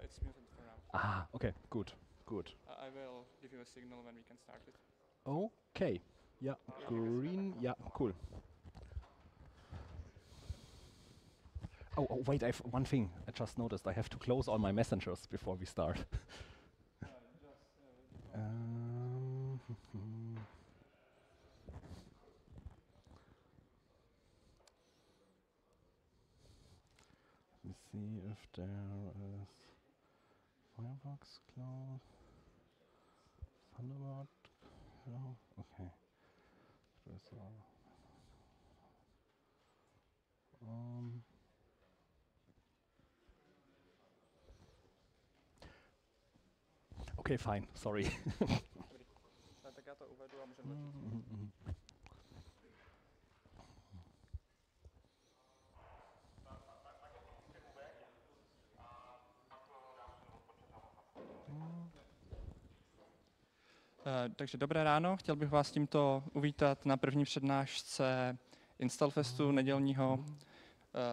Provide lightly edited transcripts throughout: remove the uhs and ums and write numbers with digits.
It's muted for now. Ah, okay, good, good. I will give you a signal when we can start it. Okay, yeah, green, yeah, cool. Oh, wait, I have one thing. I just noticed I have to close all my messengers before we start. Let me see if there is Firefox close, Thunderbird, no, okay. Okay, fine, sorry. Tak já to uvedu a můžeme začít. Takže dobré ráno, chtěl bych vás tímto uvítat na první přednášce InstallFestu nedělního.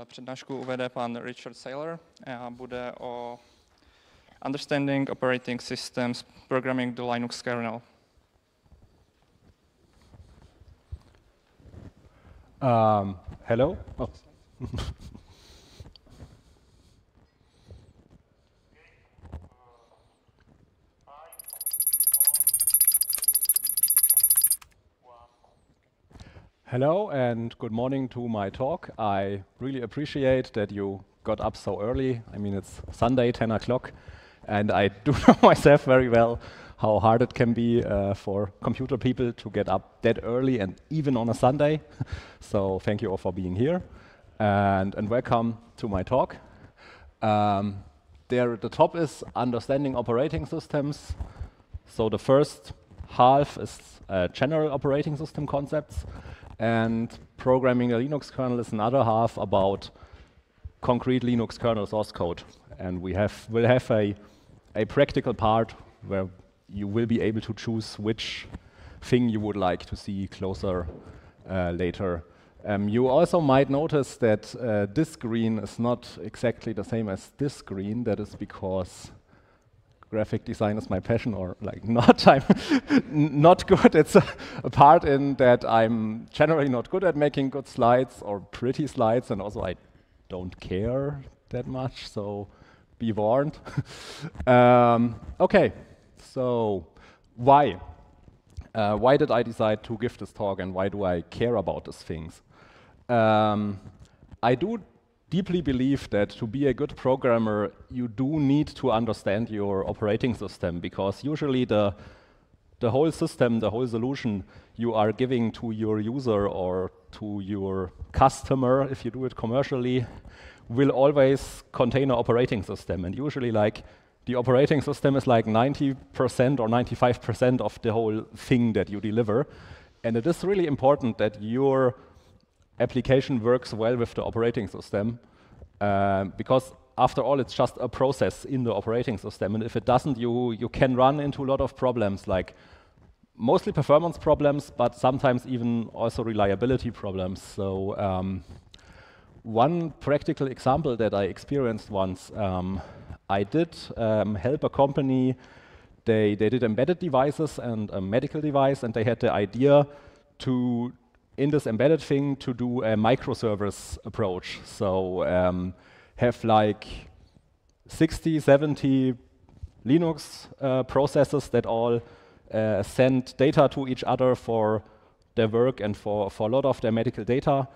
Přednášku uvede pan Richard Saylor a bude o Understanding Operating Systems, Programming the Linux Kernel. Hello? Oh. Hello and good morning to my talk. I really appreciate that you got up so early. I mean, it's Sunday, 10 o'clock, and I do know myself very well how hard it can be for computer people to get up that early and even on a Sunday. So thank you all for being here and welcome to my talk. There at the top is understanding operating systems. So the first half is general operating system concepts, and programming a Linux kernel is another half about concrete Linux kernel source code. And we'll have a practical part where you will be able to choose which thing you would like to see closer later. You also might notice that this screen is not exactly the same as this screen. That is because graphic design is my passion, or like not, I'm not good. It's a part in that I'm generally not good at making good slides or pretty slides, and also I don't care that much, so be warned. Okay, so why? Why did I decide to give this talk, and why do I care about these things? I do deeply believe that to be a good programmer, you do need to understand your operating system, because usually the whole system, the whole solution you are giving to your user or to your customer, if you do it commercially, will always contain an operating system. And usually, like, the operating system is like 90% or 95% of the whole thing that you deliver. And it is really important that your application works well with the operating system, because after all, it's just a process in the operating system. And if it doesn't, you can run into a lot of problems, like mostly performance problems, but sometimes even also reliability problems. So one practical example that I experienced once, I did help a company. They did embedded devices and a medical device, and they had the idea to, in this embedded thing, to do a microservice approach. So have like 60, 70 Linux processes that all send data to each other for their work and for a lot of their medical data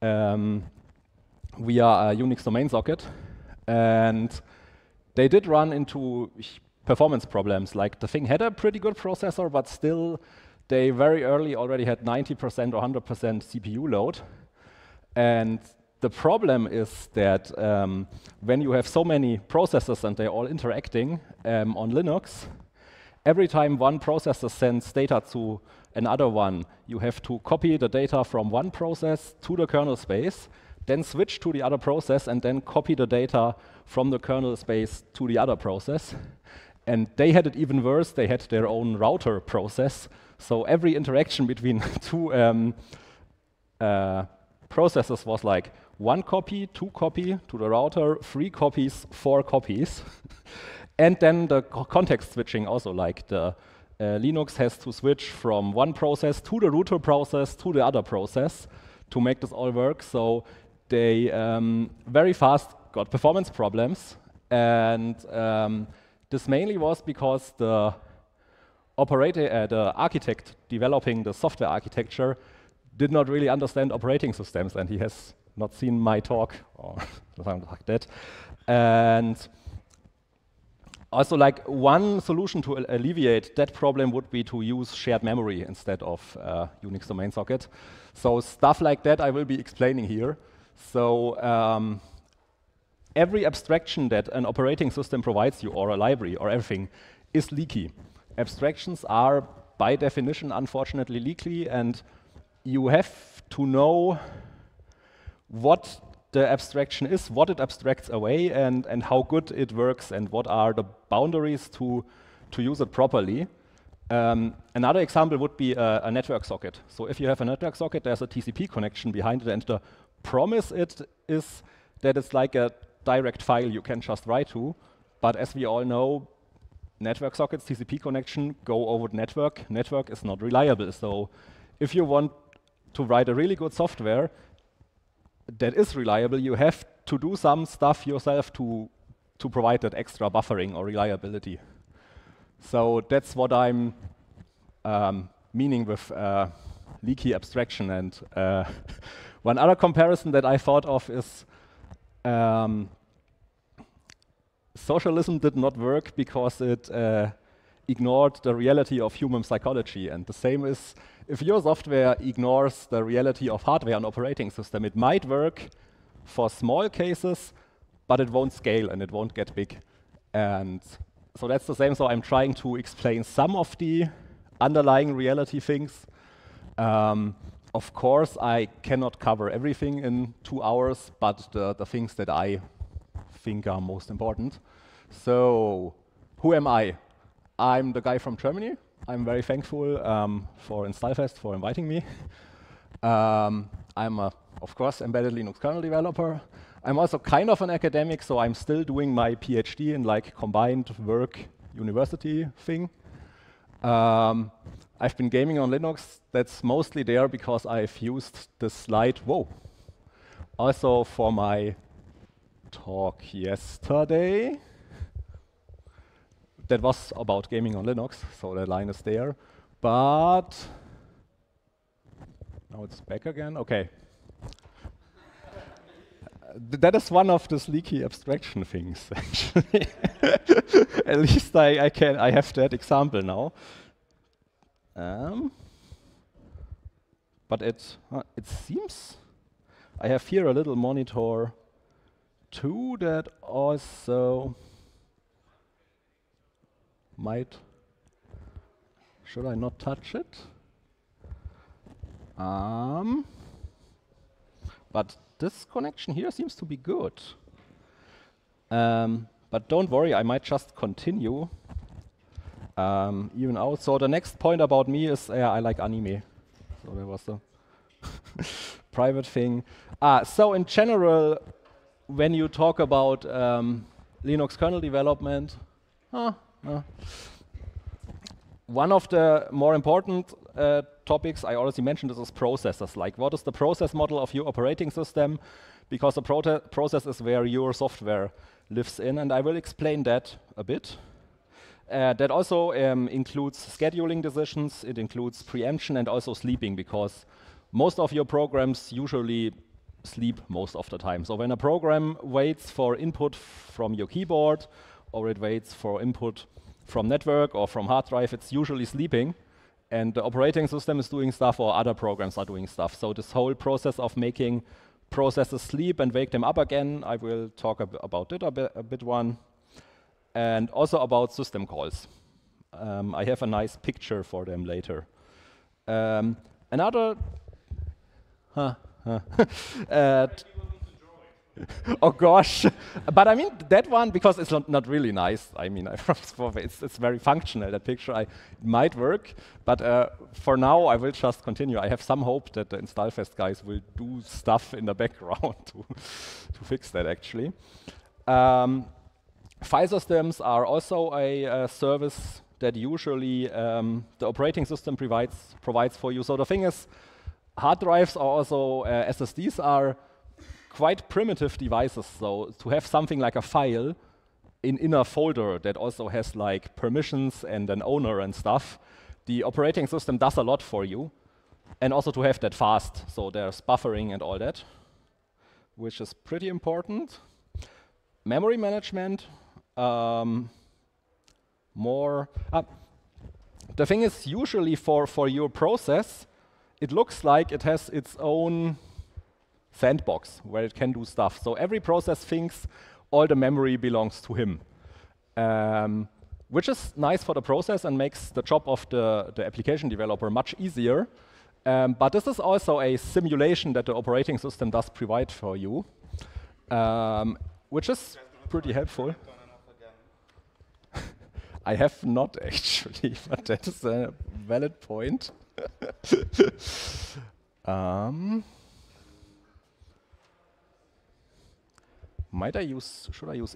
via a Unix domain socket. And they did run into performance problems. Like, the thing had a pretty good processor, but still they very early already had 90% or 100% CPU load. And the problem is that when you have so many processors and they're all interacting on Linux, every time one processor sends data to another one, you have to copy the data from one process to the kernel space, then switch to the other process, and then copy the data from the kernel space to the other process. And they had it even worse. They had their own router process. So every interaction between two processes was like 1 copy, 2 copy to the router, 3 copies, 4 copies. And then the context switching also, like the Linux has to switch from one process to the router process to the other process to make this all work. So they very fast got performance problems. And this mainly was because the operator, the architect developing the software architecture did not really understand operating systems, and he has not seen my talk or something like that. And also, like, one solution to alleviate that problem would be to use shared memory instead of Unix domain socket. So stuff like that I will be explaining here. So every abstraction that an operating system provides you, or a library, or everything, is leaky. Abstractions are, by definition, unfortunately leaky, and you have to know what the abstraction is, what it abstracts away, and how good it works, and what are the boundaries to use it properly. Another example would be a network socket. So if you have a network socket, there's a TCP connection behind it, and the promise is that it's like a direct file you can just write to. But as we all know, network sockets, TCP connection, go over the network. Network is not reliable. So if you want to write a really good software that is reliable, you have to do some stuff yourself to provide that extra buffering or reliability. So that's what I'm meaning with leaky abstraction. And one other comparison that I thought of is socialism did not work because it ignored the reality of human psychology. And the same is, if your software ignores the reality of hardware and operating system, it might work for small cases, but it won't scale and it won't get big. And so that's the same. So I'm trying to explain some of the underlying reality things. Of course, I cannot cover everything in 2 hours, but the things that I think are most important. So who am I? I'm the guy from Germany. I'm very thankful for InstallFest for inviting me. I'm of course, embedded Linux kernel developer. I'm also kind of an academic, so I'm still doing my PhD in like combined work university thing. I've been gaming on Linux. That's mostly there because I've used this slide, also for my talk yesterday. That was about gaming on Linux, so the line is there. But now it's back again. Okay. That is one of these leaky abstraction things, actually. At least I have that example now. But it seems I have here a little monitor too that also might. Should I not touch it? But this connection here seems to be good. But don't worry, I might just continue. Even out. So the next point about me is I like anime. So there was a private thing. So in general, when you talk about Linux kernel development, one of the more important topics I already mentioned is processes. Like, what is the process model of your operating system? Because the process is where your software lives in, and I will explain that a bit. That also includes scheduling decisions, it includes preemption and also sleeping, because most of your programs usually sleep most of the time. So when a program waits for input from your keyboard, or it waits for input from network or from hard drive, it's usually sleeping. And the operating system is doing stuff, or other programs are doing stuff. So this whole process of making processes sleep and wake them up again, I will talk about it a bit one. And also about system calls. I have a nice picture for them later. Oh gosh, but I mean that one, because it's not really nice. I mean, it's very functional, that picture. It might work, but for now I will just continue. I have some hope that the InstallFest guys will do stuff in the background to fix that actually. File systems are also a service that usually the operating system provides for you. So the thing is, hard drives or also SSDs are quite primitive devices. So to have something like a file in a folder that also has like permissions and an owner and stuff, the operating system does a lot for you. And also to have that fast. So there's buffering and all that, which is pretty important. Memory management. The thing is, usually for your process, it looks like it has its own sandbox where it can do stuff. So every process thinks all the memory belongs to him, which is nice for the process and makes the job of the application developer much easier. But this is also a simulation that the operating system does provide for you, which is pretty helpful. I have not actually, but that is a valid point. Should I use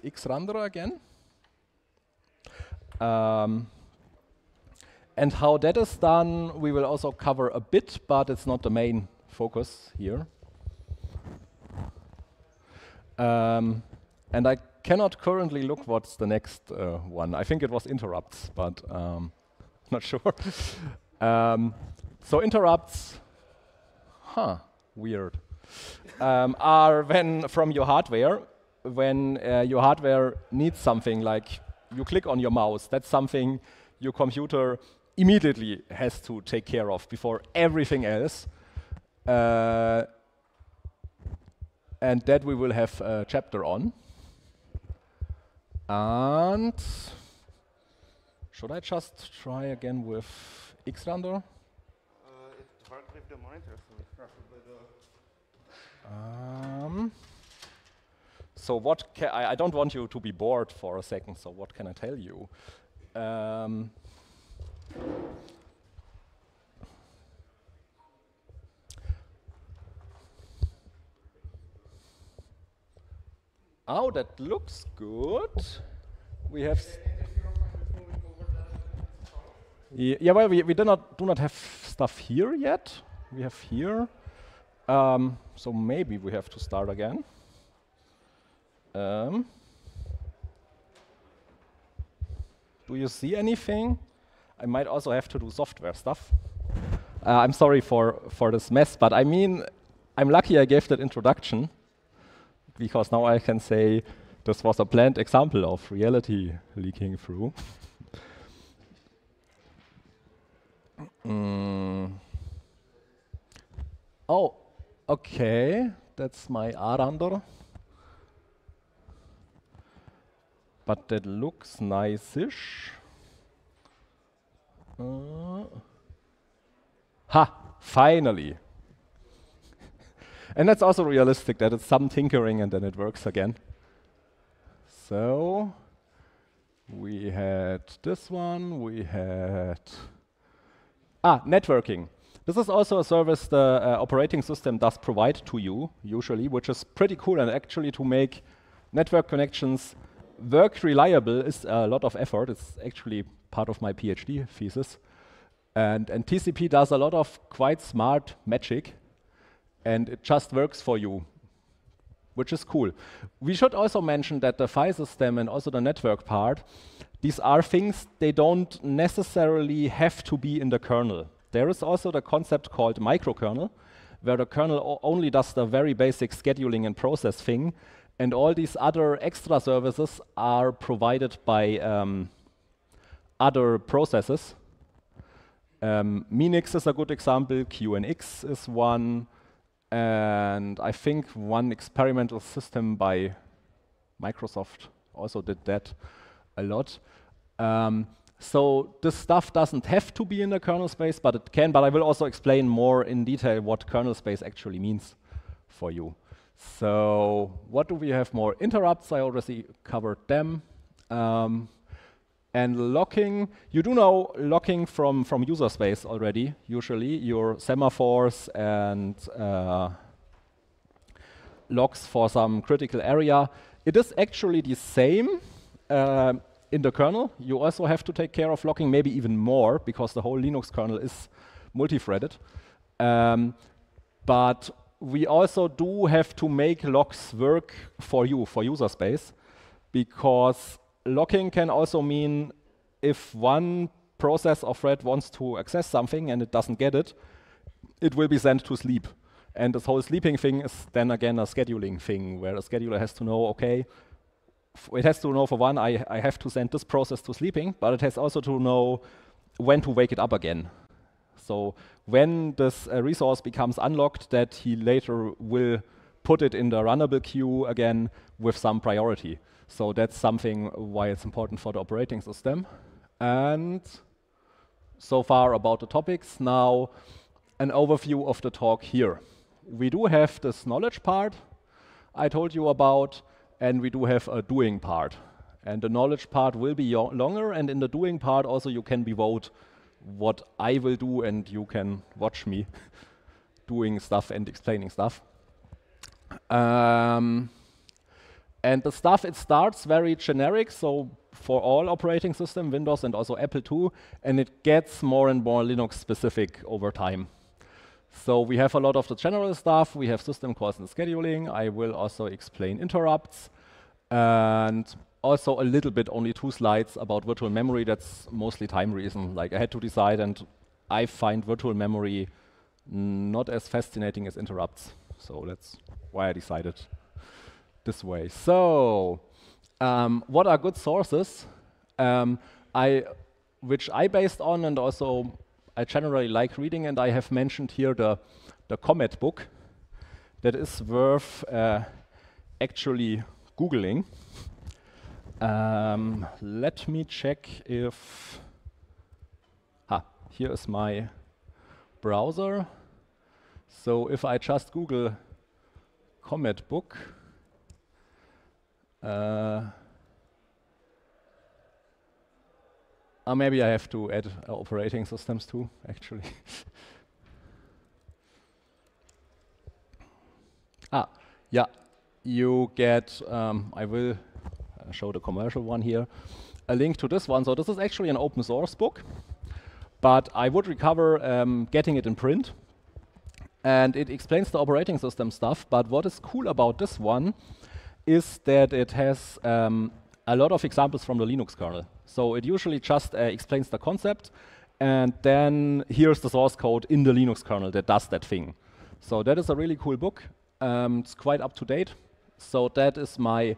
xrandr again? And how that is done, we will also cover a bit, but it's not the main focus here. And I cannot currently look what's the next one. I think it was interrupts, but not sure. So interrupts, weird, are when from your hardware, when your hardware needs something, like you click on your mouse, that's something your computer immediately has to take care of before everything else. And that we will have a chapter on. And should I just try again with xrandr? It worked with the monitor, so it's probably the... So what I don't want you to be bored for a second, so what can I tell you? Oh, that looks good. We have... Yeah, well, we do not have stuff here yet. We have here. So maybe we have to start again. Do you see anything? I might also have to do software stuff. I'm sorry for this mess, but I mean, I'm lucky I gave that introduction, because now I can say this was a planned example of reality leaking through. Oh, okay, that's my randr. But that looks nice-ish. Finally. And that's also realistic, that it's some tinkering and then it works again. So we had this one, we had networking. This is also a service the operating system does provide to you, usually, which is pretty cool. And actually to make network connections work reliable is a lot of effort. It's actually part of my PhD thesis. And TCP does a lot of quite smart magic, and it just works for you, which is cool. We should also mention that the file system and also the network part, these are things, they don't necessarily have to be in the kernel. There is also the concept called microkernel, where the kernel only does the very basic scheduling and process thing, and all these other extra services are provided by other processes. Minix is a good example, QNX is one, and I think one experimental system by Microsoft also did that a lot. So this stuff doesn't have to be in the kernel space, but it can. But I will also explain more in detail what kernel space actually means for you. So what do we have more? Interrupts, I already covered them. And locking, you do know locking from user space already, usually, your semaphores and locks for some critical area. It is actually the same in the kernel. You also have to take care of locking, maybe even more, because the whole Linux kernel is multi-threaded. But we also do have to make locks work for you, for user space, because locking can also mean if one process or thread wants to access something and it doesn't get it, it will be sent to sleep. And this whole sleeping thing is then again a scheduling thing, where the scheduler has to know, okay, it has to know for one, I have to send this process to sleeping, but it has also to know when to wake it up again. So when this resource becomes unlocked, that he later will put it in the runnable queue again with some priority. So that's something why it's important for the operating system. And so far about the topics. Now an overview of the talk here. We do have this knowledge part I told you about, and we do have a doing part. And the knowledge part will be longer, and in the doing part also you can vote what I will do, and you can watch me doing stuff and explaining stuff. And the stuff, it starts very generic, so for all operating system, Windows and also Apple too, and it gets more and more Linux specific over time. So we have a lot of the general stuff, we have system calls and scheduling, I will also explain interrupts, and also a little bit, only 2 slides about virtual memory. That's mostly time reason, like I had to decide, and I find virtual memory not as fascinating as interrupts. So that's why I decided this way. So, what are good sources? Which I based on, and also I generally like reading, and I have mentioned here the Comet book. That is worth actually Googling. Let me check if... here is my browser. So if I just Google Comet book, maybe I have to add operating systems too, actually. Yeah, you get, I will show the commercial one here, a link to this one. So this is actually an open source book, but I would recover getting it in print. And it explains the operating system stuff, but what is cool about this one is that it has a lot of examples from the Linux kernel. So it usually just explains the concept, and then here's the source code in the Linux kernel that does that thing. So that is a really cool book. It's quite up to date. So that is my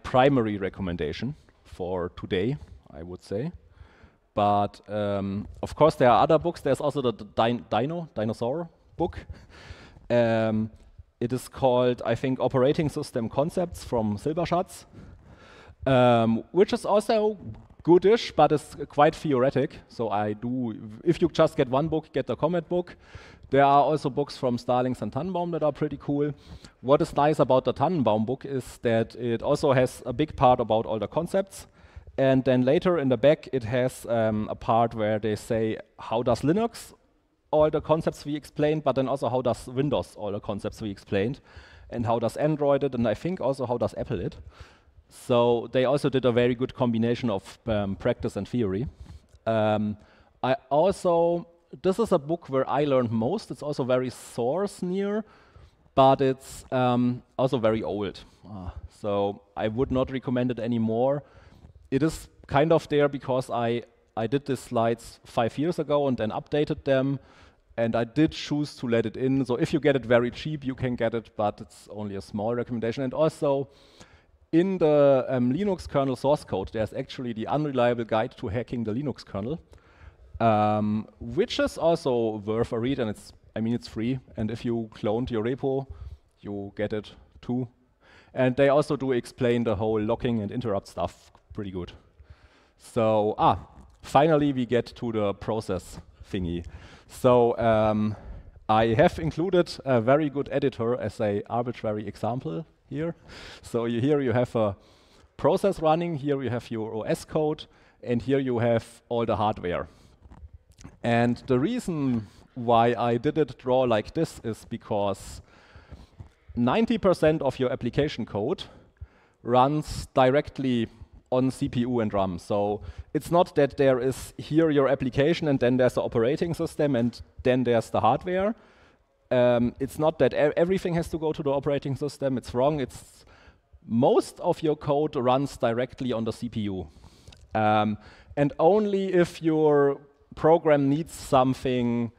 primary recommendation for today, I would say. But of course there are other books. There's also the dinosaur book. It is called, I think, Operating System Concepts from Silberschatz, which is also goodish, but it's quite theoretic. So if you just get one book, get the Comet book. There are also books from Starlings and Tannenbaum that are pretty cool. What is nice about the Tannenbaum book is that it also has a big part about all the concepts. And then later in the back, it has a part where they say, how does Linux all the concepts we explained, but then also how does Windows all the concepts we explained, and how does Android it, and I think also how does Apple it. So they also did a very good combination of practice and theory. This is a book where I learned most. It's also very source near, but it's also very old. So I would not recommend it anymore. It is kind of there because I did these slides 5 years ago and then updated them, and I did choose to let it in. So if you get it very cheap, you can get it, but it's only a small recommendation. And also, in the Linux kernel source code, there's actually the unreliable guide to hacking the Linux kernel, which is also worth a read, and it's free. And if you cloned your repo, you get it too. And they also do explain the whole locking and interrupt stuff pretty good. So, finally we get to the process thingy. So I have included a very good editor as an arbitrary example here. So here you have a process running, here you have your OS code, and here you have all the hardware. And the reason why I did it draw like this is because 90% of your application code runs directly on CPU and RAM. So it's not that there is here your application and then there's the operating system and then there's the hardware. It's not that everything has to go to the operating system. It's wrong. It's most of your code runs directly on the CPU. And only if your program needs something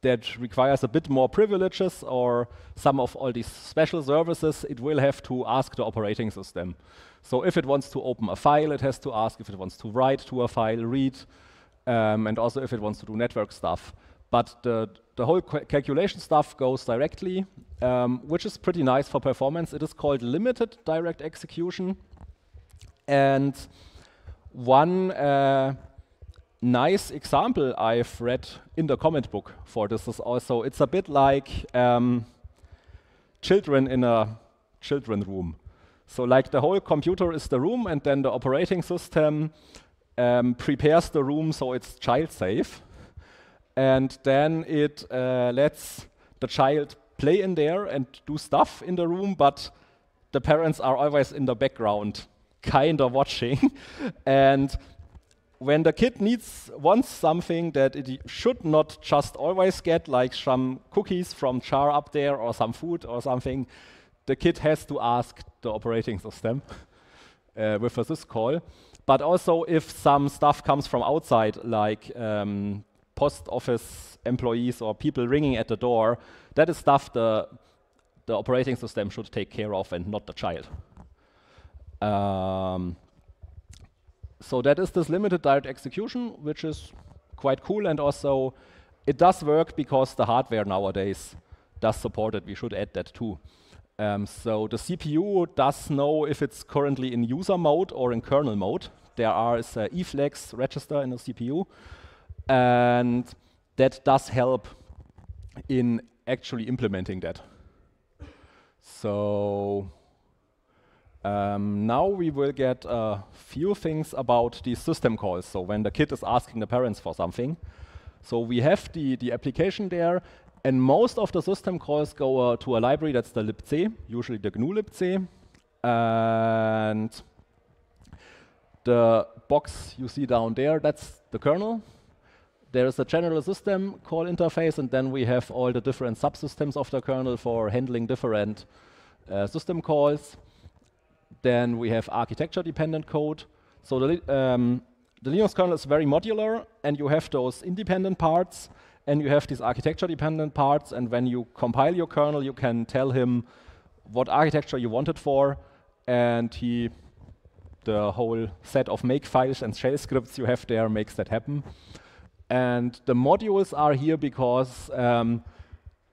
that requires a bit more privileges or some of all these special services, it will have to ask the operating system. So if it wants to open a file, it has to ask. If it wants to write to a file, read, and also if it wants to do network stuff. But the whole calculation stuff goes directly, which is pretty nice for performance. It is called limited direct execution. And one nice example I've read in the comment book for this is also, it's a bit like children in a children room. So like the whole computer is the room, and then the operating system prepares the room so it's child safe. And then it lets the child play in there and do stuff in the room, but the parents are always in the background, kind of watching. And when the kid wants something that it should not just always get, like some cookies from jar up there or some food or something, the kid has to ask the operating system with a syscall. But also if some stuff comes from outside, like post office employees or people ringing at the door, that is stuff the operating system should take care of and not the child. So that is this limited direct execution, which is quite cool, and also it does work because the hardware nowadays does support it. We should add that too. So the CPU does know if it's currently in user mode or in kernel mode. There is an eFlex register in the CPU, and that does help in actually implementing that. So now we will get a few things about these system calls. So when the kid is asking the parents for something, so we have the application there, and most of the system calls go to a library that's the libc, usually the GNU libc, and the box you see down there, that's the kernel. There is a general system call interface, and then we have all the different subsystems of the kernel for handling different system calls. Then we have architecture-dependent code. So the Linux kernel is very modular, and you have those independent parts, and you have these architecture-dependent parts, and when you compile your kernel, you can tell him what architecture you want it for, and the whole set of make files and shell scripts you have there makes that happen. And the modules are here because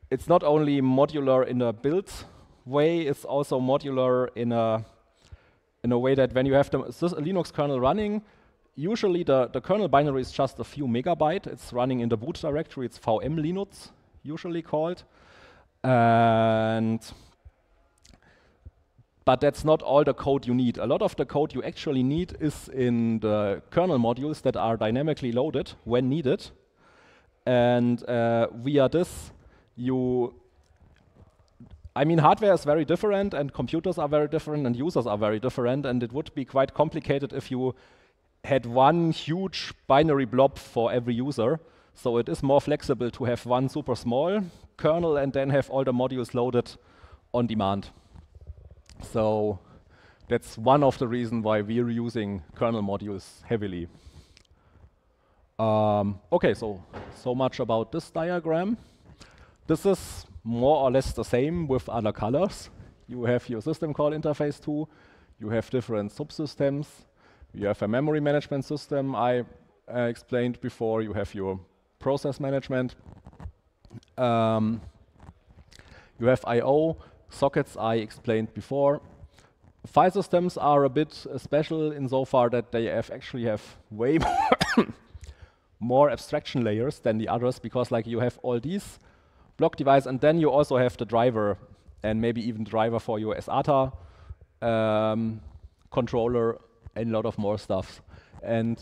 it's not only modular in a build way, it's also modular in a way that when you have the Linux kernel running, usually the kernel binary is just a few megabytes. It's running in the boot directory. It's VM Linux, usually called. But that's not all the code you need. A lot of the code you actually need is in the kernel modules that are dynamically loaded when needed. And via this, hardware is very different, and computers are very different, and users are very different, and it would be quite complicated if you had one huge binary blob for every user. So it is more flexible to have one super small kernel and then have all the modules loaded on demand. So that's one of the reasons why we're using kernel modules heavily. Okay, so much about this diagram. This is more or less the same with other colors. You have your system call interface too. You have different subsystems. You have a memory management system I explained before. You have your process management. You have I/O sockets I explained before. File systems are a bit special insofar that they actually have way more abstraction layers than the others, because like you have all these block device, and then you also have the driver, and maybe even driver for your SATA controller, and a lot of more stuff. And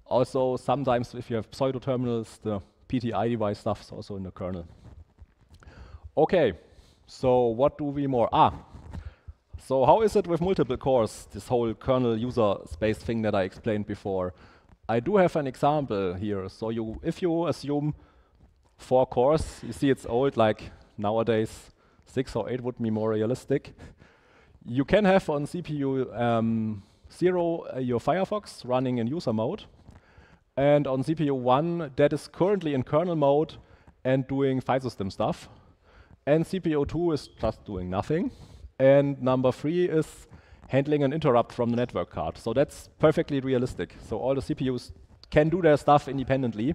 also sometimes if you have pseudo terminals, the PTI device stuff is also in the kernel. Okay, so what do we more? So how is it with multiple cores, this whole kernel user space thing that I explained before? I do have an example here. So if you assume 4 cores, you see it's old, like nowadays 6 or 8 would be more realistic. You can have on CPU 0 your Firefox running in user mode, and on CPU 1 that is currently in kernel mode and doing file system stuff, and CPU 2 is just doing nothing, and number 3 is handling an interrupt from the network card. So that's perfectly realistic. So all the CPUs can do their stuff independently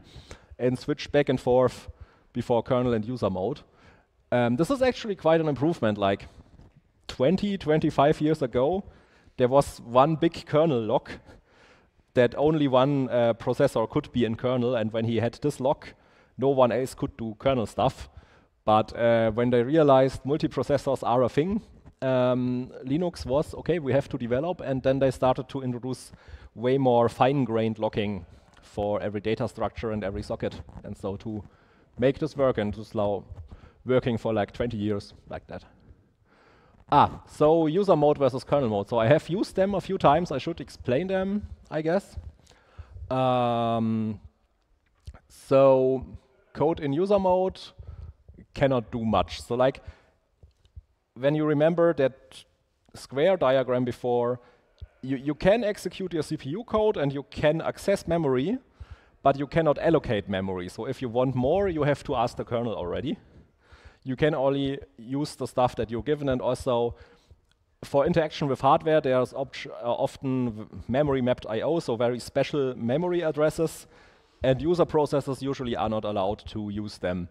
and switch back and forth before kernel and user mode. This is actually quite an improvement. Like 20, 25 years ago, there was one big kernel lock that only one processor could be in kernel, and when he had this lock, no one else could do kernel stuff. But when they realized multiprocessors are a thing, Linux was, okay, we have to develop, and then they started to introduce way more fine-grained locking for every data structure and every socket, and so to make this work, and just now working for like 20 years like that. So user mode versus kernel mode. So I have used them a few times. I should explain them, I guess. So code in user mode cannot do much. So like when you remember that square diagram before, you can execute your CPU code and you can access memory, but you cannot allocate memory. So if you want more, you have to ask the kernel already. You can only use the stuff that you're given, and also for interaction with hardware, there's often memory mapped I/O, so very special memory addresses, and user processes usually are not allowed to use them.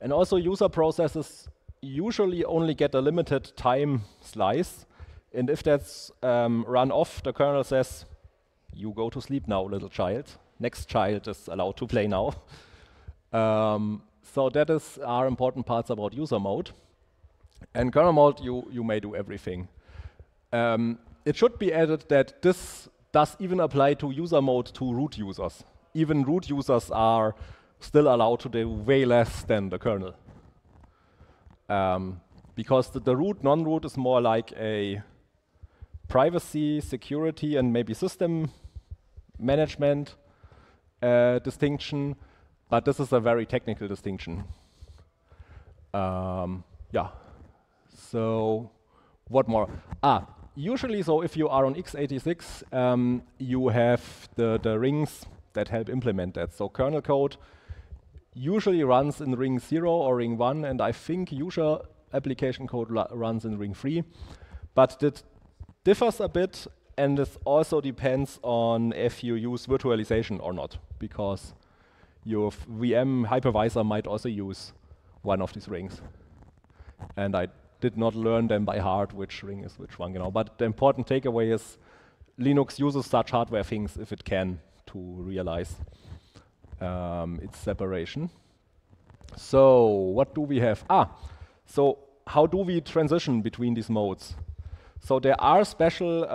And also user processes usually only get a limited time slice, and if that's run off, the kernel says, you go to sleep now, little child. Next child is allowed to play now. So that are important parts about user mode. And kernel mode, you may do everything. It should be added that this does even apply to user mode to root users. Even root users are still allowed to do way less than the kernel. Because the root, non-root is more like a privacy, security, and maybe system management distinction. But this is a very technical distinction. Yeah. So what more? Usually, so if you are on x86, you have the rings that help implement that. So kernel code usually runs in ring 0 or ring 1, and I think usual application code runs in ring 3. But it differs a bit, and this also depends on if you use virtualization or not, because your VM hypervisor might also use one of these rings. And I did not learn them by heart which ring is which one, But the important takeaway is Linux uses such hardware things if it can to realize its separation. So what do we have? So how do we transition between these modes? So there are special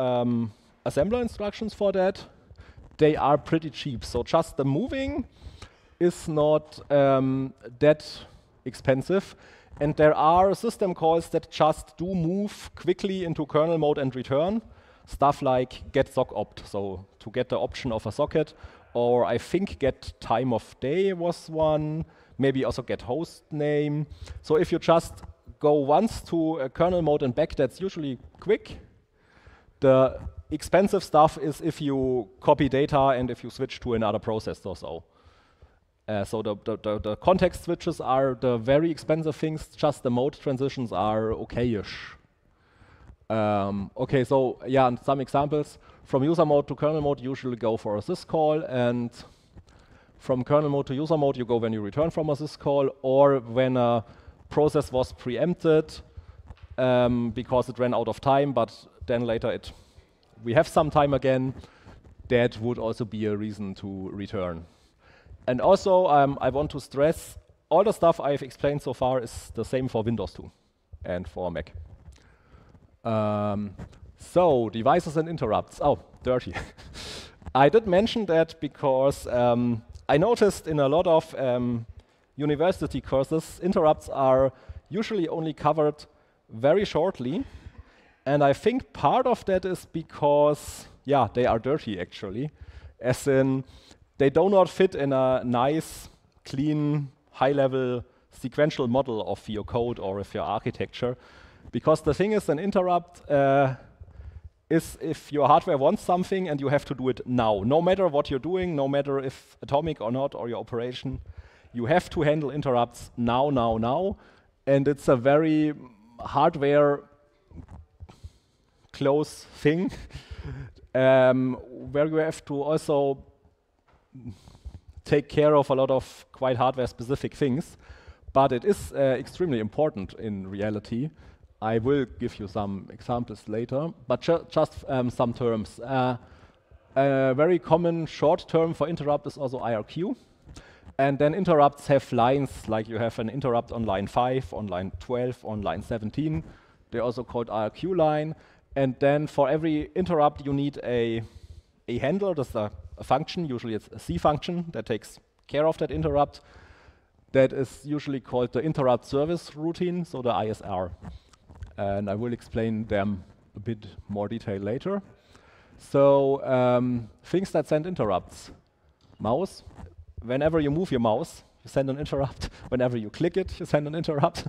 assembler instructions for that. They are pretty cheap. So just the moving is not that expensive. And there are system calls that just do move quickly into kernel mode and return. Stuff like get sock opt, so to get the option of a socket, or I think get time of day was one, maybe also get host name. So if you just go once to a kernel mode and back, that's usually quick. The expensive stuff is if you copy data and if you switch to another process or so. So the context switches are the very expensive things, just the mode transitions are okay-ish. Okay, so yeah, and some examples. From user mode to kernel mode, you usually go for a syscall, and from kernel mode to user mode, you go when you return from a syscall, or when a process was preempted because it ran out of time, but then later we have some time again. That would also be a reason to return. And also, I want to stress, all the stuff I've explained so far is the same for Windows 2 and for Mac. So, devices and interrupts. Oh, dirty. I did mention that because I noticed in a lot of university courses, interrupts are usually only covered very shortly. And I think part of that is because, yeah, they are dirty actually. As in, they do not fit in a nice, clean, high-level sequential model of your code or of your architecture. Because the thing is, an interrupt is if your hardware wants something and you have to do it now. No matter what you're doing, no matter if atomic or not, or your operation, you have to handle interrupts now, now, now. And it's a very hardware close thing where you have to also take care of a lot of quite hardware specific things. But it is extremely important in reality. I will give you some examples later, but just some terms. A very common short term for interrupt is also IRQ. And then interrupts have lines, like you have an interrupt on line 5, on line 12, on line 17. They're also called IRQ line. And then for every interrupt, you need a handler. That's a function. Usually it's a C function that takes care of that interrupt. That is usually called the interrupt service routine, so the ISR. And I will explain them a bit more detail later. So things that send interrupts. Mouse. Whenever you move your mouse, you send an interrupt. Whenever you click it, you send an interrupt.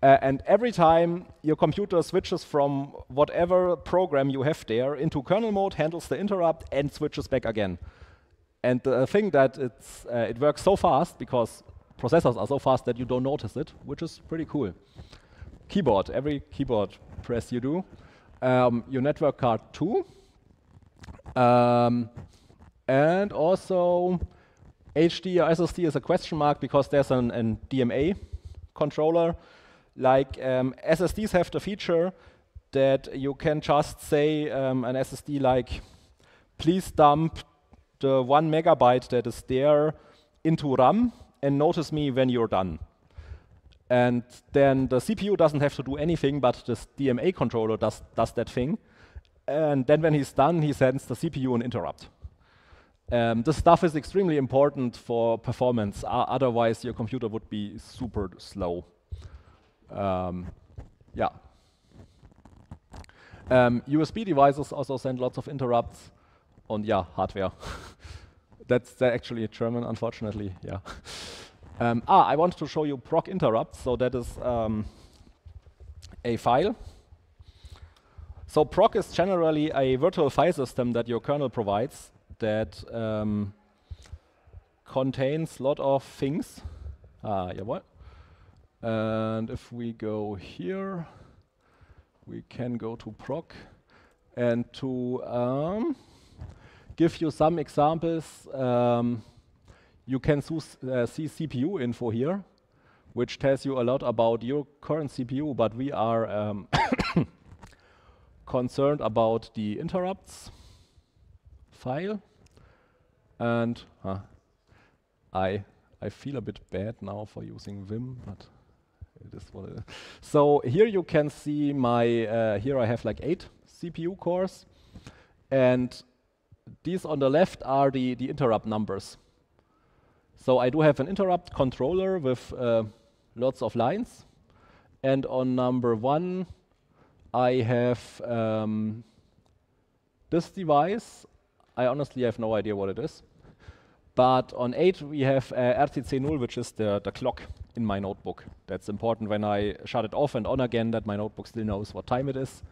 And every time your computer switches from whatever program you have there into kernel mode, handles the interrupt, and switches back again. And the thing that it works so fast, because processors are so fast that you don't notice it, which is pretty cool. Keyboard, every keyboard press you do. Your network card too. And also HD or SSD is a question mark because there's an DMA controller. Like SSDs have the feature that you can just say an SSD like, please dump the 1 megabyte that is there into RAM and notice me when you're done. And then the CPU doesn't have to do anything, but this DMA controller does that thing. And then when he's done, he sends the CPU an interrupt. This stuff is extremely important for performance. Otherwise, your computer would be super slow. Yeah. USB devices also send lots of interrupts on, yeah, hardware. That's actually German, unfortunately, yeah. I want to show you proc interrupts. So that is a file. So proc is generally a virtual file system that your kernel provides that contains a lot of things. Jawohl. And if we go here, we can go to proc. And to give you some examples, you can see CPU info here, which tells you a lot about your current CPU, but we are concerned about the interrupts file. And I feel a bit bad now for using Vim, but it is what it is. So here you can see my, here I have like 8 CPU cores. And these on the left are the interrupt numbers. So I do have an interrupt controller with lots of lines. And on number 1, I have this device. I honestly have no idea what it is. But on 8, we have RTC0, which is the clock in my notebook. That's important when I shut it off and on again, that my notebook still knows what time it is.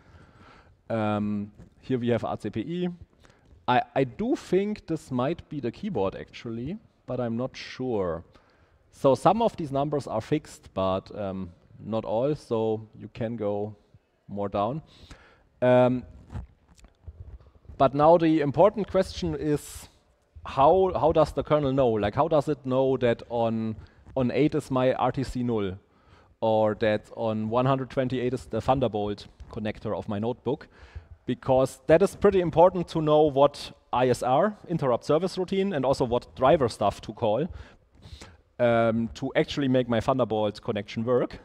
Here we have RCPI. I do think this might be the keyboard, actually, but I'm not sure. So some of these numbers are fixed, but not all, so you can go more down. But now the important question is, how does the kernel know? Like, how does it know that on 8 is my RTC0, or that on 128 is the Thunderbolt connector of my notebook? because that is pretty important to know what ISR, interrupt service routine, and also what driver stuff to call to actually make my Thunderbolt connection work.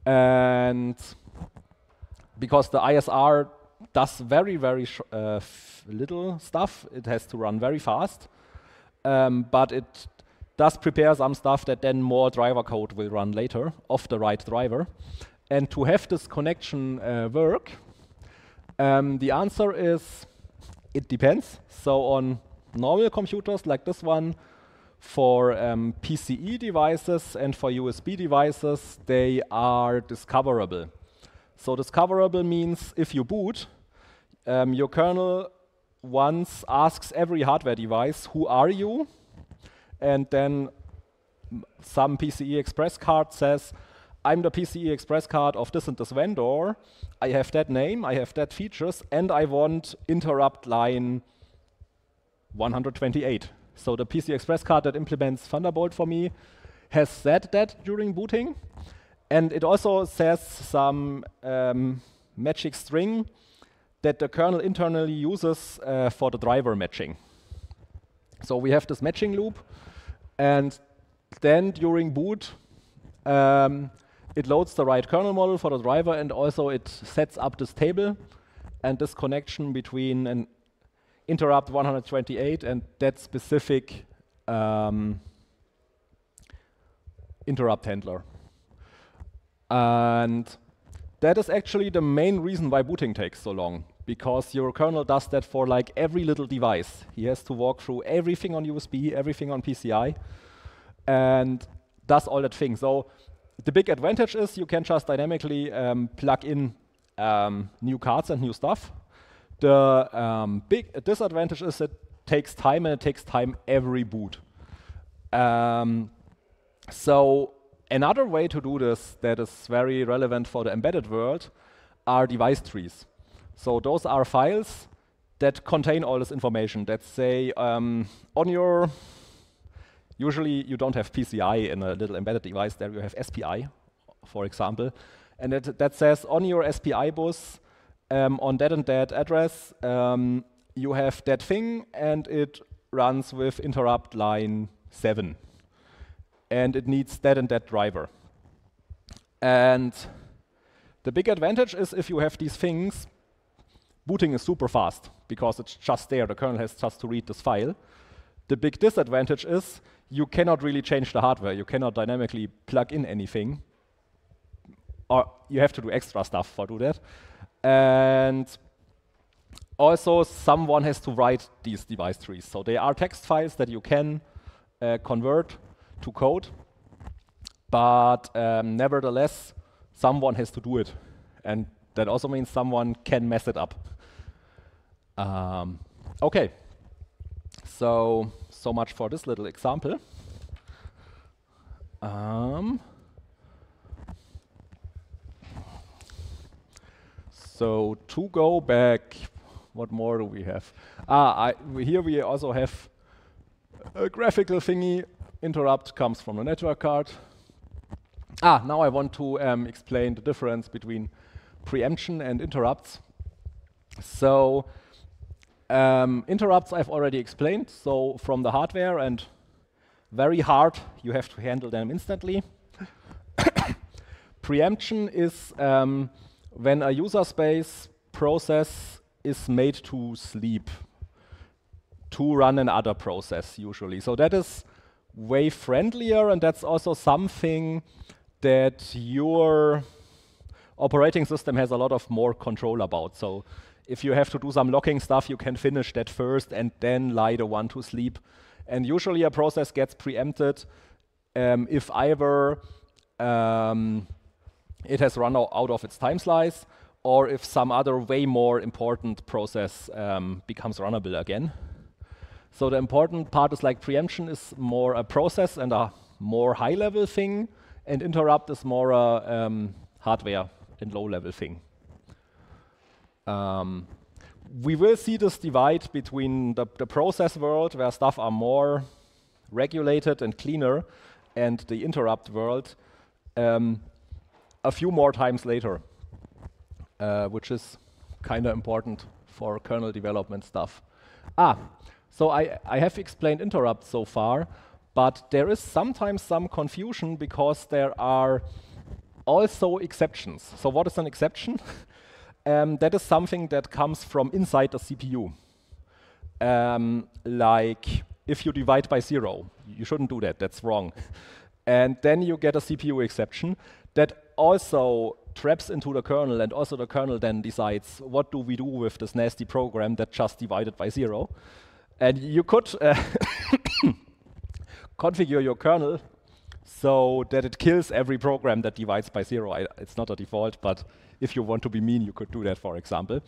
And because the ISR does very, very little stuff, it has to run very fast, but it does prepare some stuff that then more driver code will run later of the right driver. And to have this connection work, the answer is it depends. So on normal computers like this one, for PCE devices and for USB devices, they are discoverable. So discoverable means if you boot, your kernel once asks every hardware device, who are you? And then some PCE Express card says, I'm the PCE Express card of this and this vendor. I have that name, I have that features, and I want interrupt line 128. So the PCE Express card that implements Thunderbolt for me has said that during booting. And it also says some magic string that the kernel internally uses for the driver matching. So we have this matching loop, and then during boot, it loads the right kernel model for the driver, and also it sets up this table and this connection between an interrupt 128 and that specific interrupt handler. And that is actually the main reason why booting takes so long, because your kernel does that for like every little device. He has to walk through everything on USB, everything on PCI, and does all that thing. So the big advantage is you can just dynamically plug in new cards and new stuff. The big disadvantage is it takes time, and it takes time every boot. So another way to do this that is very relevant for the embedded world are device trees. So those are files that contain all this information that say on your, usually you don't have PCI in a little embedded device, there you have SPI, for example. And that says on your SPI bus, on that and that address, you have that thing, and it runs with interrupt line 7. And it needs that and that driver. And the big advantage is if you have these things, booting is super fast because it's just there. The kernel has just to read this file. The big disadvantage is you cannot really change the hardware. You cannot dynamically plug in anything, or you have to do extra stuff for do that. And also someone has to write these device trees. So they are text files that you can convert to code, but nevertheless, someone has to do it. And that also means someone can mess it up. Okay, so much for this little example. So to go back, what more do we have? Here we also have a graphical thingy. Interrupt comes from the network card. Now I want to explain the difference between preemption and interrupts. So interrupts I've already explained. So from the hardware and very hard, you have to handle them instantly. Preemption is when a user space process is made to sleep, to run another process usually. So that is way friendlier, and that's also something that your operating system has a lot of more control about. So if you have to do some locking stuff, you can finish that first and then lie the one to sleep. And usually a process gets preempted if either it has run out of its time slice, or if some other way more important process becomes runnable again. So the important part is like preemption is more a process and a more high-level thing, and interrupt is more a hardware and low-level thing. We will see this divide between the process world, where stuff are more regulated and cleaner, and the interrupt world a few more times later, which is kind of important for kernel development stuff. So I have explained interrupts so far, but there is sometimes some confusion because there are also exceptions. So what is an exception? That is something that comes from inside the CPU. Like if you divide by 0, you shouldn't do that, that's wrong. And then you get a CPU exception that also traps into the kernel, and also the kernel then decides what do we do with this nasty program that just divided by 0. And you could configure your kernel so that it kills every program that divides by 0. It's not a default, but if you want to be mean, you could do that, for example.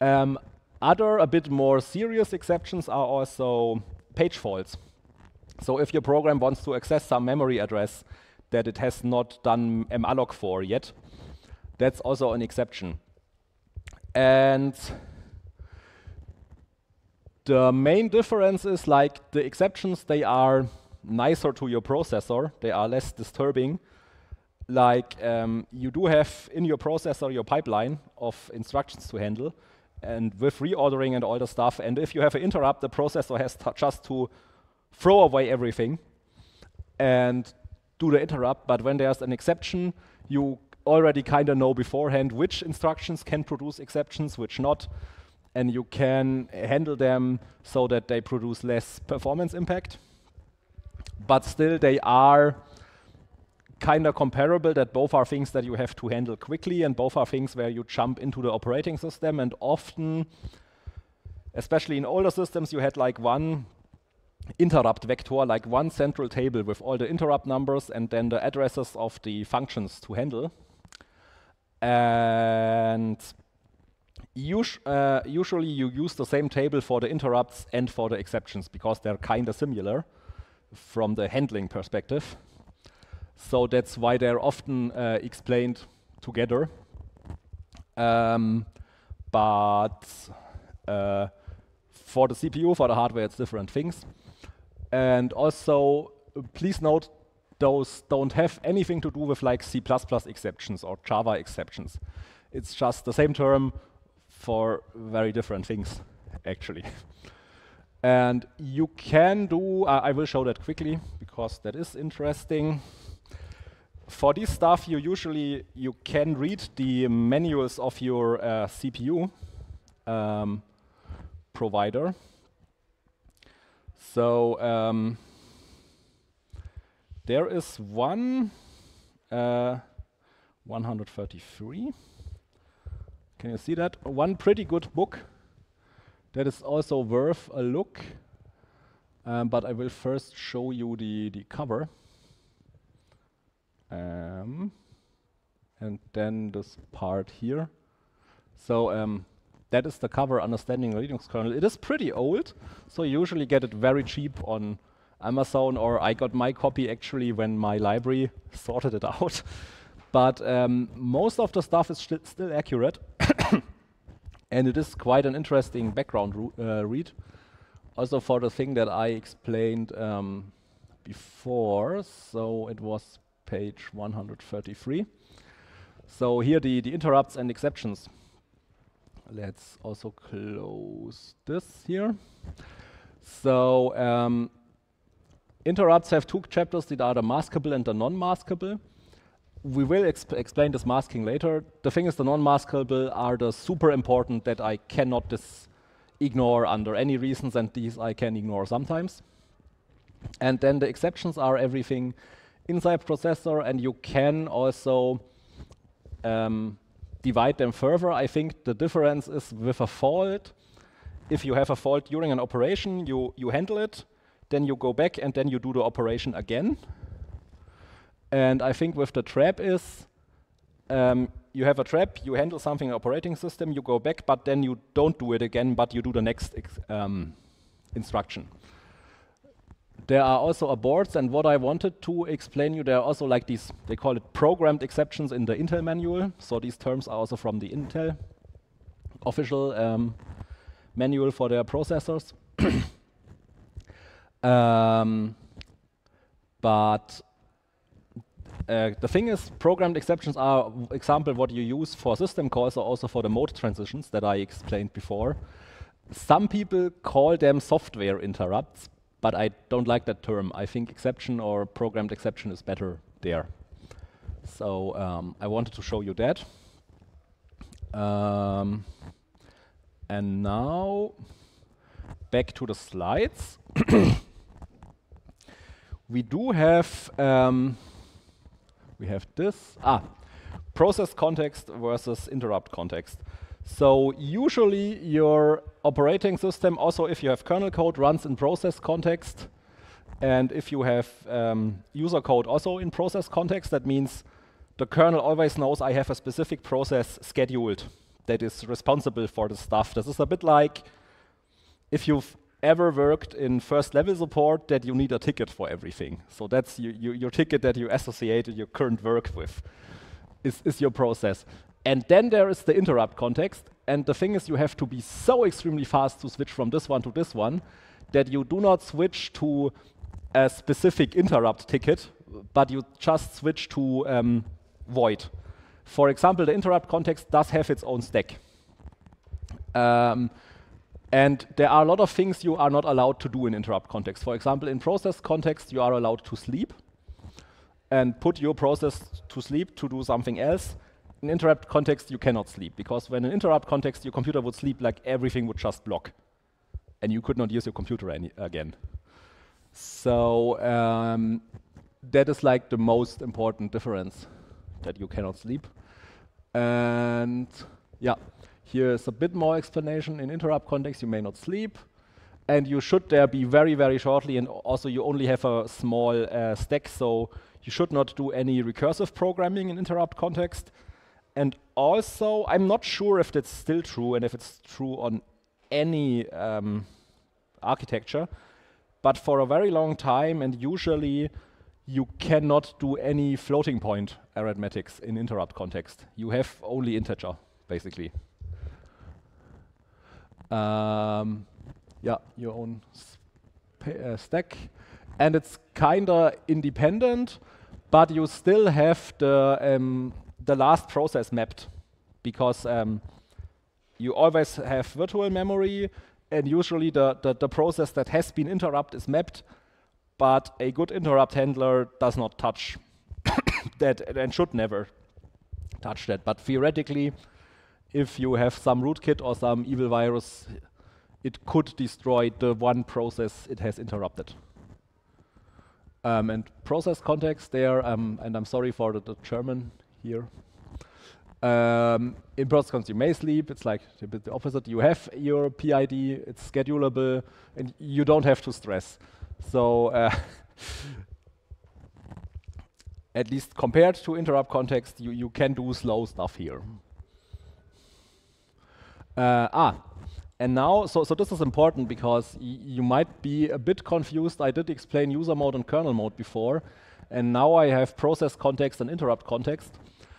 Other, a bit more serious exceptions are also page faults. So if your program wants to access some memory address that it has not done malloc for yet, that's also an exception. And the main difference is, like, the exceptions, they are nicer to your processor, they are less disturbing. Like, you do have in your processor your pipeline of instructions to handle, and with reordering and all the stuff, and if you have an interrupt, the processor has just to throw away everything and do the interrupt. But when there's an exception, you already kind of know beforehand which instructions can produce exceptions, which not, and you can handle them so that they produce less performance impact. But still, they are kind of comparable, that both are things that you have to handle quickly, and both are things where you jump into the operating system. And often, especially in older systems, you had like one interrupt vector, like one central table with all the interrupt numbers and then the addresses of the functions to handle. And usually you use the same table for the interrupts and for the exceptions because they're kind of similar from the handling perspective. So that's why they're often explained together. But for the CPU, for the hardware, it's different things. And also, please note, those don't have anything to do with like C++ exceptions or Java exceptions. It's just the same term for very different things, actually. And you can do, I will show that quickly because that is interesting. For this stuff, you can read the manuals of your CPU provider. So there is one 133. Can you see that? One pretty good book that is also worth a look. But I will first show you the cover. And then this part here. So that is the cover, Understanding the Linux Kernel. It is pretty old, so you usually get it very cheap on Amazon, or I got my copy actually when my library sorted it out. But most of the stuff is still accurate. And it is quite an interesting background read. Also for the thing that I explained before, so it was page 133. So here the interrupts and exceptions. Let's also close this here. So interrupts have two chapters that are the maskable and the non-maskable. We will explain this masking later. The thing is, the non-maskable are the super important that I cannot ignore under any reasons, and these I can ignore sometimes. And then the exceptions are everything inside processor, and you can also divide them further. I think the difference is with a fault. If you have a fault during an operation, you handle it, then you go back, and then you do the operation again. And I think with the trap is, you have a trap, you handle something in the operating system, you go back, but then you don't do it again, but you do the next instruction. There are also aborts, and what I wanted to explain you, there are also like these, they call it programmed exceptions in the Intel manual. So these terms are also from the Intel official manual for their processors. But The thing is, programmed exceptions are, example, what you use for system calls or also for the mode transitions that I explained before. Some people call them software interrupts, but I don't like that term. I think exception or programmed exception is better there. So I wanted to show you that. And now, back to the slides. We do have, we have this, process context versus interrupt context. So usually your operating system, also if you have kernel code, runs in process context. And if you have user code also in process context, that means the kernel always knows I have a specific process scheduled that is responsible for the stuff. This is a bit like if you've ever worked in first level support that you need a ticket for everything. So that's your ticket that you associate your current work with is your process. And then there is the interrupt context. And the thing is you have to be so extremely fast to switch from this one to this one that you do not switch to a specific interrupt ticket, but you just switch to void. For example, the interrupt context does have its own stack. And there are a lot of things you are not allowed to do in interrupt context. For example, in process context, you are allowed to sleep and put your process to sleep to do something else. In interrupt context, you cannot sleep, because when in interrupt context, your computer would sleep, like everything would just block. And you could not use your computer again. So that is like the most important difference, that you cannot sleep. And yeah. Here's a bit more explanation. In interrupt context, you may not sleep. And you should there be very, very shortly. And also, you only have a small stack. So you should not do any recursive programming in interrupt context. And also, I'm not sure if that's still true and if it's true on any architecture. But for a very long time, and usually, you cannot do any floating point arithmetics in interrupt context. You have only integer, basically. Yeah, your own stack, and it's kinda independent, but you still have the last process mapped, because you always have virtual memory, and usually the process that has been interrupted is mapped, but a good interrupt handler does not touch that and should never touch that. But theoretically, if you have some rootkit or some evil virus, it could destroy the one process it has interrupted. And process context there, and I'm sorry for the German here. In process context, you may sleep. It's like a bit the opposite. You have your PID, it's schedulable, and you don't have to stress. So at least compared to interrupt context, you can do slow stuff here. And now, so this is important because you might be a bit confused. I did explain user mode and kernel mode before, and now I have process context and interrupt context.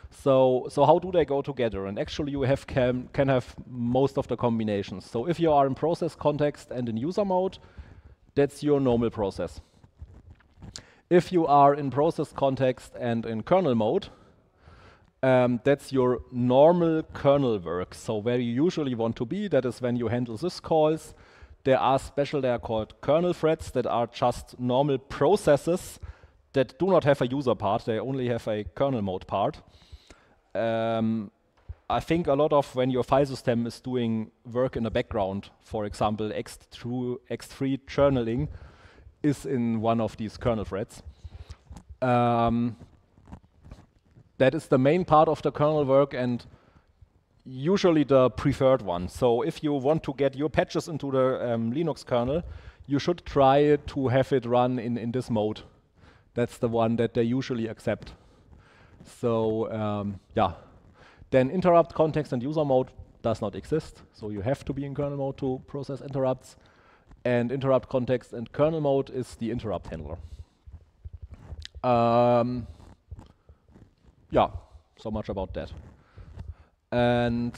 So how do they go together? And actually, you can have most of the combinations. So if you are in process context and in user mode, that's your normal process. If you are in process context and in kernel mode, that's your normal kernel work. So where you usually want to be, that is when you handle syscalls. They are called kernel threads that are just normal processes that do not have a user part. They only have a kernel mode part. I think a lot of when your file system is doing work in the background, for example, X3 journaling is in one of these kernel threads. That is the main part of the kernel work and usually the preferred one. So if you want to get your patches into the Linux kernel, you should try to have it run in this mode. That's the one that they usually accept. So yeah, then interrupt context and user mode does not exist. So you have to be in kernel mode to process interrupts. And interrupt context and kernel mode is the interrupt handler. Yeah, so much about that. And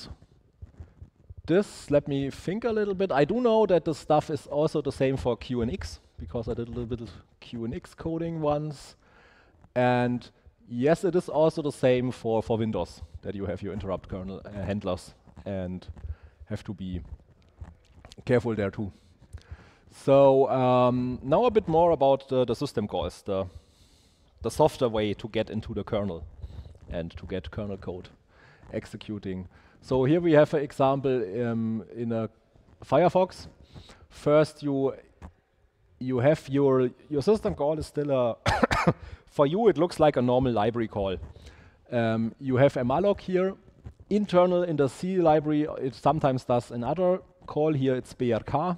this, let me think a little bit. I do know that the stuff is also the same for QNX, because I did a little bit of QNX coding once. And yes, it is also the same for Windows, that you have your interrupt kernel handlers and have to be careful there too. So now a bit more about the system calls, the softer way to get into the kernel and to get kernel code executing. So here we have an example in a Firefox. First, you have your system call is still a for you it looks like a normal library call. You have a malloc here. Internal in the C library, it sometimes does another call. Here it's brk.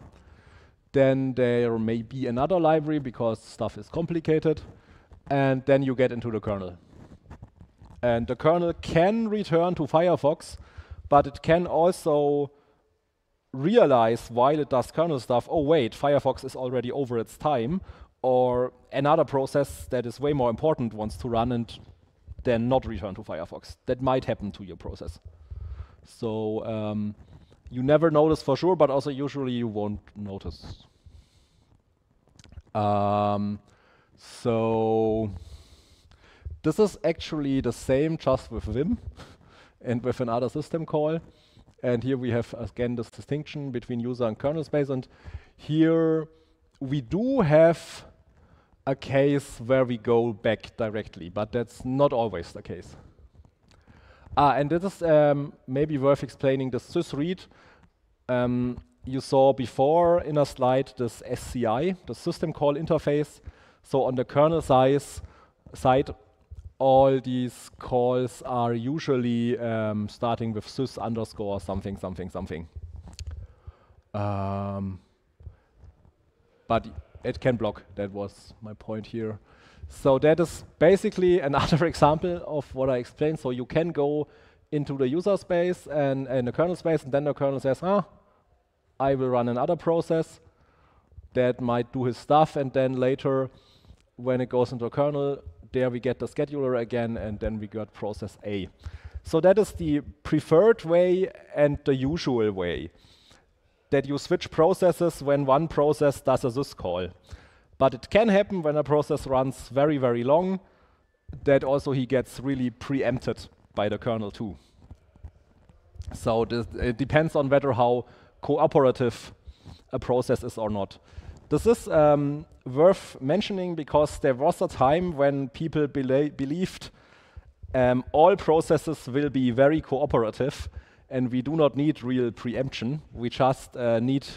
Then there may be another library because stuff is complicated. And then you get into the kernel. And the kernel can return to Firefox, but it can also realize while it does kernel stuff, oh wait, Firefox is already over its time, or another process that is way more important wants to run and then not return to Firefox. That might happen to your process. So you never notice for sure, but also usually you won't notice. So this is actually the same just with Vim and with another system call. And here we have, again, this distinction between user and kernel space. And here we do have a case where we go back directly, but that's not always the case. And this is maybe worth explaining the sysread. You saw before in a slide this SCI, the system call interface. So on the kernel side, all these calls are usually starting with sys underscore something, something, something. But it can block. That was my point here. So that is basically another example of what I explained. So you can go into the user space and the kernel space, and then the kernel says, I will run another process that might do his stuff, and then later when it goes into a kernel, there we get the scheduler again, and then we got process A. So that is the preferred way and the usual way, that you switch processes when one process does a sys call. But it can happen when a process runs very, very long, that also he gets really preempted by the kernel too. So it depends on whether how cooperative a process is or not. This is worth mentioning because there was a time when people believed all processes will be very cooperative and we do not need real preemption. We just need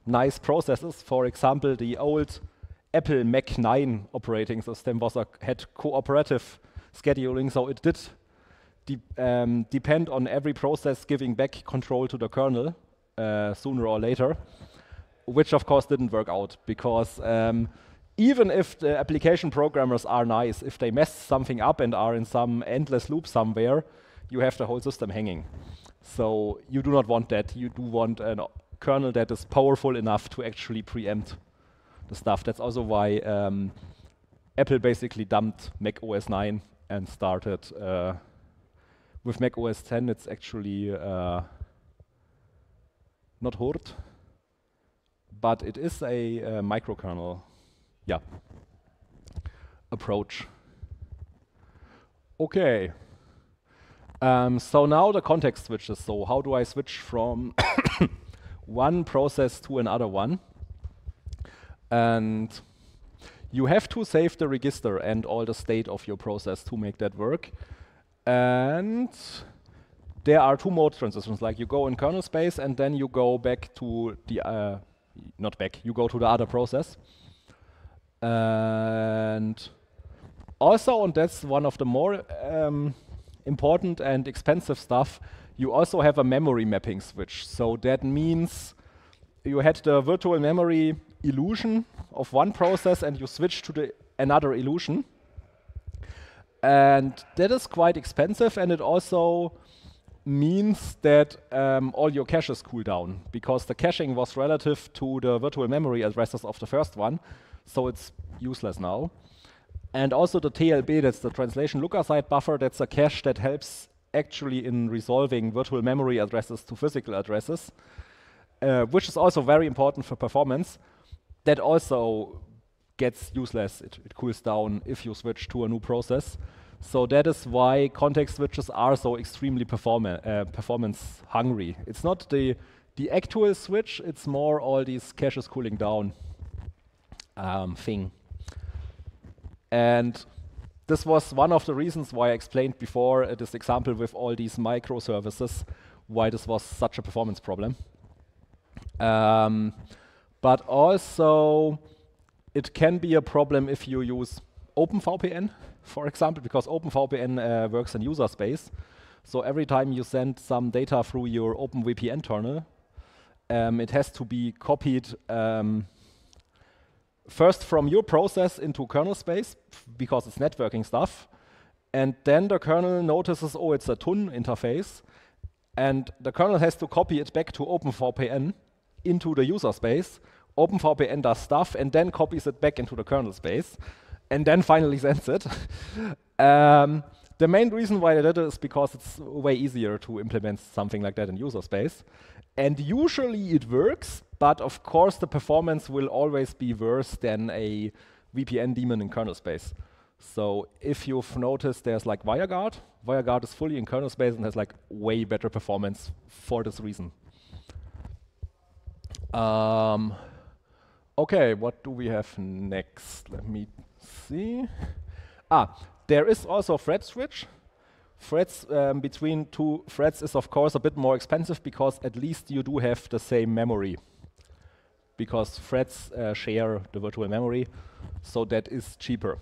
nice processes. For example, the old Apple Mac 9 operating system had cooperative scheduling, so it did depend on every process giving back control to the kernel sooner or later, which of course didn't work out because even if the application programmers are nice, if they mess something up and are in some endless loop somewhere, you have the whole system hanging. So you do not want that. You do want a kernel that is powerful enough to actually preempt the stuff. That's also why Apple basically dumped Mac OS 9 and started with Mac OS 10. It's actually not Hurt, but it is a microkernel approach. Okay. So now the context switches. So how do I switch from one process to another one? And you have to save the register and all the state of your process to make that work. And there are two mode transitions, like you go in kernel space and then you go back to the, not back, you go to the other process. And also, and that's one of the more important and expensive stuff, you also have a memory mapping switch. So that means you had the virtual memory illusion of one process and you switch to another illusion. And that is quite expensive, and it also means that all your caches cool down, because the caching was relative to the virtual memory addresses of the first one, so it's useless now. And also the TLB, that's the translation look-aside buffer, that's a cache that helps actually in resolving virtual memory addresses to physical addresses, which is also very important for performance. That also gets useless. It cools down if you switch to a new process. So that is why context switches are so extremely performance hungry. It's not the actual switch, it's more all these caches cooling down thing. And this was one of the reasons why I explained before this example with all these microservices, why this was such a performance problem. But also, it can be a problem if you use OpenVPN, for example, because OpenVPN works in user space. So every time you send some data through your OpenVPN terminal, it has to be copied first from your process into kernel space, because it's networking stuff. And then the kernel notices, oh, it's a TUN interface. And the kernel has to copy it back to OpenVPN into the user space. OpenVPN does stuff and then copies it back into the kernel space. And then finally sends it. The main reason why I did it is because it's way easier to implement something like that in user space. And usually it works, but of course the performance will always be worse than a VPN daemon in kernel space. So if you've noticed, there's like WireGuard. WireGuard is fully in kernel space and has like way better performance for this reason. Okay, what do we have next? Let me see. There is also thread switch. Threads between two threads is of course a bit more expensive because at least you do have the same memory. Because threads share the virtual memory, so that is cheaper.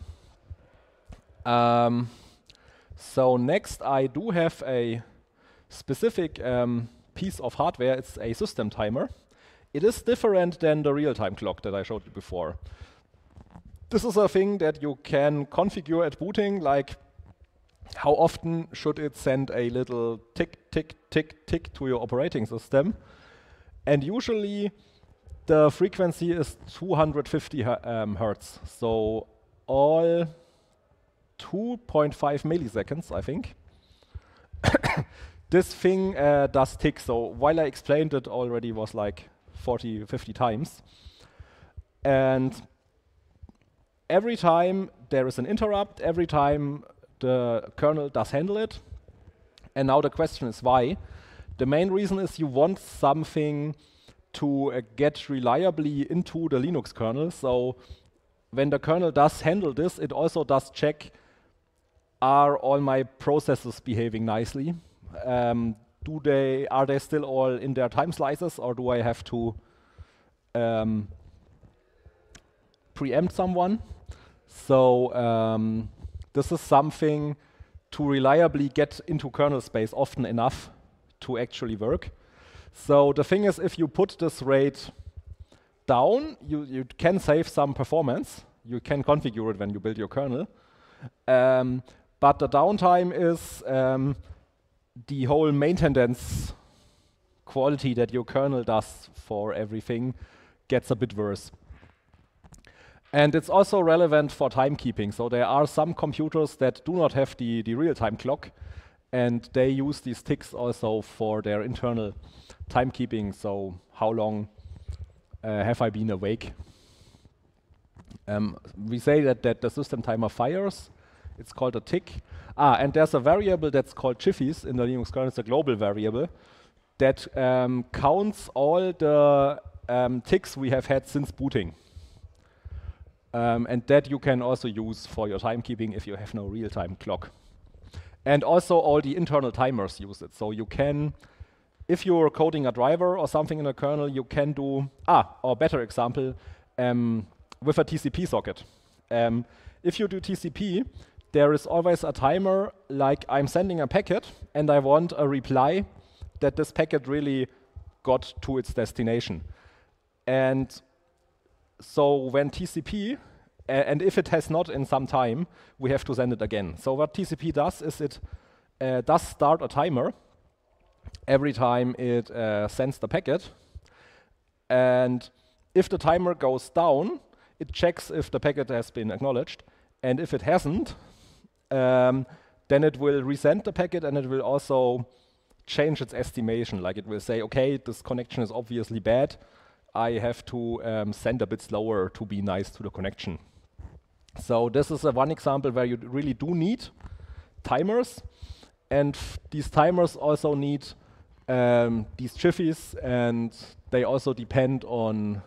So next I do have a specific piece of hardware. It's a system timer. It is different than the real-time clock that I showed you before. This is a thing that you can configure at booting, like how often should it send a little tick, tick, tick, tick to your operating system. And usually the frequency is 250 hertz, so all 2.5 milliseconds, I think. This thing does tick, so while I explained it already was like 40, 50 times. And every time there is an interrupt, every time the kernel does handle it. And now the question is why. The main reason is you want something to get reliably into the Linux kernel. So when the kernel does handle this, it also does check, are all my processes behaving nicely? Are they still all in their time slices, or do I have to preempt someone? So this is something to reliably get into kernel space often enough to actually work. So the thing is, if you put this rate down, you can save some performance. You can configure it when you build your kernel. But the downtime is the whole maintenance quality that your kernel does for everything gets a bit worse. And it's also relevant for timekeeping. So there are some computers that do not have the real-time clock, and they use these ticks also for their internal timekeeping. So how long have I been awake? We say that the system timer fires. It's called a tick. And there's a variable that's called chiffies in the Linux kernel. It's a global variable that counts all the ticks we have had since booting. And that you can also use for your timekeeping if you have no real-time clock. And also all the internal timers use it. So you can, if you're coding a driver or something in a kernel, you can do, or better example, with a TCP socket. If you do TCP, there is always a timer, like I'm sending a packet and I want a reply that this packet really got to its destination. And so when TCP, and if it has not in some time, we have to send it again. So what TCP does is it does start a timer every time it sends the packet. And if the timer goes down, it checks if the packet has been acknowledged. And if it hasn't, then it will resend the packet, and it will also change its estimation. Like it will say, okay, this connection is obviously bad. I have to send a bit slower to be nice to the connection. So this is one example where you really do need timers, and these timers also need these jiffies, and they also depend on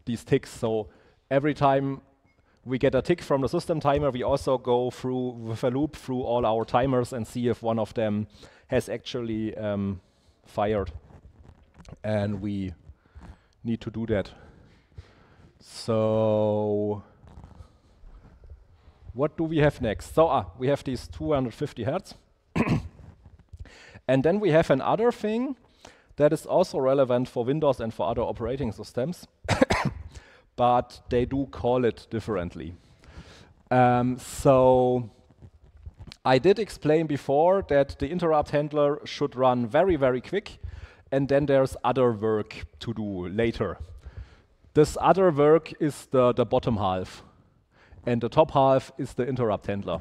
these ticks. So every time we get a tick from the system timer, we also go through with a loop through all our timers and see if one of them has actually fired. And we need to do that. So what do we have next? So we have these 250 hertz. And then we have another thing that is also relevant for Windows and for other operating systems, but they do call it differently. So I did explain before that the interrupt handler should run very, very quick, and then there's other work to do later. This other work is the bottom half, and the top half is the interrupt handler.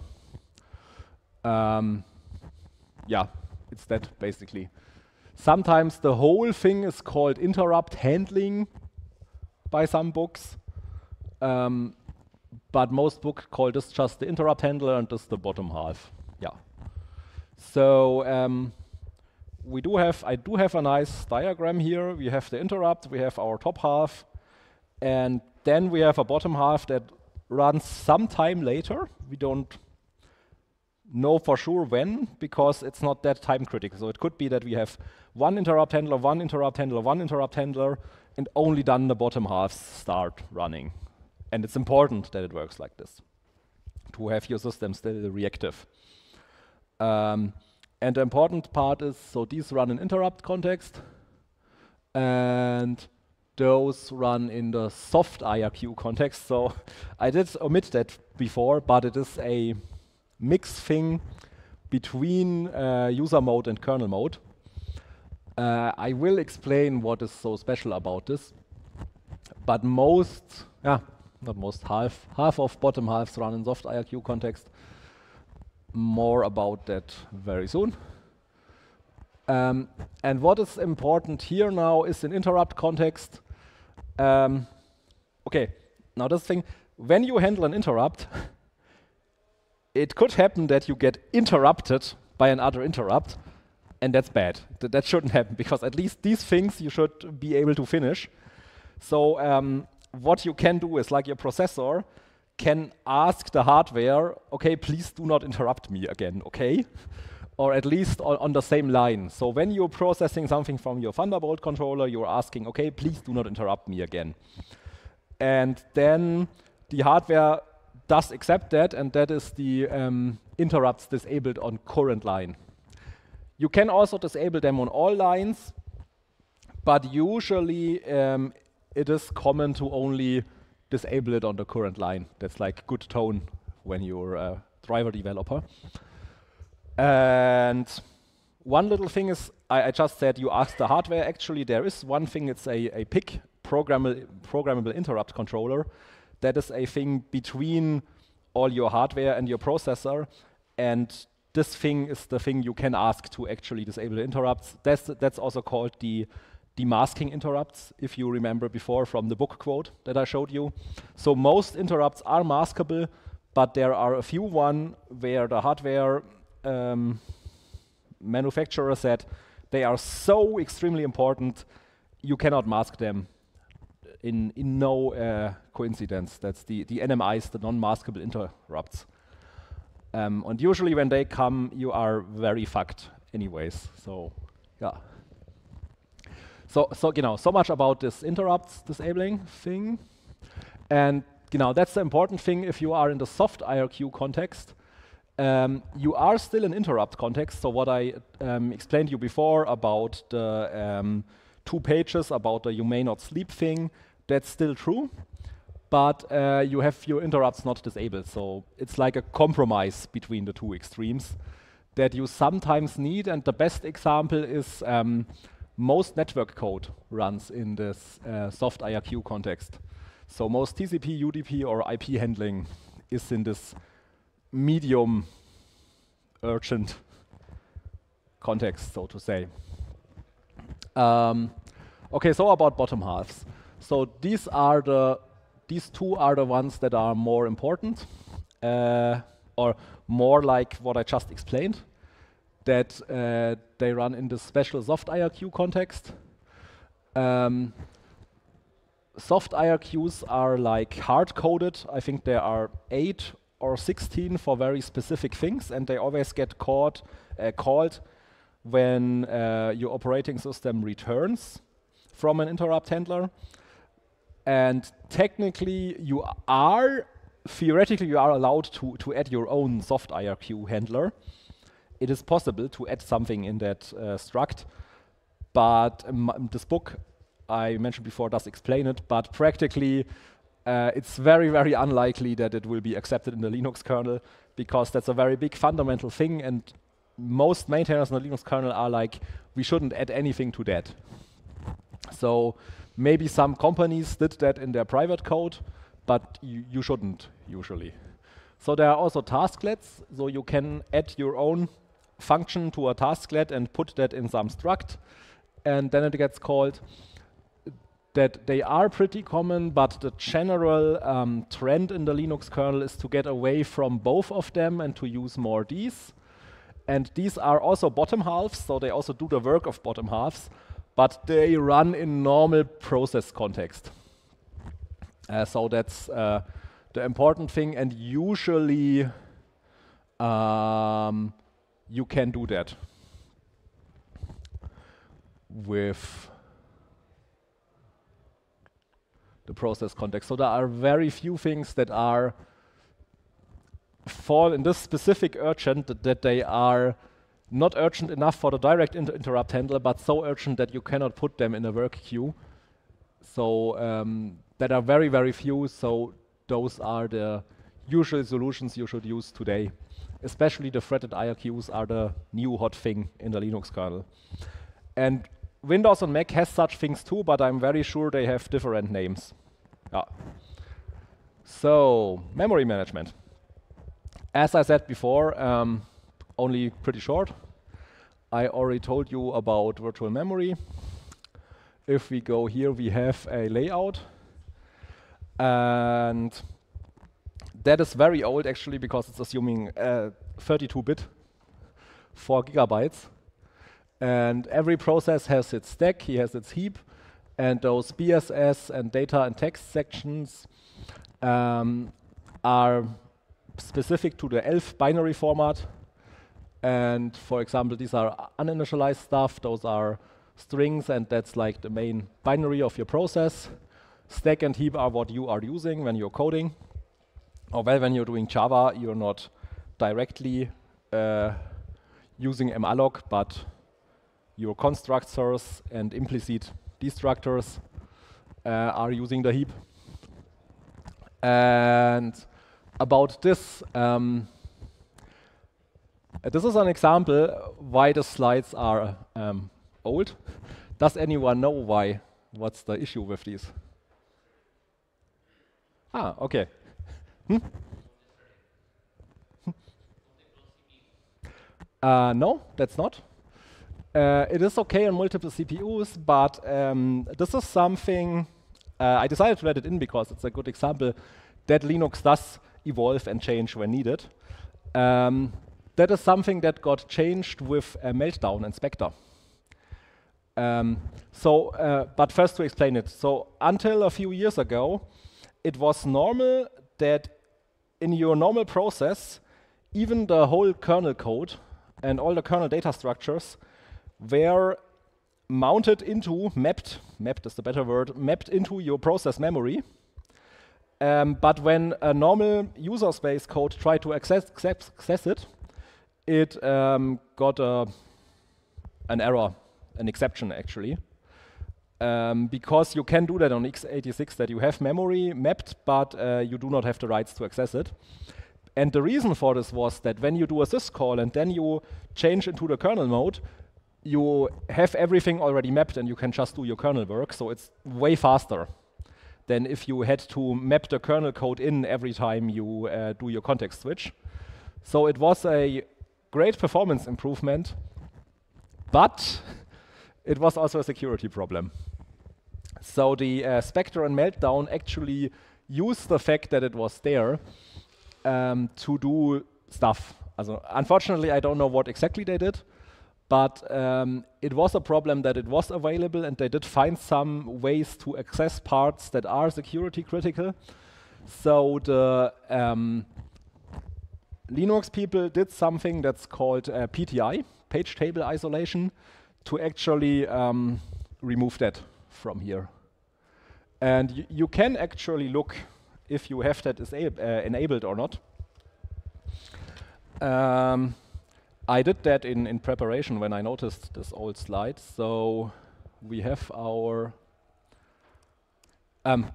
Yeah, it's that basically. Sometimes the whole thing is called interrupt handling by some books, but most books call this just the interrupt handler and this the bottom half. Yeah. So I do have a nice diagram here. We have the interrupt, we have our top half, and then we have a bottom half that runs sometime later. We don't know for sure when, because it's not that time critical. So it could be that we have one interrupt handler, one interrupt handler, one interrupt handler, and only then the bottom halves start running. And it's important that it works like this, to have your system still reactive. And the important part is, so these run in interrupt context, and those run in the soft IRQ context. So I did omit that before, but it is a mixed thing between user mode and kernel mode. I will explain what is so special about this, but half of bottom halves run in soft IRQ context. More about that very soon. And what is important here now is in interrupt context. Okay, now this thing, when you handle an interrupt, it could happen that you get interrupted by another interrupt, and that's bad. That shouldn't happen, because at least these things you should be able to finish. So what you can do is, like, your processor can ask the hardware, okay, please do not interrupt me again, okay? Or at least on the same line. So when you're processing something from your Thunderbolt controller, you're asking, okay, please do not interrupt me again. And then the hardware does accept that, and that is the interrupts disabled on current line. You can also disable them on all lines, but usually it is common to only disable it on the current line. That's like good tone when you're a driver developer. And one little thing is, I just said you ask the hardware. Actually, there is one thing, it's a PIC, programmable interrupt controller. That is a thing between all your hardware and your processor, and this thing is the thing you can ask to actually disable the interrupts. That's also called the demasking interrupts, if you remember before from the book quote that I showed you. So most interrupts are maskable, but there are a few where the hardware manufacturer said they are so extremely important, you cannot mask them in no coincidence. That's the NMIs, the non-maskable interrupts. And usually when they come, you are very fucked anyways. So yeah. So so much about this interrupts disabling thing. And that's the important thing if you are in the soft IRQ context. You are still in interrupt context. So what I explained to you before about the 2 pages about the you may not sleep thing, that's still true. But you have your interrupts not disabled. So it's like a compromise between the 2 extremes that you sometimes need. And the best example is most network code runs in this soft IRQ context. So most TCP, UDP, or IP handling is in this medium urgent context, so to say. Okay, so about bottom halves. So these 2 are the ones that are more important. or more like what I just explained, that they run in the special soft IRQ context. Soft IRQs are like hard-coded. I think there are 8 or 16 for very specific things, and they always get called when your operating system returns from an interrupt handler. And technically, theoretically, you are allowed to add your own soft IRQ handler. It is possible to add something in that struct, but this book I mentioned before does explain it, but practically it's very, very unlikely that it will be accepted in the Linux kernel, because that's a very big fundamental thing, and most maintainers in the Linux kernel are like, we shouldn't add anything to that. So maybe some companies did that in their private code, but you shouldn't usually. So there are also tasklets, so you can add your own function to a tasklet and put that in some struct, and then it gets called. That they are pretty common, but the general trend in the Linux kernel is to get away from both of them and to use more these. And these are also bottom halves, so they also do the work of bottom halves, but they run in normal process context. So that's the important thing, and usually you can do that with the process context. So there are very few things that fall in this specific urgent that they are not urgent enough for the direct interrupt handler, but so urgent that you cannot put them in a work queue. So that are very, very few. So those are the usual solutions you should use today. Especially the threaded IRQs are the new hot thing in the Linux kernel. And Windows and Mac has such things too, but I'm very sure they have different names. Yeah. So, memory management. As I said before, only pretty short. I already told you about virtual memory. If we go here, we have a layout. And that is very old actually, because it's assuming 32-bit, 4 gigabytes. And every process has its stack, he has its heap, and those BSS and data and text sections are specific to the ELF binary format. And for example, these are uninitialized stuff, those are strings, and that's like the main binary of your process. Stack and heap are what you are using when you're coding. Or well, when you're doing Java, you're not directly using malloc, but your constructors and implicit destructors are using the heap. And about this, this is an example why the slides are old. Does anyone know why? What's the issue with these? Ah, okay. No, that's not. It is okay on multiple CPUs, but this is something I decided to let it in because it's a good example that Linux does evolve and change when needed. That is something that got changed with Meltdown and Spectre. But first to explain it. So until a few years ago, it was normal that in your normal process, even the whole kernel code and all the kernel data structures were mounted into, mapped is the better word, mapped into your process memory. But when a normal user space code tried to access it, it got an error, an exception actually. Because you can do that on x86, that you have memory mapped, but you do not have the rights to access it. And the reason for this was that when you do a syscall and then you change into the kernel mode, you have everything already mapped and you can just do your kernel work, so it's way faster than if you had to map the kernel code in every time you do your context switch. So it was a great performance improvement, but it was also a security problem. So the Spectre and Meltdown actually used the fact that it was there to do stuff. Unfortunately, I don't know what exactly they did, but it was a problem that it was available, and they did find some ways to access parts that are security critical. So the Linux people did something that's called PTI, page table isolation, to actually remove that from here. And you can actually look if you have that enabled or not. I did that in preparation when I noticed this old slide. So we have our...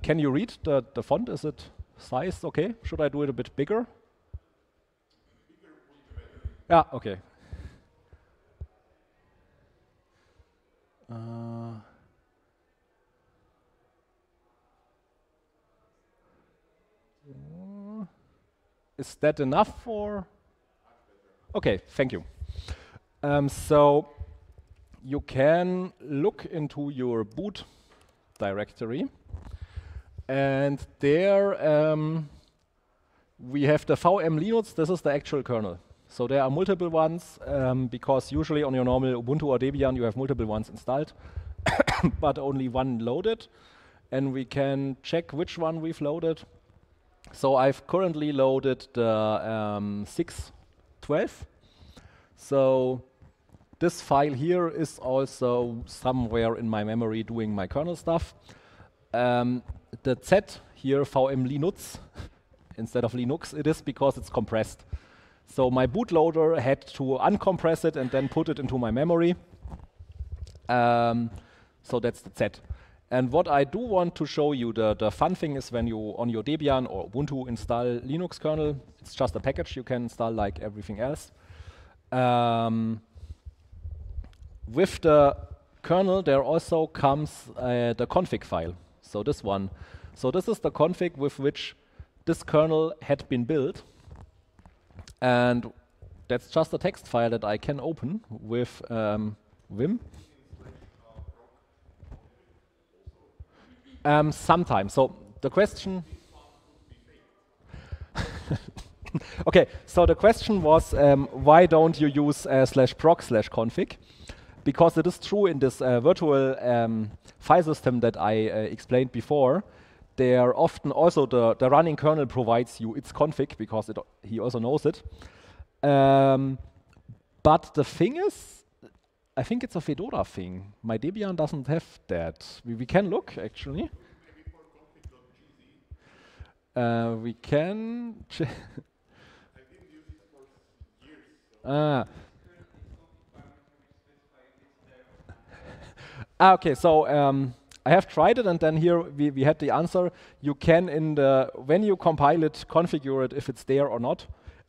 can you read the font? Is it sized okay? Should I do it a bit bigger? Yeah, okay. Is that enough for? Okay, thank you. So you can look into your boot directory, and there we have the VM Linux. This is the actual kernel. So there are multiple ones, because usually on your normal Ubuntu or Debian you have multiple ones installed, but only one loaded. And we can check which one we've loaded. So I've currently loaded the 6.12. So this file here is also somewhere in my memory doing my kernel stuff. The Z here, VM Linux, instead of Linux, it is because it's compressed. So my bootloader had to uncompress it and then put it into my memory. So that's the Z. And what I do want to show you, the fun thing is when you, on your Debian or Ubuntu, install Linux kernel, it's just a package you can install like everything else. With the kernel, there also comes the config file. So this one. So this is the config with which this kernel had been built. And that's just a text file that I can open with Vim. Sometimes. So the question... Okay, so the question was, why don't you use /proc/config? Because it is true in this virtual file system that I explained before, there often also the running kernel provides you its config because he also knows it. But the thing is, I think it's a Fedora thing. My Debian doesn't have that. We can look, actually. We can... Okay, so I have tried it, and then here we had the answer. You can, when you compile it, configure it if it's there or not.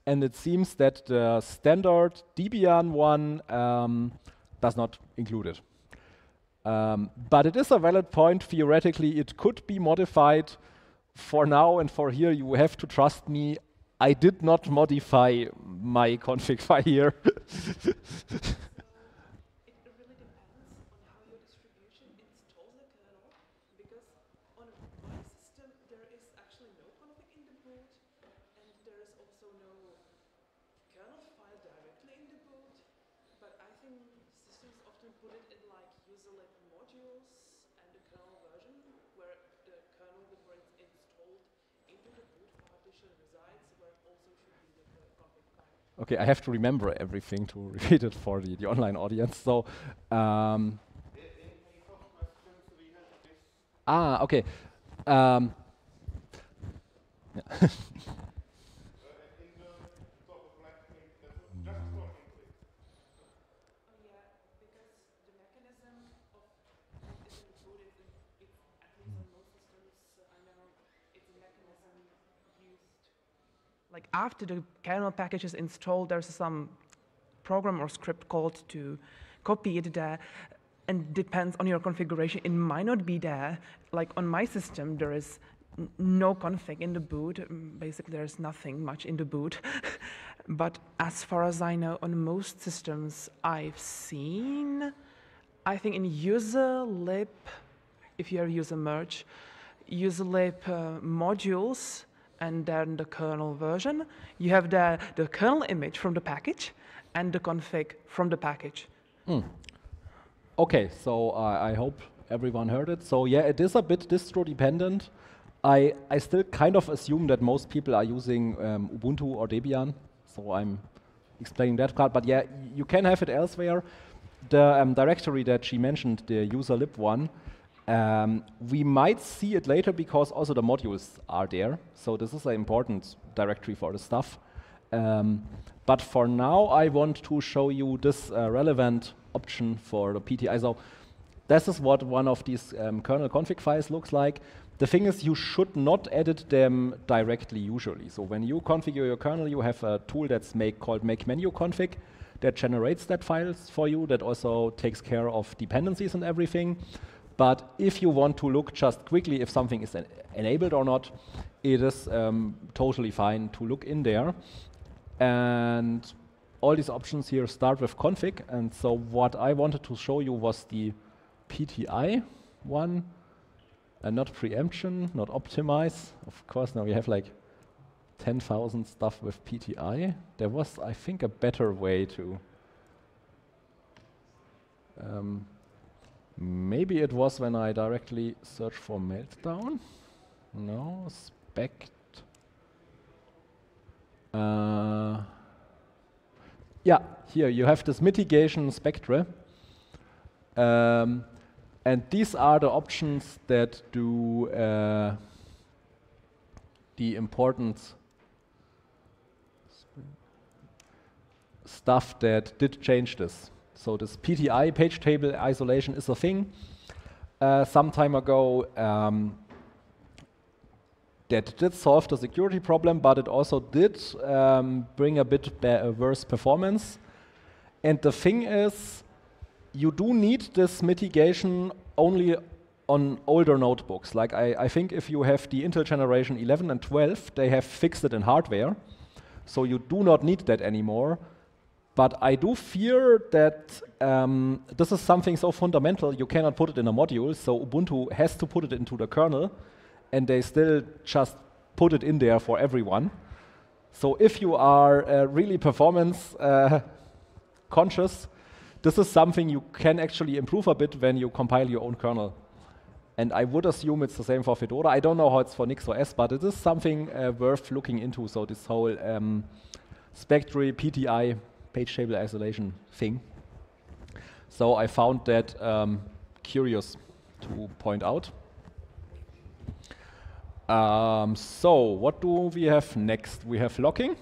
And it seems that the standard Debian one does not include it. But it is a valid point. Theoretically, it could be modified. For now and for here, you have to trust me. I did not modify my config file here. Okay, I have to remember everything to repeat it for the online audience. So, okay. Yeah. Like after the kernel package is installed, there's some program or script called to copy it there, and depends on your configuration. It might not be there. Like on my system, there is no config in the boot. Basically, there's nothing much in the boot. But as far as I know, on most systems I've seen, I think in userlib, if you are user merge, userlib modules, and then the kernel version. You have the kernel image from the package and the config from the package. Okay, so I hope everyone heard it. So yeah, it is a bit distro dependent. I still kind of assume that most people are using Ubuntu or Debian, so I'm explaining that part. But yeah, you can have it elsewhere. The directory that she mentioned, the user-lib one, we might see it later because also the modules are there. So this is an important directory for the stuff. But for now, I want to show you this relevant option for the PTI. So this is what one of these kernel config files looks like. The thing is, you should not edit them directly usually. So when you configure your kernel, you have a tool that's called make menu config that generates that files for you, that also takes care of dependencies and everything. But if you want to look just quickly if something is enabled or not, it is totally fine to look in there. And all these options here start with config. And so what I wanted to show you was the PTI one. And not preemption, not optimize. Of course, now we have like 10,000 stuff with PTI. There was, I think, a better way to... maybe it was when I directly search for Meltdown. No, spect. Yeah, here you have this mitigation spectra. And these are the options that do the important stuff that did change this. So this PTI, page table isolation, is a thing. Some time ago, that did solve the security problem, but it also did bring a bit worse performance. And the thing is, you do need this mitigation only on older notebooks. Like I think if you have the Intel generation 11 and 12, they have fixed it in hardware. So you do not need that anymore. But I do fear that this is something so fundamental, you cannot put it in a module. So Ubuntu has to put it into the kernel, and they still just put it in there for everyone. So if you are really performance conscious, this is something you can actually improve a bit when you compile your own kernel. And I would assume it's the same for Fedora. I don't know how it's for NixOS, but it is something worth looking into. So this whole Spectre PTI page table isolation thing. So I found that curious to point out. So what do we have next? We have locking.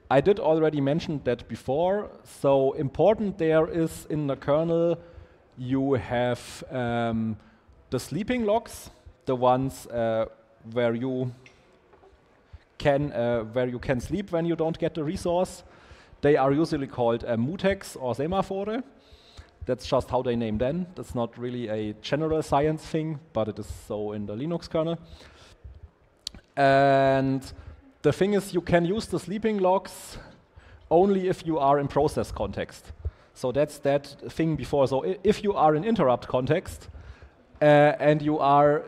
I did already mention that before. So important there is in the kernel, you have the sleeping logs, the ones where you can sleep when you don't get the resource. They are usually called mutex or semaphore. That's just how they name them. That's not really a general science thing, but it is so in the Linux kernel. And the thing is, you can use the sleeping logs only if you are in process context. So that's that thing before. So if you are in interrupt context and you are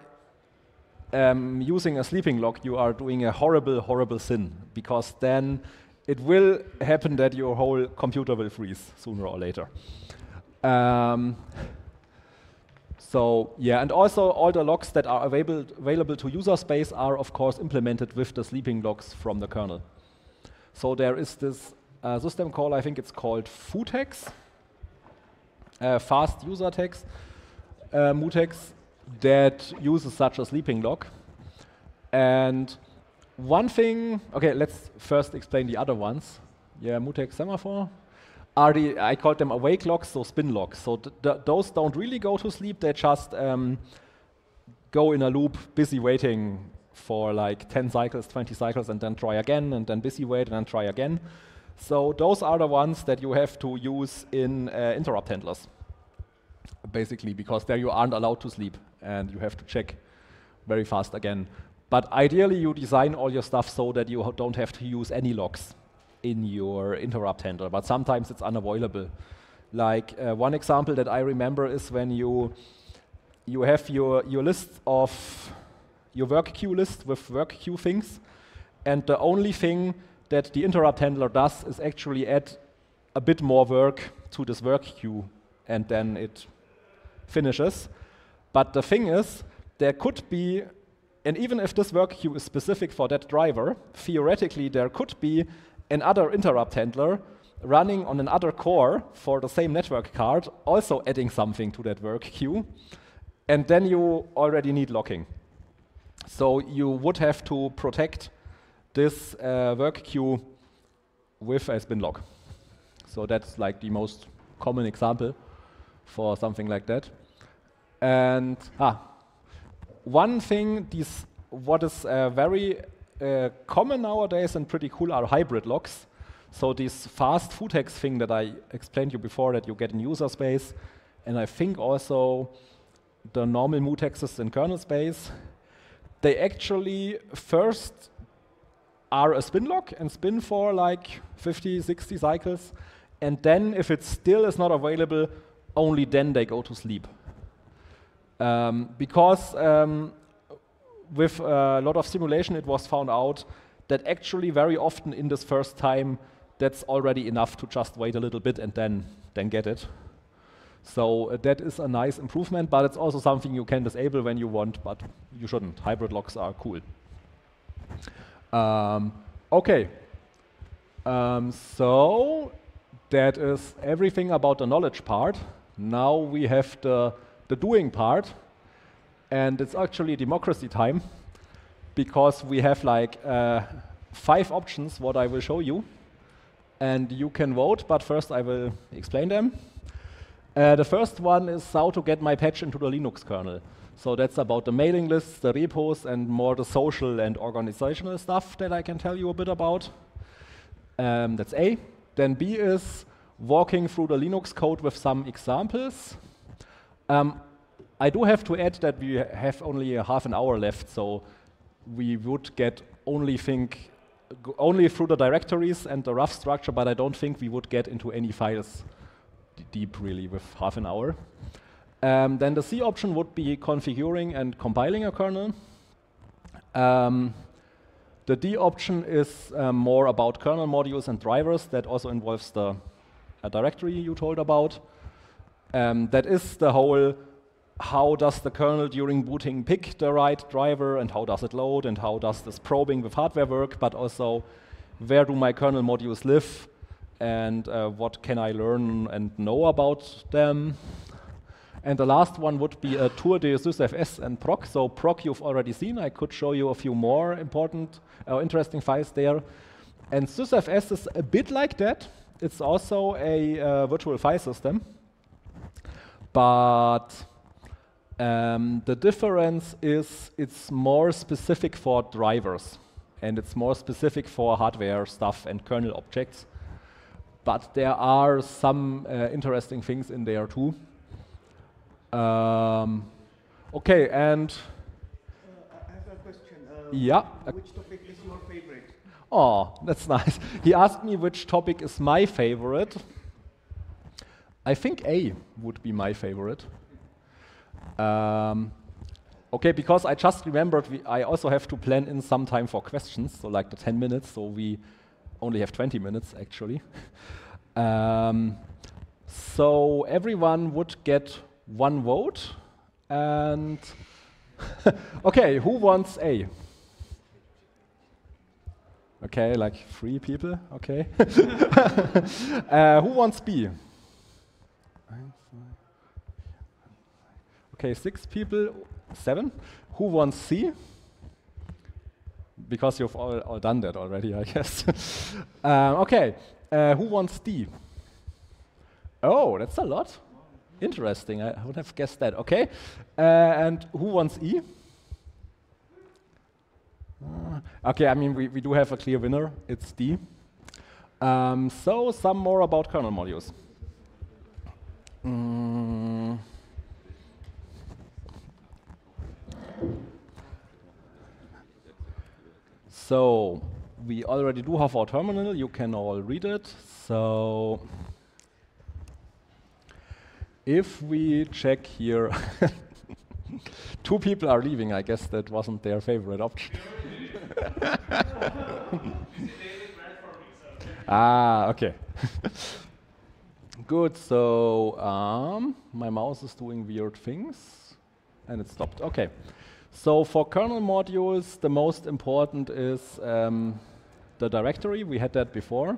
using a sleeping log, you are doing a horrible, horrible sin, because then it will happen that your whole computer will freeze sooner or later. So yeah, and also all the logs that are available to user space are of course implemented with the sleeping logs from the kernel. So there is this system call, I think it's called futex, fast user text, mutex, that uses such a sleeping log. And one thing, okay, let's first explain the other ones. Yeah, mutex semaphore. I called them awake logs, so spin logs. So those don't really go to sleep, they just go in a loop, busy waiting for like 10 cycles, 20 cycles, and then try again, and then busy wait, and then try again. So those are the ones that you have to use in interrupt handlers, basically, because there you aren't allowed to sleep, and you have to check very fast again. But ideally, you design all your stuff so that you don't have to use any logs in your interrupt handler, but sometimes it's unavoidable. Like one example that I remember is when you have your list of your work queue list with work queue things, and the only thing that the interrupt handler does is actually add a bit more work to this work queue, and then it finishes. But the thing is, there could be, and even if this work queue is specific for that driver, theoretically there could be another interrupt handler running on another core for the same network card, also adding something to that work queue, and then you already need locking. So you would have to protect this work queue with a spin lock. So that's like the most common example for something like that. And one thing, what is very common nowadays and pretty cool are hybrid locks. So this fast footex thing that I explained to you before, that you get in user space, and I think also the normal mutexes in kernel space, they actually first are a spin lock and spin for like 50, 60 cycles, and then if it still is not available, only then they go to sleep. Because with a lot of simulation it was found out that actually very often in this first time that's already enough to just wait a little bit and then get it. So that is a nice improvement, but it's also something you can disable when you want, but you shouldn't. Hybrid locks are cool. Okay. So that is everything about the knowledge part. Now we have the doing part, and it's actually democracy time, because we have like 5 options what I will show you, and you can vote, but first I will explain them. The first one is how to get my patch into the Linux kernel. So that's about the mailing lists, the repos, and more the social and organizational stuff that I can tell you a bit about. That's A. Then B is walking through the Linux code with some examples. I do have to add that we have only a half an hour left, so we would get only through the directories and the rough structure, but I don't think we would get into any files deep really with half an hour. Then the C option would be configuring and compiling a kernel. The D option is more about kernel modules and drivers. That also involves the directory you told about. That is the whole, how does the kernel during booting pick the right driver, and how does it load, and how does this probing with hardware work, but also where do my kernel modules live, and what can I learn and know about them. And the last one would be a tour de sysfs and proc. So proc you've already seen. I could show you a few more important, interesting files there. And sysfs is a bit like that. It's also a virtual file system. But the difference is it's more specific for drivers, and it's more specific for hardware stuff and kernel objects. But there are some interesting things in there too. Okay, and I have a question. yeah. Which topic is your favorite? Oh, that's nice. He asked me which topic is my favorite. I think A would be my favorite. Okay, because I just remembered I also have to plan in some time for questions, so like the 10 minutes, so we only have 20 minutes actually. So everyone would get 1 vote, and okay, who wants A? Okay, like 3 people, okay. Who wants B? Okay, 6 people, 7. Who wants C? Because you've all done that already, I guess. Okay, who wants D? Oh, that's a lot. Interesting, I would have guessed that. Okay, and who wants E? Okay, I mean, we do have a clear winner. It's D. So some more about kernel modules. So we already do have our terminal. You can all read it. So if we check here, 2 people are leaving. I guess that wasn't their favorite option. Ah, okay. Good, so my mouse is doing weird things and it stopped. Okay, so for kernel modules, the most important is the directory. We had that before.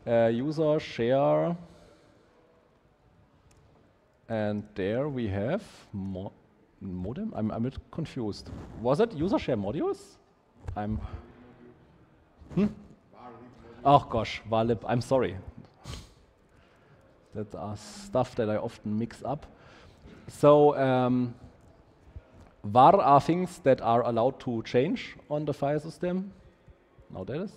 User, share, and there we have modem. I'm a bit confused. Was it user share modules? Oh gosh, varlib, I'm sorry. That are stuff that I often mix up. So var are things that are allowed to change on the file system. Now that is.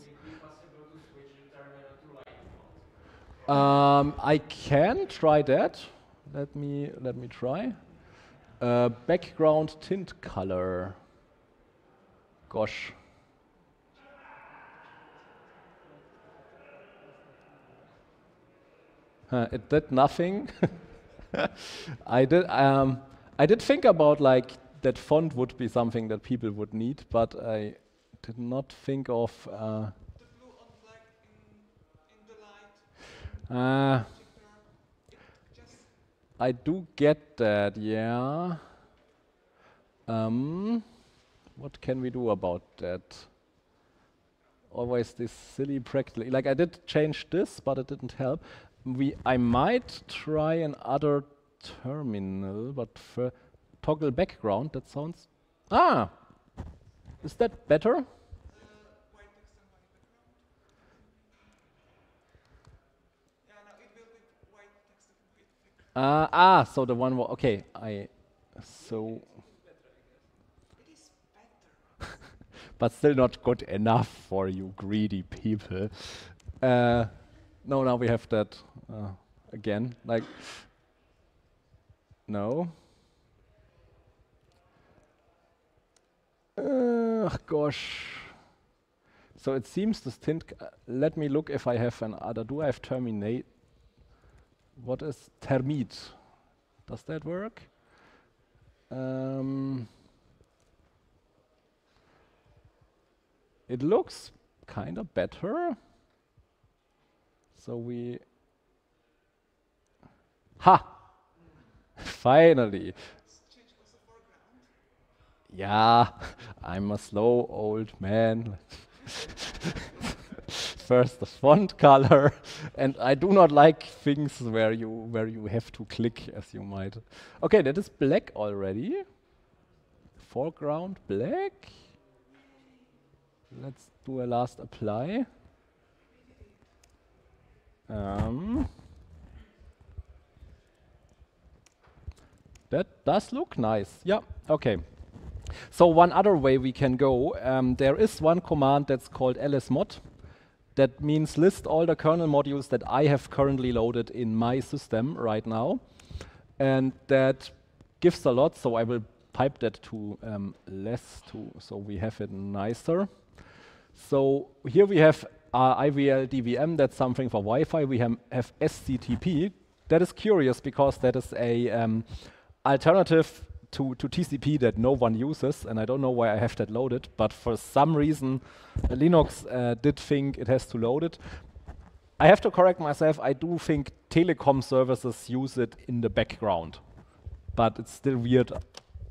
I can try that. Let me try. Background tint color. Gosh. It did nothing. I did think about like that font would be something that people would need, but I did not think of. The blue on flag in the light. I do get that, yeah. What can we do about that? Always this silly practical. Like I did change this, but it didn't help. I might try another terminal, but for toggle background, that sounds. Ah, is that better? White text and white background. Yeah, no, it will be white text and white background. So the one. Okay, so. It is better. But still not good enough for you greedy people. No, now we have that again. Like, no. Gosh. So it seems this tint. Let me look if I have another. Do I have terminate? What is termit? Does that work? It looks kind of better. So we. Ha! Finally. Change also foreground. Yeah, I'm a slow old man. First the font color, and I do not like things where you have to click, as you might. Okay, that is black already. Foreground black. Let's do a last apply. That does look nice. Yeah, okay. So one other way we can go, there is one command that's called lsmod. That means list all the kernel modules that I have currently loaded in my system right now. And that gives a lot, so I will pipe that to less so we have it nicer. So here we have IVL DVM, that's something for Wi-Fi. We have SCTP. That is curious because that is a alternative to TCP that no one uses, and I don't know why I have that loaded, but for some reason Linux did think it has to load it. I have to correct myself, I do think telecom services use it in the background, but it's still weird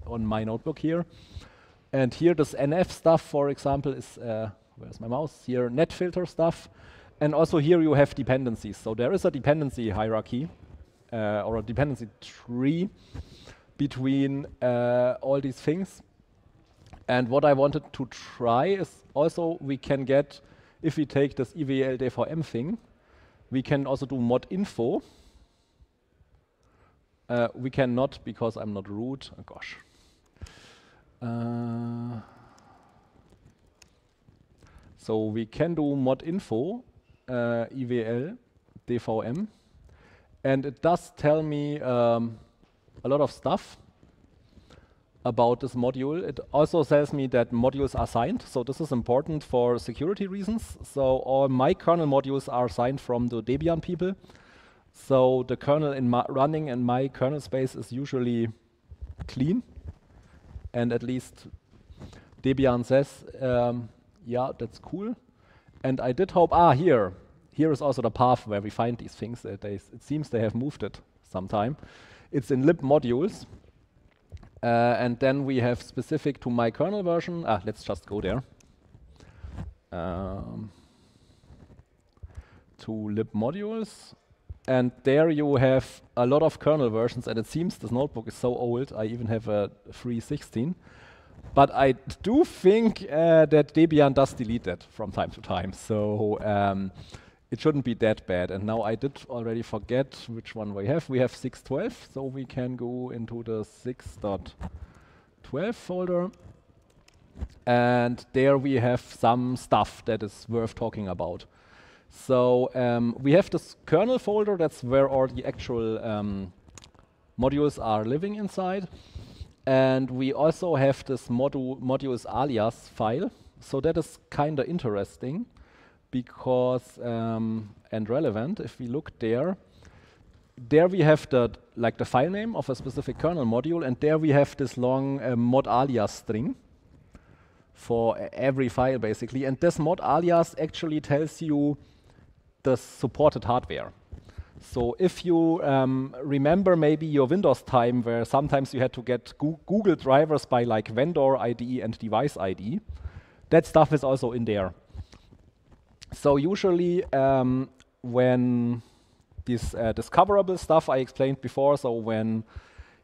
on my notebook here. And here this NF stuff, for example, is, where's my mouse? Here, net filter stuff. And also here you have dependencies. So there is a dependency hierarchy, or a dependency tree between all these things. And what I wanted to try is also we can get, if we take this IVL DVM thing, we can also do mod info. We cannot because I'm not root. Oh gosh. So we can do mod info IVL DVM, and it does tell me a lot of stuff about this module. It also tells me that modules are signed, so this is important for security reasons. So all my kernel modules are signed from the Debian people. So the kernel running in my kernel space is usually clean, and at least Debian says, yeah, that's cool. And I did hope, here is also the path where we find these things. It seems they have moved it sometime. It's in lib modules. And then we have specific to my kernel version. Let's just go there. To lib modules. And there you have a lot of kernel versions. And it seems this notebook is so old. I even have a 3.16. But I do think that Debian does delete that from time to time. So it shouldn't be that bad. And now I did already forget which one we have. We have 6.12, so we can go into the 6.12 folder. And there we have some stuff that is worth talking about. So we have this kernel folder, that's where all the actual modules are living inside. And we also have this modules alias file. So that is kind of interesting. Because and relevant, if we look there we have the file name of a specific kernel module, and there we have this long mod alias string for every file basically. And this mod alias actually tells you the supported hardware. So if you remember maybe your Windows time, where sometimes you had to get Google drivers by like vendor ID and device ID, that stuff is also in there. So usually when this discoverable stuff I explained before, so when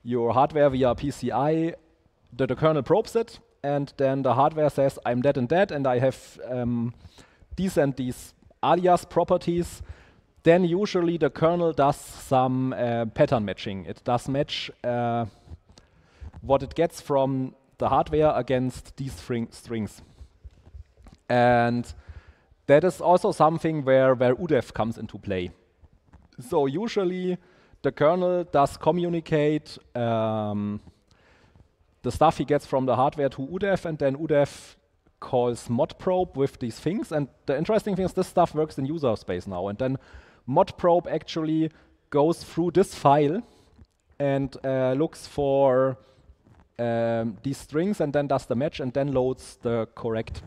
your hardware via PCI, the kernel probes it, and then the hardware says, I'm that and that, and I have these and these alias properties, then usually the kernel does some pattern matching. It does match what it gets from the hardware against these strings. And that is also something where UDEF comes into play. So usually the kernel does communicate the stuff he gets from the hardware to UDEF, and then UDEF calls modprobe with these things. And the interesting thing is this stuff works in user space now. And then modprobe actually goes through this file and looks for these strings and then does the match and then loads the correct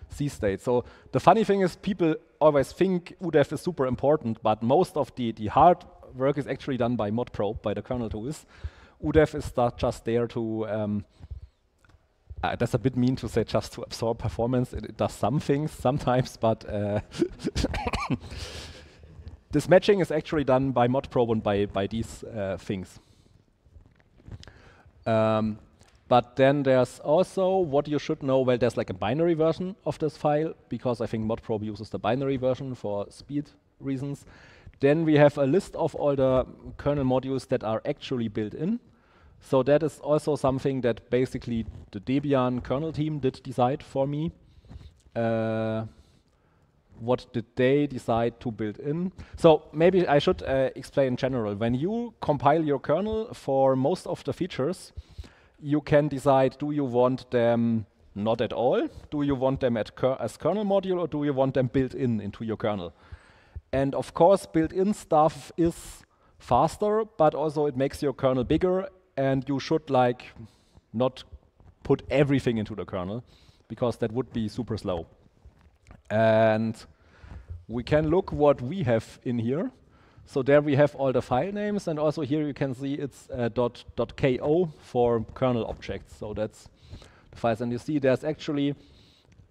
C state. So the funny thing is people always think UDEF is super important, but most of the hard work is actually done by modprobe, by the kernel tools. UDEF is just there to, that's a bit mean to say just to absorb performance. It does some things sometimes, but this matching is actually done by modprobe and by these things. But then there's also what you should know. Well, there's like a binary version of this file, because I think modprobe uses the binary version for speed reasons. Then we have a list of all the kernel modules that are actually built in. So that is also something that basically the Debian kernel team did decide for me. What did they decide to build in? So maybe I should explain in general. When you compile your kernel for most of the features, you can decide, do you want them not at all? Do you want them as kernel module, or do you want them built into your kernel? And of course, built-in stuff is faster, but also it makes your kernel bigger, and you should like not put everything into the kernel, because that would be super slow. And we can look what we have in here. So there we have all the file names, and also here you can see it's .ko for kernel objects. So that's the files, and you see there's actually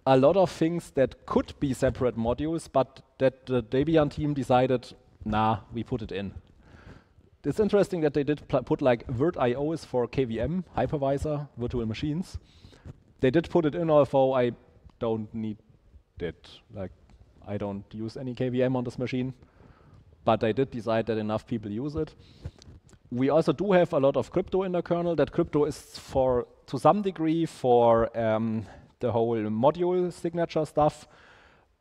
a lot of things that could be separate modules, but that the Debian team decided, nah, we put it in. It's interesting that they did put like virt.io is for KVM, hypervisor, virtual machines. They did put it in, although I don't need it. Like, I don't use any KVM on this machine. But they did decide that enough people use it. We also do have a lot of crypto in the kernel. That crypto is for, to some degree, for the whole module signature stuff.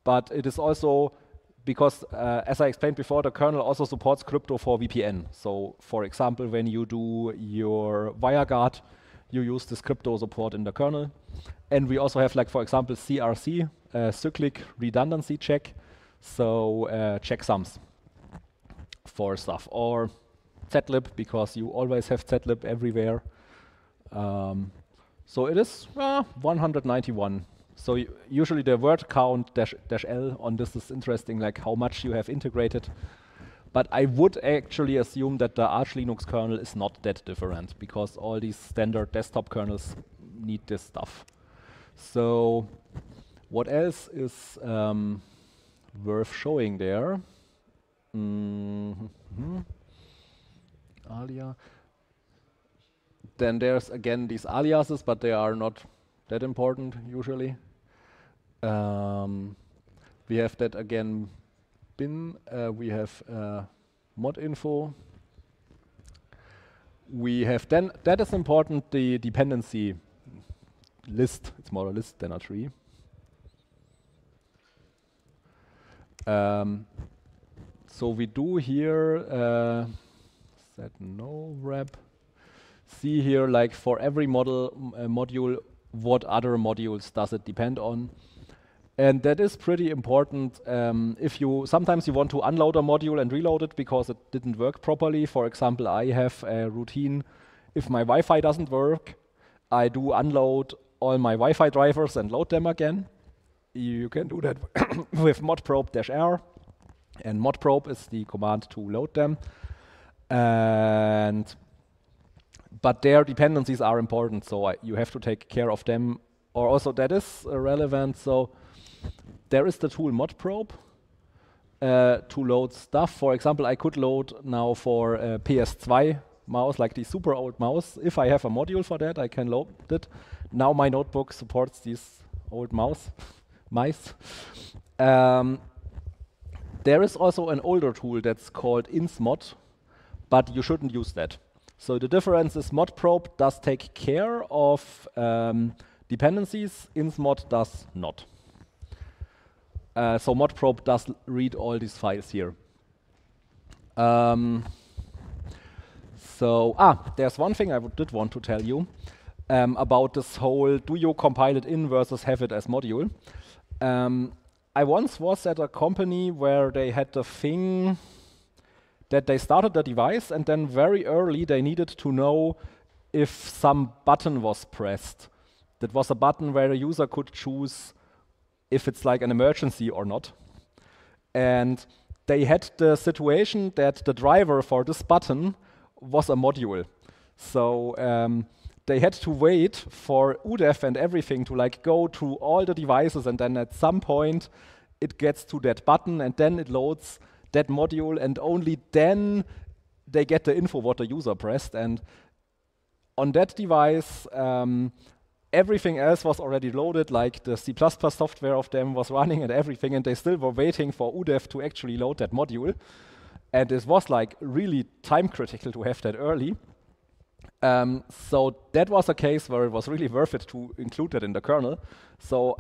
But it is also because, as I explained before, the kernel also supports crypto for VPN. So, for example, when you do your WireGuard, you use this crypto support in the kernel. And we also have, like, for example, CRC, cyclic redundancy check. So, checksums for stuff, or zlib, because you always have zlib everywhere. So it is 191 So usually the word count dash L on this is interesting, like how much you have integrated. But I would actually assume that the Arch Linux kernel is not that different, because all these standard desktop kernels need this stuff. So what else is worth showing there? Alia. Then there's again these aliases, but they are not that important usually. We have that again bin, we have mod info. We have then, that is important, the dependency list. It's more a list than a tree. So we do here set no wrap. See here, like for every module, what other modules does it depend on? And that is pretty important. If you sometimes you want to unload a module and reload it because it didn't work properly. For example, I have a routine. If my Wi-Fi doesn't work, I do unload all my Wi-Fi drivers and load them again. You can do that with modprobe-r, and modprobe is the command to load them. But their dependencies are important, so you have to take care of them. Or also that is relevant. So there is the tool modprobe to load stuff. For example, I could load now for PS2 mouse, like the super old mouse. If I have a module for that, I can load it. Now my notebook supports these old mice. There is also an older tool that's called insmod, but you shouldn't use that. So the difference is modprobe does take care of dependencies, insmod does not. So modprobe does read all these files here. There's one thing I did want to tell you about this whole, do you compile it in versus have it as module? I once was at a company where they had the thing that they started the device and then very early they needed to know if some button was pressed. That was a button where a user could choose if it's like an emergency or not. And they had the situation that the driver for this button was a module. So they had to wait for UDEF and everything to like go through all the devices, and then at some point it gets to that button and then it loads that module, and only then they get the info what the user pressed. And on that device, everything else was already loaded, like the C++ software of them was running and everything, and they still were waiting for UDEF to actually load that module. And this was like really time critical to have that early. So that was a case where it was really worth it to include that in the kernel. So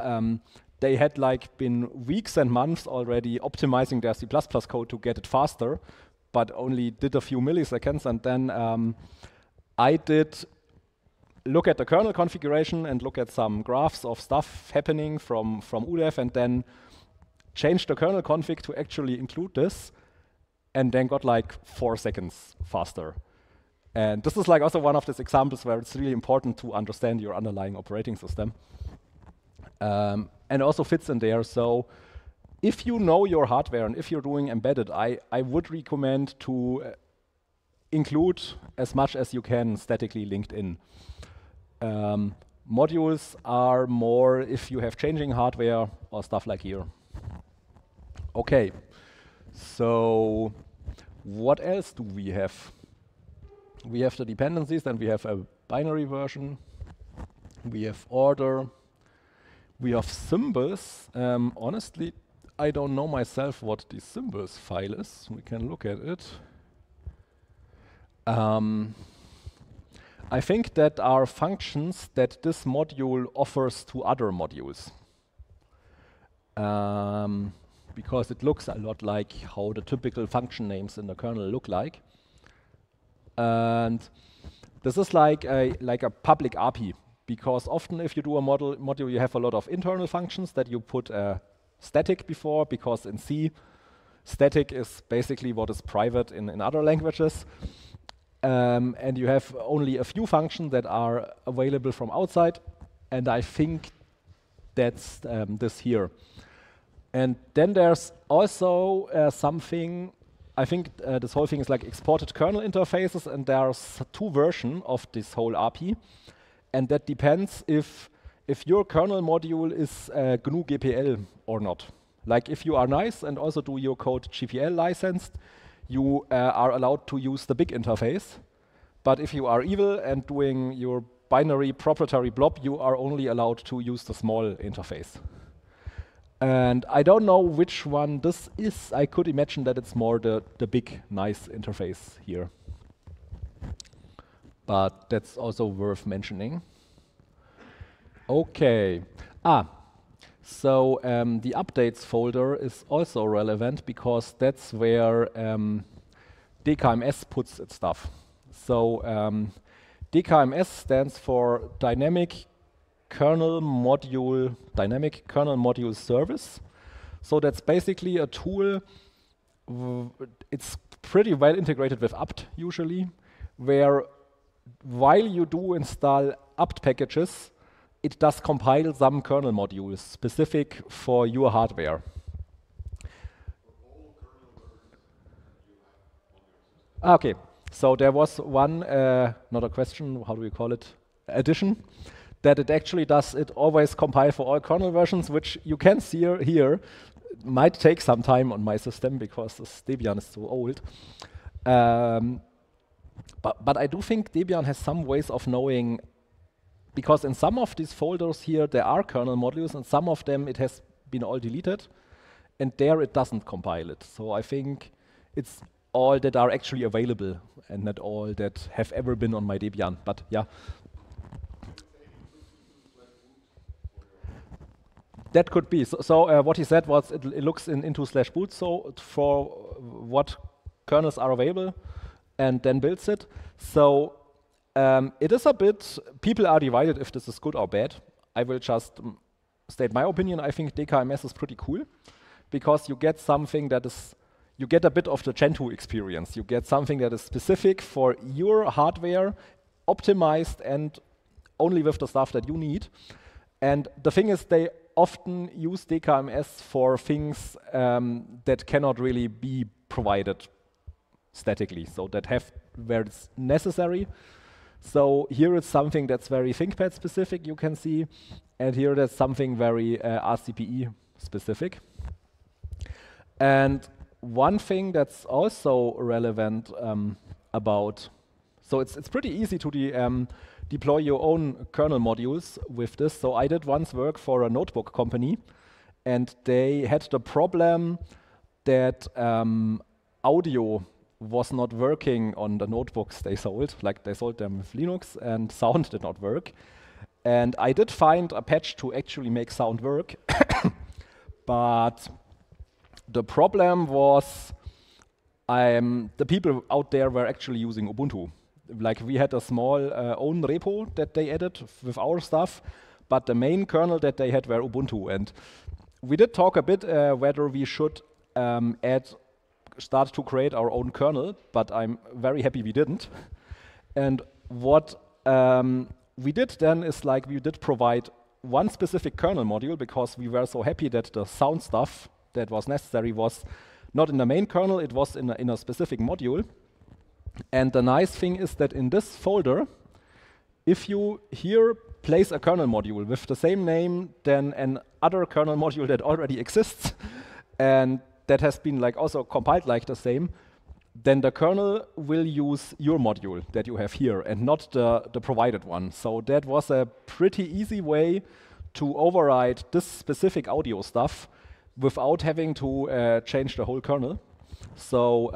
they had like been weeks and months already optimizing their C++ code to get it faster, but only did a few milliseconds. And then I did look at the kernel configuration and look at some graphs of stuff happening from UDEF, and then changed the kernel config to actually include this, and then got like 4 seconds faster. And this is like also one of these examples where it's really important to understand your underlying operating system. And also fits in there. So if you know your hardware and if you're doing embedded, I would recommend to include as much as you can statically linked in. Modules are more if you have changing hardware or stuff like here. Okay, so what else do we have? We have the dependencies, then we have a binary version. We have order. We have symbols. Honestly, I don't know myself what the symbols file is. We can look at it. I think that are functions that this module offers to other modules. Because it looks a lot like how the typical function names in the kernel look like. And this is like a public API, because often if you do a module, you have a lot of internal functions that you put static before, because in C, static is basically what is private in other languages. And you have only a few functions that are available from outside. And I think that's this here. And then there's also something, I think this whole thing is like exported kernel interfaces, and there's two versions of this whole RP. And that depends if your kernel module is GNU GPL or not. Like if you are nice and also do your code GPL licensed, you are allowed to use the big interface. But if you are evil and doing your binary proprietary blob, you are only allowed to use the small interface. And I don't know which one this is. I could imagine that it's more the big, nice interface here. But that's also worth mentioning. Okay. So the updates folder is also relevant because that's where DKMS puts its stuff. So DKMS stands for Dynamic Kernel Module Service. So that's basically a tool. It's pretty well integrated with apt usually, where while you do install apt packages, it does compile some kernel modules specific for your hardware. Okay, so there was one, not a question, how do we call it, addition, that it actually does, it always compile for all kernel versions, which you can see here, might take some time on my system because this Debian is so old. But I do think Debian has some ways of knowing, because in some of these folders here there are kernel modules, and some of them it has been all deleted, and there it doesn't compile it. So I think it's all that are actually available, and not all that have ever been on my Debian. But yeah, that could be. So what he said was it looks into /boot, so for what kernels are available, and then builds it. So it is a bit, people are divided if this is good or bad. I will just state my opinion. I think DKMS is pretty cool because you get something that is, you get a bit of the Gentoo experience. You get something that is specific for your hardware, optimized and only with the stuff that you need. And the thing is, they often use DKMS for things that cannot really be provided statically, so that have where it's necessary. So here it's something that's very ThinkPad specific, you can see, and here there's something very RCPE specific. And one thing that's also relevant about, so it's pretty easy to deploy your own kernel modules with this. So I did once work for a notebook company, and they had the problem that audio was not working on the notebooks they sold. Like they sold them with Linux, and sound did not work. And I did find a patch to actually make sound work, but the problem was the people out there were actually using Ubuntu. Like we had a small own repo that they added with our stuff, but the main kernel that they had were Ubuntu. And we did talk a bit whether we should start to create our own kernel, but I'm very happy we didn't. And what we did then is like we did provide one specific kernel module because we were so happy that the sound stuff that was necessary was not in the main kernel, it was in a specific module. And the nice thing is that in this folder, if you here place a kernel module with the same name than an other kernel module that already exists, and that has been like also compiled like the same, then the kernel will use your module that you have here and not the provided one. So that was a pretty easy way to override this specific audio stuff without having to change the whole kernel. So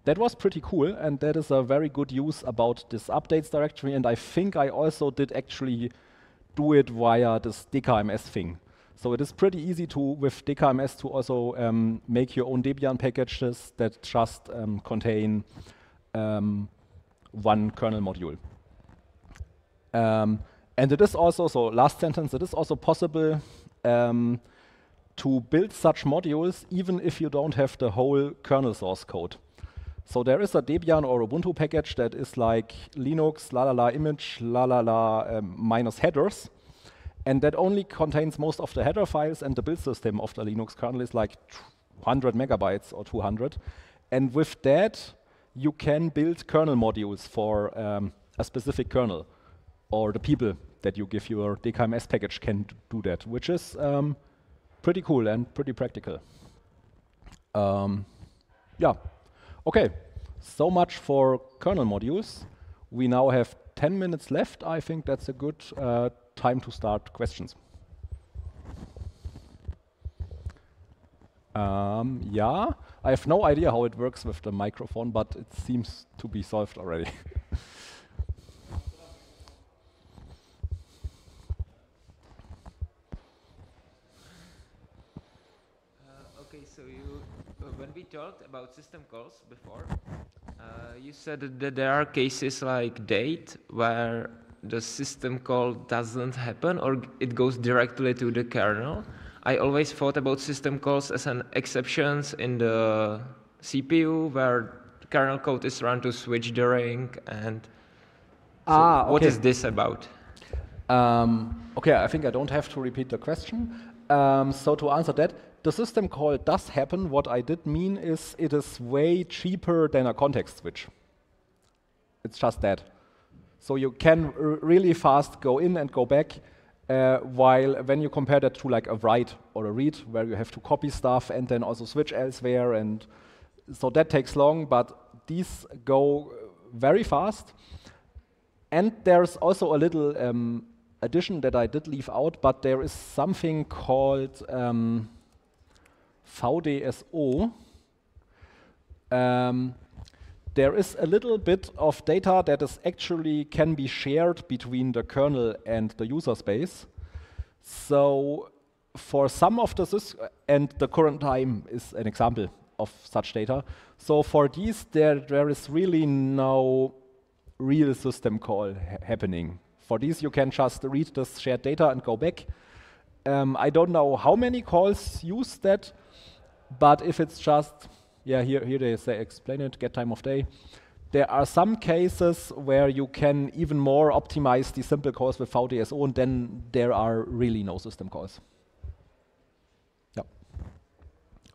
that was pretty cool, and that is a very good use about this updates directory, and I think I also did actually do it via this DKMS thing. So it is pretty easy to, with DKMS, to also make your own Debian packages that just contain one kernel module. And it is also, so last sentence, it is also possible to build such modules even if you don't have the whole kernel source code. So there is a Debian or Ubuntu package that is like Linux, lalala image, lalala minus headers. And that only contains most of the header files, and the build system of the Linux kernel is like 100 megabytes or 200. And with that, you can build kernel modules for a specific kernel, or the people that you give your DKMS package can do that, which is pretty cool and pretty practical. Yeah, okay, so much for kernel modules. We now have 10 minutes left. I think that's a good time to start questions. Yeah, I have no idea how it works with the microphone, but it seems to be solved already. Okay, so when we talked about system calls before, you said that there are cases like date where the system call doesn't happen or it goes directly to the kernel. I always thought about system calls as an exceptions in the CPU where kernel code is run to switch the ring, and so what is this about? Okay, I think I don't have to repeat the question. So to answer that, the system call does happen. What I did mean is it is way cheaper than a context switch. It's just that. So you can really fast go in and go back, while when you compare that to like a write or a read, where you have to copy stuff and then also switch elsewhere, and so that takes long, but these go very fast. And there's also a little addition that I did leave out, but there is something called VDSO. There is a little bit of data that is actually can be shared between the kernel and the user space. So for some of the and the current time is an example of such data. So for these, there is really no real system call happening. For these, you can just read this shared data and go back. I don't know how many calls use that, but if it's just, yeah, here they say explain it, get time of day. There are some cases where you can even more optimize the simple calls with VDSO, and then there are really no system calls. Yeah.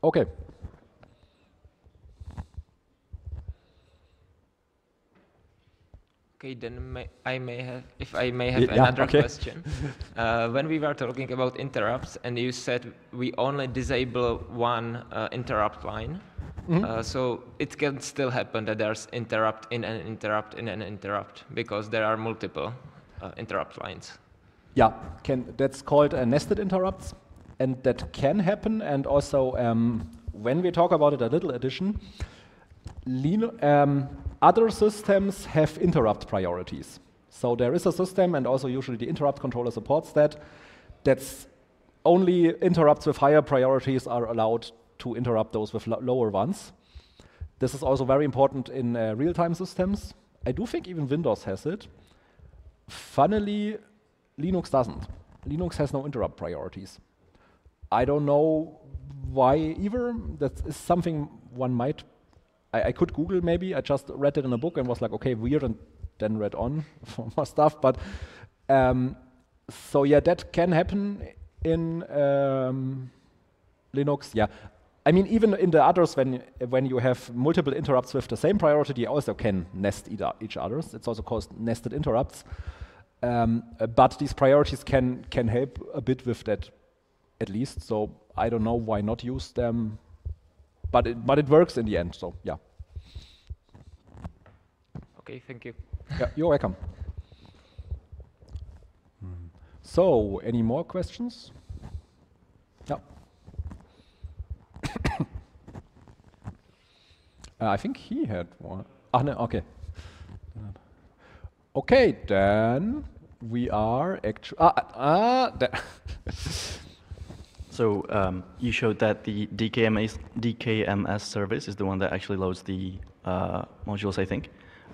Okay. Okay, then I may have another question. When we were talking about interrupts, and you said we only disable one interrupt line, so it can still happen that there's interrupt in an interrupt in an interrupt because there are multiple interrupt lines. Yeah, that's called nested interrupts, and that can happen. And also, when we talk about it, a little addition. Other systems have interrupt priorities. So there is a system, and also usually the interrupt controller supports that. That's only interrupts with higher priorities are allowed to interrupt those with lower ones. This is also very important in real-time systems. I do think even Windows has it. Funnily, Linux doesn't. Linux has no interrupt priorities. I don't know why either. That is something one might. I could Google maybe. I just read it in a book and was like, okay, weird, and then read on for more stuff. But so yeah, that can happen in Linux. Yeah, I mean even in the others, when you have multiple interrupts with the same priority, you also can nest each others. It's also called nested interrupts. But these priorities can help a bit with that, at least. So I don't know why not use them. But it works in the end, so yeah. Okay, thank you. Yeah, you're welcome. So, any more questions? Yeah. I think he had one. Ah, no, okay. Okay, then we are actually. So you showed that the DKMS service is the one that actually loads the modules, I think.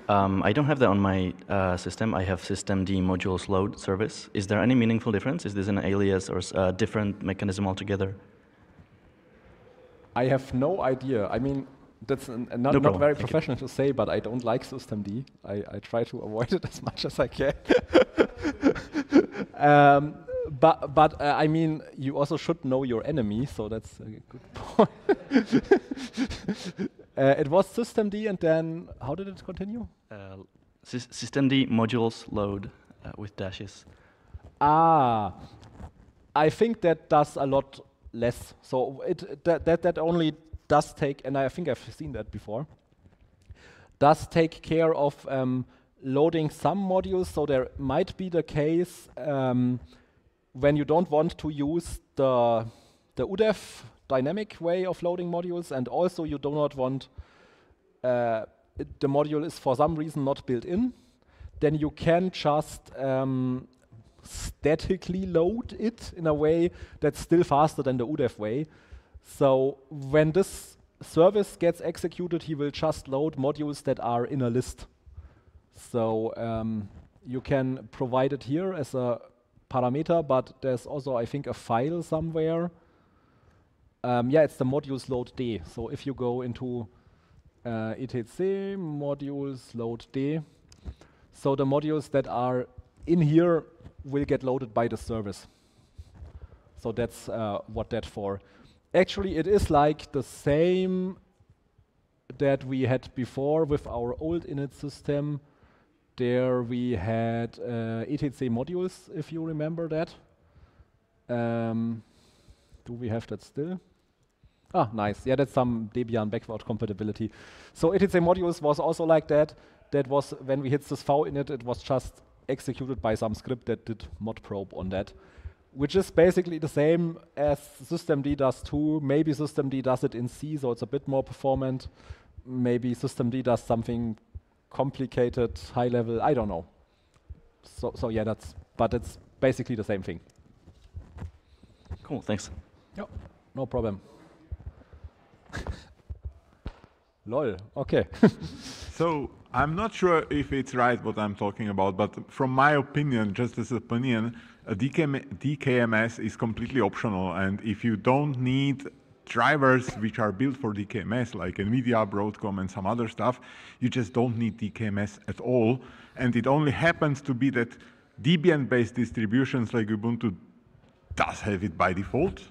I don't have that on my system. I have systemd modules load service. Is there any meaningful difference? Is this an alias or a different mechanism altogether? I have no idea. I mean, that's not very professional to say, but I don't like systemd. I try to avoid it as much as I can. but I mean, you also should know your enemy, so that's a good point. It was systemd, and then how did it continue? Systemd modules load with dashes. Ah, I think that does a lot less. So that only does take, and I think I've seen that before, does take care of loading some modules. So there might be the case when you don't want to use the UDEF dynamic way of loading modules, and also you do not want the module is for some reason not built in, then you can just statically load it in a way that's still faster than the UDEF way. So when this service gets executed, he will just load modules that are in a list. So you can provide it here as a parameter, but there's also, I think, a file somewhere. Yeah, it's the modules load D. So if you go into etc modules load D, so the modules that are in here will get loaded by the service. So that's what that for. Actually, it is like the same that we had before with our old init system. There we had etc modules, if you remember that. Do we have that still? Ah, nice. Yeah, that's some Debian backward compatibility. So etc modules was also like that. That was when we hit this v init, it was just executed by some script that did mod probe on that, which is basically the same as systemd does too. Maybe systemd does it in C, so it's a bit more performant. Maybe systemd does something complicated, high level, I don't know. So yeah, but it's basically the same thing. Cool, thanks. Yep, no problem. Lol, okay. So I'm not sure if it's right what I'm talking about, but from my opinion, just as an opinion, a DKMS is completely optional. And if you don't need drivers which are built for DKMS, like NVIDIA, Broadcom, and some other stuff, you just don't need DKMS at all. And it only happens to be that Debian-based distributions like Ubuntu does have it by default.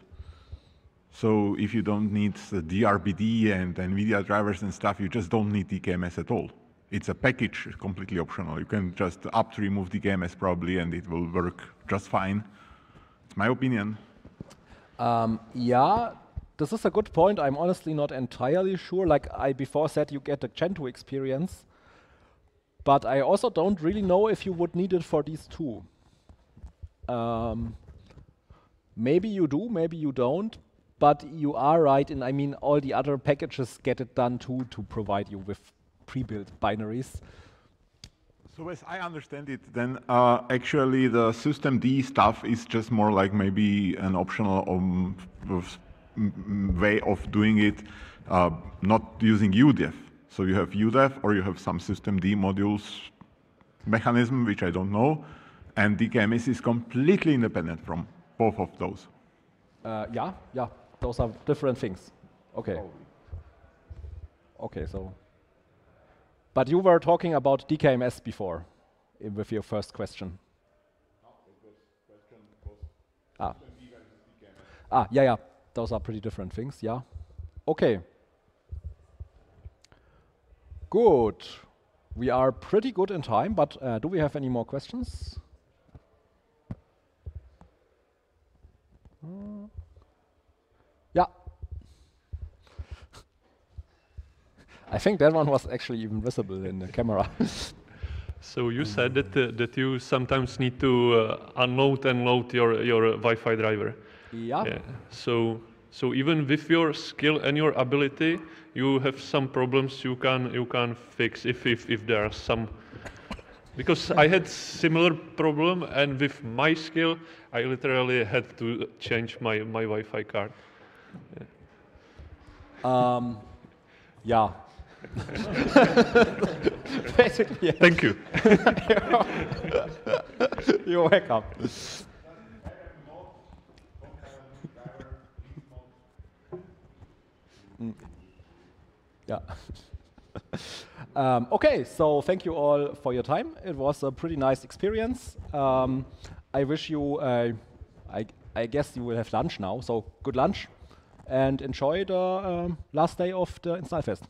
So if you don't need the DRBD and NVIDIA drivers and stuff, you just don't need DKMS at all. It's a package, completely optional. You can just apt remove DKMS probably, and it will work just fine. It's my opinion. Yeah, this is a good point. I'm honestly not entirely sure. Like I before said, you get the Gentoo experience, but I also don't really know if you would need it for these two. Maybe you do, maybe you don't. But you are right, and I mean all the other packages get it done too to provide you with pre-built binaries. So as I understand it, then actually the systemd stuff is just more like maybe an optional way of doing it, not using UDEF. So you have UDEF or you have some systemd modules mechanism, which I don't know, and DKMS is completely independent from both of those. Yeah. Those are different things. Okay. Okay, so. But you were talking about DKMS before, with your first question. Yeah. Those are pretty different things, yeah. Okay. Good. We are pretty good in time, but do we have any more questions? Yeah. I think that one was actually even visible in the camera. So you said that you sometimes need to unload and load your Wi-Fi driver. Yeah. So even with your skill and your ability, you have some problems you can fix if there are some. Because I had similar problem, and with my skill, I literally had to change my Wi-Fi card. Yeah. Basically, yes. Thank you. You're welcome. Yeah. Okay, so thank you all for your time. It was a pretty nice experience. I wish you, I I guess you will have lunch now, so good lunch, and enjoy the last day of the InstallFest.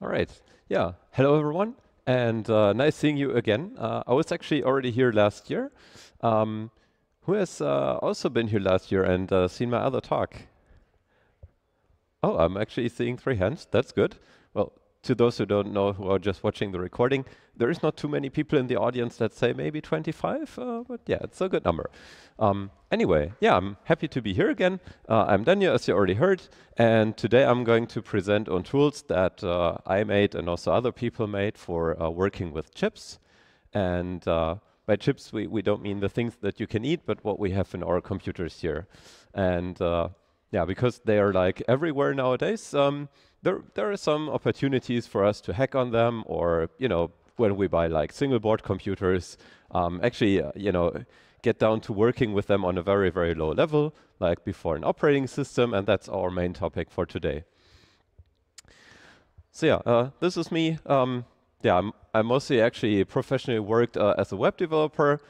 All right. Yeah. Hello, everyone, and nice seeing you again. I was actually already here last year. Who has also been here last year and seen my other talk? Oh, I'm actually seeing 3 hands. That's good. Well, to those who don't know, who are just watching the recording, there is not too many people in the audience that say maybe 25, but yeah, it's a good number. Anyway, yeah, I'm happy to be here again. I'm Daniel, as you already heard, and today I'm going to present on tools that I made and also other people made for working with chips. And by chips, we don't mean the things that you can eat, but what we have in our computers here. And yeah, because they are like everywhere nowadays, there are some opportunities for us to hack on them, or when we buy like single board computers, actually get down to working with them on a very, very low level, like before an operating system, and that's our main topic for today. So yeah, this is me. Yeah, I mostly actually professionally worked as a web developer,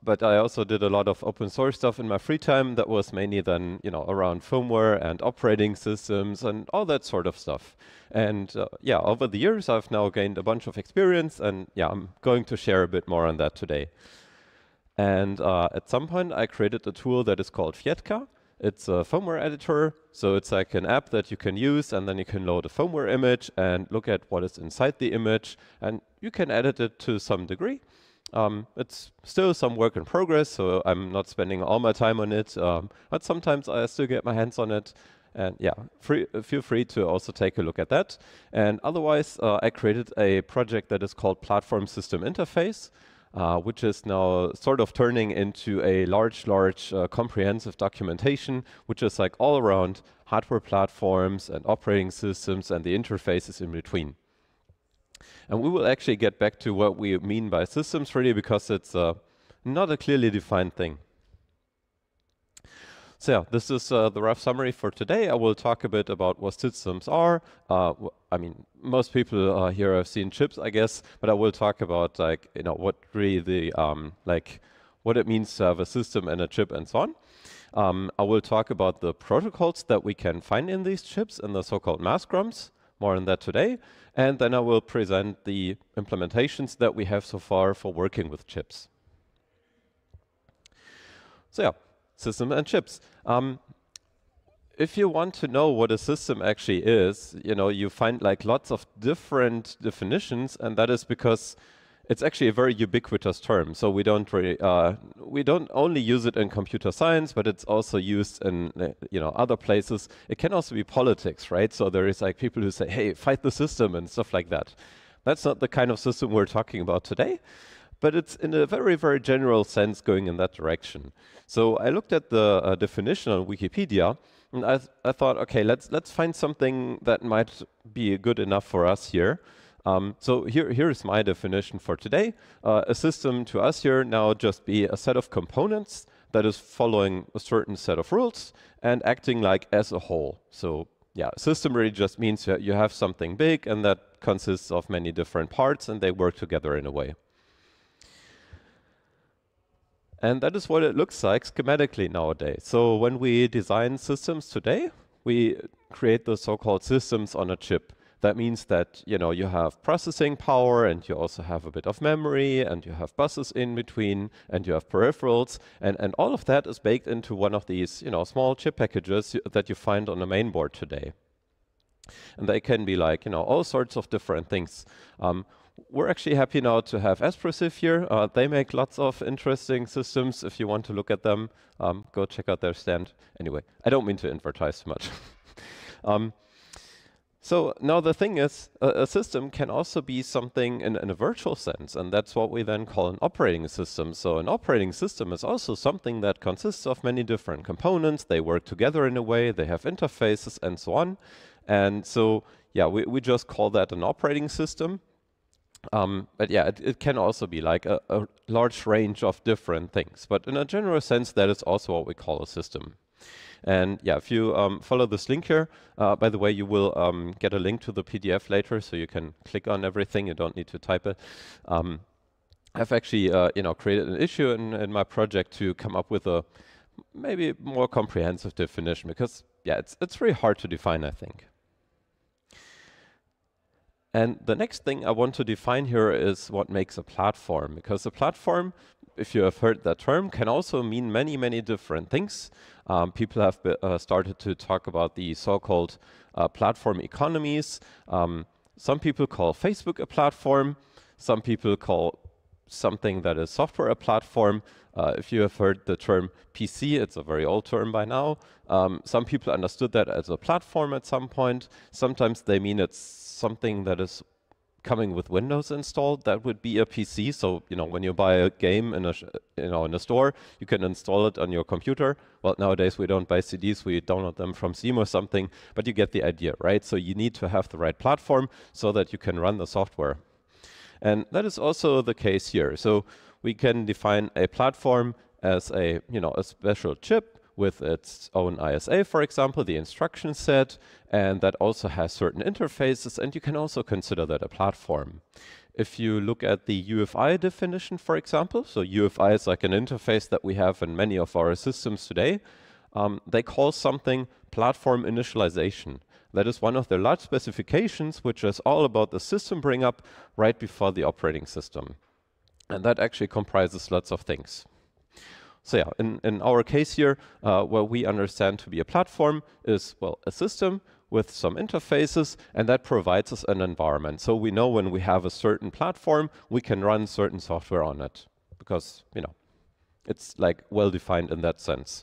but I also did a lot of open source stuff in my free time. That was mainly then, around firmware and operating systems and all that sort of stuff. And yeah, over the years, I've now gained a bunch of experience, and yeah, I'm going to share a bit more on that today. And at some point, I created a tool that is called Fietka. It's a firmware editor, so it's like an app that you can use, and then you can load a firmware image and look at what is inside the image, and you can edit it to some degree. It's still some work in progress, so I'm not spending all my time on it, but sometimes I still get my hands on it. And yeah, feel free to also take a look at that. And otherwise, I created a project that is called Platform System Interface, which is now sort of turning into a large comprehensive documentation, which is like all around hardware platforms and operating systems and the interfaces in between. And we will actually get back to what we mean by systems really, because it's not a clearly defined thing. So yeah, this is the rough summary for today. I will talk a bit about what systems are. I mean, most people here have seen chips, I guess, but I will talk about what really the what it means to have a system and a chip and so on. I will talk about the protocols that we can find in these chips and the so-called mass grams. More on that today. And then I will present the implementations that we have so far for working with chips. So yeah, system and chips. If you want to know what a system actually is, you find like lots of different definitions, and that is because it's actually a very ubiquitous term. So we don't really, we don't only use it in computer science, but it's also used in other places. It can also be politics, right? So there is like people who say, "Hey, fight the system" and stuff like that. That's not the kind of system we're talking about today, but it's in a very, very general sense going in that direction. So I looked at the definition on Wikipedia, and I thought, okay, let's find something that might be good enough for us here. So here's my definition for today. A system to us here now just be a set of components that is following a certain set of rules and acting like as a whole. So yeah, a system really just means that you have something big and that consists of many different parts and they work together in a way. And that is what it looks like schematically nowadays. So when we design systems today, we create the so-called systems on a chip. That means that you have processing power, and you also have a bit of memory, and you have buses in between, and you have peripherals, and all of that is baked into one of these small chip packages that you find on the main board today. And they can be like all sorts of different things. We're actually happy now to have Espressif here. They make lots of interesting systems. If you want to look at them, go check out their stand. Anyway, I don't mean to advertise too much. So now the thing is, a system can also be something in a virtual sense, and that's what we then call an operating system. So an operating system is also something that consists of many different components. They work together in a way, they have interfaces and so on. And so, yeah, we just call that an operating system. But yeah, it can also be like a large range of different things. But in a general sense, that is also what we call a system. And yeah, if you follow this link here, by the way, you will get a link to the PDF later, so you can click on everything. You don't need to type it. I've actually, created an issue in my project to come up with a maybe more comprehensive definition, because yeah, it's really hard to define, I think. And the next thing I want to define here is what makes a platform, because a platform, if you have heard that term, can also mean many, many different things. People have started to talk about the so-called platform economies. Some people call Facebook a platform. Some people call something that is software a platform. If you have heard the term PC, it's a very old term by now. Some people understood that as a platform at some point. Sometimes they mean it's something that is coming with Windows installed. That would be a PC. So, you know, when you buy a game in a in a store, you can install it on your computer. Well, nowadays we don't buy CDs, we download them from Steam or something, but you get the idea, right? So you need to have the right platform so that you can run the software. And that is also the case here. So we can define a platform as a special chip with its own ISA, for example, the instruction set, and that also has certain interfaces, and you can also consider that a platform. If you look at the UFI definition, for example, so UFI is like an interface that we have in many of our systems today, they call something platform initialization. That is one of their large specifications, which is all about the system bring up right before the operating system. And that actually comprises lots of things. So yeah, in our case here, what we understand to be a platform is, well, a system with some interfaces, and that provides us an environment. So we know when we have a certain platform, we can run certain software on it, because, you know, it's like well defined in that sense.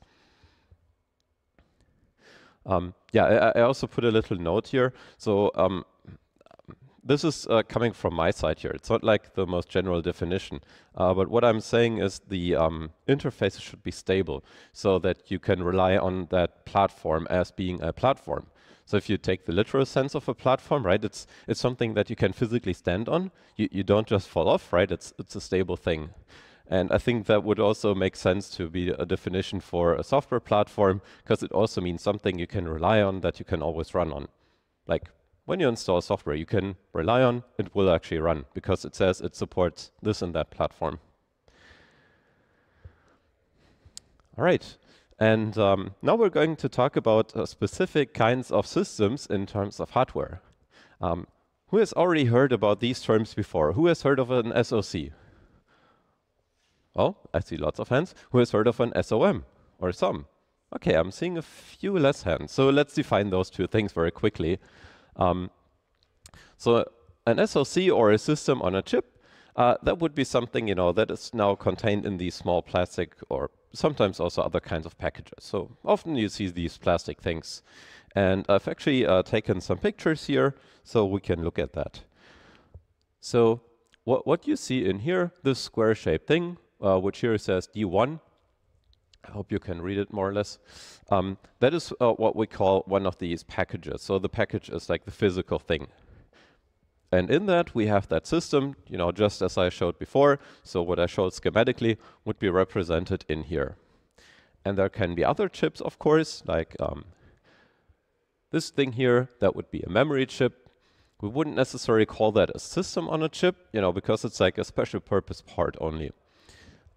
Yeah, I also put a little note here. So this is coming from my side here. It's not like the most general definition, but what I'm saying is the interfaces should be stable so that you can rely on that platform as being a platform. So if you take the literal sense of a platform, right, it's something that you can physically stand on. You don't just fall off, right? It's a stable thing. And I think that would also make sense to be a definition for a software platform, because it also means something you can rely on, that you can always run on. Like when you install software, you can rely on, it will actually run, because it says it supports this and that platform. All right, and now we're going to talk about specific kinds of systems in terms of hardware. Who has already heard about these terms before? Who has heard of an SoC? Oh, I see lots of hands. Who has heard of an SOM or some? Okay, I'm seeing a few less hands. So let's define those two things very quickly. So an SoC, or a system on a chip, that would be something, you know, that is now contained in these small plastic, or sometimes also other kinds of packages. So often you see these plastic things. And I've actually taken some pictures here so we can look at that. So what you see in here, this square-shaped thing, which here says D1. I hope you can read it more or less. That is what we call one of these packages. So the package is like the physical thing. And in that we have that system, you know, just as I showed before. So what I showed schematically would be represented in here. And there can be other chips, of course, like this thing here, that would be a memory chip. We wouldn't necessarily call that a system on a chip, you know, because it's like a special purpose part only.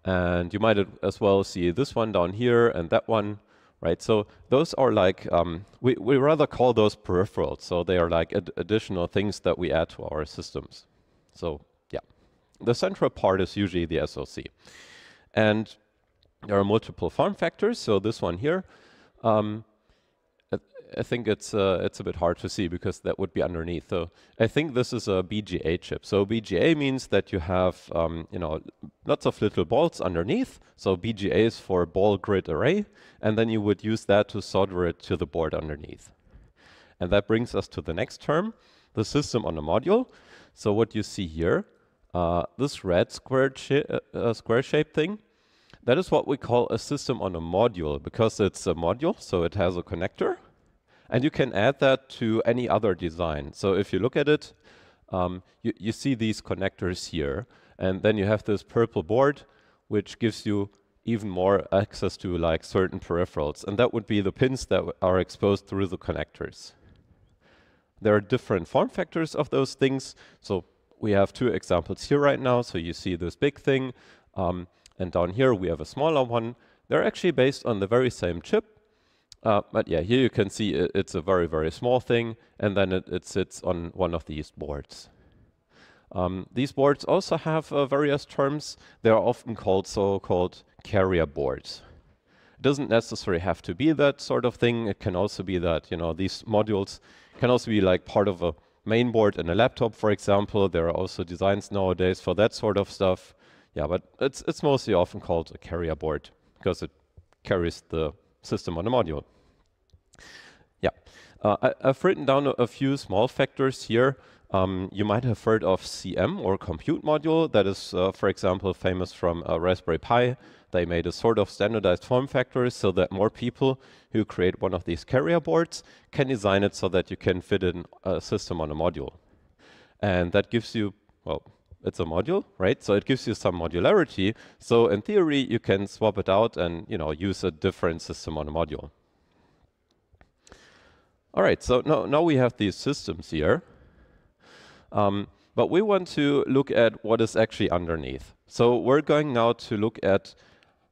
And you might as well see this one down here and that one, right? So those are like, we rather call those peripherals. So they are like additional things that we add to our systems. So yeah, the central part is usually the SoC. And there are multiple form factors. So this one here, I think it's a bit hard to see because that would be underneath. So I think this is a BGA chip. So BGA means that you have you know, lots of little balls underneath. So BGA is for ball grid array, and then you would use that to solder it to the board underneath. And that brings us to the next term, the system on a module. So what you see here, this red square-shaped thing, that is what we call a system on a module, because it's a module, so it has a connector. And you can add that to any other design. So if you look at it, you see these connectors here. And then you have this purple board, which gives you even more access to like certain peripherals. And that would be the pins that are exposed through the connectors. There are different form factors of those things. So we have two examples here right now. So you see this big thing. And down here we have a smaller one. They're actually based on the very same chip. But yeah, here you can see it's a very, very small thing, and then it sits on one of these boards. These boards also have various terms. They are often called so-called carrier boards. It doesn't necessarily have to be that sort of thing. It can also be that, you know, these modules can also be like part of a main board in a laptop, for example. There are also designs nowadays for that sort of stuff. Yeah, but it's mostly often called a carrier board because it carries the system on a module. Yeah, I've written down a few small factors here. You might have heard of CM or compute module. That is, for example, famous from Raspberry Pi. They made a sort of standardized form factor so that more people who create one of these carrier boards can design it so that you can fit in a system on a module. And that gives you, well, it's a module, right? So it gives you some modularity. So in theory, you can swap it out and, you know, use a different system on a module. All right, so now we have these systems here. But we want to look at what is actually underneath. So we're going now to look at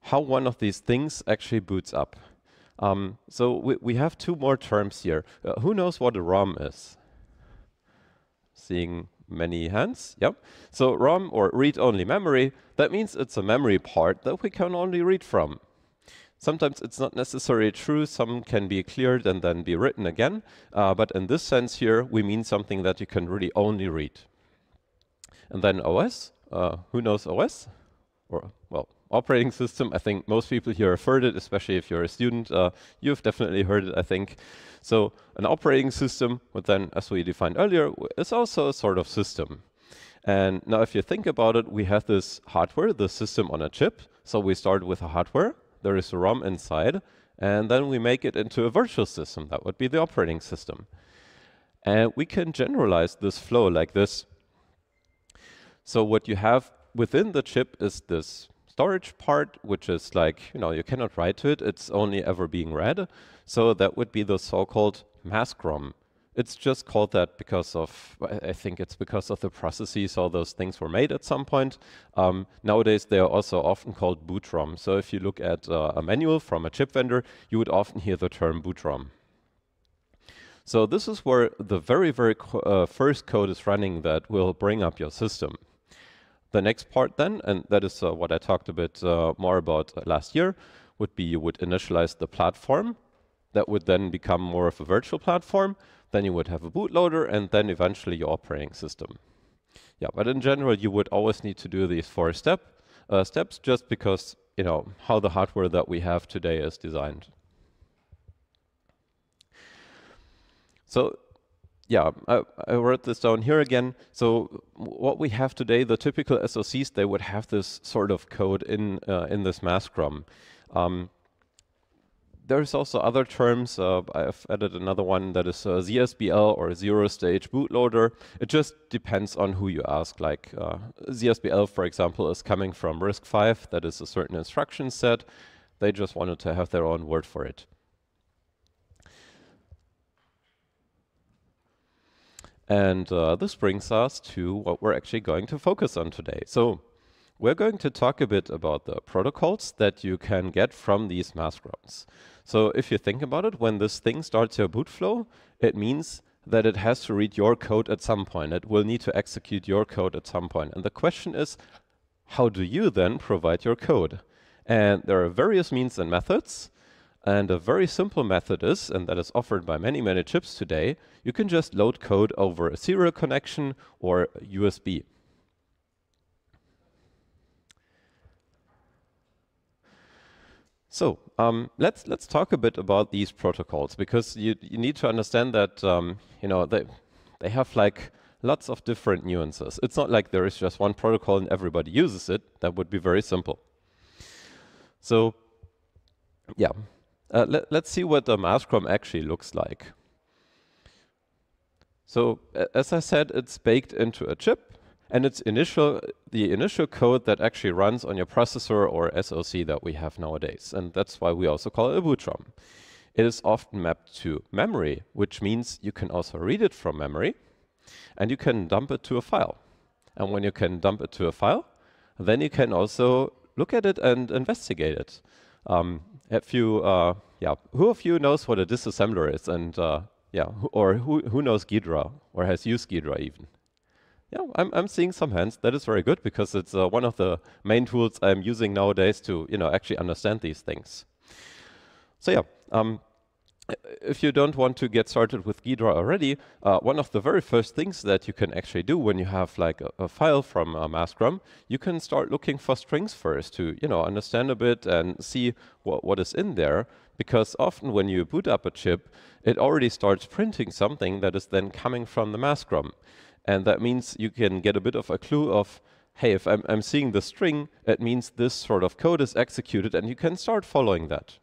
how one of these things actually boots up. So we have two more terms here. Who knows what a ROM is? Seeing many hands, yep. So ROM, or read-only memory, that means it's a memory part that we can only read from. Sometimes it's not necessarily true, some can be cleared and then be written again, but in this sense here, we mean something that you can really only read. And then OS, who knows OS? Or, well, operating system, I think most people here have heard it, especially if you're a student. You've definitely heard it, I think. So an operating system, but then, as we defined earlier, is also a sort of system. And now if you think about it, we have this hardware, the system on a chip. So we start with a hardware. There is a ROM inside, and then we make it into a virtual system. That would be the operating system. And we can generalize this flow like this. So what you have within the chip is this storage part, which is like, you know, you cannot write to it. It's only ever being read. So that would be the so-called mask ROM. It's just called that because of, I think it's because of the processes all those things were made at some point. Nowadays, they are also often called boot ROM. So if you look at a manual from a chip vendor, you would often hear the term boot ROM. So this is where the very, very first code is running that will bring up your system. The next part then, and that is what I talked a bit more about last year, would be you would initialize the platform. That would then become more of a virtual platform. Then you would have a bootloader, and then eventually your operating system. Yeah, but in general, you would always need to do these four steps just because, you know, how the hardware that we have today is designed. So, yeah, I wrote this down here again. So what we have today, the typical SoCs, they would have this sort of code in this mask ROM. There's also other terms. I've added another one that is ZSBL or zero-stage bootloader. It just depends on who you ask. Like ZSBL, for example, is coming from RISC-V. That is a certain instruction set. They just wanted to have their own word for it. And this brings us to what we're actually going to focus on today. So we're going to talk a bit about the protocols that you can get from these mask ROMs. So if you think about it, when this thing starts your boot flow, it means that it has to read your code at some point. It will need to execute your code at some point. And the question is, how do you then provide your code? And there are various means and methods. And a very simple method is, and that is offered by many, many chips today, you can just load code over a serial connection or USB. So let's talk a bit about these protocols, because you need to understand that you know, they have like lots of different nuances. It's not like there is just one protocol and everybody uses it. That would be very simple. So yeah, let's see what the mask ROM actually looks like. So as I said, it's baked into a chip. And it's the initial code that actually runs on your processor or SoC that we have nowadays. And that's why we also call it a boot ROM. It is often mapped to memory, which means you can also read it from memory, and you can dump it to a file. And when you can dump it to a file, then you can also look at it and investigate it. Have you yeah, who of you knows what a disassembler is? And yeah, who knows Ghidra or has used Ghidra even? Yeah, I'm seeing some hands. That is very good because it's one of the main tools I'm using nowadays to actually understand these things. So yeah, if you don't want to get started with Ghidra already, one of the very first things that you can actually do when you have like a file from Maskram, you can start looking for strings first to understand a bit and see what is in there. Because often when you boot up a chip, it already starts printing something that is then coming from the Maskram. And that means you can get a bit of a clue of, hey, if I'm seeing the string, it means this sort of code is executed, and you can start following that.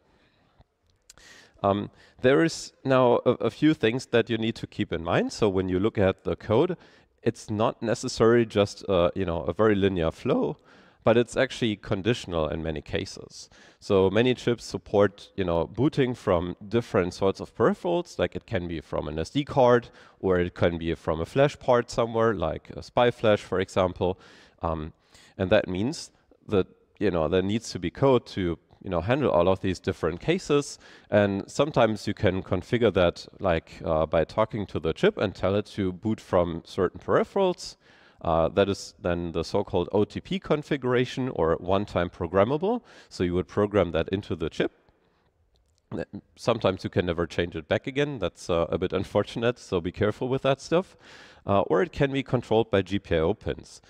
There is now a few things that you need to keep in mind. So when you look at the code, it's not necessarily just a very linear flow, but it's actually conditional in many cases. So many chips support booting from different sorts of peripherals, like it can be from an SD card, or it can be from a flash part somewhere, like a SPI flash, for example. And that means that there needs to be code to handle all of these different cases. And sometimes you can configure that like by talking to the chip and tell it to boot from certain peripherals. That is then the so-called OTP configuration, or one-time programmable. So you would program that into the chip. Sometimes you can never change it back again. That's a bit unfortunate, so be careful with that stuff. Or it can be controlled by GPIO pins.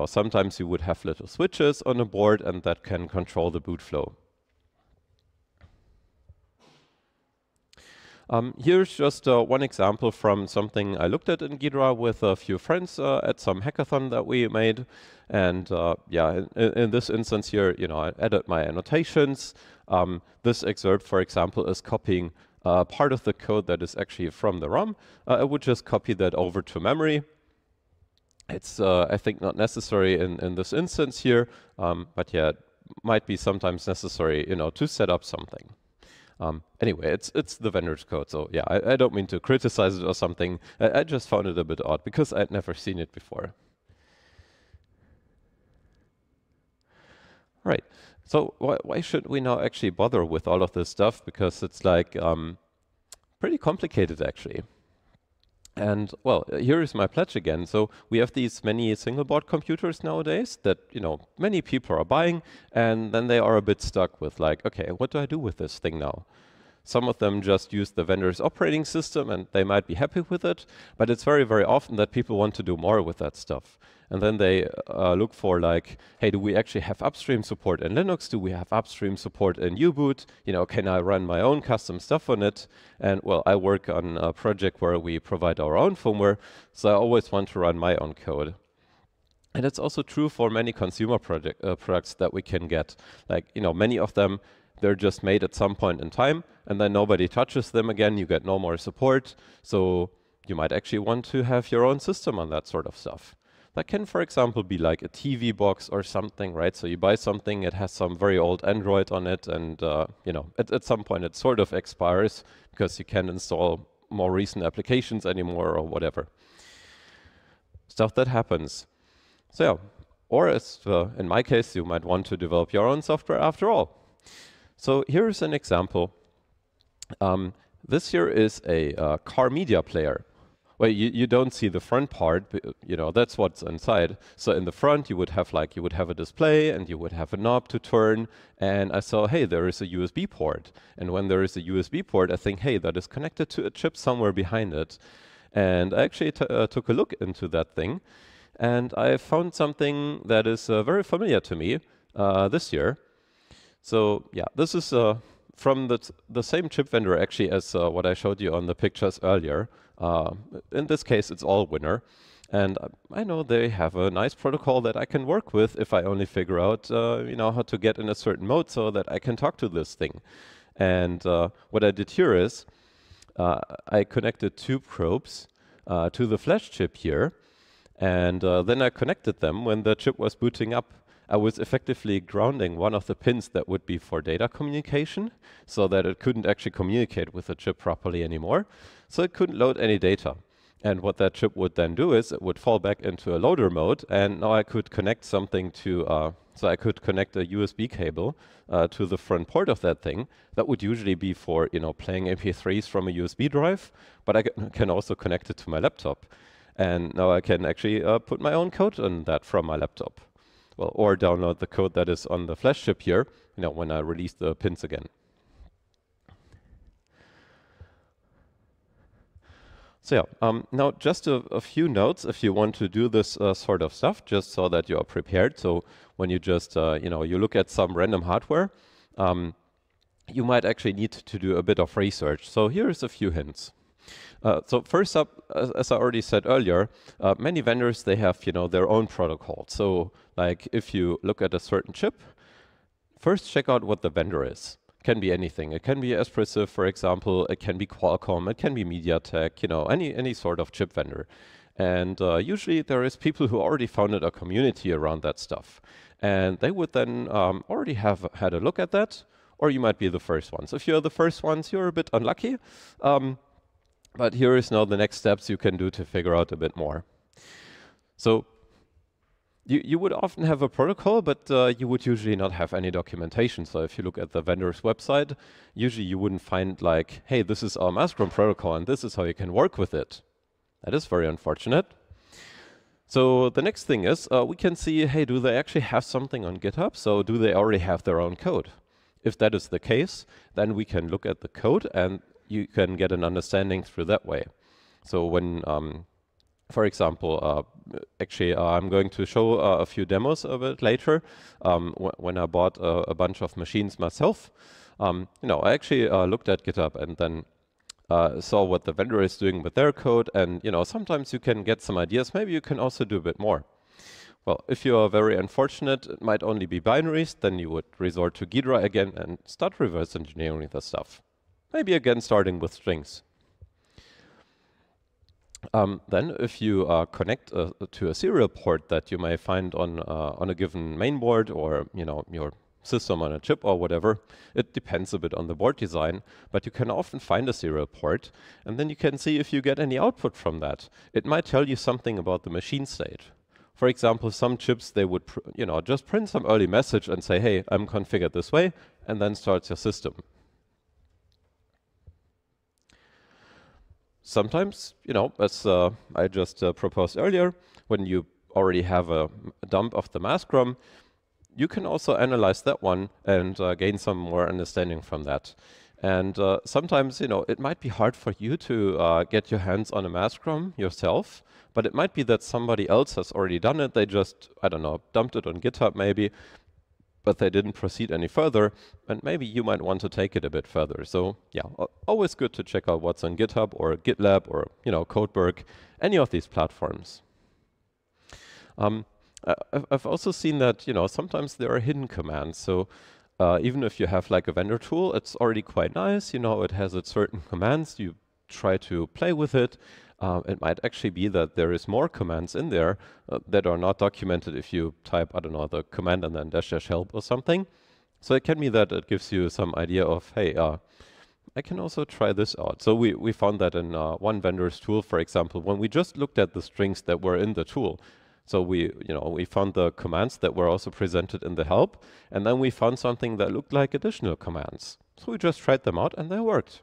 Sometimes you would have little switches on a board, and that can control the boot flow. Here's just one example from something I looked at in Ghidra with a few friends at some hackathon that we made. And yeah, in this instance here, I added my annotations. This excerpt, for example, is copying part of the code that is actually from the ROM. I would just copy that over to memory. It's, I think, not necessary in this instance here, but yeah, it might be sometimes necessary, to set up something. Anyway, it's the vendor's code, so yeah, I don't mean to criticize it or something. I just found it a bit odd because I'd never seen it before. Right. So why should we now actually bother with all of this stuff? Because it's like pretty complicated actually. And well, here is my pledge again. So we have these many single board computers nowadays that many people are buying, and then they are a bit stuck with like, okay, what do I do with this thing now? Some of them just use the vendor's operating system and they might be happy with it, but it's very, very often that people want to do more with that stuff. And then they look for like, hey, do we actually have upstream support in Linux? Do we have upstream support in U-boot? Can I run my own custom stuff on it? And well, I work on a project where we provide our own firmware, so I always want to run my own code. And it's also true for many consumer products that we can get. Like, many of them, they're just made at some point in time, and then nobody touches them again. You get no more support. So you might actually want to have your own system on that sort of stuff. That can, for example, be like a TV box or something, right? So you buy something, it has some very old Android on it, and at some point it sort of expires because you can't install more recent applications anymore or whatever. Stuff that happens. So yeah, or as in my case, you might want to develop your own software after all. So here's an example. This here is a car media player. Well, you don't see the front part, but, that's what's inside. So in the front, you would have a display and you would have a knob to turn. And I saw, hey, there is a USB port. And when there is a USB port, I think, hey, that is connected to a chip somewhere behind it. And I actually took a look into that thing. And I found something that is very familiar to me this year. So yeah, this is from the same chip vendor actually as what I showed you on the pictures earlier. In this case, it's Allwinner. And I know they have a nice protocol that I can work with if I only figure out how to get in a certain mode so that I can talk to this thing. And what I did here is I connected two probes to the flash chip here. And then I connected them when the chip was booting up. I was effectively grounding one of the pins that would be for data communication so that it couldn't actually communicate with the chip properly anymore. So it couldn't load any data. And what that chip would then do is it would fall back into a loader mode. And now I could connect something to So I could connect a USB cable to the front port of that thing. That would usually be for playing MP3s from a USB drive, but I can also connect it to my laptop. And now I can actually put my own code on that from my laptop. Well, or download the code that is on the flash chip here, when I release the pins again. So yeah, now just a few notes if you want to do this sort of stuff, just so that you are prepared. So when you just, you look at some random hardware, you might actually need to do a bit of research. So here's a few hints. So first up, as I already said earlier, many vendors, they have, their own protocol. So like if you look at a certain chip, first check out what the vendor is. Can be anything. It can be Espressif, for example. It can be Qualcomm. It can be MediaTek. Any sort of chip vendor. And usually there is people who already founded a community around that stuff, and they would then already have had a look at that, or you might be the first ones. If you're the first ones, you're a bit unlucky. But here is now the next steps you can do to figure out a bit more. So you would often have a protocol, but you would usually not have any documentation. So if you look at the vendor's website, usually you wouldn't find like, hey, this is our Mascrom protocol and this is how you can work with it. That is very unfortunate. So the next thing is we can see, hey, do they actually have something on GitHub? So do they already have their own code? If that is the case, then we can look at the code and you can get an understanding through that way. So when for example, actually, I'm going to show a few demos a bit later. When I bought a bunch of machines myself, I actually looked at GitHub and then saw what the vendor is doing with their code. And sometimes you can get some ideas. Maybe you can also do a bit more. Well, if you are very unfortunate, it might only be binaries. Then you would resort to Ghidra again and start reverse engineering the stuff. Maybe again starting with strings. Then if you connect to a serial port that you may find on a given mainboard or your system on a chip or whatever, it depends a bit on the board design, but you can often find a serial port and then you can see if you get any output from that. It might tell you something about the machine state. For example, some chips, they would just print some early message and say, hey, I'm configured this way, and then starts your system. Sometimes, as I just proposed earlier, when you already have a dump of the Mascrom, you can also analyze that one and gain some more understanding from that. And sometimes, it might be hard for you to get your hands on a Mascrom yourself, but it might be that somebody else has already done it. They just, I don't know, dumped it on GitHub maybe, but they didn't proceed any further, and maybe you might want to take it a bit further. So yeah, always good to check out what's on GitHub or GitLab or Codeberg, any of these platforms. I've also seen that sometimes there are hidden commands. So even if you have like a vendor tool, it's already quite nice. It has its certain commands. You try to play with it. It might actually be that there is more commands in there that are not documented if you type, I don't know, the command and then -- help or something. So it can be that it gives you some idea of, hey, I can also try this out. So we found that in one vendor's tool, for example, when we just looked at the strings that were in the tool. So we found the commands that were also presented in the help, and then we found something that looked like additional commands. So we just tried them out and they worked.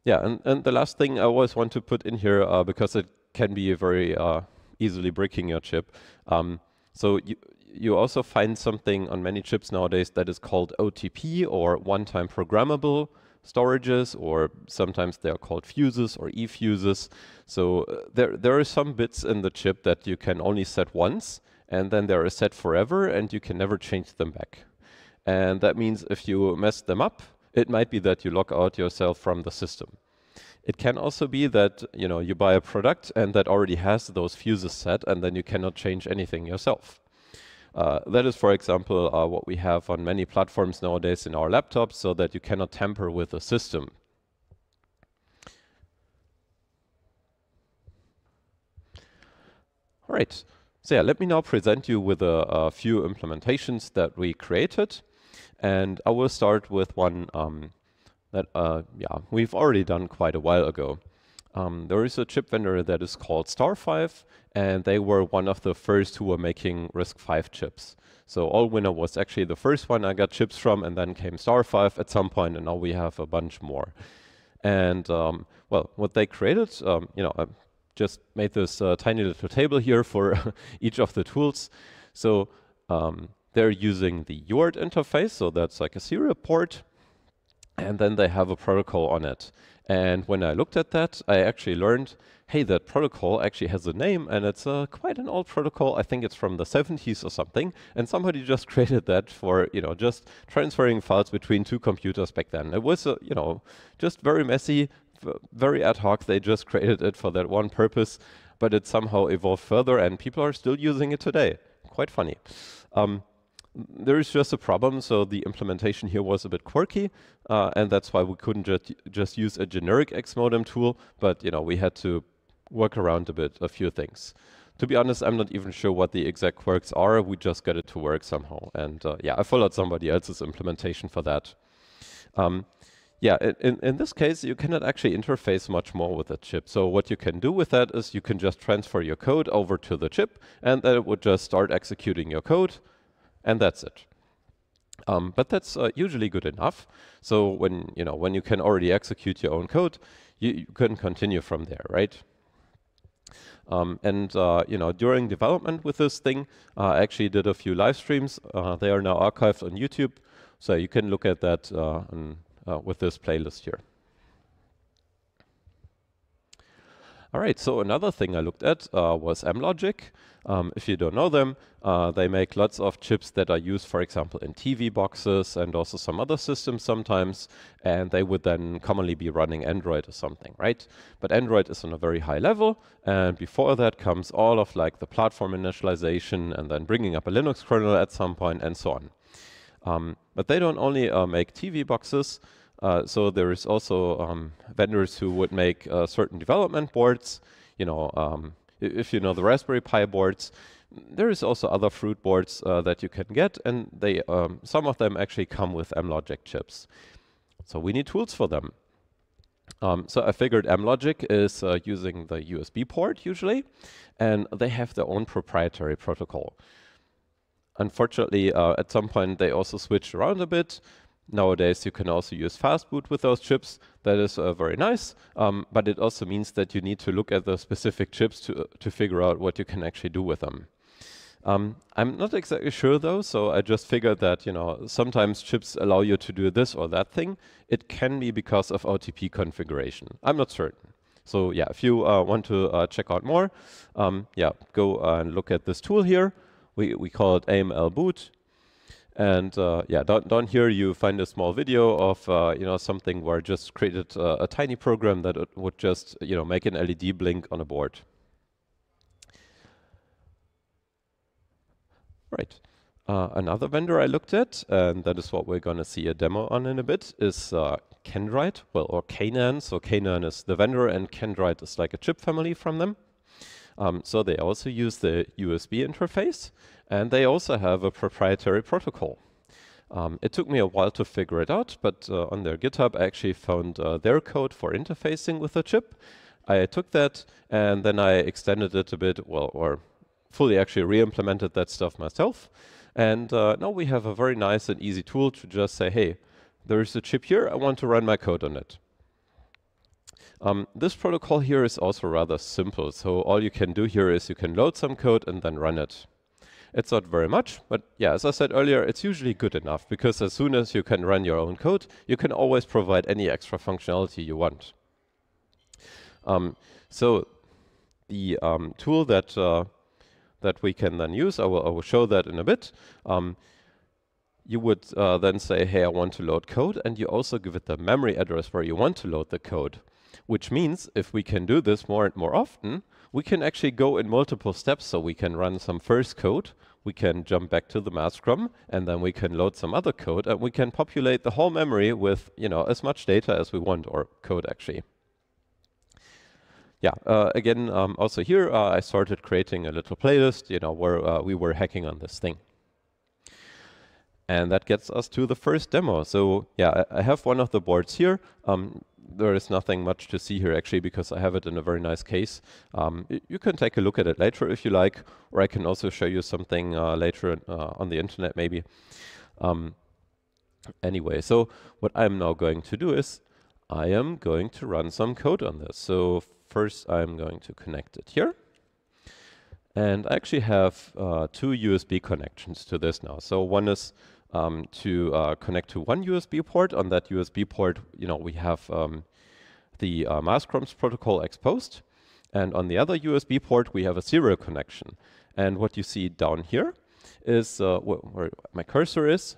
Yeah, and the last thing I always want to put in here, because it can be very easily bricking your chip. So you also find something on many chips nowadays that is called OTP, or one-time programmable storages, or sometimes they are called fuses or eFuses. So there are some bits in the chip that you can only set once, and then they are set forever, and you can never change them back. And that means if you mess them up, it might be that you log out yourself from the system. It can also be that you buy a product and that already has those fuses set, and then you cannot change anything yourself. That is, for example, what we have on many platforms nowadays in our laptops, so that you cannot tamper with the system. All right. So yeah, let me now present you with a few implementations that we created. And I will start with one that we've already done quite a while ago. There is a chip vendor that is called Star5, and they were one of the first who were making RISC-V chips. So Allwinner was actually the first one I got chips from, and then came Star5 at some point, and now we have a bunch more. And well, what they created, you know, I just made this tiny little table here for each of the tools. So they're using the UART interface, so that's like a serial port, and then they have a protocol on it. And when I looked at that, I actually learned, hey, that protocol actually has a name, and it's quite an old protocol. I think it's from the 70s or something. And somebody just created that for, you know, just transferring files between two computers back then. It was, you know, just very messy, very ad hoc. They just created it for that one purpose, but it somehow evolved further, and people are still using it today. Quite funny. There is just a problem, so the implementation here was a bit quirky, and that's why we couldn't just use a generic X-modem tool, but you know, we had to work around a few things. To be honest, I'm not even sure what the exact quirks are. We just got it to work somehow, and yeah, I followed somebody else's implementation for that. Yeah, in this case, you cannot actually interface much more with the chip. So what you can do with that is you can just transfer your code over to the chip, and then it would just start executing your code. And that's it. But that's usually good enough. So when you can already execute your own code, you can continue from there, right? You know, during development with this thing, I actually did a few live streams. They are now archived on YouTube, so you can look at that with this playlist here. All right, so another thing I looked at was mLogic. If you don't know them, they make lots of chips that are used, for example, in TV boxes and also some other systems sometimes, and they would then commonly be running Android or something, right? But Android is on a very high level, and before that comes all of like the platform initialization and then bringing up a Linux kernel at some point and so on. But they don't only make TV boxes, so there is also vendors who would make certain development boards. You know, if you know the Raspberry Pi boards, there is also other fruit boards that you can get, and they some of them actually come with mLogic chips. So we need tools for them. So I figured mLogic is using the USB port usually, and they have their own proprietary protocol. Unfortunately, at some point they also switched around a bit. Nowadays, you can also use fastboot with those chips. That is very nice, but it also means that you need to look at the specific chips to figure out what you can actually do with them. I'm not exactly sure though, so I just figured that, you know, sometimes chips allow you to do this or that thing. It can be because of OTP configuration. I'm not certain. So yeah, if you want to check out more, yeah, go and look at this tool here. We call it AML boot. And yeah, down here you find a small video of you know, something where I just created a tiny program that would just, you know, make an LED blink on a board. Right. Another vendor I looked at, and that is what we're going to see a demo on in a bit, is Kendryte, well, or Canaan. So Canaan is the vendor, and Kendryte is like a chip family from them. So they also use the USB interface, and they also have a proprietary protocol. It took me a while to figure it out, but on their GitHub I actually found their code for interfacing with the chip. I took that and then I extended it a bit, well, or fully actually re-implemented that stuff myself. And now we have a very nice and easy tool to just say, hey, there's a chip here, I want to run my code on it. This protocol here is also rather simple, so all you can do here is you can load some code and then run it. It's not very much, but yeah, as I said earlier, it's usually good enough, because as soon as you can run your own code, you can always provide any extra functionality you want. So the tool that we can then use, I will show that in a bit. You would then say, hey, I want to load code, and you also give it the memory address where you want to load the code. Which means if we can do this more and more often, we can actually go in multiple steps. So we can run some first code, we can jump back to the master, and then we can load some other code, and we can populate the whole memory with, you know, as much data as we want, or code actually. Yeah, again, also here I started creating a little playlist, you know, where we were hacking on this thing. And that gets us to the first demo. So yeah, I have one of the boards here. there is nothing much to see here actually, because I have it in a very nice case. You can take a look at it later if you like, or I can also show you something later on the internet maybe. Anyway, so what I'm now going to do is I am going to run some code on this. So first I'm going to connect it here. And I actually have two USB connections to this now. So one is to connect to one USB port. On that USB port, we have the Mascroms protocol exposed. And on the other USB port, we have a serial connection. And what you see down here is where my cursor is.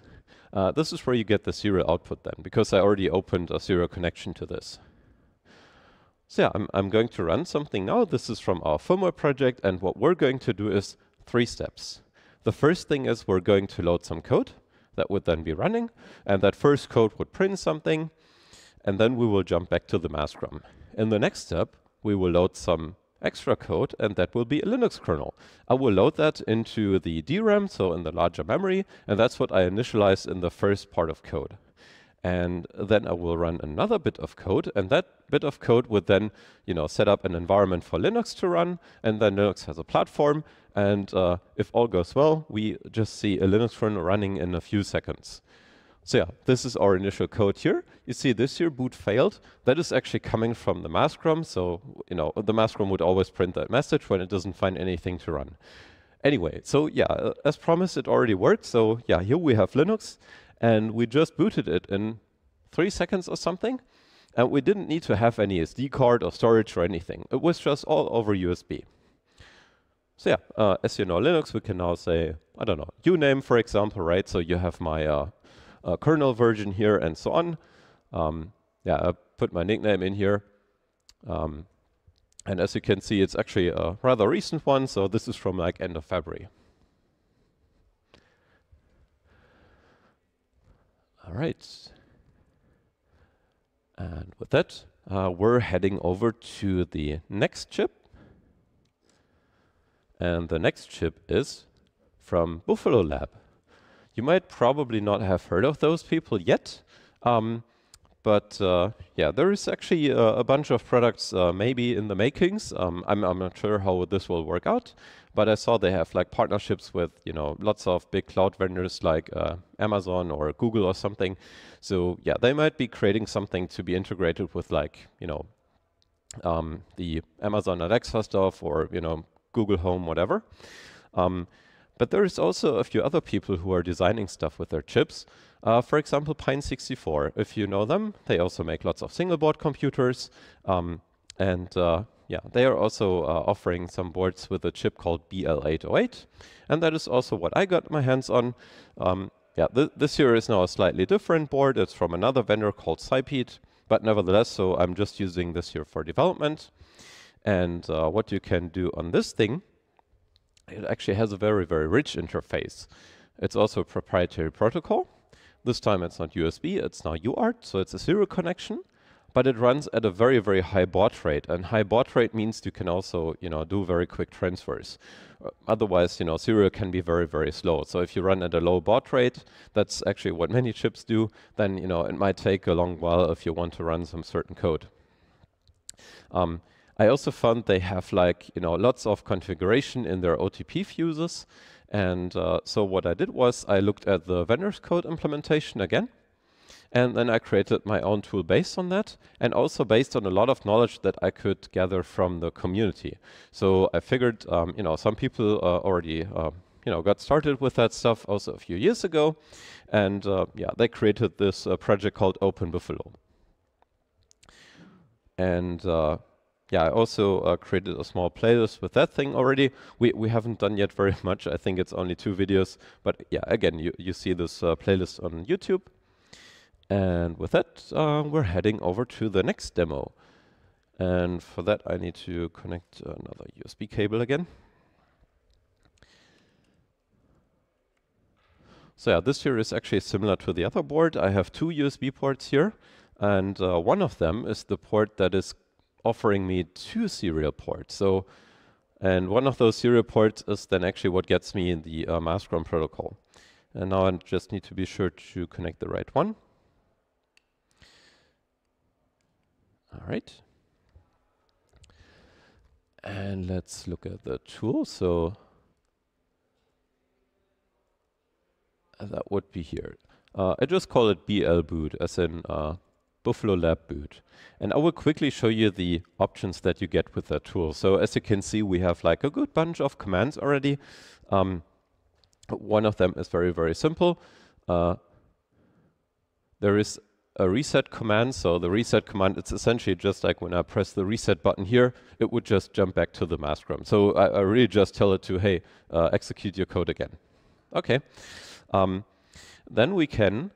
This is where you get the serial output then, because I already opened a serial connection to this. So yeah, I'm going to run something now. This is from our firmware project, and what we're going to do is 3 steps. The first thing is we're going to load some code that would then be running, and that first code would print something, and then we will jump back to the Mascrom. In the next step, we will load some extra code, and that will be a Linux kernel. I will load that into the DRAM, so in the larger memory, and that's what I initialize in the first part of code. And then I will run another bit of code, and that bit of code would then, set up an environment for Linux to run, and then Linux has a platform, and if all goes well, we just see a Linux kernel running in a few seconds. So yeah, this is our initial code here. You see this here, boot failed. That is actually coming from the Mascrom, so the Mascrom would always print that message when it doesn't find anything to run. Anyway, so yeah, as promised, it already worked. So yeah, here we have Linux. And we just booted it in 3 seconds or something. And we didn't need to have any SD card or storage or anything. It was just all over USB. So yeah, as you know, Linux, we can now say, I don't know, uname, for example, right? So you have my kernel version here and so on. Yeah, I put my nickname in here. And as you can see, it's actually a rather recent one. So this is from like end of February. All right, and with that, we're heading over to the next chip. And the next chip is from Buffalo Lab. You might probably not have heard of those people yet, but yeah, there is actually a bunch of products maybe in the makings. I'm not sure how this will work out, but I saw they have like partnerships with lots of big cloud vendors like Amazon or Google or something. So yeah, they might be creating something to be integrated with like the Amazon Alexa stuff or Google Home, whatever. But there is also a few other people who are designing stuff with their chips. For example, Pine64. If you know them, they also make lots of single board computers. Yeah, they are also offering some boards with a chip called BL808. And that is also what I got my hands on. Yeah, this here is now a slightly different board. It's from another vendor called Cypete. But nevertheless, so I'm just using this here for development. And what you can do on this thing, it actually has a very, very rich interface. It's also a proprietary protocol. This time it's not USB, it's now UART, so it's a serial connection, but it runs at a very, very high baud rate. And high baud rate means you can also, do very quick transfers. Otherwise, serial can be very, very slow. So if you run at a low baud rate, that's actually what many chips do, then, it might take a long while if you want to run some certain code. I also found they have like, lots of configuration in their OTP fuses. And so what I did was I looked at the vendor's code implementation again. And then I created my own tool based on that, and also based on a lot of knowledge that I could gather from the community. So I figured, some people already, got started with that stuff also a few years ago. And yeah, they created this project called Open Buffalo. And yeah, I also created a small playlist with that thing already. We haven't done yet very much. I think it's only 2 videos. But yeah, again, you see this playlist on YouTube. And with that, we're heading over to the next demo. And for that, I need to connect another USB cable again. So yeah, this here is actually similar to the other board. I have 2 USB ports here. And one of them is the port that is offering me 2 serial ports. So, and one of those serial ports is then actually what gets me in the Mascrom protocol. And now I just need to be sure to connect the right one. All right. And let's look at the tool. So that would be here. I just call it BL boot, as in Buffalo Lab boot. And I will quickly show you the options that you get with that tool. So as you can see, we have like a good bunch of commands already. One of them is very, very simple. There is a reset command. So the reset command, it's essentially just like when I press the reset button here, it would just jump back to the mask RAM. So I really just tell it to, hey, execute your code again. Okay. Then we can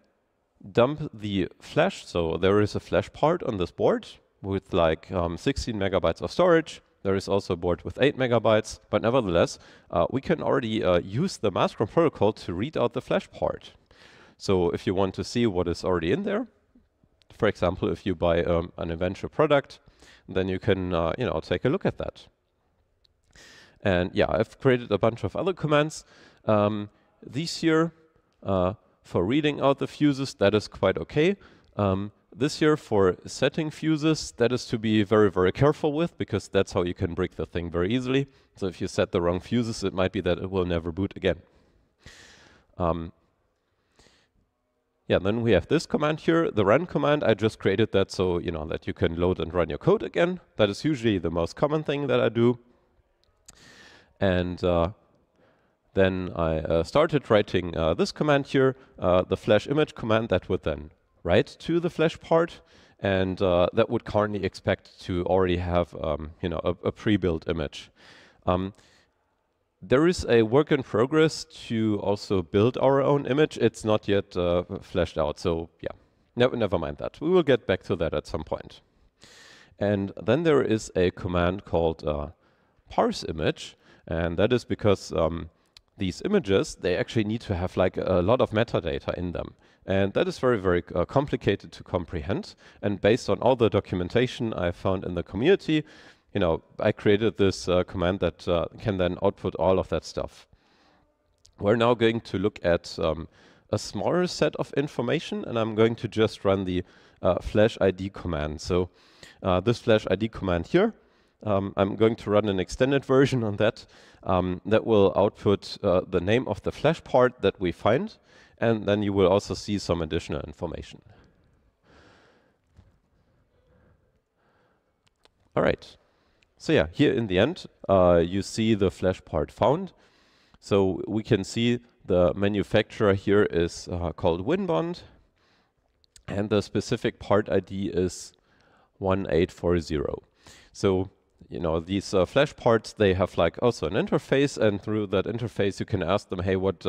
dump the flash. So there is a flash part on this board with like 16 megabytes of storage. There is also a board with 8 megabytes, but nevertheless, we can already use the mask RAM protocol to read out the flash part. So if you want to see what is already in there, for example, if you buy an eventual product, then you can take a look at that. And yeah, I've created a bunch of other commands. These here, for reading out the fuses, that is quite okay. This here for setting fuses, that is to be very, very careful with, because that's how you can break the thing very easily. So if you set the wrong fuses, it might be that it will never boot again. Yeah, then we have this command here, the run command. I just created that so that you can load and run your code again. That is usually the most common thing that I do. And then I started writing this command here, the flash image command that would then write to the flash part, and that would currently expect to already have a pre-built image. There is a work in progress to also build our own image. It's not yet fleshed out, so yeah, never mind that. We will get back to that at some point. And then there is a command called parse image, and that is because these images, they actually need to have like a lot of metadata in them. And that is very, very complicated to comprehend. And based on all the documentation I found in the community, I created this command that can then output all of that stuff. We're now going to look at a smaller set of information, and I'm going to just run the flash ID command. So this flash ID command here, I'm going to run an extended version on that that will output the name of the flash part that we find, and then you will also see some additional information. All right. So yeah, here in the end, you see the flash part found. So we can see the manufacturer here is called Winbond, and the specific part ID is 1840. So these flash parts, they have like also an interface, and through that interface you can ask them, hey, what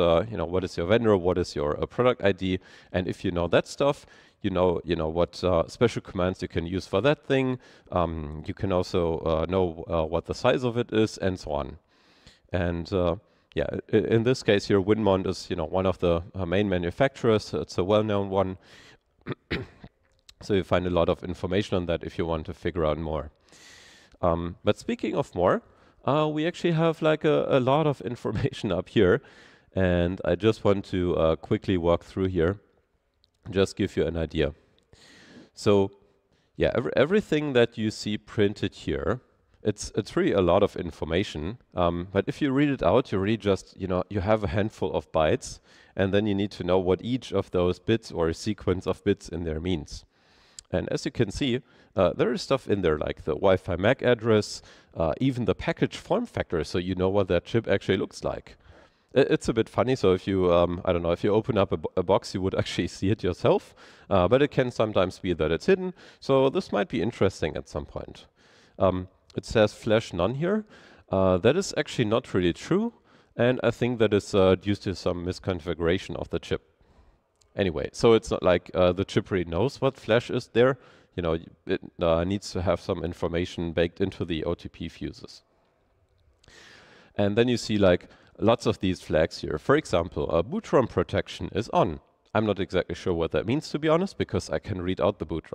is your vendor, what is your product ID, and if you know that stuff, you know what special commands you can use for that thing. You can also know what the size of it is, and so on. And yeah, in this case here, Winmont is one of the main manufacturers. It's a well-known one. So you find a lot of information on that if you want to figure out more. But speaking of more, we actually have like a lot of information up here, and I just want to quickly walk through here. Just give you an idea. So yeah, everything that you see printed here, it's really a lot of information. But if you read it out, you really just, you have a handful of bytes, and then you need to know what each of those bits or a sequence of bits in there means. And as you can see, there is stuff in there like the Wi-Fi MAC address, even the package form factor, so you know what that chip actually looks like. It's a bit funny, so if you, I don't know, if you open up a box, you would actually see it yourself, but it can sometimes be that it's hidden, so this might be interesting at some point. It says flash none here. That is actually not really true, and I think that is due to some misconfiguration of the chip. Anyway, so it's not like the chip really knows what flash is there. It needs to have some information baked into the OTP fuses. And then you see like lots of these flags here. For example, boot ROM protection is on. I'm not exactly sure what that means, to be honest, because I can read out the boot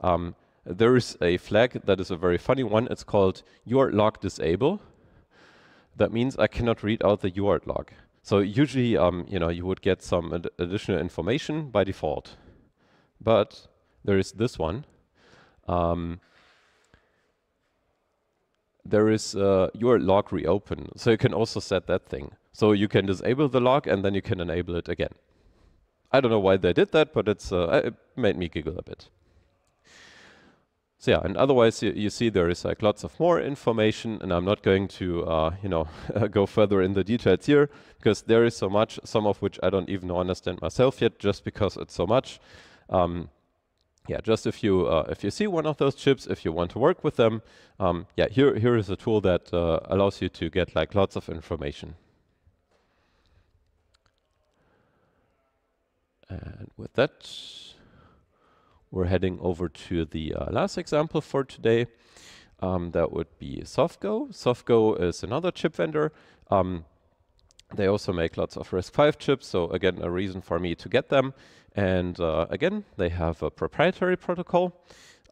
ROM. There is a flag that is a very funny one. It's called UART log disable. That means I cannot read out the UART log. So usually, you would get some additional information by default. But there is this one. there is your log reopen. So you can also set that thing. So you can disable the log and then you can enable it again. I don't know why they did that, but it made me giggle a bit. So yeah, and otherwise you see there is like lots of more information, and I'm not going to go further in the details here because there is so much, some of which I don't even understand myself yet, just because it's so much. Yeah, just if you see one of those chips, if you want to work with them, yeah, here is a tool that allows you to get like lots of information. And with that, we're heading over to the last example for today. That would be SoftGo. SoftGo is another chip vendor. They also make lots of RISC-V chips, so again, a reason for me to get them. And again, they have a proprietary protocol.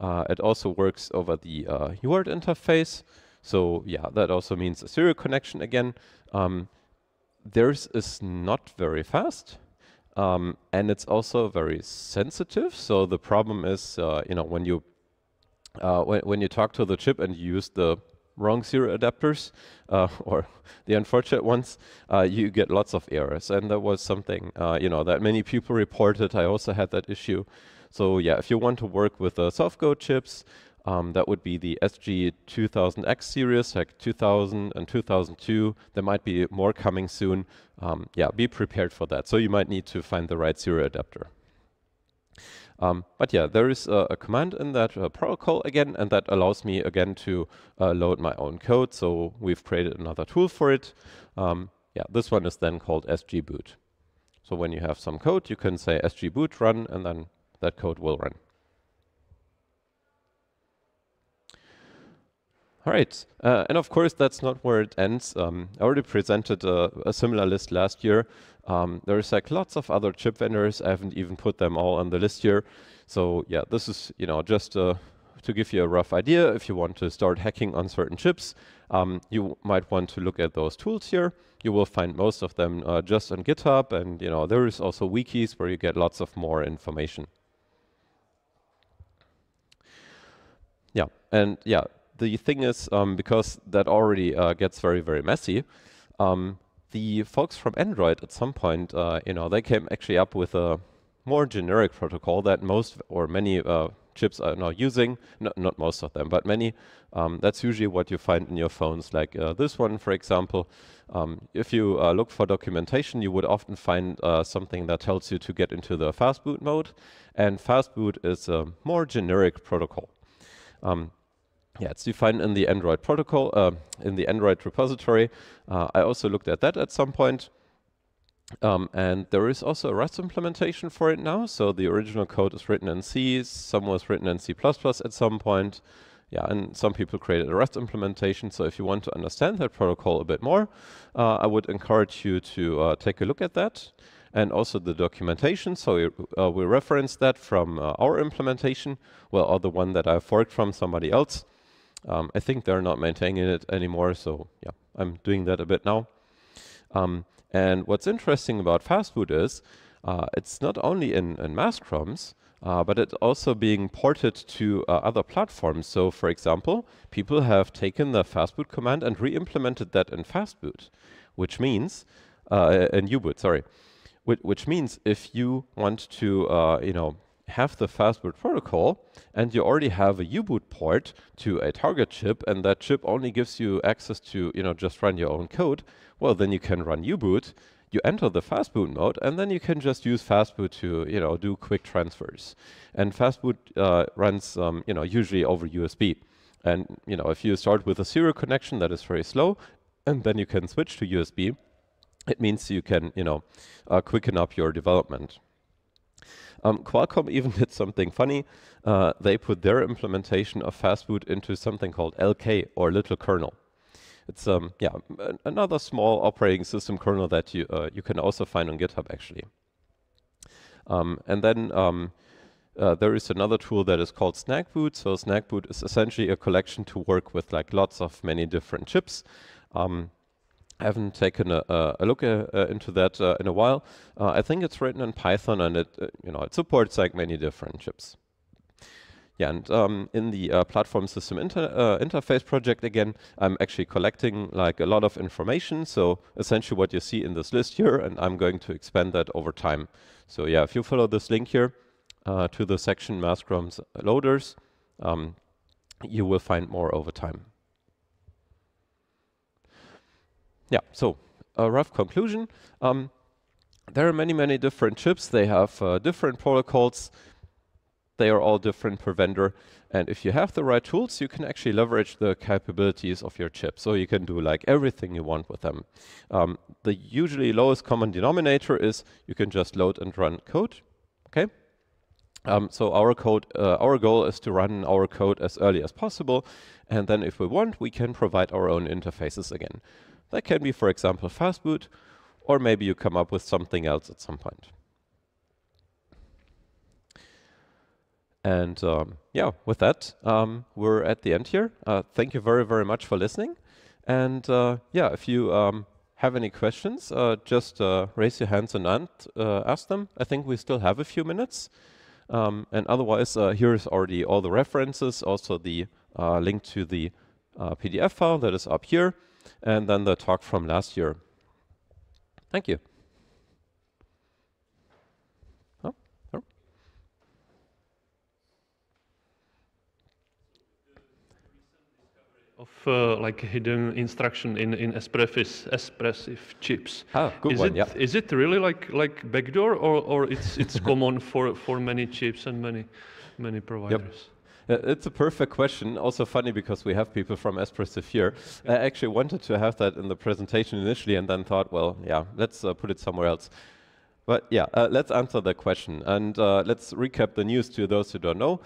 It also works over the UART interface. So yeah, that also means a serial connection again. Theirs is not very fast. And it's also very sensitive. So the problem is, when you talk to the chip and you use the wrong serial adapters or the unfortunate ones, you get lots of errors. And that was something that many people reported. I also had that issue. So yeah, if you want to work with the SoftGo chips, that would be the SG2000X series, like 2000 and 2002. There might be more coming soon. Yeah, be prepared for that. So you might need to find the right serial adapter. But yeah, there is a command in that protocol again, and that allows me again to load my own code. So we've created another tool for it. Yeah, this one is then called sgboot. So when you have some code, you can say sgboot run, and then that code will run. All right, and of course that's not where it ends. I already presented a similar list last year. There's like lots of other chip vendors. I haven't even put them all on the list here. So yeah, this is just to give you a rough idea. If you want to start hacking on certain chips, you might want to look at those tools here. You will find most of them just on GitHub, and there is also wikis where you get lots of more information. Yeah, and yeah. The thing is, because that already gets very, very messy, the folks from Android at some point, they came actually up with a more generic protocol that most or many chips are now using. Not most of them, but many. That's usually what you find in your phones, like this one, for example. If you look for documentation, you would often find something that tells you to get into the fast boot mode, and fast boot is a more generic protocol. Yeah, it's defined in the Android protocol, in the Android repository. I also looked at that at some point. And there is also a Rust implementation for it now. So the original code is written in C, some was written in C++ at some point. Yeah, and some people created a Rust implementation. So if you want to understand that protocol a bit more, I would encourage you to take a look at that. And also the documentation. So we referenced that from our implementation, or the one that I forked from somebody else. I think they're not maintaining it anymore, so yeah, I'm doing that a bit now. And what's interesting about fastboot is it's not only in Mastcroms, but it's also being ported to other platforms. So for example, people have taken the fastboot command and re-implemented that in fastboot, which means, in U-boot, sorry. Which means if you want to, have the fastboot protocol and you already have a U-boot port to a target chip, and that chip only gives you access to, just run your own code, well, then you can run U-boot, you enter the fastboot mode, and then you can just use fastboot to, do quick transfers. And fastboot runs, usually over USB. And, if you start with a serial connection that is very slow, and then you can switch to USB, it means you can, quicken up your development. Qualcomm even did something funny. They put their implementation of fastboot into something called LK, or little kernel. It's another small operating system kernel that you can also find on GitHub actually. And then there is another tool that is called Snagboot. So Snagboot is essentially a collection to work with like lots of many different chips. I haven't taken a look into that in a while. I think it's written in Python, and it supports like many different chips. Yeah, and in the platform system interface project, again, I'm actually collecting like a lot of information. So essentially what you see in this list here, and I'm going to expand that over time. So yeah, if you follow this link here to the section Mass-Grams loaders, you will find more over time. Yeah, so a rough conclusion. There are many different chips. They have different protocols. They are all different per vendor. And if you have the right tools, you can actually leverage the capabilities of your chip. So you can do like everything you want with them. The usually lowest common denominator is you can just load and run code. Okay. So our goal is to run our code as early as possible. And then if we want, we can provide our own interfaces again. That can be, for example, fast boot, or maybe you come up with something else at some point. And yeah, with that, we're at the end here. Thank you very much for listening. And yeah, if you have any questions, just raise your hands and ask them. I think we still have a few minutes. And otherwise, here's already all the references, also the link to the PDF file that is up here, and then the talk from last year. Thank you. Of like hidden instruction in expressive chips. Ah, good one. Yeah. Is it really like backdoor, or it's common for many chips and many providers? Yep. It's a perfect question. Also funny because we have people from Espressif here. I actually wanted to have that in the presentation initially, and then thought, well, yeah, let's put it somewhere else. But yeah, let's answer the question, and let's recap the news to those who don't know.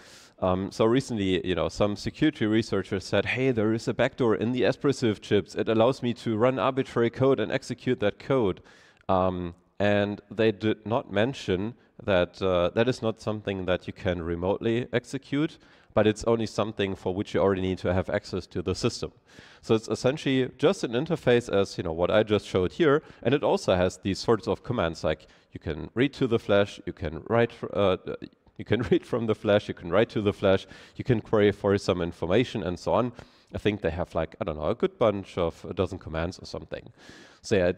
So recently, some security researchers said, hey, there is a backdoor in the Espressif chips. It allows me to run arbitrary code and execute that code. And they did not mention that that is not something that you can remotely execute, but it's only something for which you already need to have access to the system. So it's essentially just an interface as what I just showed here, and it also has these sorts of commands like you can read to the flash, you can write, you can read from the flash, you can write to the flash, you can query for some information, and so on. I think they have like, I don't know, a good bunch of a dozen commands or something. So yeah,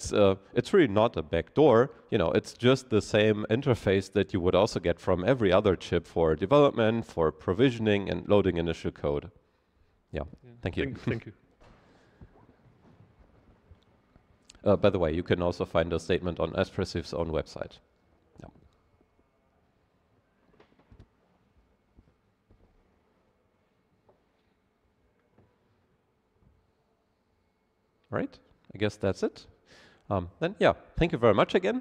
it's really not a backdoor. It's just the same interface that you would also get from every other chip for development, for provisioning, and loading initial code. Yeah, thank you. Thank you. By the way, you can also find a statement on Espressif's own website. Yeah. Right, I guess that's it. Then, yeah, thank you very much again.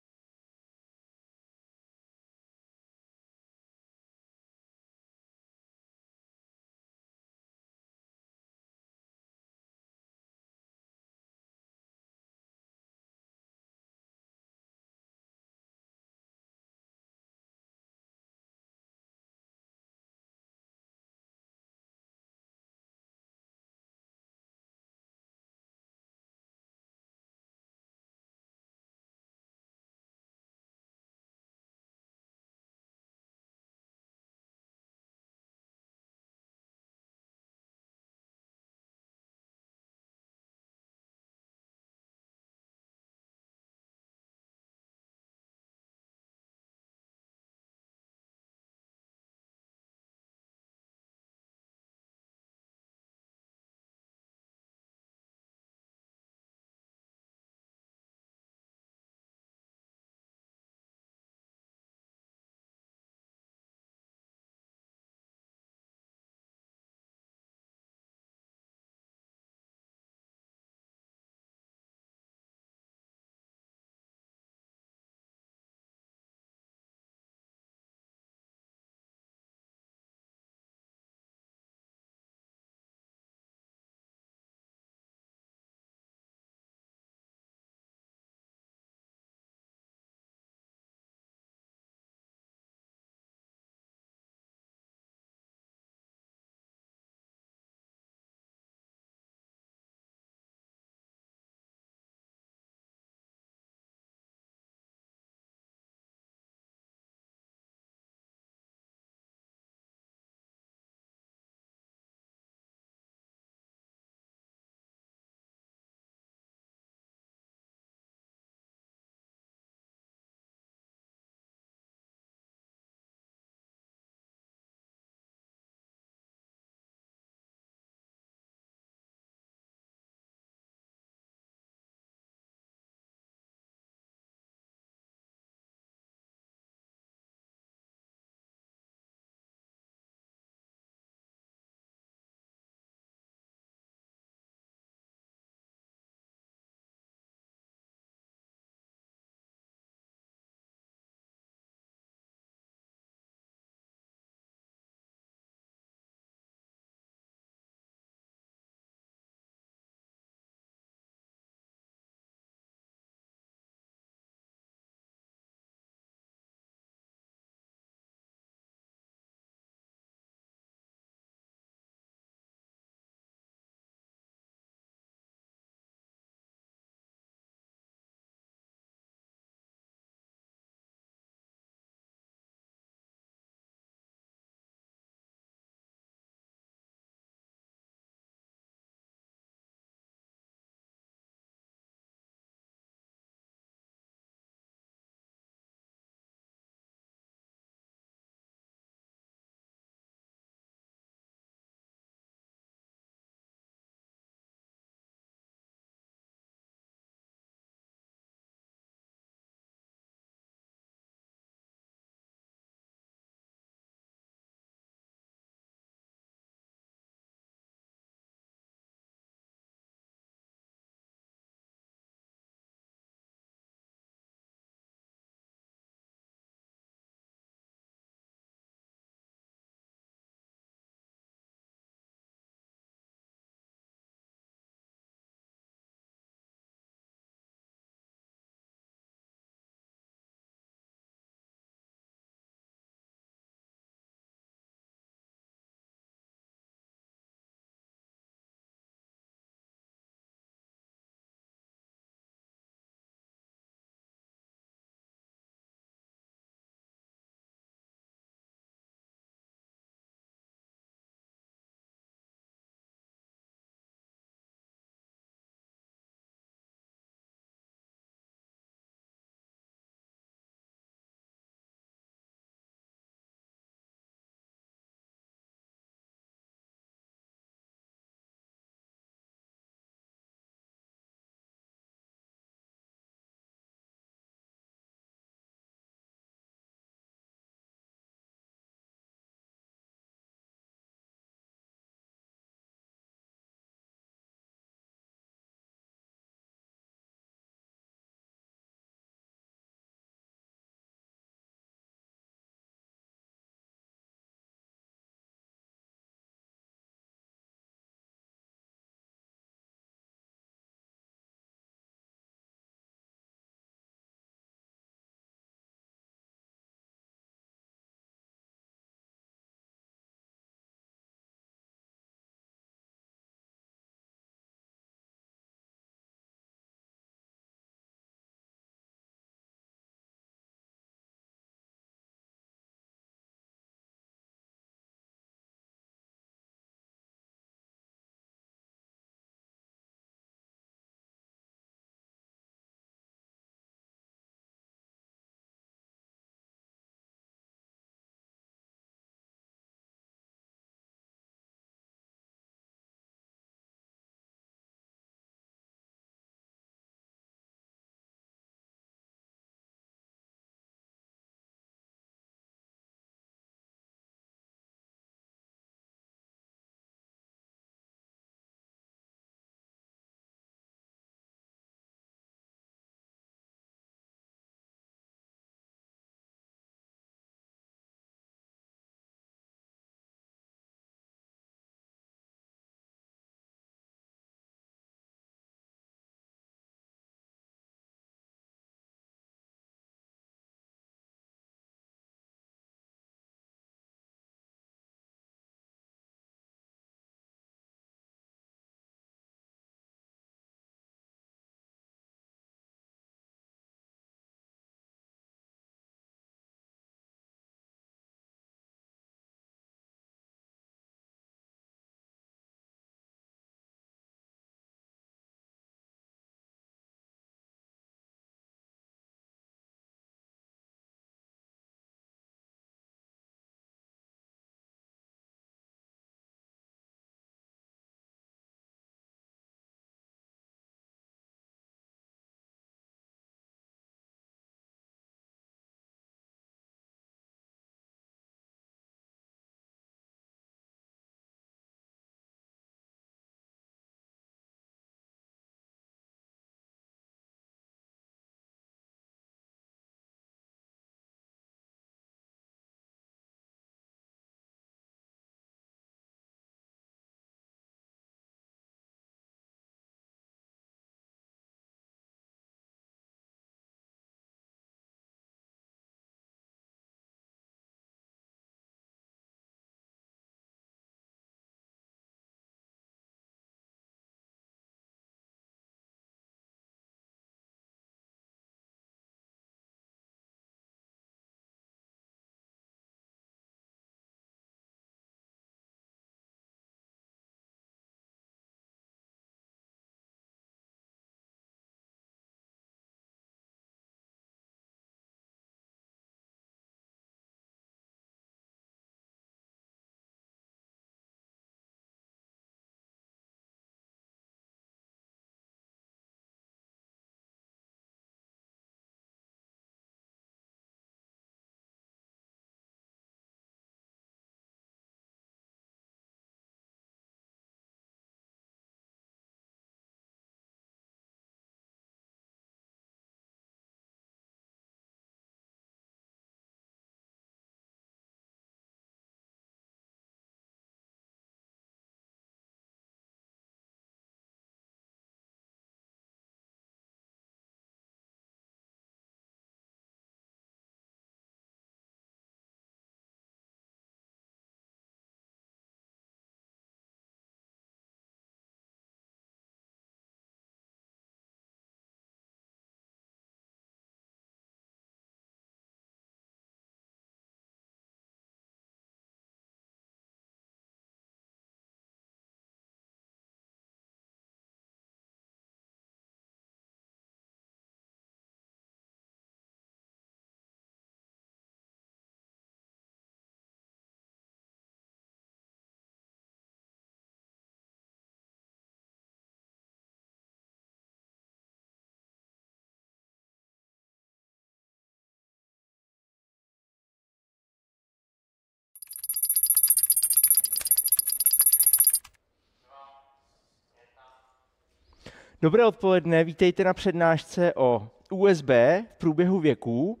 Dobré odpoledne, vítejte na přednášce o USB v průběhu věků.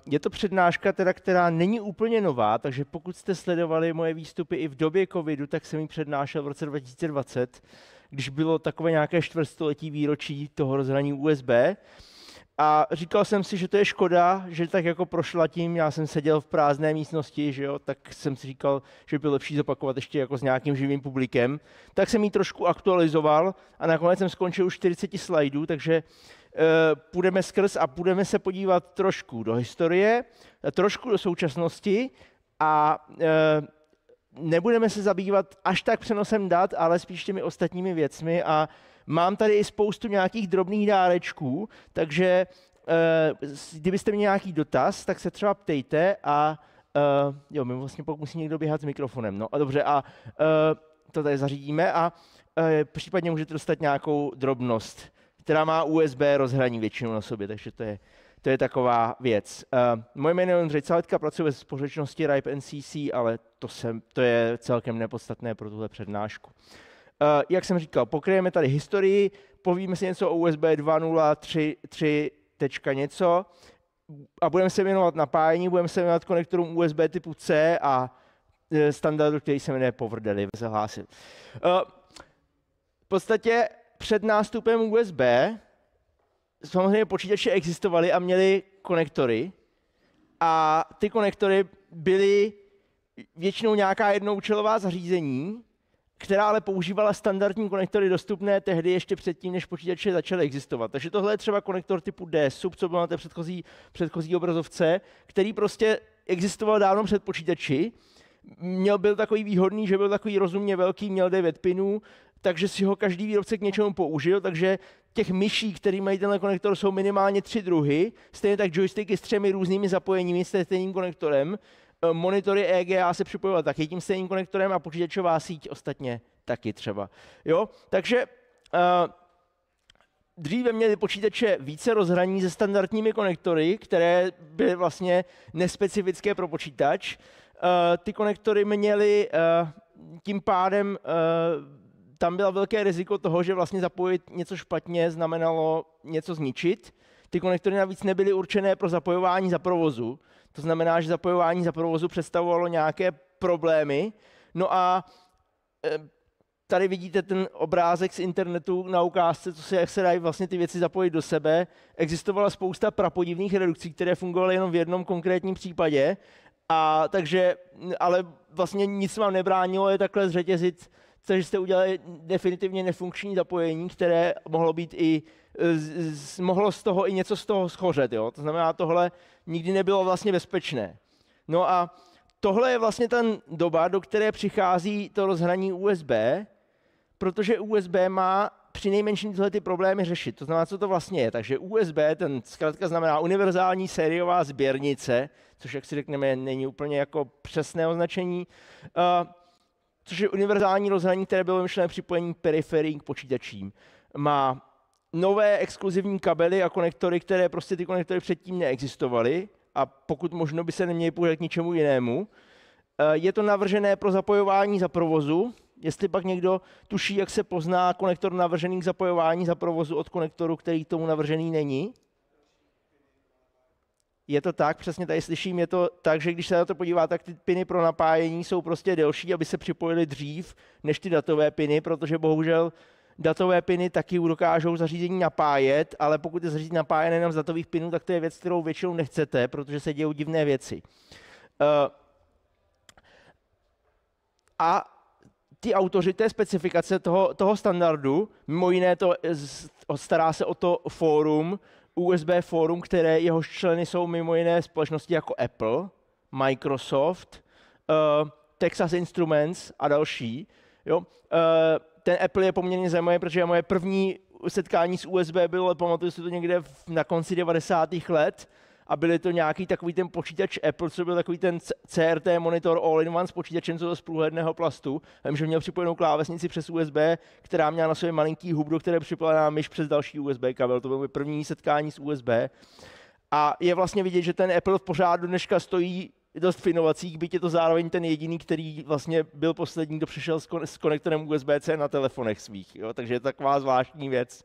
Je to přednáška, která není úplně nová, takže pokud jste sledovali moje výstupy i v době covidu, tak jsem ji přednášel v roce 2020, když bylo takové nějaké čtvrtstoletí výročí toho rozhraní USB. A říkal jsem si, že to je škoda, že tak jako prošla tím, já jsem seděl v prázdné místnosti, že jo, tak jsem si říkal, že by bylo lepší zopakovat ještě jako s nějakým živým publikem. Tak jsem ji trošku aktualizoval a nakonec jsem skončil už 40 slajdů, takže půjdeme skrz a budeme se podívat trošku do historie, trošku do současnosti a nebudeme se zabývat až tak přenosem dat, ale spíš těmi ostatními věcmi a mám tady i spoustu nějakých drobných dárečků, takže kdybyste měli nějaký dotaz, tak se třeba ptejte a jo, my vlastně pokud musí někdo běhat s mikrofonem, no a dobře, a to tady zařídíme a případně můžete dostat nějakou drobnost, která má USB rozhraní většinou na sobě, takže to je taková věc. Moje jméno je Ondřej Caletka, pracuji ve společnosti RIPE NCC, ale to je celkem nepodstatné pro tuhle přednášku. Jak jsem říkal, pokryjeme tady historii, povíme si něco o USB 2.0, 3. něco a budeme se věnovat napájení, budeme se věnovat konektorům USB typu C a standardu, který se jmenuje Power Delivery, zahlásil. V podstatě před nástupem USB samozřejmě počítače existovaly a měly konektory a ty konektory byly většinou nějaká jednoúčelová zařízení, která ale používala standardní konektory dostupné tehdy ještě předtím, než počítače začaly existovat. Takže tohle je třeba konektor typu D-sub, co byl na té předchozí obrazovce, který prostě existoval dávno před počítači. Byl takový výhodný, že byl takový rozumně velký, měl 9 pinů, takže si ho každý výrobce k něčemu použil, takže těch myší, který mají tenhle konektor, jsou minimálně 3 druhy, stejně tak joysticky s 3 různými zapojeními s stejným konektorem. Monitory EGA se připojovaly taky tím stejným konektorem a počítačová síť ostatně taky třeba. Jo? Takže dříve měli počítače více rozhraní se standardními konektory, které byly vlastně nespecifické pro počítač. Ty konektory měly tím pádem tam bylo velké riziko toho, že vlastně zapojit něco špatně znamenalo něco zničit. Ty konektory navíc nebyly určené pro zapojování za provozu. To znamená, že zapojování za provozu představovalo nějaké problémy. No a tady vidíte ten obrázek z internetu na ukázce, jak se dají vlastně ty věci zapojit do sebe. Existovala spousta prapodivných redukcí, které fungovaly jenom v jednom konkrétním případě. A takže, ale vlastně nic vám nebránilo je takhle zřetězit, takže jste udělali definitivně nefunkční zapojení, které mohlo být i mohlo z toho i něco z toho schořet. Jo? To znamená, tohle nikdy nebylo vlastně bezpečné. No a tohle je vlastně ten doba, do které přichází to rozhraní USB, protože USB má přinejmenším tyhle ty problémy řešit. To znamená, co to vlastně je. Takže USB, ten zkrátka znamená univerzální sériová sběrnice, což, jak si řekneme, není úplně jako přesné označení, což je univerzální rozhraní, které bylo myšlené připojení periferií k počítačím. Má nové exkluzivní kabely a konektory, které prostě ty konektory předtím neexistovaly a pokud možno by se neměly použít k ničemu jinému. Je to navržené pro zapojování za provozu. Jestli pak někdo tuší, jak se pozná konektor navržený k zapojování za provozu od konektoru, který k tomu navržený není. Je to tak, přesně tady slyším, je to tak, že když se na to podívá, tak ty piny pro napájení jsou prostě delší, aby se připojily dřív než ty datové piny, protože bohužel datové piny taky dokážou zařízení napájet, ale pokud je zařízení napájené jenom z datových pinů, tak to je věc, kterou většinou nechcete, protože se dějou divné věci. A ty autoři té specifikace toho standardu, mimo jiné to stará se o to fórum, USB fórum, které jehož členy jsou mimo jiné společnosti jako Apple, Microsoft, Texas Instruments a další. Jo? Ten Apple je poměrně zajímavý, protože moje první setkání s USB bylo, pamatuju si to někde na konci 90. let, a byly to nějaký takový ten počítač Apple, co byl takový ten CRT monitor all-in-one s počítačem, co to z průhledného plastu. Vím, že měl připojenou klávesnici přes USB, která měla na sobě malinký hub, do které připojila myš přes další USB kabel. To bylo moje první setkání s USB. A je vlastně vidět, že ten Apple pořád do dneška stojí dost v inovacích, byť je to zároveň ten jediný, který vlastně byl poslední, kdo přišel s konektorem USB-C na telefonech svých. Jo? Takže je to taková zvláštní věc.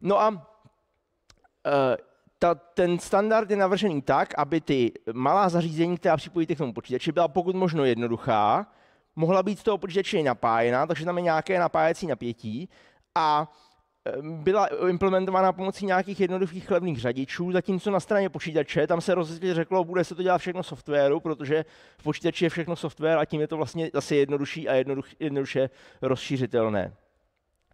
No a ten standard je navržený tak, aby ty malá zařízení, která připojíte k tomu počítači, byla pokud možno jednoduchá, mohla být z toho počítače napájena, takže tam je nějaké napájecí napětí a byla implementována pomocí nějakých jednoduchých levných řadičů, zatímco na straně počítače tam se rozhodně řeklo, bude se to dělat všechno softwaru, protože v počítači je všechno software a tím je to vlastně zase jednodušší a jednoduše rozšířitelné.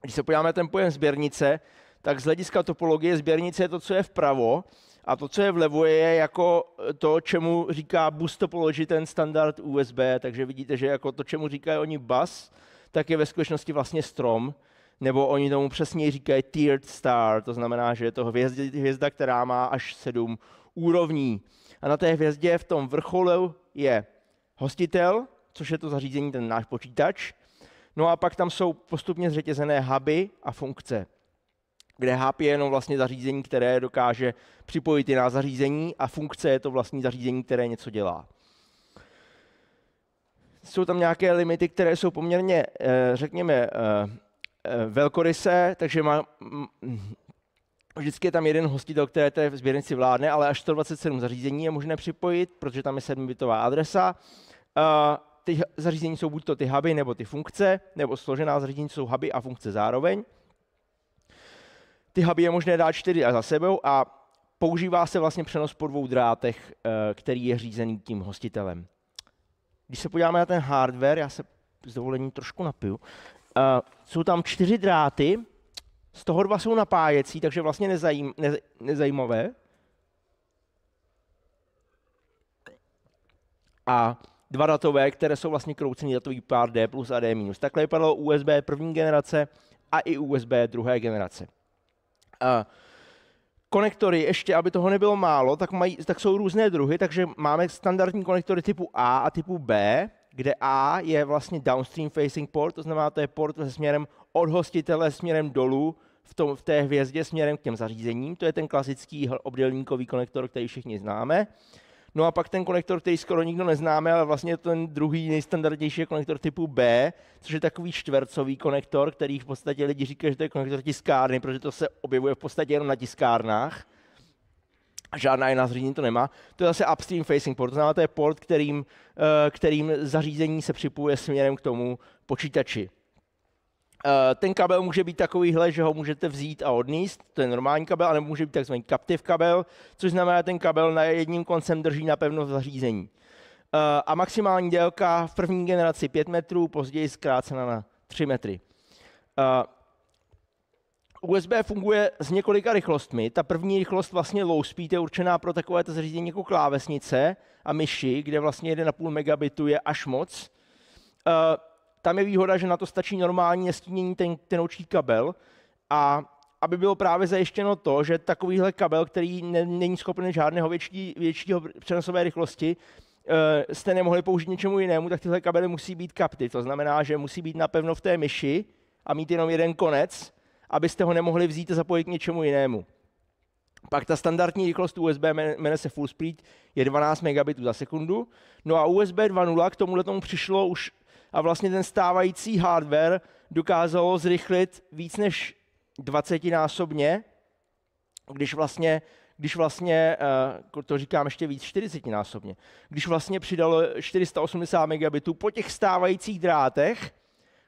Když se podíváme na ten pojem sběrnice, tak z hlediska topologie sběrnice je to, co je vpravo, a to, co je vlevo, je jako to, čemu říká bus topology, ten standard USB, takže vidíte, že jako to, čemu říkají oni bus, tak je ve skutečnosti vlastně strom, nebo oni tomu přesně říkají tiered star, to znamená, že je to hvězda, která má až 7 úrovní. A na té hvězdě v tom vrcholu je hostitel, což je to zařízení, ten náš počítač, no a pak tam jsou postupně zřetězené huby a funkce, kde hub je jenom vlastně zařízení, které dokáže připojit jiná zařízení a funkce je to vlastní zařízení, které něco dělá. Jsou tam nějaké limity, které jsou poměrně, řekněme, velkorysé, takže vždycky je tam jeden hostitel, který té sběrnici vládne, ale až 127 zařízení je možné připojit, protože tam je 7-bitová adresa. Ty zařízení jsou buď to ty huby, nebo ty funkce, nebo složená zařízení jsou huby a funkce zároveň. Ty huby je možné dát 4 za sebou a používá se vlastně přenos po 2 drátech, který je řízený tím hostitelem. Když se podíváme na ten hardware, já se s dovolením trošku napiju, jsou tam 4 dráty, z toho 2 jsou napájecí, takže vlastně nezajímavé. A 2 datové, které jsou vlastně kroucený datový pár D plus a D minus. Takhle vypadalo USB první generace a i USB druhé generace. Konektory, ještě aby toho nebylo málo, tak jsou různé druhy, takže máme standardní konektory typu A a typu B, kde A je vlastně downstream facing port, to znamená, to je port se směrem od hostitele směrem dolů v té hvězdě směrem k těm zařízením. To je ten klasický obdélníkový konektor, který všichni známe. No a pak ten konektor, který skoro nikdo neznáme, ale vlastně ten druhý nejstandardnější je konektor typu B, což je takový čtvercový konektor, který v podstatě lidi říkají, že to je konektor tiskárny, protože to se objevuje v podstatě jenom na tiskárnách. A žádná jiná zařízení to nemá. To je zase upstream facing port, to znamená, to je port, kterým zařízení se připojuje směrem k tomu počítači. Ten kabel může být takovýhle, že ho můžete vzít a odníst, to je normální kabel, anebo může být takzvaný captive kabel, což znamená, že ten kabel na jedním koncem drží napevno v zařízení. A maximální délka v první generaci 5 metrů, později zkrácena na 3 metry. USB funguje s několika rychlostmi. Ta první rychlost vlastně low speed je určená pro takovéto zařízení jako klávesnice a myši, kde vlastně 1,5 megabitu je až moc. Tam je výhoda, že na to stačí normální nestíněný tenoučký kabel a aby bylo právě zajištěno to, že takovýhle kabel, který není schopen žádného většího přenosové rychlosti, jste nemohli použít něčemu jinému, tak tyhle kabely musí být captive. To znamená, že musí být napevno v té myši a mít jenom jeden konec, abyste ho nemohli vzít a zapojit k něčemu jinému. Pak ta standardní rychlost USB, jmenuje se full speed, je 12 megabitů za sekundu. No a USB 2.0 k tomu přišlo už a vlastně ten stávající hardware dokázalo zrychlit víc než 20násobně, když vlastně to říkám ještě víc 40násobně, když vlastně přidalo 480 megabitů po těch stávajících drátech,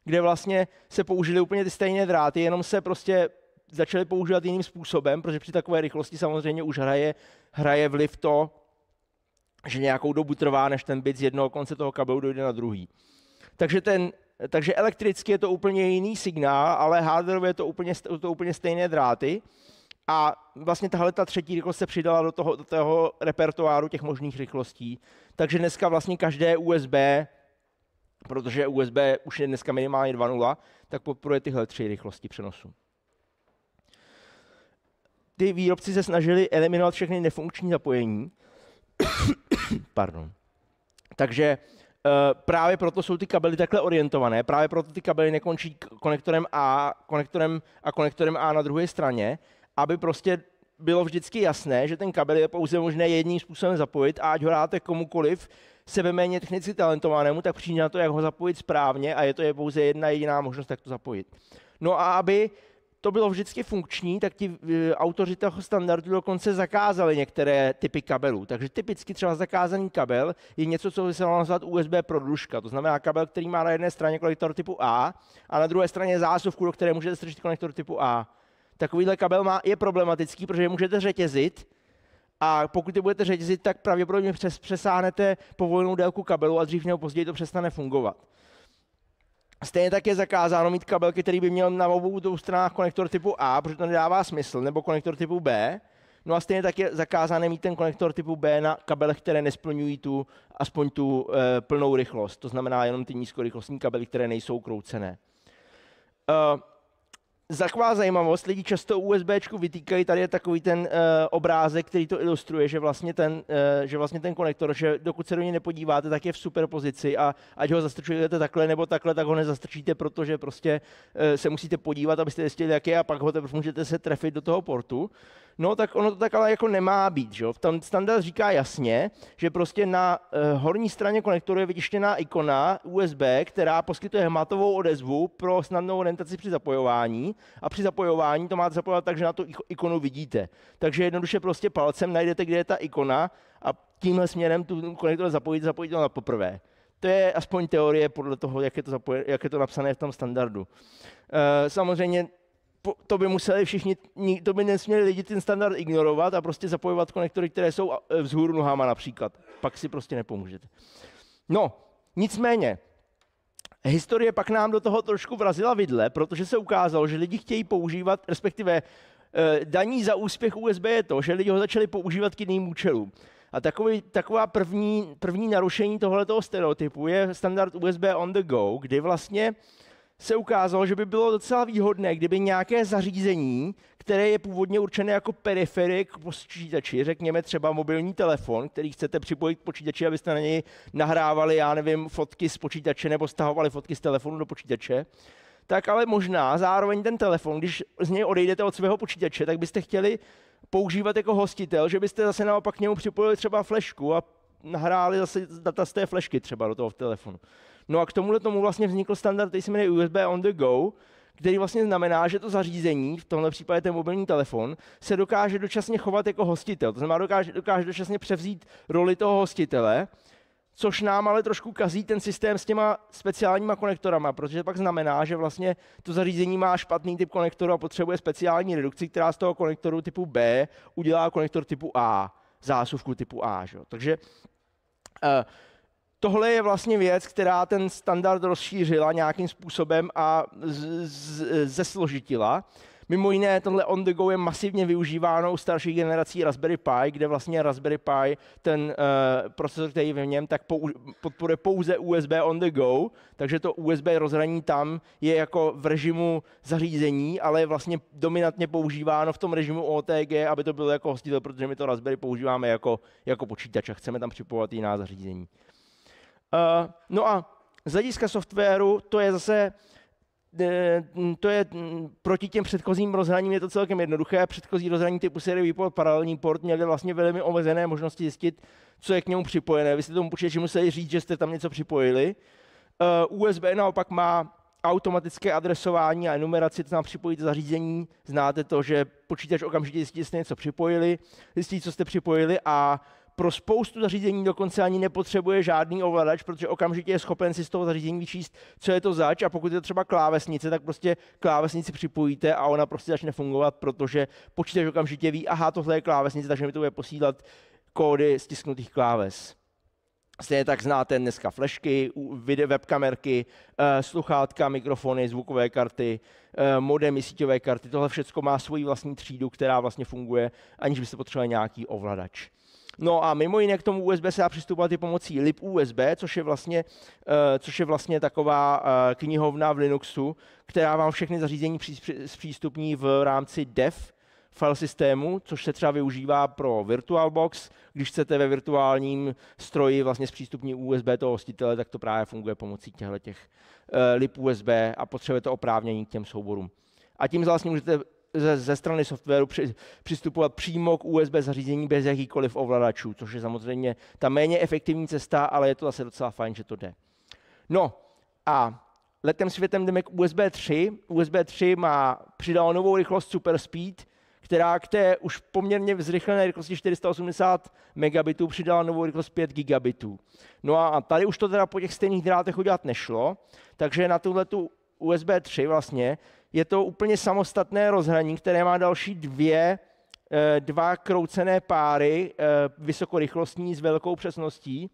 kde vlastně se použily úplně ty stejné dráty, jenom se prostě začaly používat jiným způsobem, protože při takové rychlosti samozřejmě už hraje vliv to, že nějakou dobu trvá, než ten bit z jednoho konce toho kabelu dojde na druhý. Takže elektricky je to úplně jiný signál, ale hardwarově je to úplně stejné dráty. A vlastně tahle ta třetí rychlost se přidala do toho repertoáru těch možných rychlostí. Takže dneska vlastně každé USB, protože USB už je dneska minimálně 2.0, tak podporuje tyhle 3 rychlosti přenosu. Ty výrobci se snažili eliminovat všechny nefunkční zapojení. Pardon. Takže právě proto jsou ty kabely takhle orientované, právě proto ty kabely nekončí konektorem A na druhé straně, aby prostě bylo vždycky jasné, že ten kabel je pouze možné jedním způsobem zapojit a ať ho dáte komukoliv sebeméně technicky talentovanému, tak přijde na to, jak ho zapojit správně a je pouze jedna jediná možnost, jak to zapojit. No a aby to bylo vždycky funkční, tak ti autoři toho standardu dokonce zakázali některé typy kabelů. Takže typicky třeba zakázaný kabel je něco, co by se dalo nazvat USB prodlužka. To znamená kabel, který má na jedné straně konektor typu A a na druhé straně zásuvku, do které můžete strčit konektor typu A. Takovýhle kabel je problematický, protože je můžete řetězit a pokud je budete řetězit, tak pravděpodobně přesáhnete povolenou délku kabelu a dřív nebo později to přestane fungovat. Stejně tak je zakázáno mít kabel, který by měl na obou dvou stranách konektor typu A, protože to nedává smysl, nebo konektor typu B. No a stejně tak je zakázáno mít ten konektor typu B na kabelech, které nesplňují aspoň tu plnou rychlost. To znamená jenom ty nízkorychlostní kabely, které nejsou kroucené. Taková zajímavost, lidi často USBčku vytýkají, tady je takový ten obrázek, který to ilustruje, že vlastně ten konektor, že dokud se do něj nepodíváte, tak je v superpozici a ať ho zastrčujete takhle nebo takhle, tak ho nezastrčíte, protože prostě se musíte podívat, abyste zjistili, jak je a pak ho teprve můžete se trefit do toho portu. No tak ono to tak ale jako nemá být, že? Tam standard říká jasně, že prostě na horní straně konektoru je vytištěná ikona USB, která poskytuje hmatovou odezvu pro snadnou orientaci při zapojování a při zapojování to máte zapojovat tak, že na tu ikonu vidíte. Takže jednoduše prostě palcem najdete, kde je ta ikona a tímhle směrem tu konektor zapojíte to na poprvé. To je aspoň teorie podle toho, jak je to napsané v tom standardu. Samozřejmě to by museli všichni, to by nesměli lidi ten standard ignorovat a prostě zapojovat konektory, které jsou vzhůru nohama například. Pak si prostě nepomůžete. No, nicméně, historie pak nám do toho trošku vrazila vidle, protože se ukázalo, že lidi chtějí používat, respektive daní za úspěch USB je to, že lidi ho začali používat k jiným účelům. A taková první narušení tohoto stereotypu je standard USB on the go, kdy vlastně se ukázalo, že by bylo docela výhodné, kdyby nějaké zařízení, které je původně určené jako periferik k počítači, řekněme třeba mobilní telefon, který chcete připojit k počítači, abyste na něj nahrávali, já nevím, fotky z počítače nebo stahovali fotky z telefonu do počítače, tak ale možná zároveň ten telefon, když z něj odejdete od svého počítače, tak byste chtěli používat jako hostitel, že byste zase naopak k němu připojili třeba flešku a nahráli zase data z té flešky třeba do toho telefonu. No a k tomu vlastně vznikl standard, který se jmenuje USB on the go, který vlastně znamená, že to zařízení, v tomhle případě ten mobilní telefon, se dokáže dočasně chovat jako hostitel. To znamená, dokáže dočasně převzít roli toho hostitele, což nám ale trošku kazí ten systém s těma speciálníma konektorama, protože pak znamená, že vlastně to zařízení má špatný typ konektoru a potřebuje speciální redukci, která z toho konektoru typu B udělá konektor typu A, zásuvku typu A. Že? Takže tohle je vlastně věc, která ten standard rozšířila nějakým způsobem a zesložitila. Mimo jiné, tohle on the go je masivně využíváno u starších generací Raspberry Pi, kde vlastně Raspberry Pi, ten procesor, který je v něm, tak podporuje pouze USB on the go, takže to USB rozhraní tam je jako v režimu zařízení, ale je vlastně dominantně používáno v tom režimu OTG, aby to bylo jako hostitel, protože my to Raspberry používáme jako počítač a chceme tam připojovat jiná zařízení. No a z hlediska softwaru to je zase proti těm předchozím rozhraním je to celkem jednoduché. Předchozí rozhraní typu sériový port, paralelní port měly vlastně velmi omezené možnosti zjistit, co je k němu připojené. Vy jste tomu počítači museli říct, že jste tam něco připojili. USB naopak má automatické adresování a enumeraci, to znamená připojíte zařízení, znáte to, že počítač okamžitě zjistí, že jste něco připojili, zjistí, co jste připojili a pro spoustu zařízení dokonce ani nepotřebuje žádný ovladač, protože okamžitě je schopen si z toho zařízení vyčíst, co je to zač a pokud je to třeba klávesnice, tak prostě klávesnici připojíte a ona prostě začne fungovat, protože počítač okamžitě ví, aha, tohle je klávesnice, takže mi to bude posílat kódy stisknutých kláves. Stejně tak znáte dneska flešky, webkamerky, sluchátka, mikrofony, zvukové karty, modemy, síťové karty, tohle všechno má svoji vlastní třídu, která vlastně funguje, aniž byste potřebovali nějaký ovladač. No a mimo jiné k tomu USB se dá přistupovat i pomocí libUSB, což je vlastně taková knihovna v Linuxu, která vám všechny zařízení zpřístupní v rámci dev file systému, což se třeba využívá pro VirtualBox. Když chcete ve virtuálním stroji vlastně zpřístupnit USB toho hostitele, tak to právě funguje pomocí těchto libUSB a potřebujete oprávnění k těm souborům. A tím vlastně můžete ze strany softwaru přistupovat přímo k USB zařízení bez jakýkoliv ovladačů, což je samozřejmě ta méně efektivní cesta, ale je to zase docela fajn, že to jde. No a letem světem jdeme k USB 3. USB 3 přidal novou rychlost Super Speed, která k té už poměrně zrychlené rychlosti 480 megabitů přidala novou rychlost 5 gigabitů. No a tady už to teda po těch stejných drátech udělat nešlo, takže na tuhletu USB 3 vlastně je to úplně samostatné rozhraní, které má další dva kroucené páry vysokorychlostní s velkou přesností.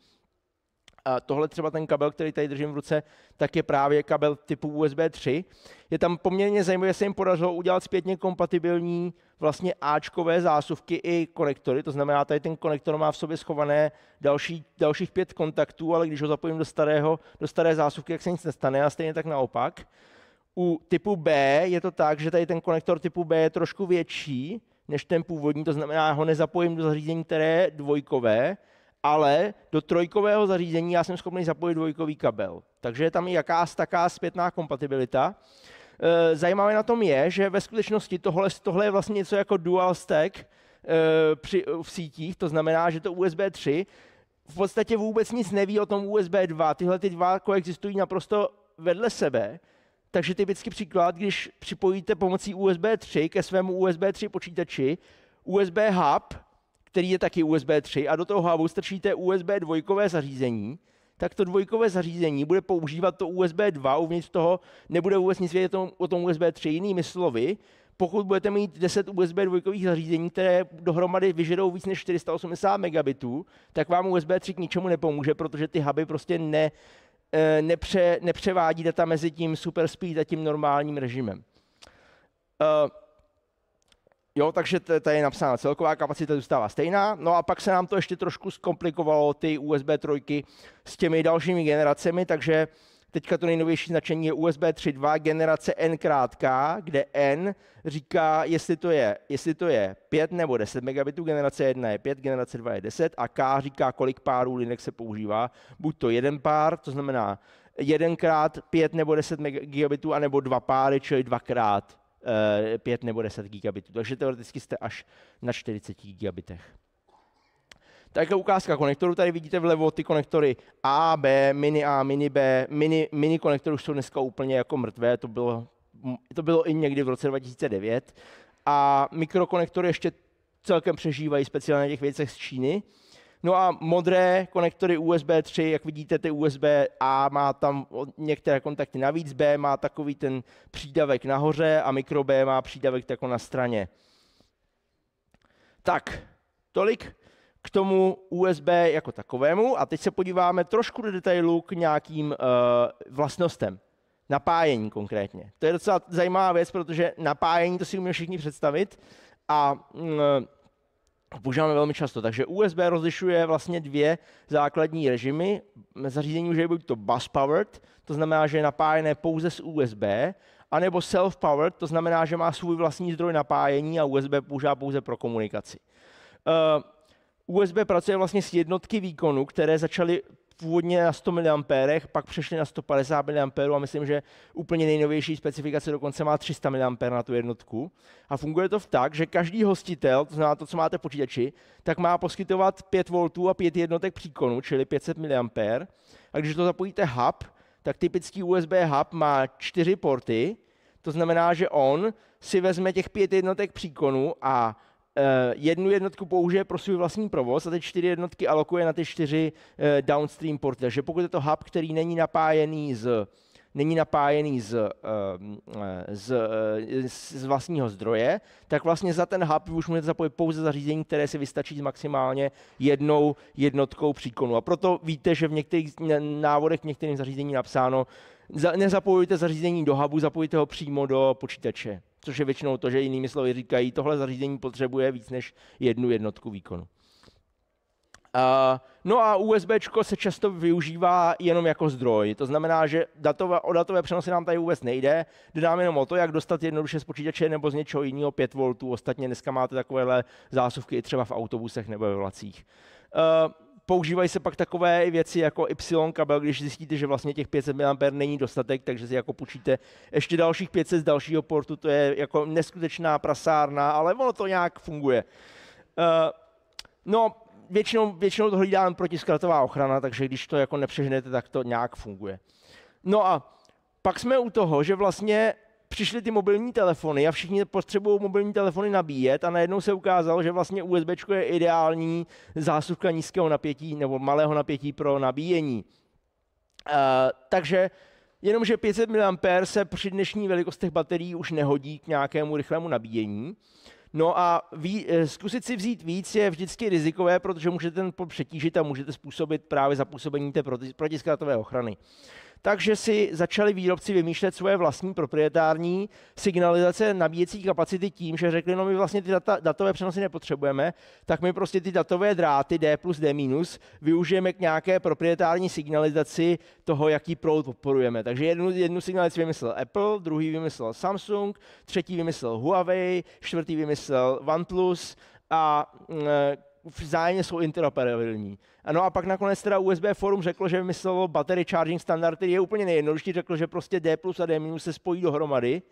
A tohle třeba ten kabel, který tady držím v ruce, tak je právě kabel typu USB 3. Je tam poměrně zajímavé, že se jim podařilo udělat zpětně kompatibilní vlastně áčkové zásuvky i konektory, to znamená, tady ten konektor má v sobě schované dalších 5 kontaktů, ale když ho zapojím do staré zásuvky, tak se nic nestane a stejně tak naopak. U typu B je to tak, že tady ten konektor typu B je trošku větší než ten původní, to znamená, já ho nezapojím do zařízení, které je dvojkové, ale do trojkového zařízení já jsem schopný zapojit dvojkový kabel. Takže je tam i taká zpětná kompatibilita. Zajímavé na tom je, že ve skutečnosti tohle je vlastně něco jako dual stack v sítích, to znamená, že to USB 3 v podstatě vůbec nic neví o tom USB 2. Tyhle ty dva koexistují naprosto vedle sebe. Takže typický příklad, když připojíte pomocí USB 3 ke svému USB 3 počítači USB hub, který je taky USB 3, a do toho hubu strčíte USB dvojkové zařízení, tak to dvojkové zařízení bude používat to USB 2, uvnitř toho nebude vůbec nic vědět o tom USB 3. Jinými slovy, pokud budete mít 10 USB dvojkových zařízení, které dohromady vyžadou víc než 480 megabitů, tak vám USB 3 k ničemu nepomůže, protože ty huby prostě nepřevádí data mezi tím super speed a tím normálním režimem. Takže tady je napsáno, celková kapacita zůstává stejná. No a pak se nám to ještě trošku zkomplikovalo, ty USB 3 s těmi dalšími generacemi, takže teďka to nejnovější značení je USB 3.2 generace N×K, kde N říká, jestli to je 5 nebo 10 megabitů, generace 1 je 5, generace 2 je 10 a K říká, kolik párů linek se používá. Buď to jeden pár, to znamená 1x5 nebo 10 megabitů, anebo 2 páry, čili 2x 5 nebo 10 gigabitů. Takže teoreticky jste až na 40 gigabitech. Také ukázka konektorů. Tady vidíte vlevo ty konektory A, mini B, mini konektory už jsou dneska úplně jako mrtvé, to bylo i někdy v roce 2009. A mikrokonektory ještě celkem přežívají, speciálně na těch věcech z Číny. No a modré konektory USB 3, jak vidíte, ty USB A má tam některé kontakty navíc, B má takový ten přídavek nahoře a mikro B má přídavek jako na straně. Tak, tolik k tomu USB jako takovému a teď se podíváme trošku do detailu k nějakým vlastnostem. Napájení konkrétně. To je docela zajímavá věc, protože napájení, to si umíme všichni představit a používáme velmi často. Takže USB rozlišuje vlastně 2 základní režimy. Zařízení může být to bus-powered, to znamená, že je napájené pouze z USB, anebo self-powered, to znamená, že má svůj vlastní zdroj napájení a USB používá pouze pro komunikaci. USB pracuje vlastně s jednotky výkonu, které začaly původně na 100 mA, pak přešly na 150 mA a myslím, že úplně nejnovější specifikace dokonce má 300 mA na tu jednotku. A funguje to tak, že každý hostitel, to znamená to, co máte v počítači, tak má poskytovat 5 V a 5 jednotek příkonu, čili 500 mA. A když to zapojíte hub, tak typický USB hub má 4 porty, to znamená, že on si vezme těch 5 jednotek příkonu a jednu jednotku použije pro svůj vlastní provoz a ty 4 jednotky alokuje na ty 4 downstream porty. Takže pokud je to hub, který není napájený z vlastního zdroje, tak vlastně za ten hub už můžete zapojit pouze zařízení, které si vystačí s maximálně jednou jednotkou příkonu. A proto víte, že v některých návodech k některým zařízením napsáno, nezapojujte zařízení do hubu, zapojte ho přímo do počítače. Což je většinou to, že jinými slovy říkají, tohle zařízení potřebuje víc než jednu jednotku výkonu. No a USB se často využívá jenom jako zdroj. To znamená, že o datové přenosy nám tady vůbec nejde. Jde nám jenom o to, jak dostat jednoduše z počítače nebo z něčeho jiného 5 V. Ostatně dneska máte takovéhle zásuvky i třeba v autobusech nebo ve vlacích. Používají se pak takové věci jako Y kabel, když zjistíte, že vlastně těch 500 mA není dostatek, takže si jako půjčíte ještě dalších 500 z dalšího portu, to je jako neskutečná prasárna, ale ono to nějak funguje. No, většinou to hlídám protiskeletová ochrana, takže když to jako nepřežnete, tak to nějak funguje. No a pak jsme u toho, že vlastně přišly ty mobilní telefony a všichni potřebují mobilní telefony nabíjet a najednou se ukázalo, že vlastně USB je ideální zásuvka nízkého napětí nebo malého napětí pro nabíjení. Takže jenomže 500 mA se při dnešní velikostech baterií už nehodí k nějakému rychlému nabíjení. No a zkusit si vzít víc je vždycky rizikové, protože můžete ten pod přetížit a můžete způsobit právě zapůsobení té protiskeletové ochrany. Takže si začali výrobci vymýšlet svoje vlastní proprietární signalizace nabíjecí kapacity tím, že řekli, no my vlastně ty datové přenosy nepotřebujeme, tak my prostě ty datové dráty D plus D minus využijeme k nějaké proprietární signalizaci toho, jaký proud podporujeme. Takže jednu signalizaci vymyslel Apple, druhý vymyslel Samsung, třetí vymyslel Huawei, čtvrtý vymyslel OnePlus a vzájemně jsou interoperabilní. No a pak nakonec teda USB Forum řeklo, že vymyslelo battery charging standard, který je úplně nejjednodušší, řekl, že prostě D plus a D minus se spojí dohromady.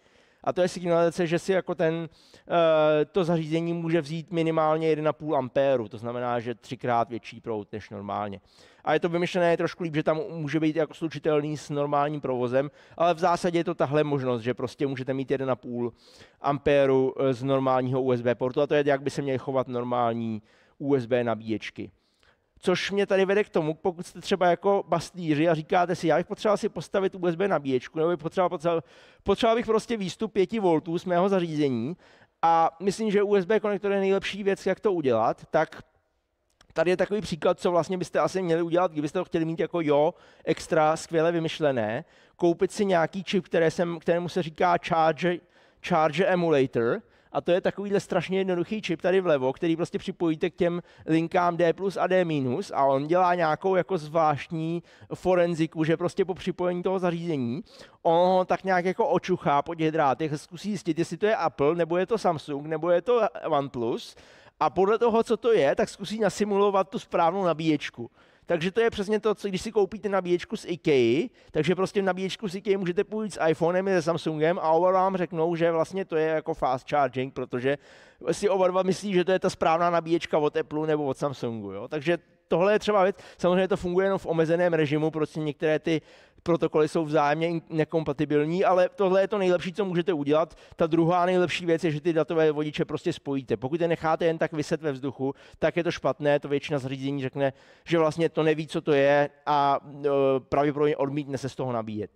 A to je signalizace, že si jako to zařízení může vzít minimálně 1,5 ampéru, to znamená, že 3x větší proud než normálně. A je to vymyšlené trošku líp, že tam může být jako slučitelný s normálním provozem, ale v zásadě je to tahle možnost, že prostě můžete mít 1,5 ampéru z normálního USB portu a to je, jak by se měly chovat normální USB nabíječky. Což mě tady vede k tomu, pokud jste třeba jako bastýři a říkáte si, já bych potřeboval si postavit USB nabíječku, nebo potřeboval bych prostě výstup 5 V z mého zařízení a myslím, že USB konektor je nejlepší věc, jak to udělat, tak tady je takový příklad, co vlastně byste asi měli udělat, kdybyste to chtěli mít jako extra skvěle vymyšlené, koupit si nějaký čip, kterému se říká Charger Emulator, a to je takovýhle strašně jednoduchý čip tady vlevo, který prostě připojíte k těm linkám D plus a D minus a on dělá nějakou jako zvláštní forenziku, že prostě po připojení toho zařízení on ho tak nějak jako očuchá po těch drátech, zkusí zjistit, jestli to je Apple, nebo je to Samsung, nebo je to OnePlus a podle toho, co to je, tak zkusí nasimulovat tu správnou nabíječku. Takže to je přesně to, co když si koupíte nabíječku z IKEA, takže prostě nabíječku z IKEA můžete půjčit s iPhonem i se Samsungem a oba vám řeknou, že vlastně to je jako fast charging, protože si oba dva myslí, že to je ta správná nabíječka od Apple nebo od Samsungu. Jo? Takže tohle je třeba věc, samozřejmě to funguje jenom v omezeném režimu, protože některé ty protokoly jsou vzájemně nekompatibilní, ale tohle je to nejlepší, co můžete udělat. Ta druhá nejlepší věc je, že ty datové vodiče prostě spojíte. Pokud je necháte jen tak viset ve vzduchu, tak je to špatné, to většina zařízení řekne, že vlastně to neví, co to je a pravděpodobně odmítne se z toho nabíjet.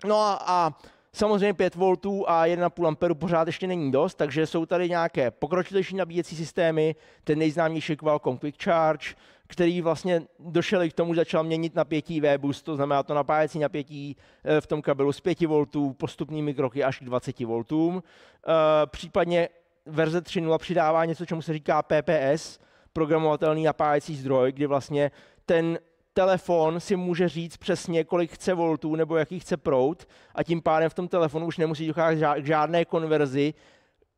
No a samozřejmě 5 V a 1,5 amperu pořád ještě není dost, takže jsou tady nějaké pokročilejší nabíjecí systémy, ten nejznámější Qualcomm Quick Charge, který vlastně došel k tomu, začal měnit napětí V-boost, to znamená to napájecí napětí v tom kabelu z 5 V postupnými kroky až k 20 V. Případně verze 3.0 přidává něco, čemu se říká PPS, programovatelný napájecí zdroj, kdy vlastně ten telefon si může říct přesně, kolik chce voltů nebo jaký chce proud a tím pádem v tom telefonu už nemusí docházet k žádné konverzi,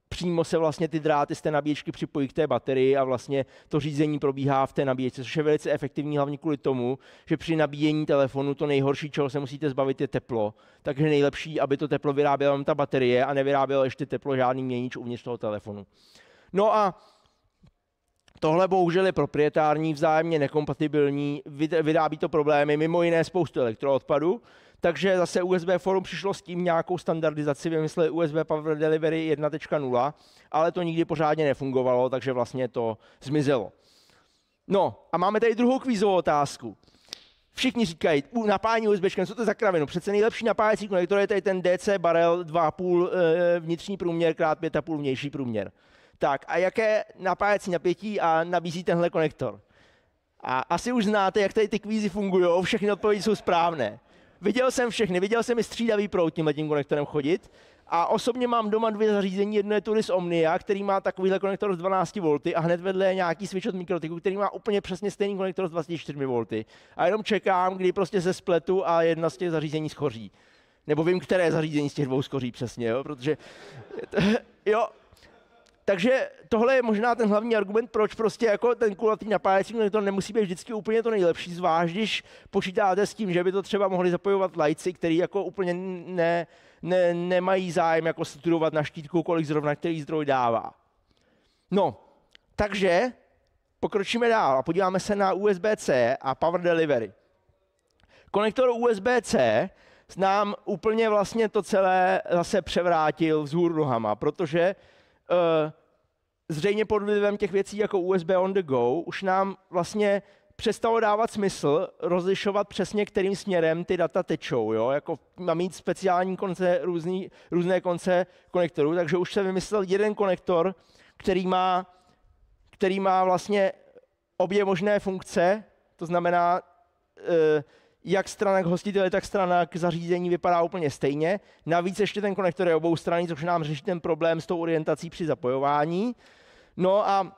přímo se vlastně ty dráty z té nabíječky připojí k té baterii a vlastně to řízení probíhá v té nabíječce, což je velice efektivní hlavně kvůli tomu, že při nabíjení telefonu to nejhorší, čeho se musíte zbavit, je teplo. Takže nejlepší, aby to teplo vyráběla jenom ta baterie a nevyrábělo ještě teplo žádný měnič uvnitř toho telefonu. No a tohle bohužel je proprietární, vzájemně nekompatibilní, vyrábí to problémy, mimo jiné spoustu elektroodpadu, takže zase USB Forum přišlo s tím nějakou standardizaci, vymysleli USB Power Delivery 1.0, ale to nikdy pořádně nefungovalo, takže vlastně to zmizelo. No a máme tady druhou kvízovou otázku. Všichni říkají, napájení USB, co to je za kravinu? Přece nejlepší napájecí konektor je tady ten DC barel 2,5 vnitřní průměr krát 5,5 vnější průměr. Tak a jaké napájecí napětí a nabízí tenhle konektor? A asi už znáte, jak tady ty kvízy fungují, všechny odpovědi jsou správné. Viděl jsem všechny, viděl jsem i střídavý proud tímhletím konektorem chodit a osobně mám doma 2 zařízení, jedno je Turis Omnia, který má takovýhle konektor z 12 V a hned vedle je nějaký switch od Mikrotiku, který má úplně přesně stejný konektor z 24 V. A jenom čekám, kdy prostě se spletu a jedna z těch zařízení schoří. Nebo vím, které zařízení z těch 2 schoří přesně, jo, protože jo. Takže tohle je možná ten hlavní argument, proč prostě jako ten kulatý napájecí konektor nemusí být vždycky úplně to nejlepší, zvlášť když počítáte s tím, že by to třeba mohli zapojovat lajci, kteří jako úplně nemají zájem jako studovat na štítku, kolik zrovna který zdroj dává. No, takže pokročíme dál a podíváme se na USB-C a Power Delivery. Konektor USB-C nám úplně vlastně to celé zase převrátil vzhůru nohama, protože zřejmě pod vlivem těch věcí jako USB on the go už nám vlastně přestalo dávat smysl rozlišovat přesně, kterým směrem ty data tečou. Jo? Jako mít speciální konce, různé konce konektorů, takže už se vymyslel jeden konektor, který má vlastně obě možné funkce, to znamená, jak strana k hostiteli, tak strana k zařízení vypadá úplně stejně. Navíc ještě ten konektor je oboustranný, což nám řeší ten problém s tou orientací při zapojování. No a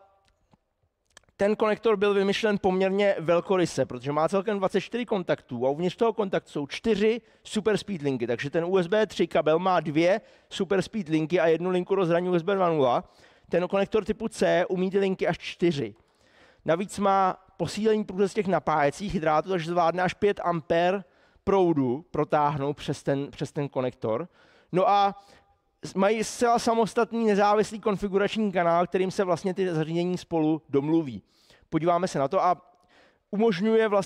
ten konektor byl vymyšlen poměrně velkoryse, protože má celkem 24 kontaktů a uvnitř toho kontaktu jsou 4 super speed linky, takže ten USB 3 kabel má 2 super speed linky a jednu linku rozhraní USB 2.0. Ten konektor typu C umí ty linky až 4. Navíc má posílení průřez těch napájecích drátů, takže zvládne až 5 A proudu protáhnout přes ten konektor. No a mají zcela samostatný nezávislý konfigurační kanál, kterým se vlastně ty zařízení spolu domluví. Podíváme se na to a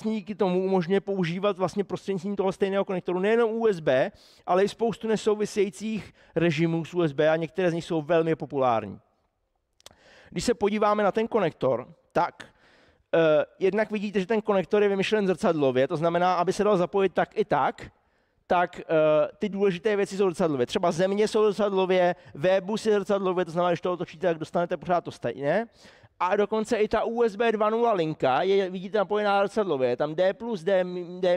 díky tomu umožňuje používat vlastně prostřednictvím toho stejného konektoru nejenom USB, ale i spoustu nesouvisejících režimů s USB a některé z nich jsou velmi populární. Když se podíváme na ten konektor, tak jednak vidíte, že ten konektor je vymyšlen zrcadlově, to znamená, aby se dal zapojit tak i tak ty důležité věci jsou zrcadlově. Třeba země jsou zrcadlově, webbus je zrcadlově, to znamená, že to otočíte, tak dostanete pořád to stejné. A dokonce i ta USB 2.0 linka je, vidíte, napojená zrcadlově. Je tam D+, D-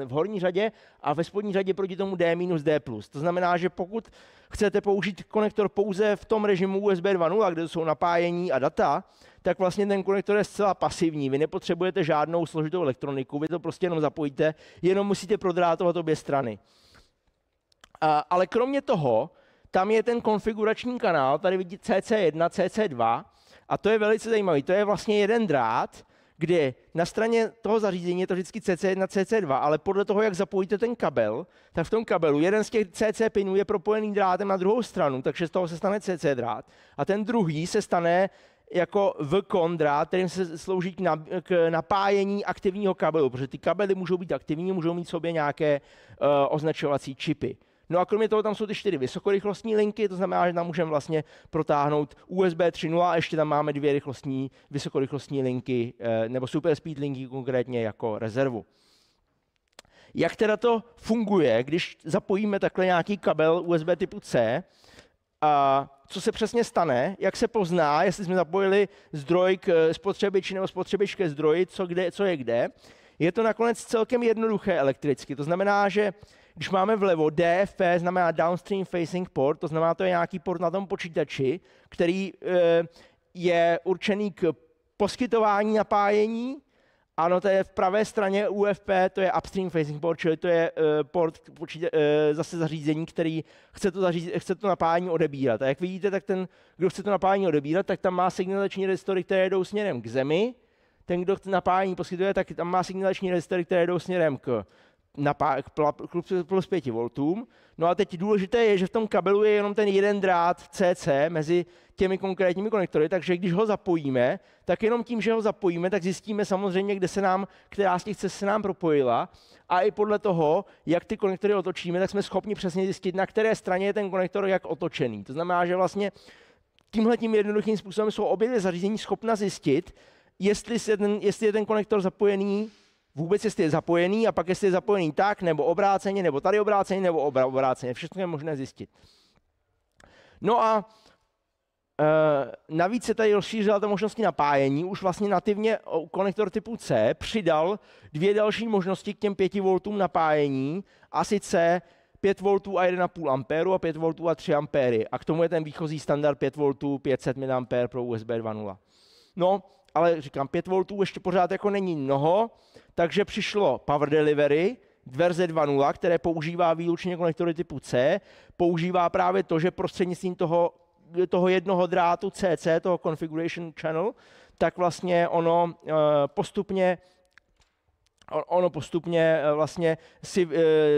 v horní řadě a ve spodní řadě proti tomu D-, D+. To znamená, že pokud chcete použít konektor pouze v tom režimu USB 2.0, kde jsou napájení a data, tak vlastně ten konektor je zcela pasivní. Vy nepotřebujete žádnou složitou elektroniku, vy to prostě jenom zapojíte, jenom musíte prodrátovat obě strany. Ale kromě toho, tam je ten konfigurační kanál, tady vidíte CC1, CC2, a to je velice zajímavý. To je vlastně jeden drát, kde na straně toho zařízení je to vždycky CC1, CC2, ale podle toho, jak zapojíte ten kabel, tak v tom kabelu jeden z těch CC pinů je propojený drátem na druhou stranu, takže z toho se stane CC drát. A ten druhý se stane jako VCON drát, kterým se slouží k napájení aktivního kabelu, protože ty kabely můžou být aktivní, můžou mít v sobě nějaké označovací čipy. No a kromě toho tam jsou ty 4 vysokorychlostní linky, to znamená, že tam můžeme vlastně protáhnout USB 3.0 a ještě tam máme 2 vysokorychlostní linky, nebo super speed linky konkrétně jako rezervu. Jak teda to funguje, když zapojíme takhle nějaký kabel USB typu C, a co se přesně stane, jak se pozná, jestli jsme zapojili zdroj k spotřebiči nebo spotřebič ke zdroji, co je kde. Je to nakonec celkem jednoduché elektricky, to znamená, že když máme vlevo DFP, znamená Downstream Facing Port, to znamená, to je nějaký port na tom počítači, který je určený k poskytování napájení. Ano, to je v pravé straně UFP, to je Upstream Facing Port, čili to je port zase zařízení, který chce to napájení odebírat. A jak vidíte, tak ten, kdo chce to napájení odebírat, tak tam má signalizační rezistory, které jdou směrem k zemi. Ten, kdo napájení poskytuje, tak tam má signalizační rezistory, které jdou směrem k plus 5 V. No a teď důležité je, že v tom kabelu je jenom ten jeden drát CC mezi těmi konkrétními konektory, takže když ho zapojíme, tak jenom tím, že ho zapojíme, tak zjistíme samozřejmě, která z těch cest se nám propojila a i podle toho, jak ty konektory otočíme, tak jsme schopni přesně zjistit, na které straně je ten konektor jak otočený. To znamená, že vlastně tímhletím jednoduchým způsobem jsou obě dvě zařízení schopna zjistit, jestli je ten konektor zapojený, vůbec jestli je zapojený a pak jestli je zapojený tak, nebo obráceně, nebo tady obráceně, nebo obráceně. Všechno je možné zjistit. No a navíc se tady rozšířila ta možnosti napájení. Už vlastně nativně konektor typu C přidal 2 další možnosti k těm 5 V napájení, a sice 5 V a 1,5 A a 5 V a 3 A. A k tomu je ten výchozí standard 5 V 500 mA pro USB 2.0. No, ale říkám, 5 V ještě pořád jako není mnoho, takže přišlo Power Delivery, verze 2.0, které používá výlučně konektory typu C, používá právě to, že prostřednictvím toho toho jednoho drátu CC, toho configuration channel, tak vlastně ono postupně vlastně si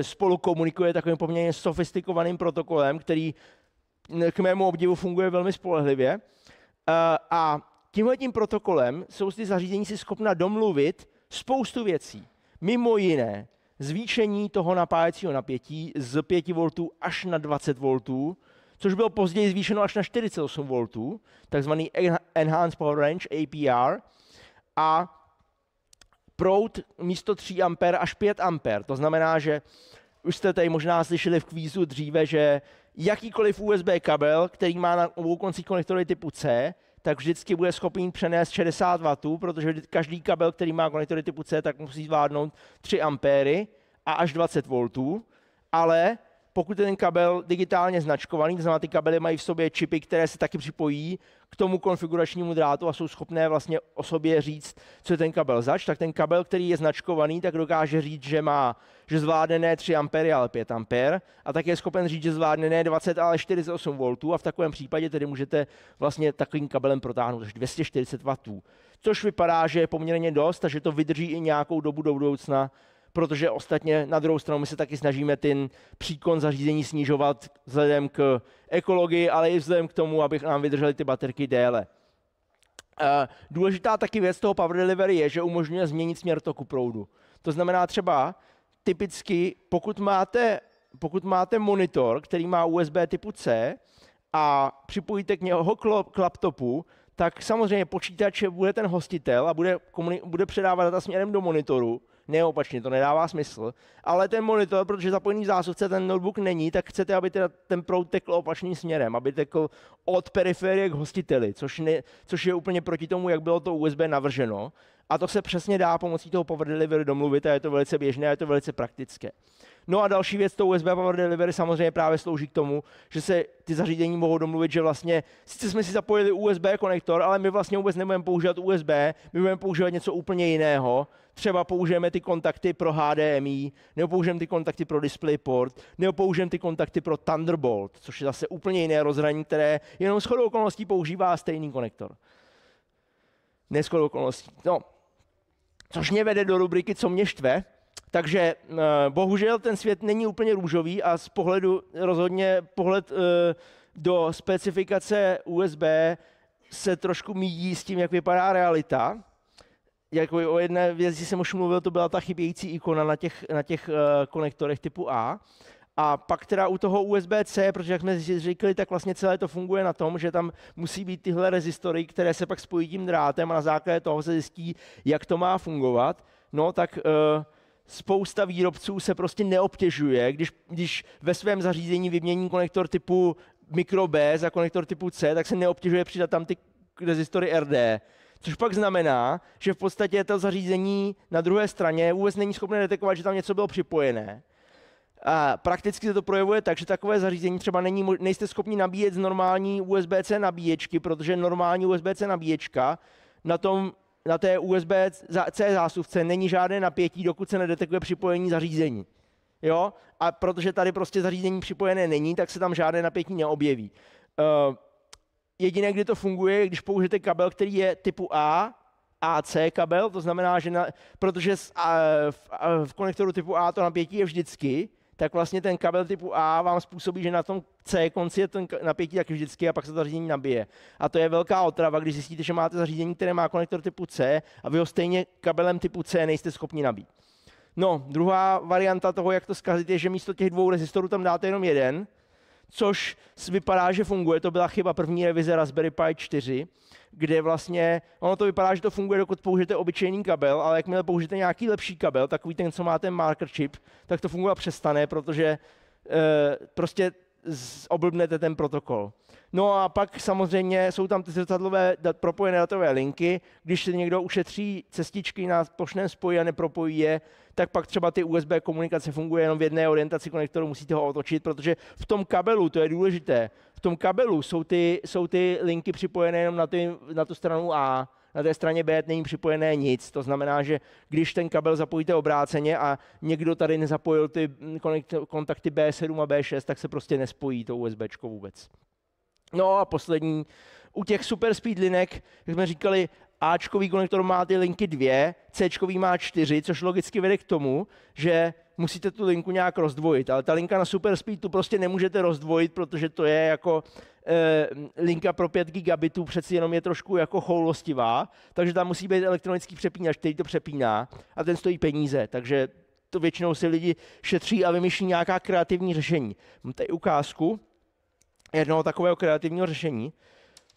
spolu komunikuje takovým poměrně sofistikovaným protokolem, který k mému obdivu funguje velmi spolehlivě. A tímhletím protokolem jsou ty zařízení si schopna domluvit spoustu věcí. Mimo jiné zvýšení toho napájecího napětí z 5 V až na 20 V, což bylo později zvýšeno až na 48 V, takzvaný Enhanced Power Range, APR, a proud místo 3 A až 5 A. To znamená, že už jste tady možná slyšeli v kvízu dříve, že jakýkoliv USB kabel, který má na obou koncích konektory typu C, tak vždycky bude schopný přenést 60 W, protože každý kabel, který má konektory typu C, tak musí zvládnout 3 A a až 20 V, ale pokud je ten kabel digitálně značkovaný, to znamená, ty kabely mají v sobě čipy, které se taky připojí k tomu konfiguračnímu drátu a jsou schopné vlastně o sobě říct, co je ten kabel zač, tak ten kabel, který je značkovaný, tak dokáže říct, že zvládne ne 3 A, ale 5 A, a tak je schopen říct, že zvládne ne 20, ale 48 V, a v takovém případě tedy můžete vlastně takovým kabelem protáhnout až 240 W, což vypadá, že je poměrně dost a že to vydrží i nějakou dobu do budoucna, protože ostatně na druhou stranu my se taky snažíme ten příkon zařízení snižovat vzhledem k ekologii, ale i vzhledem k tomu, aby nám vydržely ty baterky déle. Důležitá taky věc toho power delivery je, že umožňuje změnit směr toku proudu. To znamená třeba typicky, pokud máte monitor, který má USB typu C a připojíte k něho k laptopu, tak samozřejmě počítač bude ten hostitel a bude předávat data směrem do monitoru, ne opačně, to nedává smysl, ale ten monitor, protože zapojený v zásuvce ten notebook není, tak chcete, aby ten proud tekl opačným směrem, aby tekl od periferie k hostiteli, což je úplně proti tomu, jak bylo to USB navrženo. A to se přesně dá pomocí toho power delivery domluvit a je to velice běžné a je to velice praktické. No a další věc, to USB power delivery samozřejmě právě slouží k tomu, že se ty zařízení mohou domluvit, že vlastně sice jsme si zapojili USB konektor, ale my vlastně vůbec nebudeme používat USB, my budeme používat něco úplně jiného. Třeba použijeme ty kontakty pro HDMI, nebo použijeme ty kontakty pro DisplayPort, nebo použijeme ty kontakty pro Thunderbolt, což je zase úplně jiné rozhraní, které jenom shodou okolností používá stejný konektor. Ne shodou okolností. No, což mě vede do rubriky Co mě štve. Takže bohužel ten svět není úplně růžový a z pohledu rozhodně pohled do specifikace USB se trošku míjí s tím, jak vypadá realita. Jako o jedné věci jsem už mluvil, to byla ta chybějící ikona na těch konektorech typu A. A pak teda u toho USB-C, protože jak jsme si říkali, tak vlastně celé to funguje na tom, že tam musí být tyhle rezistory, které se pak spojí tím drátem a na základě toho se zjistí, jak to má fungovat. No tak spousta výrobců se prostě neobtěžuje, když ve svém zařízení vymění konektor typu micro B za konektor typu C, tak se neobtěžuje přidat tam ty rezistory RD. Což pak znamená, že v podstatě to zařízení na druhé straně vůbec není schopné detekovat, že tam něco bylo připojené. A prakticky se to projevuje tak, že takové zařízení třeba nejste schopni nabíjet z normální USB-C nabíječky, protože normální USB-C nabíječka na té USB-C zásuvce není žádné napětí, dokud se nedetekuje připojení zařízení. Jo? A protože tady prostě zařízení připojené není, tak se tam žádné napětí neobjeví. Jediné, kdy to funguje, je, když použijete kabel, který je typu AC kabel, to znamená, že protože v konektoru typu A to napětí je vždycky, tak vlastně ten kabel typu A vám způsobí, že na tom C konci je ten napětí taky vždycky a pak se to zařízení nabije. A to je velká otrava, když zjistíte, že máte zařízení, které má konektor typu C a vy ho stejně kabelem typu C nejste schopni nabít. No, druhá varianta toho, jak to zkazit, je, že místo těch 2 rezistorů tam dáte jenom jeden, což vypadá, že funguje. To byla chyba první revize Raspberry Pi 4, kde vlastně, ono to vypadá, že to funguje, dokud použijete obyčejný kabel, ale jakmile použijete nějaký lepší kabel, takový ten, co má ten marker chip, tak to fungovat přestane, protože prostě oblbnete ten protokol. No a pak samozřejmě jsou tam ty zrcadlové propojené datové linky. Když se někdo ušetří cestičky na plošném spoji a nepropojí je, tak pak třeba ty USB komunikace funguje jenom v jedné orientaci konektoru, musíte ho otočit, protože v tom kabelu, to je důležité, v tom kabelu jsou ty linky připojené jenom na tu stranu A. Na té straně B není připojené nic, to znamená, že když ten kabel zapojíte obráceně a někdo tady nezapojil ty kontakty B7 a B6, tak se prostě nespojí to USBčko vůbec. No a poslední, u těch super speed linek, jak jsme říkali, Ačkový konektor má ty linky 2, Cčkový má 4, což logicky vede k tomu, že musíte tu linku nějak rozdvojit, ale ta linka na super speed tu prostě nemůžete rozdvojit, protože to je jako linka pro 5 gigabitů, přeci jenom je trošku jako choulostivá, takže tam musí být elektronický přepínač, který to přepíná a ten stojí peníze, takže to většinou si lidi šetří a vymýšlí nějaká kreativní řešení. Mám tady ukázku jednoho takového kreativního řešení,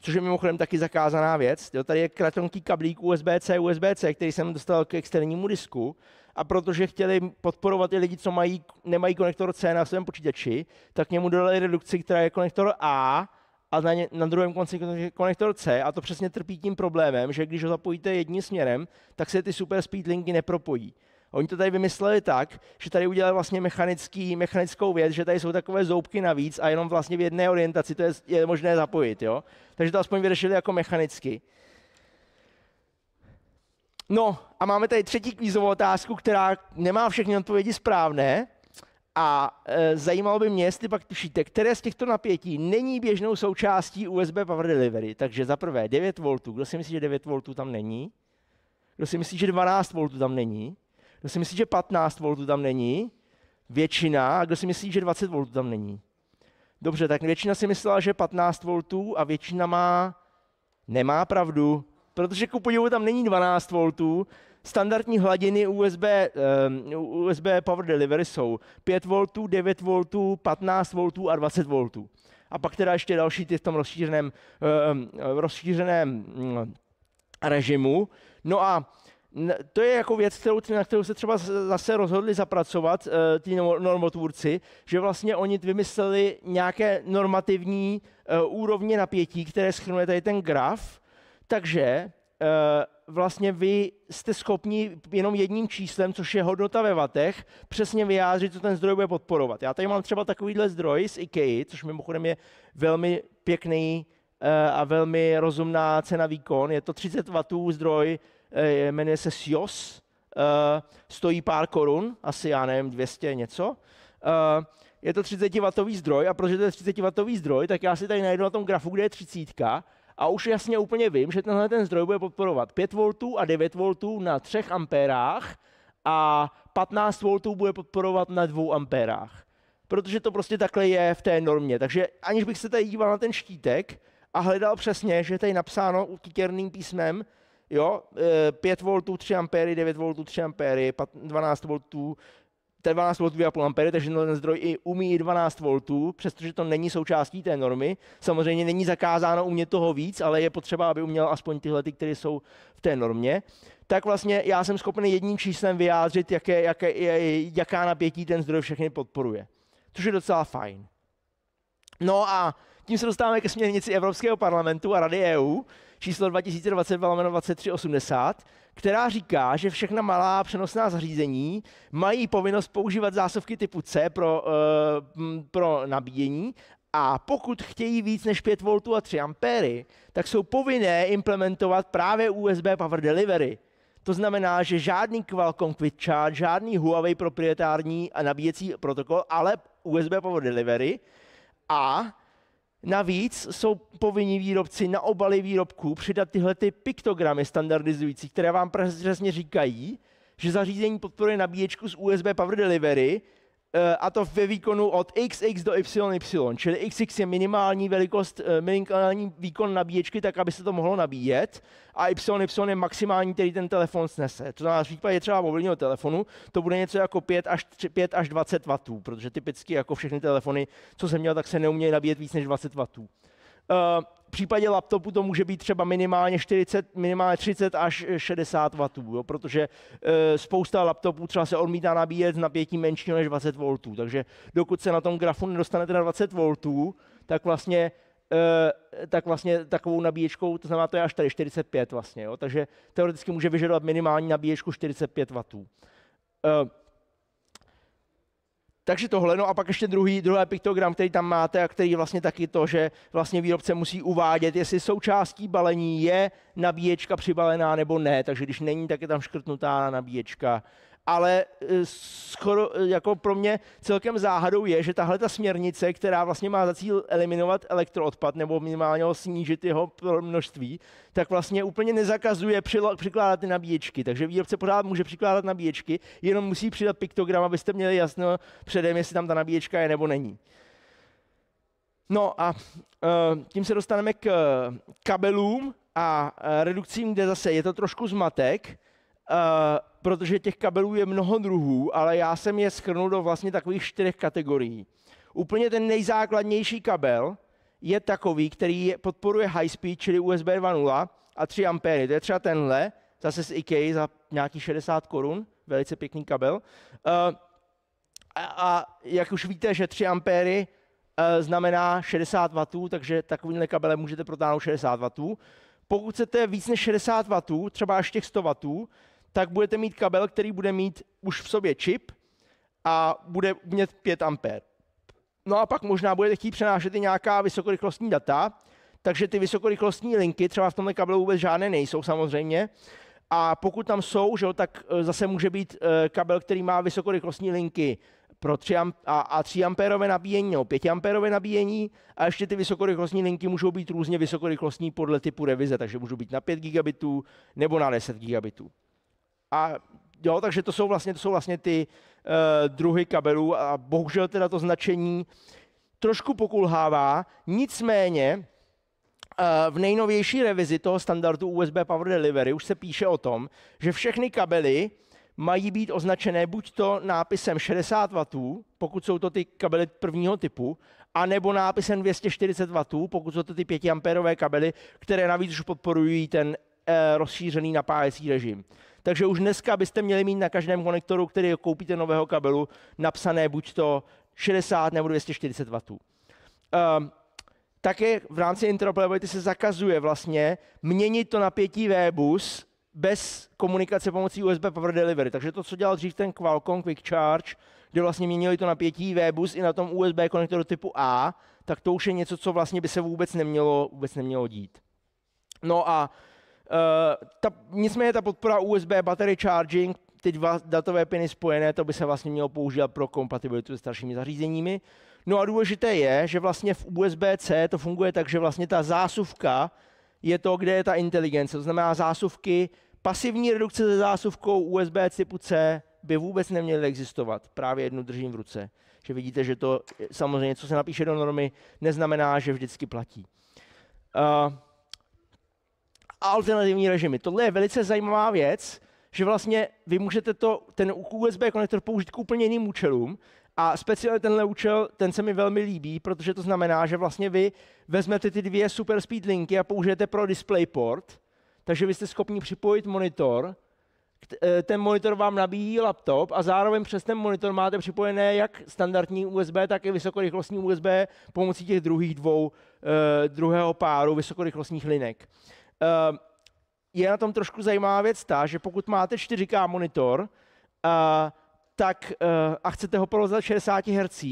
což je mimochodem taky zakázaná věc. Jo, tady je kratonký kablík USB-C, USB-C, který jsem dostal k externímu disku. A protože chtěli podporovat i lidi, co nemají konektor C na svém počítači, tak němu dodali redukci, která je konektor A a na druhém konci konektor C. A to přesně trpí tím problémem, že když ho zapojíte jedním směrem, tak se ty super speed linky nepropojí. Oni to tady vymysleli tak, že tady udělali vlastně mechanickou věc, že tady jsou takové zoubky navíc a jenom vlastně v jedné orientaci to je možné zapojit. Jo? Takže to aspoň vyřešili jako mechanicky. No a máme tady třetí kvízovou otázku, která nemá všechny odpovědi správné. A zajímalo by mě, jestli pak tušíte, které z těchto napětí není běžnou součástí USB Power Delivery. Takže za prvé 9 V. Kdo si myslí, že 9 V tam není? Kdo si myslí, že 12 V tam není? Kdo si myslí, že 15 V tam není? Většina. A kdo si myslí, že 20 V tam není? Dobře, tak většina si myslela, že 15 V a většina nemá pravdu, protože ku podivu tam není 12 V. Standardní hladiny USB Power Delivery jsou 5 V, 9 V, 15 V a 20 V. A pak teda ještě další ty v tom rozšířeném režimu. No a to je jako věc, na kterou se třeba zase rozhodli zapracovat ti normotvůrci, že vlastně oni vymysleli nějaké normativní úrovně napětí, které shrnuje tady ten graf, takže vlastně vy jste schopni jenom jedním číslem, což je hodnota ve wattech, přesně vyjádřit, co ten zdroj bude podporovat. Já tady mám třeba takovýhle zdroj z IKEA, což mimochodem je velmi pěkný a velmi rozumná cena výkon. Je to 30 W zdroj, jmenuje se SIOS, stojí pár korun, asi já nevím, 200 něco. Je to 30 W zdroj a protože to je 30 W zdroj, tak já si tady najdu na tom grafu, kde je 30 a už jasně úplně vím, že tenhle ten zdroj bude podporovat 5 V a 9 V na 3 ampérách a 15 V bude podporovat na 2 ampérách. Protože to prostě takhle je v té normě. Takže aniž bych se tady díval na ten štítek a hledal přesně, že je tady napsáno titěrným písmem, jo, 5 V 3 ampéry, 9 V 3 ampéry, 12 V, 12 V 2,5 ampéry, takže ten zdroj i umí i 12 V, přestože to není součástí té normy. Samozřejmě není zakázáno umět toho víc, ale je potřeba, aby uměl aspoň tyhle, které jsou v té normě. Tak vlastně já jsem schopen jedním číslem vyjádřit, jaká napětí ten zdroj všechny podporuje. Což je docela fajn. No a tím se dostáváme ke směrnici Evropského parlamentu a Rady EU, číslo 2020/2380, která říká, že všechna malá přenosná zařízení mají povinnost používat zásuvky typu C pro nabíjení a pokud chtějí víc než 5 V a 3 ampéry, tak jsou povinné implementovat právě USB Power Delivery. To znamená, že žádný Qualcomm Quick Charge, žádný Huawei proprietární a nabíjecí protokol, ale USB Power Delivery a navíc jsou povinní výrobci na obaly výrobků přidat tyhle ty piktogramy standardizující, které vám přesně říkají, že zařízení podporuje nabíječku z USB Power Delivery a to ve výkonu od XX do YY, čili XX je minimální výkon nabíječky, tak aby se to mohlo nabíjet a YY je maximální, který ten telefon snese. To znamená, v případě třeba mobilního telefonu to bude něco jako 5 až 20 W, protože typicky jako všechny telefony, co jsem měl, tak se neumějí nabíjet víc než 20 W. V případě laptopu to může být třeba minimálně 30 až 60 W, jo, protože spousta laptopů třeba se odmítá nabíjet s napětím menšího než 20 V. Takže dokud se na tom grafu nedostanete na 20 V, tak vlastně takovou nabíječkou, to znamená, to je až tady 45 vlastně, jo, takže teoreticky může vyžadovat minimální nabíječku 45 W. Takže tohle, no a pak ještě druhý piktogram, který tam máte a který vlastně taky to, že vlastně výrobce musí uvádět, jestli součástí balení je nabíječka přibalená nebo ne, takže když není, tak je tam škrtnutá nabíječka ale skoro jako pro mě celkem záhadou je, že tahle ta směrnice, která vlastně má za cíl eliminovat elektroodpad nebo minimálně ho snížit jeho množství, tak vlastně úplně nezakazuje přikládat ty nabíječky. Takže výrobce pořád může přikládat nabíječky, jenom musí přidat piktogram, abyste měli jasno předem, jestli tam ta nabíječka je nebo není. No a tím se dostaneme k kabelům a redukcím, kde zase je to trošku zmatek, protože těch kabelů je mnoho druhů, ale já jsem je shrnul do vlastně takových 4 kategorií. Úplně ten nejzákladnější kabel je takový, který podporuje high speed, čili USB 2.0 a 3 A. To je třeba tenhle, zase z IKEA za nějaký 60 korun, velice pěkný kabel. A jak už víte, že 3 A znamená 60 W, takže takovýhle kabele můžete protáhnout 60 W. Pokud chcete víc než 60 W, třeba až těch 100 W, tak budete mít kabel, který bude mít už v sobě čip a bude mít 5 A. No a pak možná budete chtít přenášet i nějaká vysokorychlostní data, takže ty vysokorychlostní linky třeba v tomhle kabelu vůbec žádné nejsou samozřejmě. A pokud tam jsou, že jo, tak zase může být kabel, který má vysokorychlostní linky pro 3 ampérové nabíjení nebo 5 ampérové nabíjení a ještě ty vysokorychlostní linky můžou být různě vysokorychlostní podle typu revize, takže můžou být na 5 gigabitů nebo na 10 gigabitů. A jo, takže to jsou vlastně ty druhy kabelů a bohužel teda to značení trošku pokulhává, nicméně v nejnovější revizi toho standardu USB Power Delivery už se píše o tom, že všechny kabely mají být označené buď to nápisem 60 W, pokud jsou to ty kabely prvního typu, anebo nápisem 240 W, pokud jsou to ty 5 ampérové kabely, které navíc už podporují ten rozšířený napájecí režim. Takže už dneska byste měli mít na každém konektoru, který koupíte nového kabelu, napsané buď to 60 nebo 240 W. Také v rámci interoperability se zakazuje vlastně měnit to napětí V-bus bez komunikace pomocí USB Power Delivery. Takže to, co dělal dřív ten Qualcomm Quick Charge, kde vlastně měnili to napětí V-bus i na tom USB konektoru typu A, tak to už je něco, co vlastně by se vůbec nemělo dít. No a nicméně ta podpora USB Battery Charging, ty 2 datové piny spojené, to by se vlastně mělo používat pro kompatibilitu s staršími zařízeními. No a důležité je, že vlastně v USB-C to funguje tak, že vlastně ta zásuvka je to, kde je ta inteligence. To znamená zásuvky, pasivní redukce se zásuvkou USB typu C by vůbec neměly existovat. Právě jednu držím v ruce. Že vidíte, že to samozřejmě, co se napíše do normy, neznamená, že vždycky platí. Alternativní režimy. Tohle je velice zajímavá věc, že vlastně vy můžete ten USB konektor použít k úplně jiným účelům a speciálně tenhle účel, ten se mi velmi líbí, protože to znamená, že vlastně vy vezmete ty 2 super speed linky a použijete pro DisplayPort, takže vy jste schopni připojit monitor, ten monitor vám nabíjí laptop a zároveň přes ten monitor máte připojené jak standardní USB, tak i vysokorychlostní USB pomocí těch druhého páru vysokorychlostních linek. Je na tom trošku zajímavá věc ta, že pokud máte 4K monitor a chcete ho provozovat v 60 Hz,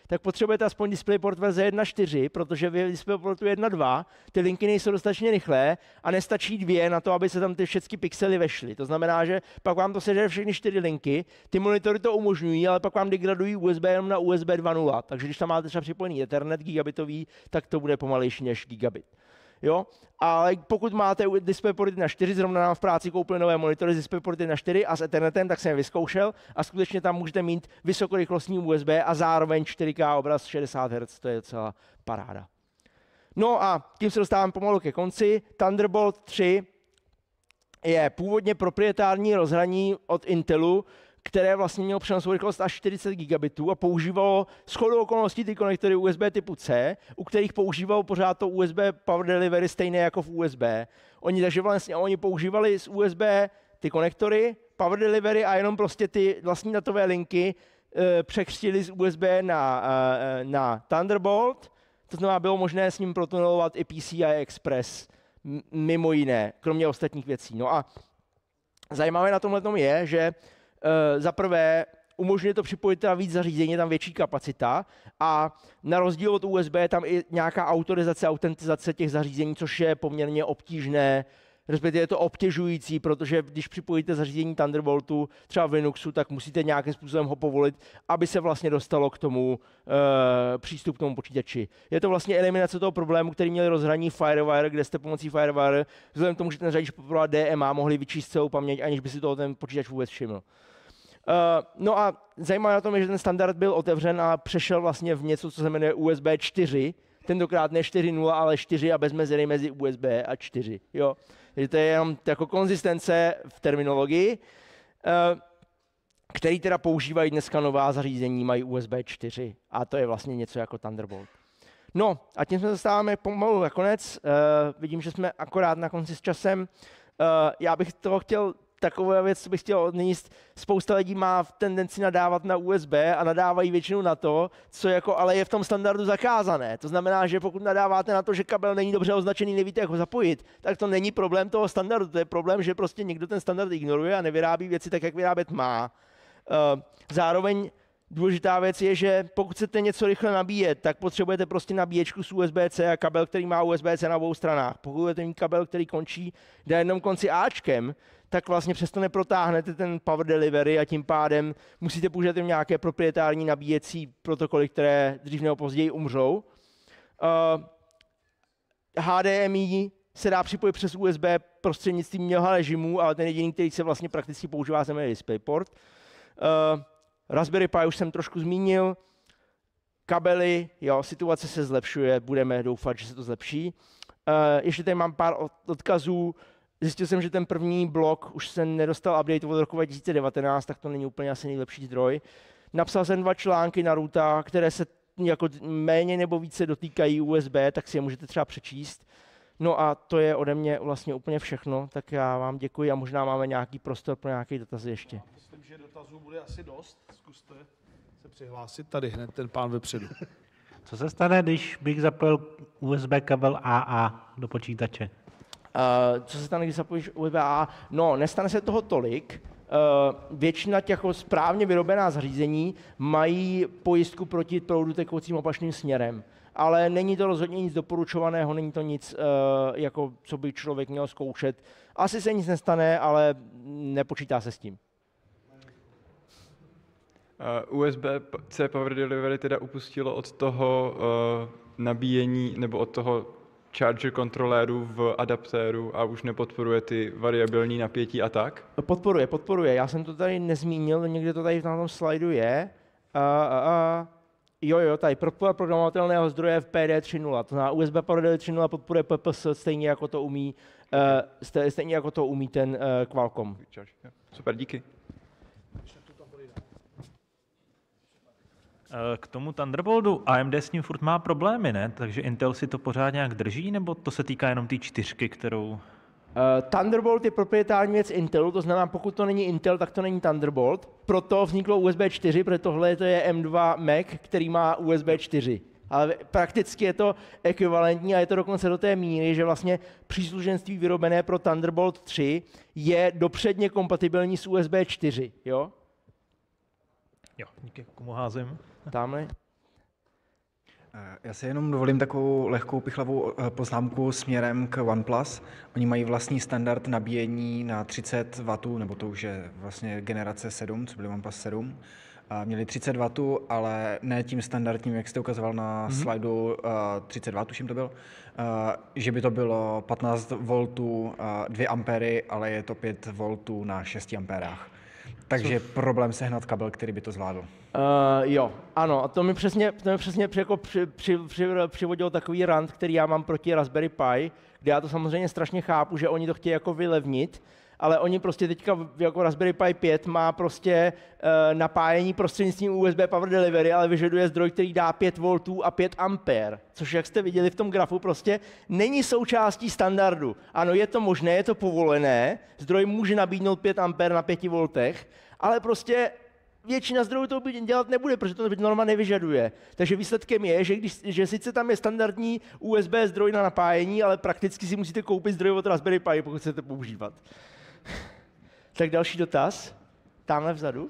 tak potřebujete aspoň DisplayPort verze 1.4, protože v DisplayPortu 1.2 ty linky nejsou dostatečně rychlé a nestačí 2 na to, aby se tam ty všechny pixely vešly. To znamená, že pak vám to sežere všechny 4 linky, ty monitory to umožňují, ale pak vám degradují USB jenom na USB 2.0. Takže když tam máte třeba připojený Ethernet gigabitový, tak to bude pomalejší než gigabit. Jo? Ale pokud máte DisplayPort 1.4, zrovna nám v práci koupili nové monitory z DisplayPort 1.4 a s Ethernetem, tak jsem je vyzkoušel a skutečně tam můžete mít vysokorychlostní USB a zároveň 4K obraz 60 Hz, to je docela paráda. No a tím se dostávám pomalu ke konci. Thunderbolt 3 je původně proprietární rozhraní od Intelu, které vlastně mělo přenosovou rychlost až 40 gigabitů a používalo shodou okolností ty konektory USB typu C, u kterých používalo pořád to USB Power Delivery stejné jako v USB. Takže vlastně oni používali z USB ty konektory, Power Delivery a jenom prostě ty vlastní datové linky překřtili z USB na Thunderbolt. To znamená, bylo možné s ním protunelovat i PCI Express, mimo jiné, kromě ostatních věcí. No a zajímavé na tomhletom je, že za prvé umožňuje to připojit teda víc zařízení, je tam větší kapacita a na rozdíl od USB je tam i nějaká autorizace, autentizace těch zařízení, což je poměrně obtížné respektive je to obtěžující, protože když připojíte zařízení Thunderboltu třeba v Linuxu, tak musíte nějakým způsobem ho povolit, aby se vlastně dostalo k tomu přístup k tomu počítači. Je to vlastně eliminace toho problému, který měli rozhraní FireWire, kde jste pomocí FireWire, vzhledem k tomu, že ten řadič podporovat DMA, mohli vyčíst celou paměť, aniž by si toho ten počítač vůbec všiml. No a zajímavé na tom je, že ten standard byl otevřen a přešel vlastně v něco, co se jmenuje USB 4, tentokrát ne 4.0, ale 4 a bez mezery mezi USB a 4. Jo. Takže to je jenom jako konzistence v terminologii, který teda používají dneska nová zařízení, mají USB 4 a to je vlastně něco jako Thunderbolt. No a tím se dostáváme pomalu na konec. Vidím, že jsme akorát na konci s časem. Já bych toho chtěl taková věc, co bych chtěl odníst. Spousta lidí má tendenci nadávat na USB a nadávají většinou na to, co jako ale je v tom standardu zakázané. To znamená, že pokud nadáváte na to, že kabel není dobře označený, nevíte, jak ho zapojit, tak to není problém toho standardu. To je problém, že prostě někdo ten standard ignoruje a nevyrábí věci tak, jak vyrábět má. Zároveň důležitá věc je, že pokud chcete něco rychle nabíjet, tak potřebujete prostě nabíječku z USB-C a kabel, který má USB-C na obou stranách. Pokud budete mít kabel, který končí na jednom konci Ačkem, tak vlastně přesto neprotáhnete ten power delivery a tím pádem musíte použít nějaké proprietární nabíjecí protokoly, které dřív nebo později umřou. HDMI se dá připojit přes USB prostřednictvím mnoha režimů, ale ten jediný, který se vlastně prakticky používá, se jmenuje DisplayPort. Raspberry Pi už jsem trošku zmínil. Kabely, jo, situace se zlepšuje, budeme doufat, že se to zlepší. Ještě tady mám pár odkazů. Zjistil jsem, že ten první blok už se nedostal update od roku 2019, tak to není úplně asi nejlepší zdroj. Napsal jsem 2 články na Roota, které se jako méně nebo více dotýkají USB, tak si je můžete třeba přečíst. No a to je ode mě vlastně úplně všechno, tak já vám děkuji a možná máme nějaký prostor pro nějaké dotazy ještě. Myslím, že dotazů bude asi dost. Zkuste se přihlásit tady hned, ten pán vepředu. Co se stane, když bych zapojil USB kabel AA do počítače? Co se stane, když zapojíš USB AA? No, nestane se toho tolik. Většina těch správně vyrobená zařízení mají pojistku proti proudu tekoucím opačným směrem. Ale není to rozhodně nic doporučovaného, není to nic, jako, co by člověk měl zkoušet. Asi se nic nestane, ale nepočítá se s tím. USB-C Power Delivery teda upustilo od toho nabíjení nebo od toho charger kontroléru v adaptéru a už nepodporuje ty variabilní napětí a tak? Podporuje. Já jsem to tady nezmínil, někde to tady na tom slajdu je. Jo, tady podpora programovatelného zdroje v PD 3.0. To znamená USB Power Delivery 3.0 podporuje PPS stejně jako to umí ten Qualcomm. Super, díky. K tomu Thunderboltu AMD s ním furt má problémy, ne? Takže Intel si to pořád nějak drží, nebo to se týká jenom té 4, kterou... Thunderbolt je proprietární věc Intelu, to znamená, pokud to není Intel, tak to není Thunderbolt. Proto vzniklo USB 4, protože tohle je M2 Mac, který má USB 4. Ale prakticky je to ekvivalentní a je to dokonce do té míry, že vlastně příslušenství vyrobené pro Thunderbolt 3 je dopředně kompatibilní s USB 4, jo? Jo, díky, komu házím. Tamhle. Já si jenom dovolím takovou lehkou pichlavou poznámku směrem k OnePlus. Oni mají vlastní standard nabíjení na 30 W, nebo to už je vlastně generace 7, co byly OnePlus 7. Měli 30 W, ale ne tím standardním, jak jste ukazoval na slajdu 30 W, tuším to byl, že by to bylo 15 V 2 ampery, ale je to 5 V na 6 amperách. Takže problém sehnat kabel, který by to zvládl. Jo, ano, a to mi přesně jako přivodil takový rant, který já mám proti Raspberry Pi, kde já to samozřejmě strašně chápu, že oni to chtějí jako vylevnit, ale oni prostě teďka jako Raspberry Pi 5 má prostě napájení prostřednictvím USB Power Delivery, ale vyžaduje zdroj, který dá 5 V a 5 A, což jak jste viděli v tom grafu prostě není součástí standardu. Ano, je to možné, je to povolené, zdroj může nabídnout 5 A na 5 V, ale prostě většina zdrojů to dělat nebude, protože to norma nevyžaduje. Takže výsledkem je, že sice tam je standardní USB zdroj na napájení, ale prakticky si musíte koupit zdroj od Raspberry Pi, pokud chcete používat. Tak další dotaz. Tamhle vzadu.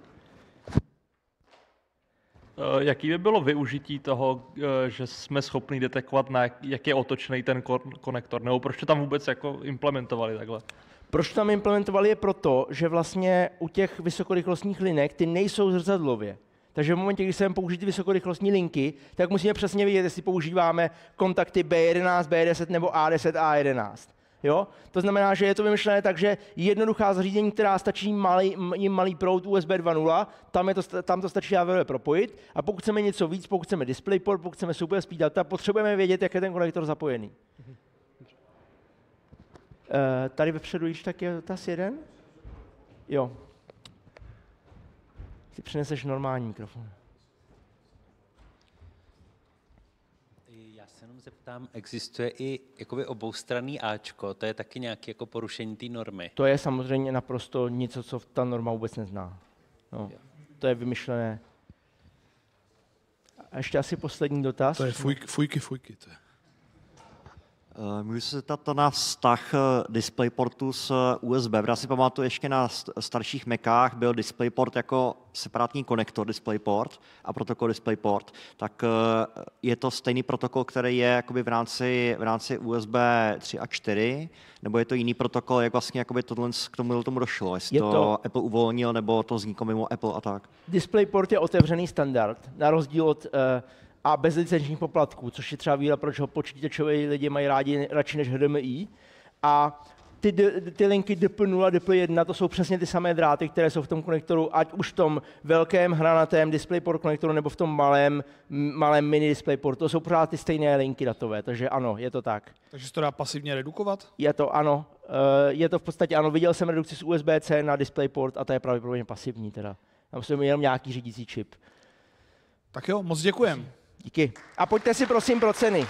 Jaký by bylo využití toho, že jsme schopni detekovat, jak je otočený ten konektor, nebo proč to tam vůbec jako implementovali takhle? Proč to tam implementovali je proto, že vlastně u těch vysokorychlostních linek ty nejsou zrcadlově. Takže v momentě, kdy chceme použít vysokorychlostní linky, tak musíme přesně vědět, jestli používáme kontakty B11, B10 nebo A10, A11. Jo? To znamená, že je to vymyšlené tak, že jednoduchá zařízení, která stačí malý proud USB 2.0, tam to stačí AVR propojit. A pokud chceme něco víc, pokud chceme DisplayPort, pokud chceme super speed data, potřebujeme vědět, jak je ten konektor zapojený. Tady vepředu již tak je dotaz jeden? Jo. Ty přineseš normální mikrofon. Já se jenom zeptám, existuje i jakoby oboustranný Ačko, to je taky nějaké jako porušení té normy? To je samozřejmě naprosto něco, co ta norma vůbec nezná. No, to je vymyšlené. A ještě asi poslední dotaz. To je fujky. To je. Můžu se zeptat na vztah DisplayPortu s USB. Já si pamatuju, ještě na starších Macách byl DisplayPort jako separátní konektor DisplayPort a protokol DisplayPort. Tak je to stejný protokol, který je jakoby v rámci USB 3 a 4, nebo je to jiný protokol, jak vlastně jakoby tohle k tomu došlo? Jestli to Apple uvolnil, nebo to vzniklo mimo Apple a tak? DisplayPort je otevřený standard, na rozdíl od a bez licenčních poplatků, což je třeba výhoda, proč ho počítačoví lidi mají radši než HDMI. A ty linky DP0, DP1, to jsou přesně ty samé dráty, které jsou v tom konektoru, ať už v tom velkém hranatém DisplayPort konektoru, nebo v tom malém mini DisplayPort. To jsou pořád ty stejné linky datové, takže ano, je to tak. Takže se to dá pasivně redukovat? Je to ano. Je to v podstatě ano. Viděl jsem redukci z USB-C na DisplayPort a to je pravděpodobně pasivní teda. Tam jsou jenom nějaký řídící čip. Tak jo, moc děkujem. Díky. A pojďte si prosím pro ceny.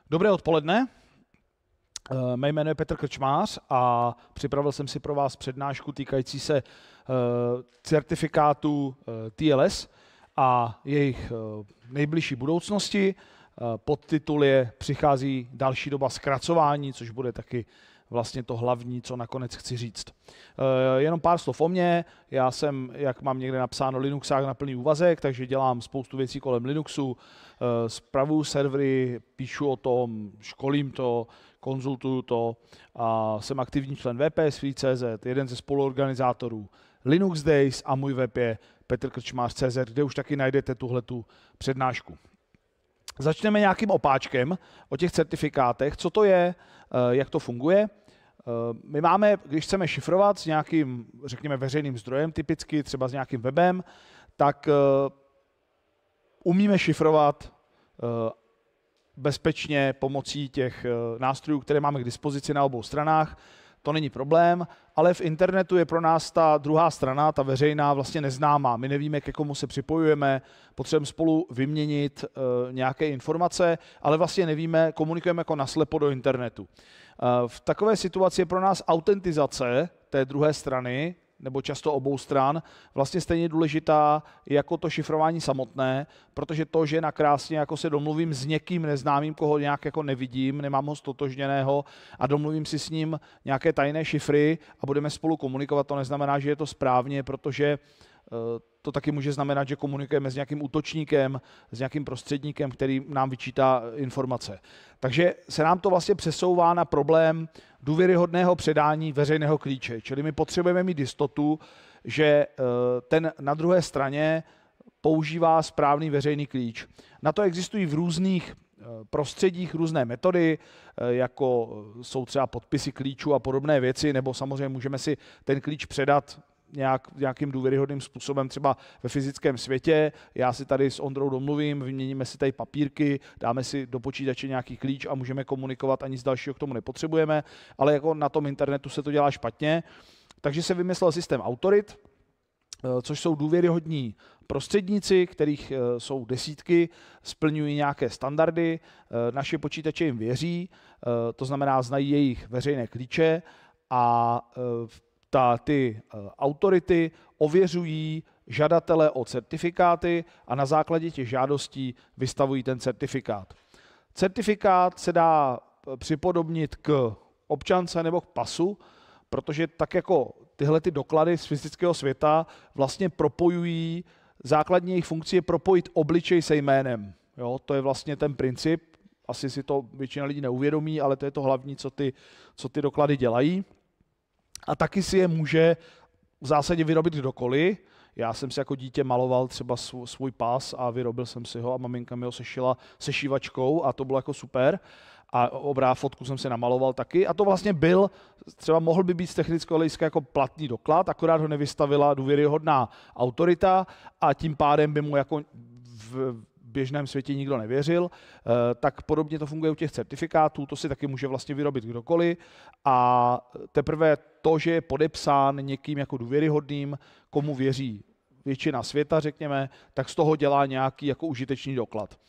Dobré odpoledne. Mé jméno je Petr Krčmář a připravil jsem si pro vás přednášku týkající se certifikátů TLS a jejich nejbližší budoucnosti. Podtitul je Přichází další doba zkracování, což bude taky vlastně to hlavní, co nakonec chci říct. Jenom pár slov o mně. Já jsem, jak mám někde napsáno, Linuxák na plný úvazek, takže dělám spoustu věcí kolem Linuxu, spravuju servery, píšu o tom, školím to, konzultuju to a jsem aktivní člen VPS.cz, jeden ze spoluorganizátorů Linux Days a můj web je petrkrčmář.cz, kde už taky najdete tuhletu přednášku. Začneme nějakým opáčkem o těch certifikátech, co to je, jak to funguje. My máme, když chceme šifrovat s nějakým, řekněme, veřejným zdrojem, typicky třeba s nějakým webem, tak umíme šifrovat bezpečně pomocí těch nástrojů, které máme k dispozici na obou stranách. To není problém, ale v internetu je pro nás ta druhá strana, ta veřejná, vlastně neznámá. My nevíme, ke komu se připojujeme, potřebujeme spolu vyměnit nějaké informace, ale vlastně nevíme, komunikujeme jako naslepo do internetu. V takové situaci je pro nás autentizace té druhé strany, nebo často obou stran, vlastně stejně důležitá jako to šifrování samotné, protože to, že nakrásně jako se domluvím s někým neznámým, koho nějak jako nevidím, nemám ho stotožněného a domluvím si s ním nějaké tajné šifry a budeme spolu komunikovat, to neznamená, že je to správně, protože to taky může znamenat, že komunikujeme s nějakým útočníkem, s nějakým prostředníkem, který nám vyčítá informace. Takže se nám to vlastně přesouvá na problém důvěryhodného předání veřejného klíče. Čili my potřebujeme mít jistotu, že ten na druhé straně používá správný veřejný klíč. Na to existují v různých prostředích různé metody, jako jsou třeba podpisy klíčů a podobné věci, nebo samozřejmě můžeme si ten klíč předat nějakým důvěryhodným způsobem třeba ve fyzickém světě. Já si tady s Ondrou domluvím, vyměníme si tady papírky, dáme si do počítače nějaký klíč a můžeme komunikovat, a nic dalšího k tomu nepotřebujeme, ale jako na tom internetu se to dělá špatně. Takže se vymyslel systém autorit, což jsou důvěryhodní prostředníci, kterých jsou desítky, splňují nějaké standardy, naše počítače jim věří, to znamená znají jejich veřejné klíče a ty autority ověřují žadatele o certifikáty a na základě těch žádostí vystavují ten certifikát. Certifikát se dá připodobnit k občance nebo k pasu, protože tak jako tyhle ty doklady z fyzického světa vlastně propojují, základní jejich funkci je propojit obličej se jménem. Jo, to je vlastně ten princip, asi si to většina lidí neuvědomí, ale to je to hlavní, co ty doklady dělají. A taky si je může v zásadě vyrobit kdokoliv. Já jsem si jako dítě maloval třeba svůj pas a vyrobil jsem si ho a maminka mi ho sešila sešívačkou a to bylo jako super. A fotku jsem si namaloval taky a to vlastně byl, třeba mohl by být z technického hlediska jako platný doklad, akorát ho nevystavila důvěryhodná autorita a tím pádem by mu jako v běžném světě nikdo nevěřil, tak podobně to funguje u těch certifikátů, to si taky může vlastně vyrobit kdokoliv a teprve to, že je podepsán někým jako důvěryhodným, komu věří většina světa, řekněme, tak z toho dělá nějaký jako užitečný doklad.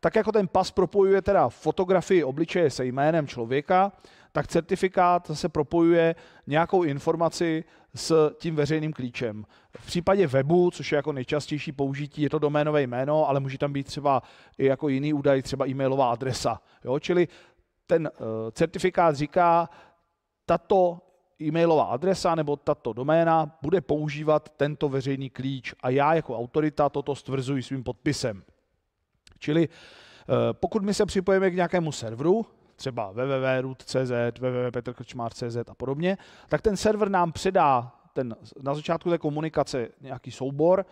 Tak jako ten pas propojuje teda fotografii obličeje se jménem člověka, tak certifikát se propojuje nějakou informaci s tím veřejným klíčem. V případě webu, což je jako nejčastější použití, je to doménové jméno, ale může tam být třeba i jako jiný údaj, třeba e-mailová adresa. Jo? Čili ten certifikát říká, tato e-mailová adresa nebo tato doména bude používat tento veřejný klíč a já jako autorita toto stvrzuji svým podpisem. Čili pokud my se připojíme k nějakému serveru, třeba www.root.cz, www.petrkrčmář.cz a podobně, tak ten server nám předá na začátku té komunikace nějaký soubor,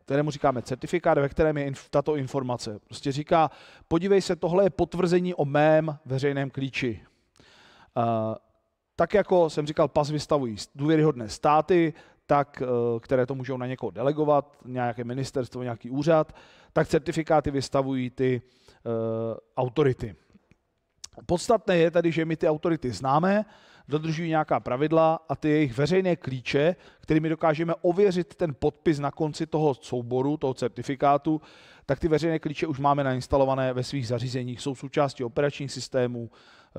kterému říkáme certifikát, ve kterém je tato informace. Prostě říká, podívej se, tohle je potvrzení o mém veřejném klíči. Tak jako jsem říkal, pas vystavují důvěryhodné státy, které to můžou na někoho delegovat, nějaké ministerstvo, nějaký úřad, tak certifikáty vystavují ty autority. Podstatné je tedy, že my ty autority známe, dodržují nějaká pravidla a ty jejich veřejné klíče, kterými dokážeme ověřit ten podpis na konci toho souboru, toho certifikátu, tak ty veřejné klíče už máme nainstalované ve svých zařízeních, jsou součástí operačních systémů,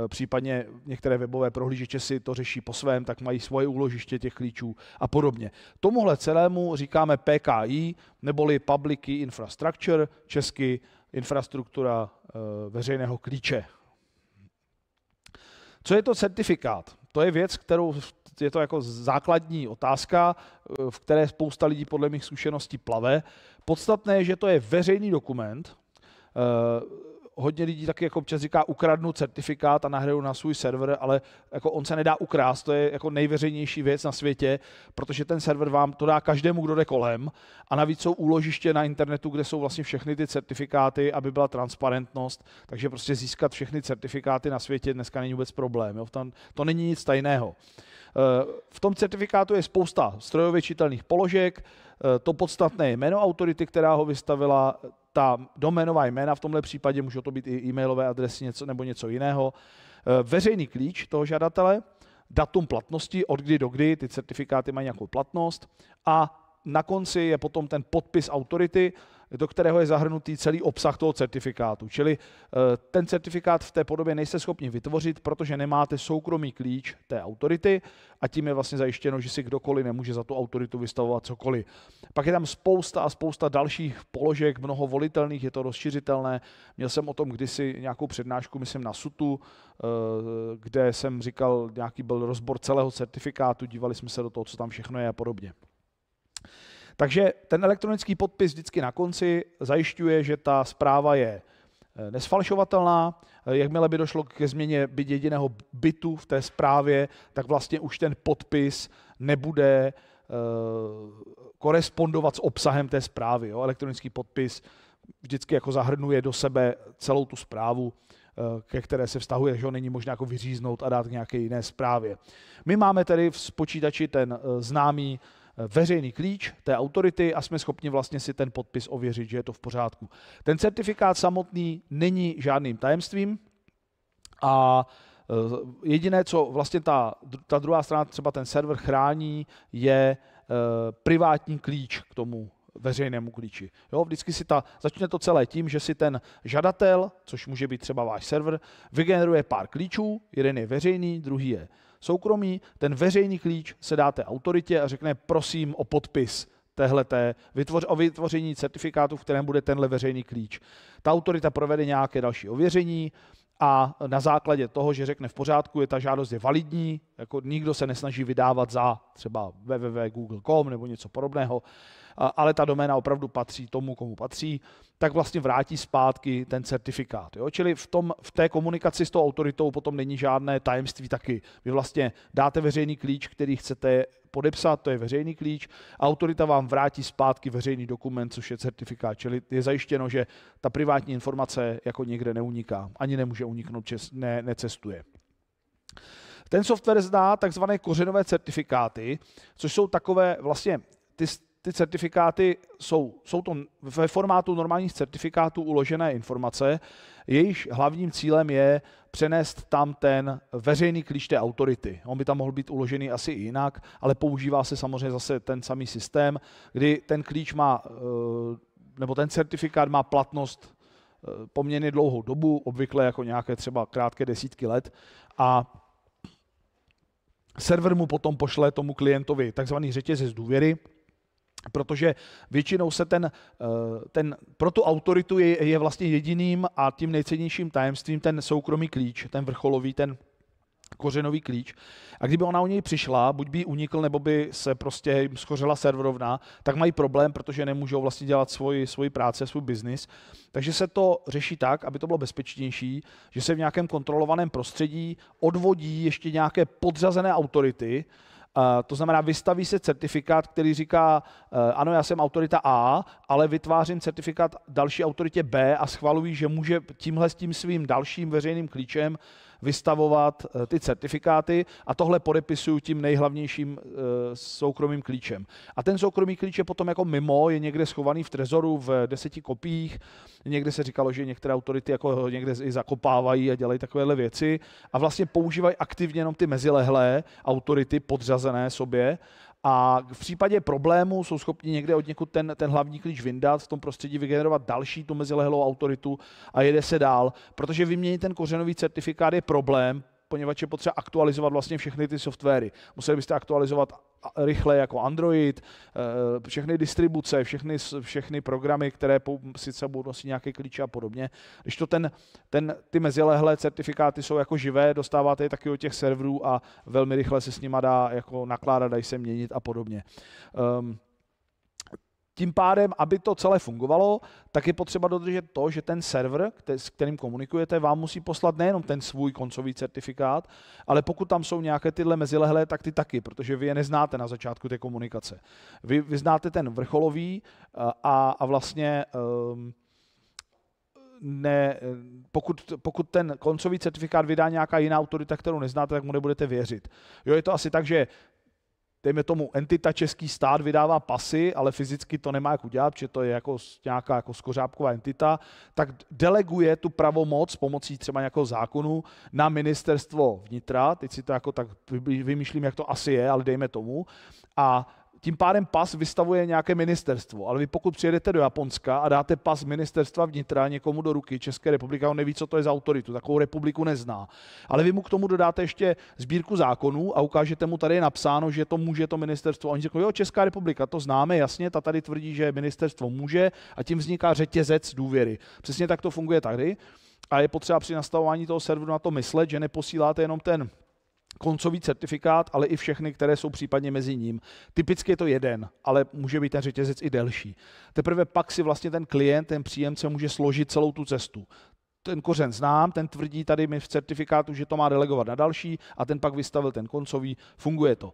případně některé webové prohlížeče si to řeší po svém, tak mají svoje úložiště těch klíčů a podobně. Tomuhle celému říkáme PKI, neboli Public Key Infrastructure, česky infrastruktura veřejného klíče. Co je to certifikát? To je věc, kterou je to jako základní otázka, v které spousta lidí podle mých zkušeností plave. Podstatné je, že to je veřejný dokument. Hodně lidí taky jako občas říká, ukradnu certifikát a nahraju na svůj server, ale jako on se nedá ukrást, to je jako nejveřejnější věc na světě, protože ten server vám to dá každému, kdo jde kolem, a navíc jsou úložiště na internetu, kde jsou vlastně všechny ty certifikáty, aby byla transparentnost, takže prostě získat všechny certifikáty na světě dneska není vůbec problém, jo? To není nic tajného. V tom certifikátu je spousta strojově čitelných položek, to podstatné je jméno autority, která ho vystavila, ta doménová jména, v tomhle případě můžou to být i e-mailové adresy nebo něco jiného, veřejný klíč toho žadatele, datum platnosti, od kdy do kdy, ty certifikáty mají nějakou platnost, a na konci je potom ten podpis autority, do kterého je zahrnutý celý obsah toho certifikátu. Čili ten certifikát v té podobě nejste schopni vytvořit, protože nemáte soukromý klíč té autority a tím je vlastně zajištěno, že si kdokoliv nemůže za tu autoritu vystavovat cokoliv. Pak je tam spousta a spousta dalších položek, mnoho volitelných, je to rozšiřitelné. Měl jsem o tom kdysi nějakou přednášku, myslím na SUTu, kde jsem říkal, nějaký byl rozbor celého certifikátu, dívali jsme se do toho, co tam všechno je a podobně. Takže ten elektronický podpis vždycky na konci zajišťuje, že ta zpráva je nesfalšovatelná. Jakmile by došlo ke změně byť jediného bitu v té zprávě, tak vlastně už ten podpis nebude korespondovat s obsahem té zprávy. Jo? Elektronický podpis vždycky jako zahrnuje do sebe celou tu zprávu, ke které se vztahuje, že ho není možné jako vyříznout a dát k nějaké jiné zprávě. My máme tedy v počítači ten známý veřejný klíč té autority a jsme schopni vlastně si ten podpis ověřit, že je to v pořádku. Ten certifikát samotný není žádným tajemstvím a jediné, co vlastně ta druhá strana, třeba ten server chrání, je privátní klíč k tomu veřejnému klíči. Jo, vždycky začne to celé tím, že si ten žadatel, což může být třeba váš server, vygeneruje pár klíčů, jeden je veřejný, druhý je soukromý, ten veřejný klíč se dá té autoritě a řekne prosím o podpis o vytvoření certifikátu, v kterém bude tenhle veřejný klíč. Ta autorita provede nějaké další ověření a na základě toho, že řekne v pořádku, ta žádost je validní, jako nikdo se nesnaží vydávat za třeba www.google.com nebo něco podobného, ale ta doména opravdu patří tomu, komu patří, tak vlastně vrátí zpátky ten certifikát. Jo? Čili v té komunikaci s tou autoritou potom není žádné tajemství taky. Vy vlastně dáte veřejný klíč, který chcete podepsat, to je veřejný klíč, a autorita vám vrátí zpátky veřejný dokument, což je certifikát. Čili je zajištěno, že ta privátní informace jako nikde neuniká, ani nemůže uniknout, necestuje. Ten software zná takzvané kořenové certifikáty, což jsou takové vlastně ty certifikáty jsou to ve formátu normálních certifikátů uložené informace, jejichž hlavním cílem je přenést tam ten veřejný klíč té autority. On by tam mohl být uložený asi i jinak, ale používá se samozřejmě zase ten samý systém, kdy ten klíč nebo ten certifikát má platnost poměrně dlouhou dobu, obvykle jako nějaké třeba krátké desítky let, a server mu potom pošle tomu klientovi takzvaný řetězec důvěry, protože většinou se pro tu autoritu je vlastně jediným a tím nejcennějším tajemstvím ten soukromý klíč, ten vrcholový, ten kořenový klíč. A kdyby ona o něj přišla, buď by unikl, nebo by se prostě jim schořela serverovna, tak mají problém, protože nemůžou vlastně dělat svoji práci, svůj biznis. Takže se to řeší tak, aby to bylo bezpečnější, že se v nějakém kontrolovaném prostředí odvodí ještě nějaké podřazené autority. To znamená, vystaví se certifikát, který říká, ano, já jsem autorita A, ale vytvářím certifikát další autoritě B a schvalují, že může tímhle s tím svým dalším veřejným klíčem vystavovat ty certifikáty a tohle podepisuju tím nejhlavnějším soukromým klíčem. A ten soukromý klíč je potom jako mimo, je někde schovaný v trezoru v 10 kopiích. Někde se říkalo, že některé autority jako někde i zakopávají a dělají takovéhle věci a vlastně používají aktivně jenom ty mezilehlé autority podřazené sobě. A v případě problému jsou schopni někde od někud ten hlavní klíč vyndat, v tom prostředí vygenerovat další tu mezilehlou autoritu a jede se dál. Protože vyměnit ten kořenový certifikát je problém, poněvadž je potřeba aktualizovat vlastně všechny ty softwary. Museli byste aktualizovat rychle jako Android, všechny distribuce, všechny programy, které sice budou nosit nějaké klíče a podobně. Když to ty mezilehlé certifikáty jsou jako živé, dostáváte je taky od těch serverů a velmi rychle se s nima dá jako nakládat, dají se měnit a podobně. Tím pádem, aby to celé fungovalo, tak je potřeba dodržet to, že ten server, s kterým komunikujete, vám musí poslat nejenom ten svůj koncový certifikát, ale pokud tam jsou nějaké tyhle mezilehlé, tak ty taky, protože vy je neznáte na začátku té komunikace. Vy znáte ten vrcholový a vlastně pokud ten koncový certifikát vydá nějaká jiná autorita, kterou neznáte, tak mu nebudete věřit. Jo, je to asi tak, že dejme tomu, entita český stát vydává pasy, ale fyzicky to nemá jak udělat, protože to je jako nějaká jako skořápková entita, tak deleguje tu pravomoc pomocí třeba nějakého zákonu na ministerstvo vnitra, teď si to jako tak vymýšlím, jak to asi je, ale dejme tomu, a tím pádem pas vystavuje nějaké ministerstvo, ale vy pokud přijedete do Japonska a dáte pas ministerstva vnitra někomu do ruky, České republiky, on neví, co to je za autoritu, takovou republiku nezná. Ale vy mu k tomu dodáte ještě sbírku zákonů a ukážete mu, tady je napsáno, že to může to ministerstvo. A oni řeknou, jo, Česká republika, to známe, jasně, ta tady tvrdí, že ministerstvo může a tím vzniká řetězec důvěry. Přesně tak to funguje tady a je potřeba při nastavování toho serveru na to myslet, že neposíláte jenom ten koncový certifikát, ale i všechny, které jsou případně mezi ním. Typicky je to jeden, ale může být ten řetězec i delší. Teprve pak si vlastně ten klient, ten příjemce může složit celou tu cestu. Ten kořen znám, ten tvrdí tady mi v certifikátu, že to má delegovat na další a ten pak vystavil ten koncový, funguje to.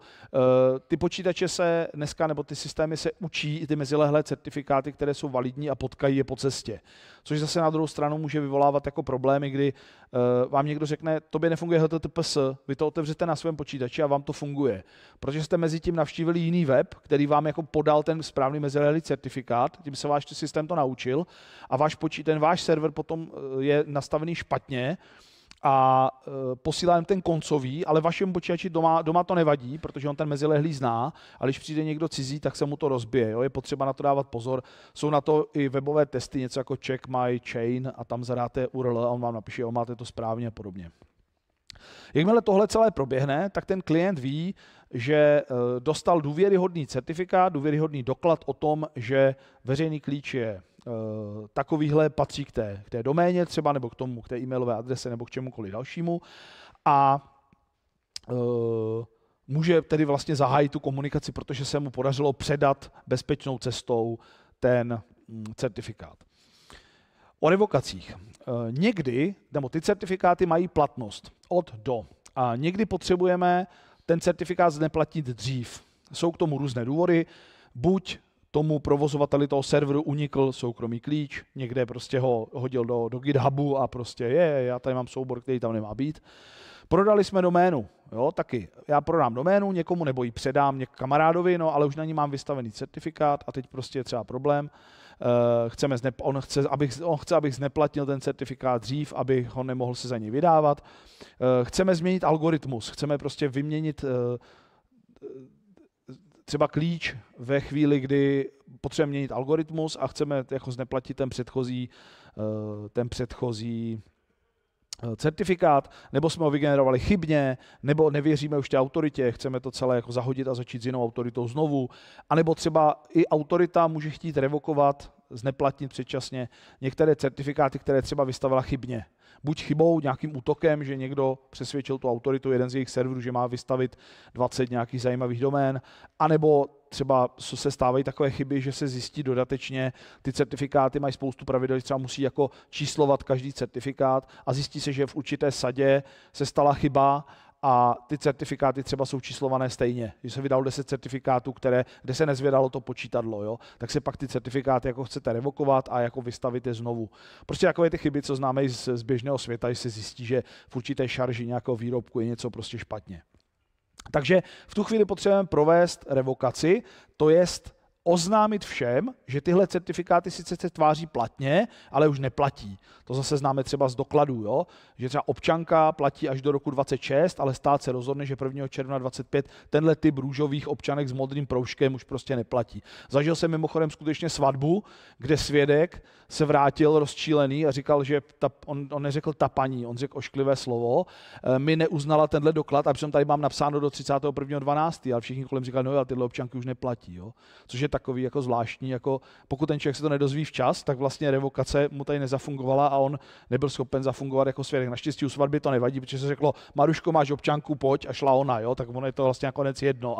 Ty počítače se dneska, nebo ty systémy se učí i ty mezilehlé certifikáty, které jsou validní a potkají je po cestě. Což zase na druhou stranu může vyvolávat jako problémy, kdy vám někdo řekne, tobě nefunguje HTTPS, vy to otevřete na svém počítači a vám to funguje. Protože jste mezi tím navštívili jiný web, který vám jako podal ten správný mezilehlý certifikát, tím se váš systém to naučil a ten váš server potom je nastavený špatně a posílá jen ten koncový, ale vašemu počítači doma to nevadí, protože on ten mezilehlý zná, ale když přijde někdo cizí, tak se mu to rozbije. Jo? Je potřeba na to dávat pozor. Jsou na to i webové testy, něco jako check my chain a tam zadáte URL a on vám napíše, jo, máte to správně a podobně. Jakmile tohle celé proběhne, tak ten klient ví, že dostal důvěryhodný certifikát, důvěryhodný doklad o tom, že veřejný klíč je takovýhle, patří k té doméně třeba, nebo k té e-mailové adrese, nebo k čemukoliv dalšímu a může tedy vlastně zahájit tu komunikaci, protože se mu podařilo předat bezpečnou cestou ten certifikát. O revokacích. Někdy, nebo ty certifikáty mají platnost od do a někdy potřebujeme ten certifikát zneplatit dřív. Jsou k tomu různé důvody, buď tomu provozovateli toho serveru unikl soukromý klíč, někde prostě ho hodil do GitHubu a prostě já tady mám soubor, který tam nemá být. Prodali jsme doménu, jo, taky. Já prodám doménu někomu nebo ji předám kamarádovi, no, ale už na ní mám vystavený certifikát a teď prostě je třeba problém. On chce, abych zneplatnil ten certifikát dřív, aby ho nemohl se za něj vydávat. Chceme změnit algoritmus, chceme prostě vyměnit třeba klíč ve chvíli, kdy potřebujeme měnit algoritmus a chceme jako zneplatit ten předchozí certifikát, nebo jsme ho vygenerovali chybně, nebo nevěříme už té autoritě, chceme to celé jako zahodit a začít s jinou autoritou znovu, anebo třeba i autorita může chtít revokovat, zneplatnit předčasně některé certifikáty, které třeba vystavila chybně. Buď chybou, nějakým útokem, že někdo přesvědčil tu autoritu, jeden z jejich serverů, že má vystavit 20 nějakých zajímavých domén, anebo třeba se stávají takové chyby, že se zjistí dodatečně, ty certifikáty mají spoustu pravidel, že třeba musí jako číslovat každý certifikát a zjistí se, že v určité sadě se stala chyba a ty certifikáty třeba jsou číslované stejně. Když se vydalo 10 certifikátů, kde se nezvědalo to počítadlo, jo, tak se pak ty certifikáty jako chcete revokovat a jako vystavit je znovu. Prostě takové ty chyby, co známe z běžného světa, když se zjistí, že v určité šarži nějakého výrobku je něco prostě špatně. Takže v tu chvíli potřebujeme provést revokaci, to jest oznámit všem, že tyhle certifikáty sice se tváří platně, ale už neplatí. To zase známe třeba z dokladů, jo? Že třeba občanka platí až do roku 26, ale stát se rozhodne, že 1. června 25 tenhle typ růžových občanek s modrým proužkem už prostě neplatí. Zažil jsem mimochodem skutečně svatbu, kde svědek se vrátil rozčílený a říkal, že on neřekl ta paní, on řekl ošklivé slovo, mi neuznala tenhle doklad, a přitom tady mám napsáno do 31.12., ale všichni kolem říkali, no jo, tyhle občanky už neplatí, jo? Což je takový jako zvláštní, jako pokud ten člověk se to nedozví včas, tak vlastně revokace mu tady nezafungovala a on nebyl schopen zafungovat jako svědek. Naštěstí u svatby to nevadí, protože se řeklo, Maruško, máš občanku, pojď, a šla ona, jo, tak ono je to vlastně nakonec jedno,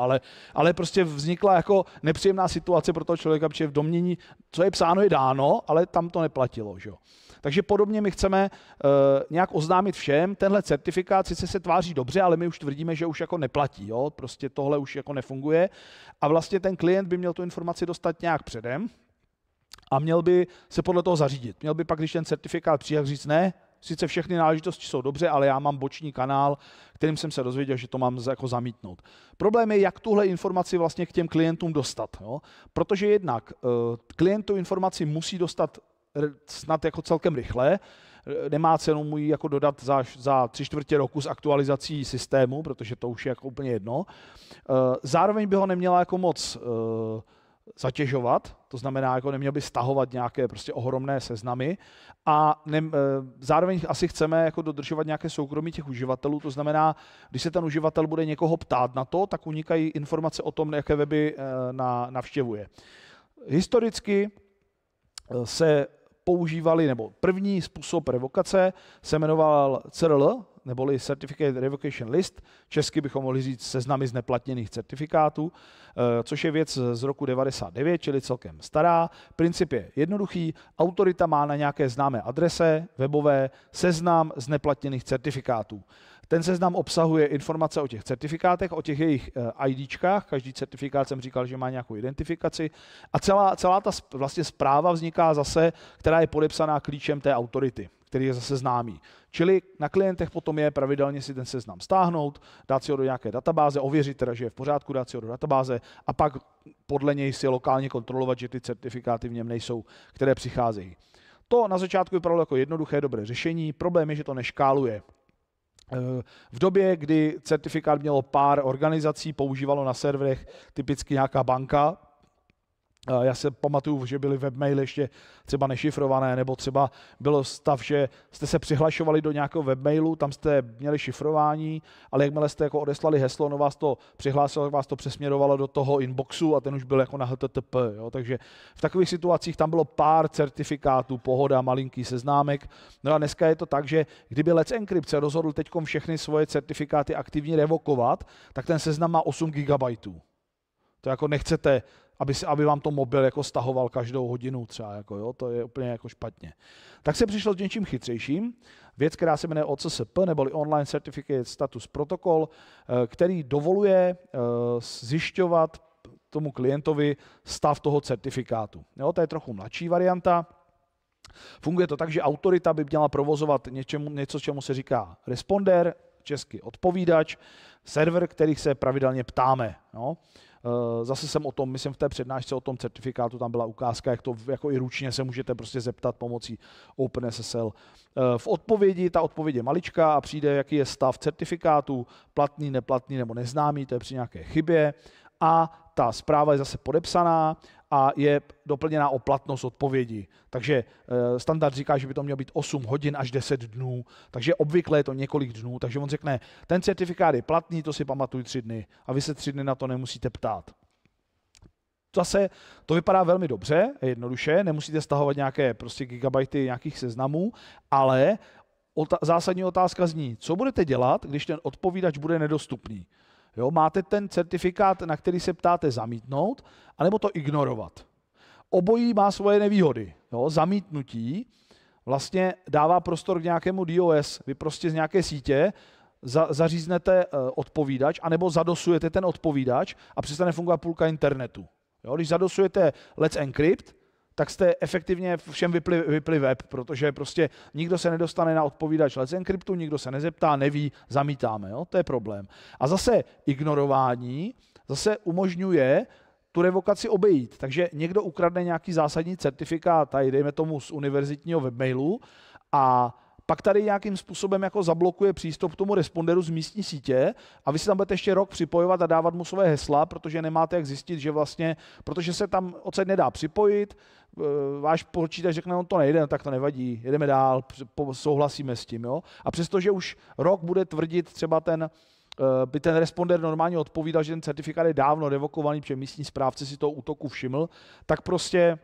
ale prostě vznikla jako nepříjemná situace pro toho člověka, protože v domění, co je psáno, je dáno, ale tam to neplatilo, že jo. Takže podobně my chceme nějak oznámit všem, tenhle certifikát sice se tváří dobře, ale my už tvrdíme, že už jako neplatí, jo? Prostě tohle už jako nefunguje a vlastně ten klient by měl tu informaci dostat nějak předem a měl by se podle toho zařídit. Měl by pak, když ten certifikát přijde, říct ne, sice všechny náležitosti jsou dobře, ale já mám boční kanál, kterým jsem se dozvěděl, že to mám jako zamítnout. Problém je, jak tuhle informaci vlastně k těm klientům dostat, jo? Protože jednak klient tu informaci musí dostat snad jako celkem rychle, nemá cenu mu ji jako dodat za 3/4 roku s aktualizací systému, protože to už je jako úplně jedno. Zároveň by ho neměla jako moc zatěžovat, to znamená, jako neměl by stahovat nějaké prostě ohromné seznamy a zároveň asi chceme jako dodržovat nějaké soukromí těch uživatelů, to znamená, když se ten uživatel bude někoho ptát na to, tak unikají informace o tom, jaké weby navštěvuje. Historicky se používali, nebo první způsob revokace se jmenoval CRL, neboli Certificate Revocation List, česky bychom mohli říct seznamy z neplatněných certifikátů, což je věc z roku 99, čili celkem stará. Princip je jednoduchý, autorita má na nějaké známé adrese webové seznam z neplatněných certifikátů. Ten seznam obsahuje informace o těch certifikátech, o těch jejich IDčkách, každý certifikát jsem říkal, že má nějakou identifikaci a celá ta vlastně zpráva vzniká zase, která je podepsaná klíčem té autority, který je zase známý. Čili na klientech potom je pravidelně si ten seznam stáhnout, dát si ho do nějaké databáze, ověřit teda, že je v pořádku, dát si ho do databáze a pak podle něj si lokálně kontrolovat, že ty certifikáty v něm nejsou, které přicházejí. To na začátku vypadalo jako jednoduché, dobré řešení, problém je, že to neškáluje. V době, kdy certifikát mělo pár organizací, používalo na serverech typicky nějaká banka. Já se pamatuju, že byly webmaily ještě třeba nešifrované, nebo třeba byl stav, že jste se přihlašovali do nějakého webmailu, tam jste měli šifrování, ale jakmile jste jako odeslali heslo, no vás to přihlásilo, vás to přesměrovalo do toho inboxu a ten už byl jako na HTTP. Jo? Takže v takových situacích tam bylo pár certifikátů, pohoda, malinký seznámek. No a dneska je to tak, že kdyby Let's Encrypt se rozhodl teďkom všechny svoje certifikáty aktivně revokovat, tak ten seznam má 8 GB. To jako nechcete, aby vám to mobil jako stahoval každou hodinu třeba, jako jo, to je úplně jako špatně. Tak se přišlo s něčím chytřejším, věc, která se jmenuje OCSP, neboli Online Certificate Status Protocol, který dovoluje zjišťovat tomu klientovi stav toho certifikátu. Jo, to je trochu mladší varianta. Funguje to tak, že autorita by měla provozovat něco, čemu se říká responder, česky odpovídač, server, kterých se pravidelně ptáme. Jo. Zase jsem o tom, myslím v té přednášce o tom certifikátu, tam byla ukázka, jak to jako i ručně se můžete prostě zeptat pomocí OpenSSL. V odpovědi, ta odpověď je maličká a přijde, jaký je stav certifikátu, platný, neplatný nebo neznámý, to je při nějaké chybě a ta zpráva je zase podepsaná a je doplněná o platnost odpovědi. Takže standard říká, že by to mělo být 8 hodin až 10 dnů, takže obvykle je to několik dnů, takže on řekne, ten certifikát je platný, to si pamatuj 3 dny a vy se 3 dny na to nemusíte ptát. Zase to vypadá velmi dobře, jednoduše, nemusíte stahovat nějaké prostě gigabajty nějakých seznamů, ale zásadní otázka zní, co budete dělat, když ten odpovídač bude nedostupný. Jo, máte ten certifikát, na který se ptáte, zamítnout, anebo to ignorovat. Obojí má svoje nevýhody. Jo, zamítnutí vlastně dává prostor k nějakému DOS. Vy prostě z nějaké sítě zaříznete odpovídač, anebo zadosujete ten odpovídač a přestane fungovat půlka internetu. Jo? Když zadosujete Let's Encrypt, tak jste efektivně všem vypli web, protože prostě nikdo se nedostane na odpovídač Let's Encryptu, nikdo se nezeptá, neví, zamítáme. Jo? To je problém. A zase ignorování zase umožňuje tu revokaci obejít. Takže někdo ukradne nějaký zásadní certifikát, tady dejme tomu z univerzitního webmailu, a pak tady nějakým způsobem jako zablokuje přístup k tomu responderu z místní sítě a vy si tam budete ještě rok připojovat a dávat mu své hesla, protože nemáte jak zjistit, že vlastně, protože se tam odsaď nedá připojit, váš počítač řekne, no to nejde, no tak to nevadí, jedeme dál, souhlasíme s tím. Jo? A přestože už rok bude tvrdit třeba by ten responder normálně odpovídal, že ten certifikát je dávno revokovaný, protože místní správce si toho útoku všiml, tak prostě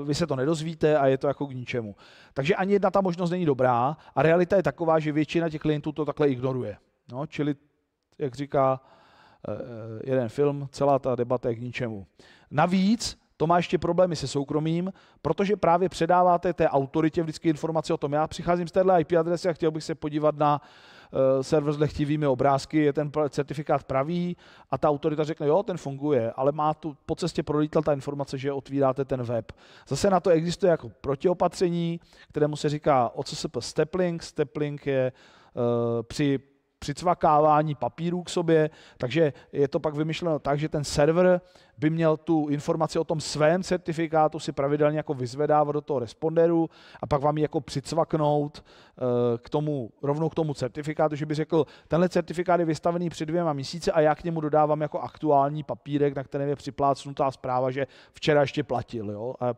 vy se to nedozvíte a je to jako k ničemu. Takže ani jedna ta možnost není dobrá a realita je taková, že většina těch klientů to takhle ignoruje. No, čili, jak říká jeden film, celá ta debata je k ničemu. Navíc to má ještě problémy se soukromím, protože právě předáváte té autoritě vždycky informace o tom. Já přicházím z téhle IP adresy a chtěl bych se podívat na server s lehtivými obrázky, je ten certifikát pravý a ta autorita řekne, jo, ten funguje, ale má tu po cestě prolítla ta informace, že otvíráte ten web. Zase na to existuje jako protiopatření, kterému se říká OCSP stapling. Stapling je při přicvakávání papírů k sobě, takže je to pak vymyšleno tak, že ten server by měl tu informaci o tom svém certifikátu si pravidelně jako vyzvedávat do toho responderu a pak vám ji jako přicvaknout rovnou k tomu certifikátu, že by řekl, tenhle certifikát je vystavený před 2 měsíci a já k němu dodávám jako aktuální papírek, na kterém je připlácnutá zpráva, že včera ještě platil. Jo? A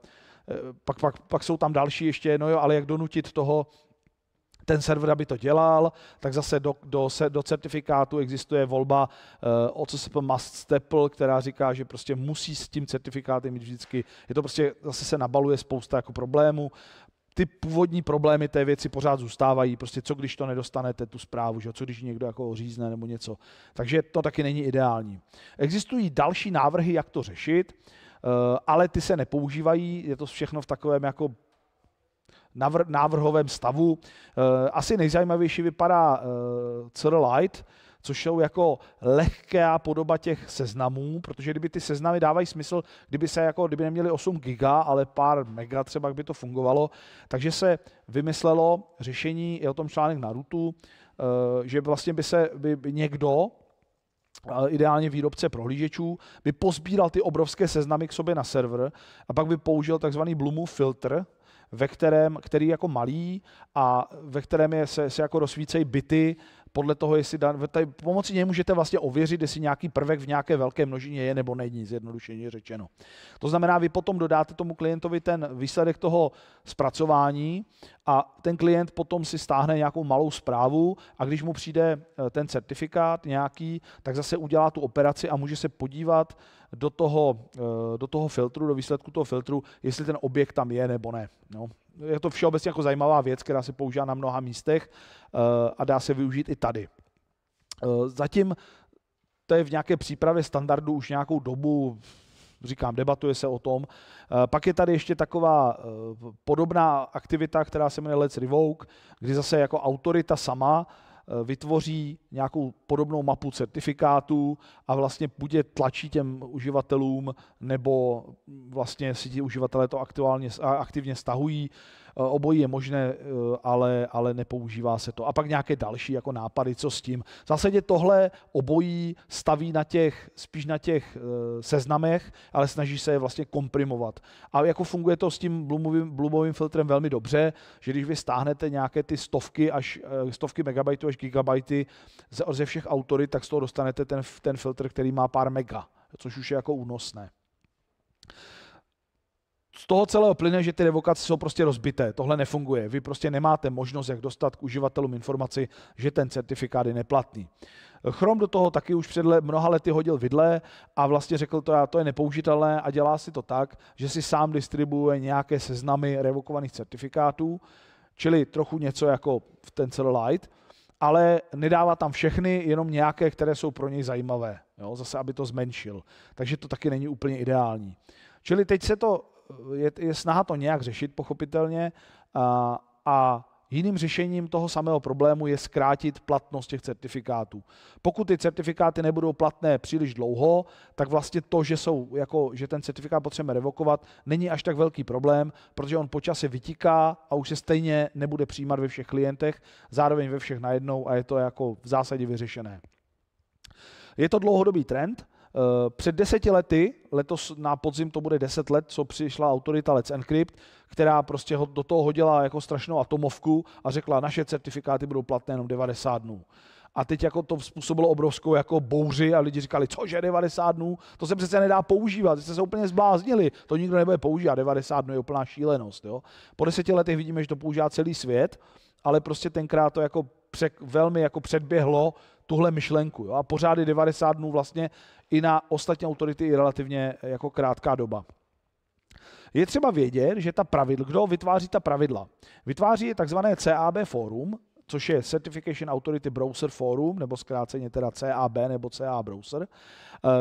pak jsou tam další ještě, no jo, ale jak donutit ten server, aby to dělal, tak zase do certifikátu existuje volba OCSP must staple, která říká, že prostě musí s tím certifikátem mít vždycky, je to prostě, zase se nabaluje spousta jako problémů. Ty původní problémy té věci pořád zůstávají, prostě co když to nedostanete, tu zprávu, že? Co když někdo jako řízne nebo něco. Takže to taky není ideální. Existují další návrhy, jak to řešit, ale ty se nepoužívají, je to všechno v takovém jako návrhovém stavu. Asi nejzajímavější vypadá CR Lite, což jsou jako lehká podoba těch seznamů, protože kdyby ty seznamy dávají smysl, kdyby neměli 8 giga, ale pár mega třeba, by to fungovalo. Takže se vymyslelo řešení, je o tom článek na Rootu, že vlastně by někdo, ideálně výrobce prohlížečů, by pozbíral ty obrovské seznamy k sobě na server a pak by použil takzvaný Bloomův filtr, který je jako malý a ve kterém se jako rozsvícejí bity podle toho, jestli pomocí něj můžete vlastně ověřit, jestli nějaký prvek v nějaké velké množině je nebo není, zjednodušeně řečeno. To znamená, vy potom dodáte tomu klientovi ten výsledek toho zpracování a ten klient potom si stáhne nějakou malou zprávu a když mu přijde ten certifikát nějaký, tak zase udělá tu operaci a může se podívat do toho filtru, do výsledku toho filtru, jestli ten objekt tam je nebo ne. No. Je to všeobecně jako zajímavá věc, která se používá na mnoha místech a dá se využít i tady. Zatím to je v nějaké přípravě standardu už nějakou dobu, říkám, debatuje se o tom. Pak je tady ještě taková podobná aktivita, která se jmenuje Let's Revoke, kdy zase jako autorita sama vytvoří nějakou podobnou mapu certifikátů a vlastně buď je tlačí těm uživatelům, nebo vlastně si ti uživatelé to aktivně stahují. Obojí je možné, ale nepoužívá se to. A pak nějaké další jako nápady, co s tím. V zásadě tohle obojí staví spíš na těch seznamech, ale snaží se je vlastně komprimovat. A jako funguje to s tím Bloomovým filtrem velmi dobře, že když vy stáhnete nějaké ty stovky megabajtů až gigabajty ze všech autorit, tak z toho dostanete ten filtr, který má pár mega, což už je jako únosné. Z toho celého plyne, že ty revokace jsou prostě rozbité. Tohle nefunguje. Vy prostě nemáte možnost, jak dostat k uživatelům informaci, že ten certifikát je neplatný. Chrome do toho taky už před mnoha lety hodil vidle a vlastně řekl, to je nepoužitelné a dělá si to tak, že si sám distribuuje nějaké seznamy revokovaných certifikátů, čili trochu něco jako v ten CR Lite, ale nedává tam všechny, jenom nějaké, které jsou pro něj zajímavé. Jo? Zase, aby to zmenšil. Takže to taky není úplně ideální. Čili teď je snaha to nějak řešit, pochopitelně, a jiným řešením toho samého problému je zkrátit platnost těch certifikátů. Pokud ty certifikáty nebudou platné příliš dlouho, tak vlastně to, že ten certifikát potřebujeme revokovat, není až tak velký problém, protože on po čase vytiká a už se stejně nebude přijímat ve všech klientech, zároveň ve všech najednou a je to jako v zásadě vyřešené. Je to dlouhodobý trend. Před 10 lety, letos na podzim to bude 10 let, co přišla autorita Let's Encrypt, která prostě do toho hodila jako strašnou atomovku a řekla, naše certifikáty budou platné jenom 90 dnů. A teď jako to způsobilo obrovskou jako bouři a lidi říkali, cože 90 dnů, to se přece nedá používat, jste se úplně zbláznili, to nikdo nebude používat, 90 dnů je úplná šílenost. Jo? Po 10 letech vidíme, že to používá celý svět, ale prostě tenkrát to jako velmi jako předběhlo tuhle myšlenku. Jo? A pořád je 90 dnů vlastně i na ostatní autority i relativně jako krátká doba. Je třeba vědět, že ta pravidla, kdo vytváří ta pravidla? Vytváří je takzvané CAB Forum, což je Certification Authority Browser Forum, nebo zkráceně teda CAB nebo CA Browser,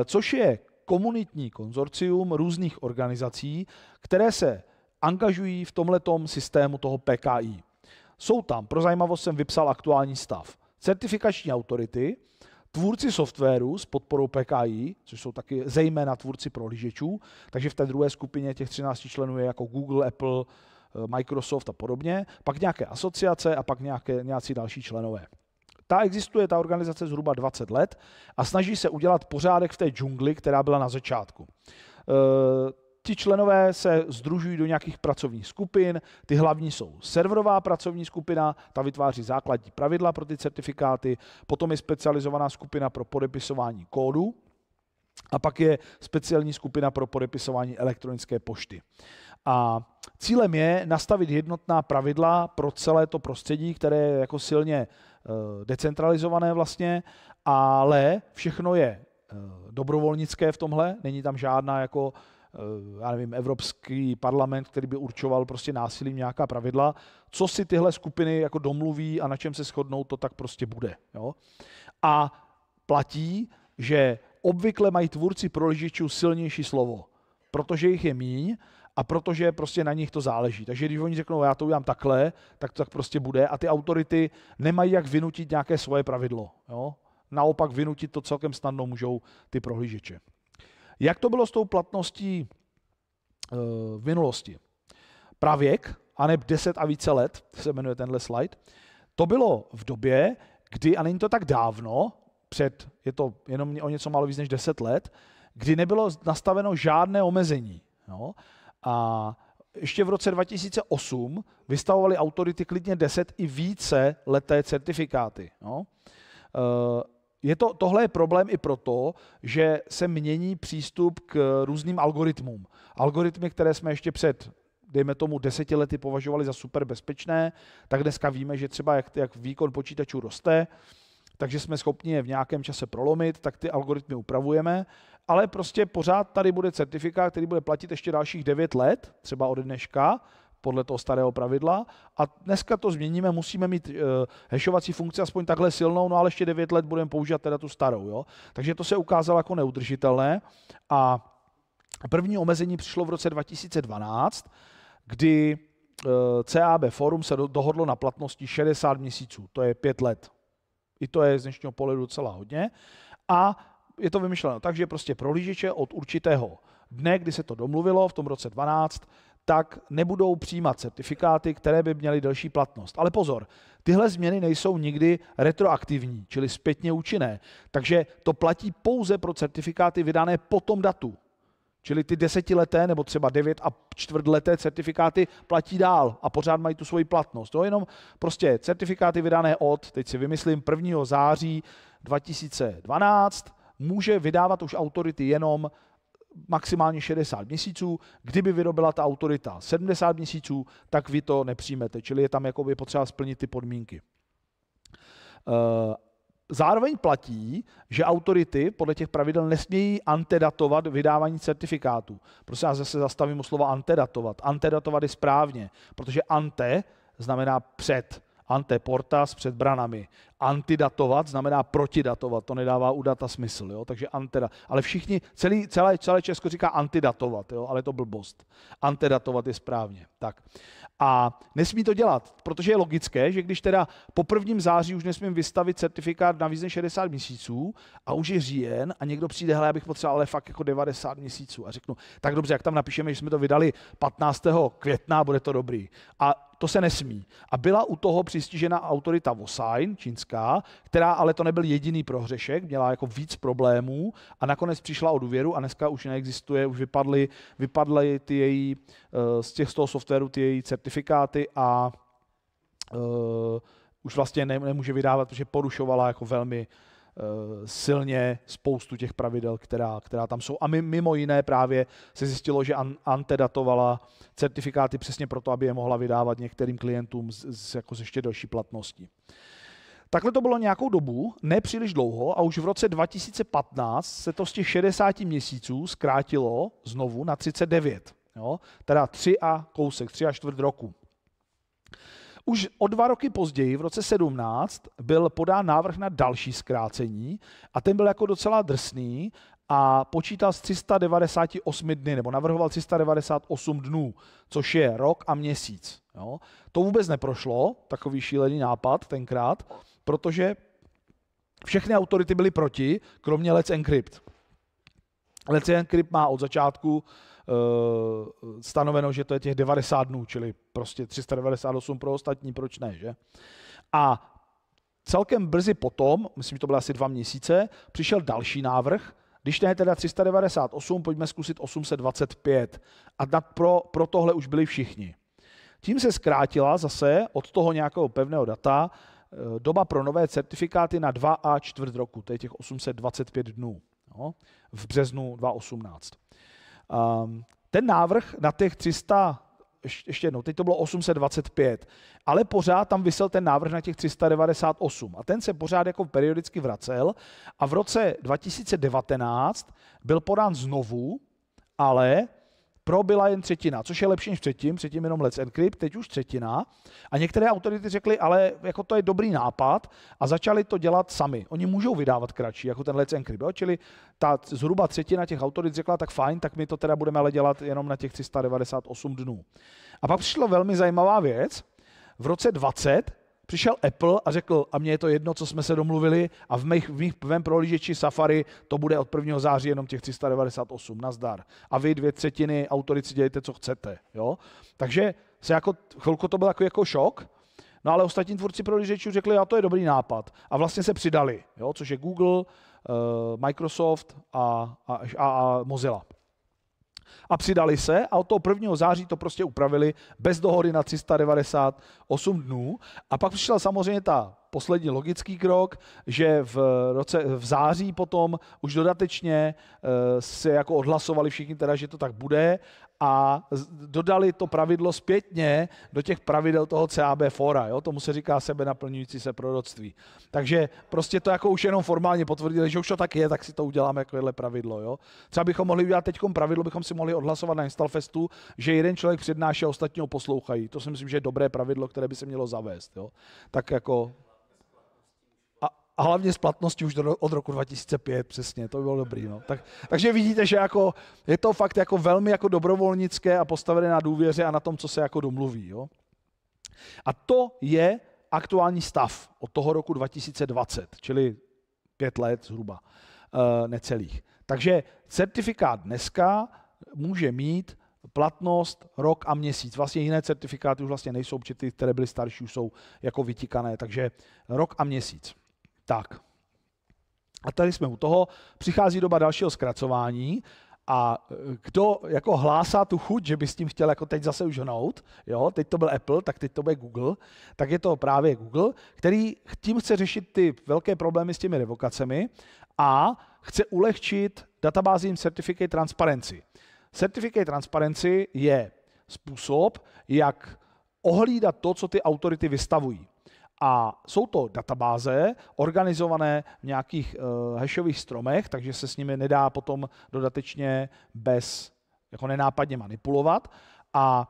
což je komunitní konzorcium různých organizací, které se angažují v tomhletom systému toho PKI. Jsou tam, pro zajímavost jsem vypsal aktuální stav, certifikační autority, tvůrci softwaru s podporou PKI, což jsou taky zejména tvůrci prohlížečů, takže v té druhé skupině těch 13 členů je jako Google, Apple, Microsoft a podobně, pak nějaké asociace a pak nějací další členové. Ta organizace zhruba 20 let a snaží se udělat pořádek v té džungli, která byla na začátku. Ti členové se sdružují do nějakých pracovních skupin, ty hlavní jsou serverová pracovní skupina, ta vytváří základní pravidla pro ty certifikáty, potom je specializovaná skupina pro podepisování kódu a pak je speciální skupina pro podepisování elektronické pošty. A cílem je nastavit jednotná pravidla pro celé to prostředí, které je jako silně decentralizované vlastně, ale všechno je dobrovolnické v tomhle, není tam žádná jako já nevím, Evropský parlament, který by určoval prostě násilím nějaká pravidla. Co si tyhle skupiny jako domluví a na čem se shodnou, to tak prostě bude. Jo? A platí, že obvykle mají tvůrci prohlížečů silnější slovo, protože jich je míň a protože prostě na nich to záleží. Takže když oni řeknou, já to udělám takhle, tak to tak prostě bude a ty autority nemají jak vynutit nějaké svoje pravidlo. Jo? Naopak vynutit to celkem snadno můžou ty prohlížeče. Jak to bylo s tou platností v minulosti? Pravěk, aneb 10 a více let, se jmenuje tenhle slide, to bylo v době, kdy, a není to tak dávno, je to jenom o něco málo víc než 10 let, kdy nebylo nastaveno žádné omezení. Jo? A ještě v roce 2008 vystavovali autority klidně 10 i více leté certifikáty. Jo? Tohle je problém i proto, že se mění přístup k různým algoritmům. Algoritmy, které jsme ještě před, dejme tomu, 10 lety považovali za super bezpečné, tak dneska víme, že třeba jak výkon počítačů roste, takže jsme schopni je v nějakém čase prolomit, tak ty algoritmy upravujeme, ale prostě pořád tady bude certifikát, který bude platit ještě dalších 9 let, třeba od dneška, podle toho starého pravidla. A dneska to změníme, musíme mít hashovací funkci aspoň takhle silnou, no ale ještě 9 let budeme používat teda tu starou. Jo? Takže to se ukázalo jako neudržitelné a první omezení přišlo v roce 2012, kdy CAB Forum se dohodlo na platnosti 60 měsíců, to je 5 let. I to je z dnešního pohledu docela hodně. A je to vymyšleno tak, že prostě prohlížeče od určitého dne, kdy se to domluvilo v tom roce 12, tak nebudou přijímat certifikáty, které by měly delší platnost. Ale pozor, tyhle změny nejsou nikdy retroaktivní, čili zpětně účinné. Takže to platí pouze pro certifikáty vydané po tom datu. Čili ty 10leté nebo třeba 9,25leté certifikáty platí dál a pořád mají tu svoji platnost. To jenom prostě certifikáty vydané od, teď si vymyslím, 1. září 2012 může vydávat už autority jenom maximálně 60 měsíců. Kdyby vyrobila ta autorita 70 měsíců, tak vy to nepřijmete. Čili je tam jakoby potřeba splnit ty podmínky. Zároveň platí, že autority podle těch pravidel nesmějí antedatovat vydávání certifikátů. Prosím, já zase zastavím u slova antedatovat. Antedatovat je správně, protože ante znamená před. Ante portas, před branami. Antidatovat znamená protidatovat, to nedává u data smysl, jo? Takže ale všichni, celé Česko říká antidatovat, jo? Ale to blbost. Antidatovat je správně. Tak. A nesmí to dělat, protože je logické, že když teda po 1. září už nesmím vystavit certifikát na víc než 60 měsíců a už je říjen a někdo přijde, hele, já bych potřeboval ale fakt jako 90 měsíců a řeknu, tak dobře, jak tam napíšeme, že jsme to vydali 15. května, bude to dobrý. A to se nesmí. A byla u toho přistižena autorita Vosign, čínská, která ale to nebyl jediný prohřešek, měla jako víc problémů a nakonec přišla o důvěru a dneska už neexistuje, už vypadly ty její, z toho softwaru ty její certifikáty a už vlastně nemůže vydávat, protože porušovala jako velmi silně spoustu těch pravidel, která tam jsou. A mimo jiné právě se zjistilo, že antedatovala certifikáty přesně proto, aby je mohla vydávat některým klientům jako s ještě delší platností. Takhle to bylo nějakou dobu, ne příliš dlouho, a už v roce 2015 se to z těch 60 měsíců zkrátilo znovu na 39. Jo? Teda 3 a čtvrt roku. Už o 2 roky později, v roce 17, byl podán návrh na další zkrácení a ten byl jako docela drsný a počítal s 398 dny, nebo navrhoval 398 dnů, což je rok a měsíc. Jo. To vůbec neprošlo, takový šílený nápad tenkrát, protože všechny autority byly proti, kromě Let's Encrypt. Let's Encrypt má od začátku stanoveno, že to je těch 90 dnů, čili prostě 398 pro ostatní, proč ne, že? A celkem brzy potom, myslím, že to bylo asi 2 měsíce, přišel další návrh, když ne teda 398, pojďme zkusit 825. A pro tohle už byli všichni. Tím se zkrátila zase od toho nějakého pevného data doba pro nové certifikáty na 2 a čtvrt roku, to je těch 825 dnů, no, v březnu 2018. Ten návrh na těch 300, ještě jednou, teď to bylo 825, ale pořád tam visel ten návrh na těch 398 a ten se pořád jako periodicky vracel a v roce 2019 byl podán znovu, ale pro byla jen třetina, což je lepší než předtím jenom Let's Encrypt, teď už třetina. A některé autority řekly, ale jako to je dobrý nápad a začali to dělat sami. Oni můžou vydávat kratší, jako ten Let's Encrypt, jo? Čili ta zhruba třetina těch autorit řekla, tak fajn, tak my to teda budeme ale dělat jenom na těch 398 dnů. A pak přišla velmi zajímavá věc. V roce 20 přišel Apple a řekl, a mně je to jedno, co jsme se domluvili, a v mém prohlížeči Safari to bude od 1. září jenom těch 398, nazdar. A vy 2/3 autorit si dělejte, co chcete. Jo? Takže se jako, chvilku to byl jako šok, no ale ostatní tvůrci prohlížečů řekli, a to je dobrý nápad. A vlastně se přidali, jo? Což je Google, Microsoft a Mozilla. A přidali se a od toho 1. září to prostě upravili bez dohody na 398 dnů. A pak přišel samozřejmě ta poslední logický krok, že v září potom už dodatečně se jako odhlasovali všichni teda, že to tak bude a dodali to pravidlo zpětně do těch pravidel toho CAB fora. Jo? Tomu se říká sebenaplňující se proroctví. Takže prostě to jako už jenom formálně potvrdili, že už to tak je, tak si to uděláme jako jedno pravidlo. Jo? Třeba bychom mohli udělat teď pravidlo, bychom si mohli odhlasovat na InstallFestu, že jeden člověk přednáší a ostatní ho poslouchají. To si myslím, že je dobré pravidlo, které by se mělo zavést. Jo? Tak jako... A hlavně s platností už od roku 2005, přesně, to by bylo dobrý. No. Takže vidíte, že jako, je to fakt jako velmi jako dobrovolnické a postavené na důvěře a na tom, co se jako domluví. Jo. A to je aktuální stav od toho roku 2020, čili 5 let zhruba, necelých. Takže certifikát dneska může mít platnost rok a měsíc. Vlastně jiné certifikáty už vlastně nejsou, protože ty, které byly starší, už jsou jako vytikané, takže rok a měsíc. Tak. A tady jsme u toho. Přichází doba dalšího zkracování a kdo jako hlásá tu chuť, že by s tím chtěl jako teď zase už hnout, jo, teď to byl Apple, tak teď to bude Google, tak je to právě Google, který tím chce řešit ty velké problémy s těmi revokacemi a chce ulehčit databázím Certificate Transparency. Certificate Transparency je způsob, jak ohlídat to, co ty autority vystavují. A jsou to databáze organizované v nějakých hashových stromech, takže se s nimi nedá potom dodatečně jako nenápadně manipulovat. A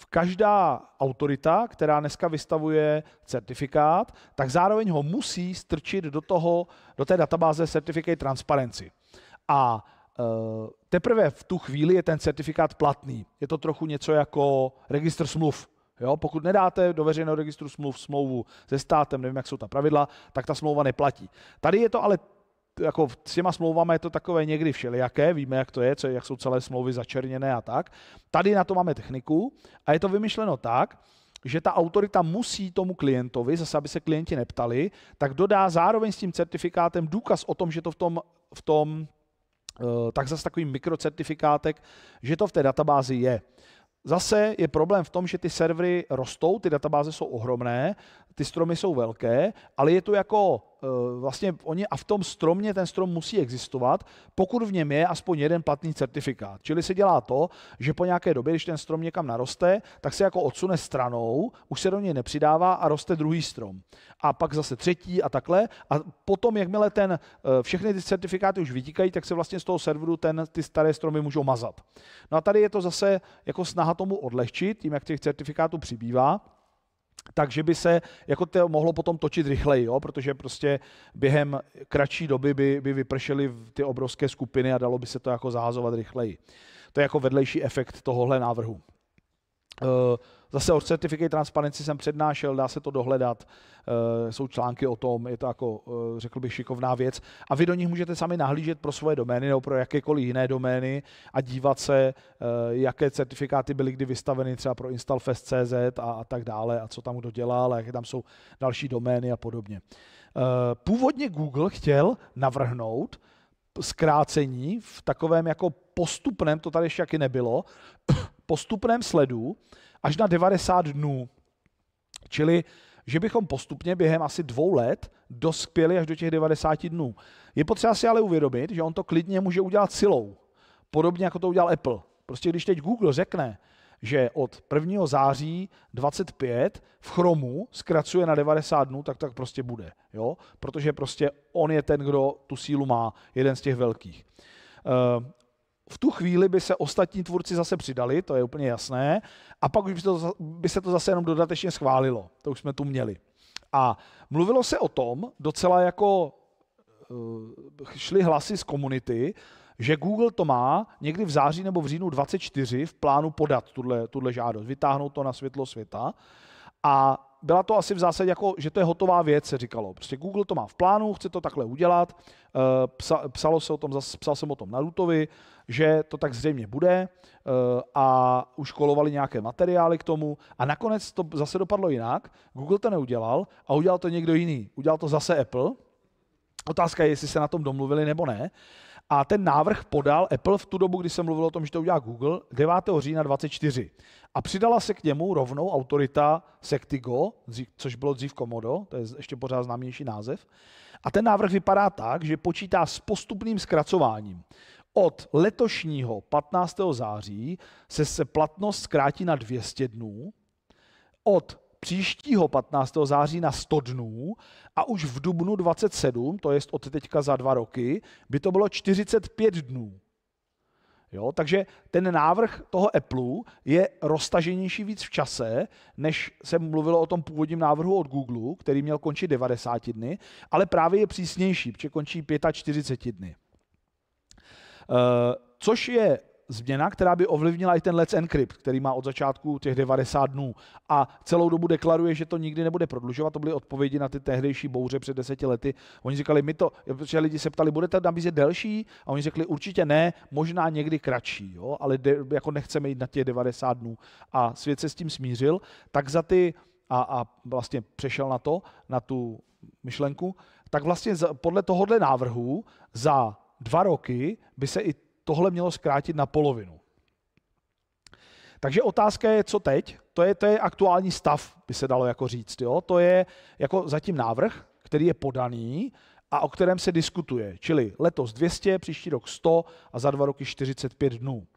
každá autorita, která dneska vystavuje certifikát, tak zároveň ho musí strčit do té databáze Certificate Transparency. A teprve v tu chvíli je ten certifikát platný. Je to trochu něco jako registr smluv. Jo? Pokud nedáte do veřejného registru smluv smlouvu se státem, nevím, jak jsou ta pravidla, tak ta smlouva neplatí. Tady je to ale jako s těma smlouvami je to takové někdy všelijaké, víme, jak to je, jak jsou celé smlouvy začerněné a tak. Tady na to máme techniku a je to vymyšleno tak, že ta autorita musí tomu klientovi, zase aby se klienti neptali, tak dodá zároveň s tím certifikátem důkaz o tom, že to v tom tak zase takový mikrocertifikátek, že to v té databázi je. Zase je problém v tom, že ty servery rostou, ty databáze jsou ohromné, ty stromy jsou velké, ale je to jako vlastně a v tom stromě ten strom musí existovat, pokud v něm je aspoň jeden platný certifikát. Čili se dělá to, že po nějaké době, když ten strom někam naroste, tak se jako odsune stranou, už se do něj nepřidává a roste druhý strom. A pak zase třetí a takhle. A potom, jakmile všechny ty certifikáty už vytíkají, tak se vlastně z toho serveru ty staré stromy můžou mazat. No a tady je to zase jako snaha tomu odlehčit, tím, jak těch certifikátů přibývá, takže by se jako to mohlo potom točit rychleji, jo? Protože prostě během kratší doby by vypršely ty obrovské skupiny a dalo by se to jako zahazovat rychleji. To je jako vedlejší efekt tohohle návrhu. Zase o Certificate Transparency jsem přednášel, dá se to dohledat, jsou články o tom, je to jako, řekl bych, šikovná věc. A vy do nich můžete sami nahlížet pro svoje domény nebo pro jakékoliv jiné domény a dívat se, jaké certifikáty byly kdy vystaveny třeba pro InstallFest.cz a tak dále a co tam kdo dělal a jaké tam jsou další domény a podobně. Původně Google chtěl navrhnout zkrácení v takovém jako postupném, to tady ještě taky nebylo, postupném sledu až na 90 dnů. Čili, že bychom postupně během asi 2 let dospěli až do těch 90 dnů. Je potřeba si ale uvědomit, že on to klidně může udělat silou. Podobně jako to udělal Apple. Prostě když teď Google řekne, že od 1. září 25 v Chromu zkracuje na 90 dnů, tak prostě bude. Jo? Protože prostě on je ten, kdo tu sílu má, jeden z těch velkých. V tu chvíli by se ostatní tvůrci zase přidali, to je úplně jasné, a pak už by se to zase jenom dodatečně schválilo. To už jsme tu měli. A mluvilo se o tom, docela jako šly hlasy z komunity, že Google to má někdy v září nebo v říjnu 24 v plánu podat tuhle žádost, vytáhnout to na světlo světa. A byla to asi v zásadě jako, že to je hotová věc, se říkalo. Prostě Google to má v plánu, chce to takhle udělat. Psal jsem o tom na Rootovi, že to tak zřejmě bude a už kolovali nějaké materiály k tomu a nakonec to zase dopadlo jinak. Google to neudělal a udělal to někdo jiný. Udělal to zase Apple. Otázka je, jestli se na tom domluvili nebo ne. A ten návrh podal Apple v tu dobu, kdy se mluvilo o tom, že to udělá Google, 9. října 24. A přidala se k němu rovnou autorita Sectigo, což bylo dřív Komodo, to je ještě pořád známější název. A ten návrh vypadá tak, že počítá s postupným zkracováním. Od letošního 15. září se platnost zkrátí na 200 dnů, od příštího 15. září na 100 dnů a už v dubnu 27, to je od teďka za 2 roky, by to bylo 45 dnů. Jo, takže ten návrh toho Apple je roztaženější víc v čase, než se mluvilo o tom původním návrhu od Google, který měl končit 90 dny, ale právě je přísnější, protože končí 45 dny. Což je změna, která by ovlivnila i ten Let's Encrypt, který má od začátku těch 90 dnů a celou dobu deklaruje, že to nikdy nebude prodlužovat. To byly odpovědi na ty tehdejší bouře před 10 lety. Oni říkali, protože lidi se ptali, budete nabízet delší? A oni řekli, určitě ne, možná někdy kratší, jo? Ale jako nechceme jít na těch 90 dnů. A svět se s tím smířil, tak za ty, a vlastně přešel na tu myšlenku, tak vlastně podle tohohle návrhu za 2 roky by se i tohle mělo zkrátit na polovinu. Takže otázka je, co teď? To je aktuální stav, by se dalo jako říct. Jo? To je jako zatím návrh, který je podaný a o kterém se diskutuje. Čili letos 200, příští rok 100 a za 2 roky 45 dnů.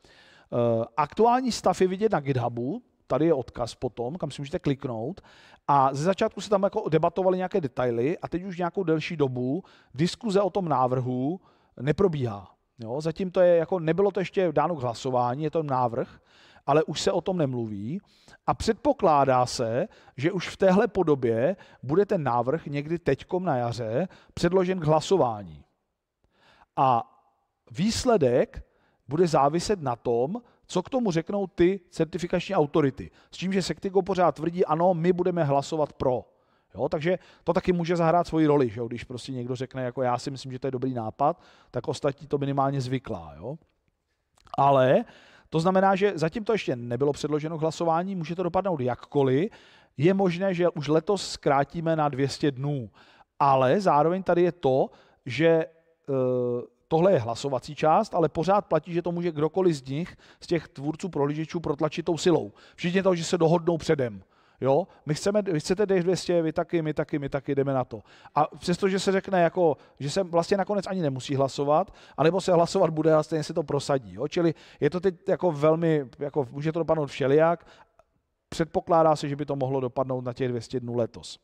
Aktuální stav je vidět na GitHubu, tady je odkaz potom, kam si můžete kliknout. A ze začátku se tam jako debatovaly nějaké detaily a teď už nějakou delší dobu diskuze o tom návrhu neprobíhá. Jo, zatím to je jako, nebylo to ještě dáno k hlasování, je to návrh ale už se o tom nemluví a předpokládá se, že už v téhle podobě bude ten návrh někdy teďkom na jaře předložen k hlasování. A výsledek bude záviset na tom, co k tomu řeknou ty certifikační autority. S tím, že Sectigo pořád tvrdí, ano, my budeme hlasovat pro. Jo, takže to taky může zahrát svoji roli, že jo? Když prostě někdo řekne, jako já si myslím, že to je dobrý nápad, tak ostatní to minimálně zvyklá. Jo? Ale to znamená, že zatím to ještě nebylo předloženo k hlasování, může to dopadnout jakkoliv. Je možné, že už letos zkrátíme na 200 dnů, ale zároveň tady je to, že tohle je hlasovací část, ale pořád platí, že to může kdokoliv z nich, z těch tvůrců prohlížečů, protlačit tou silou. Všichni toho, že se dohodnou předem. Jo? Vy chcete 200, vy taky, my taky, jdeme na to. A přestože se řekne, jako, že se vlastně nakonec ani nemusí hlasovat, anebo se hlasovat bude a stejně se to prosadí. Jo? Čili je to teď jako velmi, jako, může to dopadnout všelijak, předpokládá se, že by to mohlo dopadnout na těch 200 dnů letos.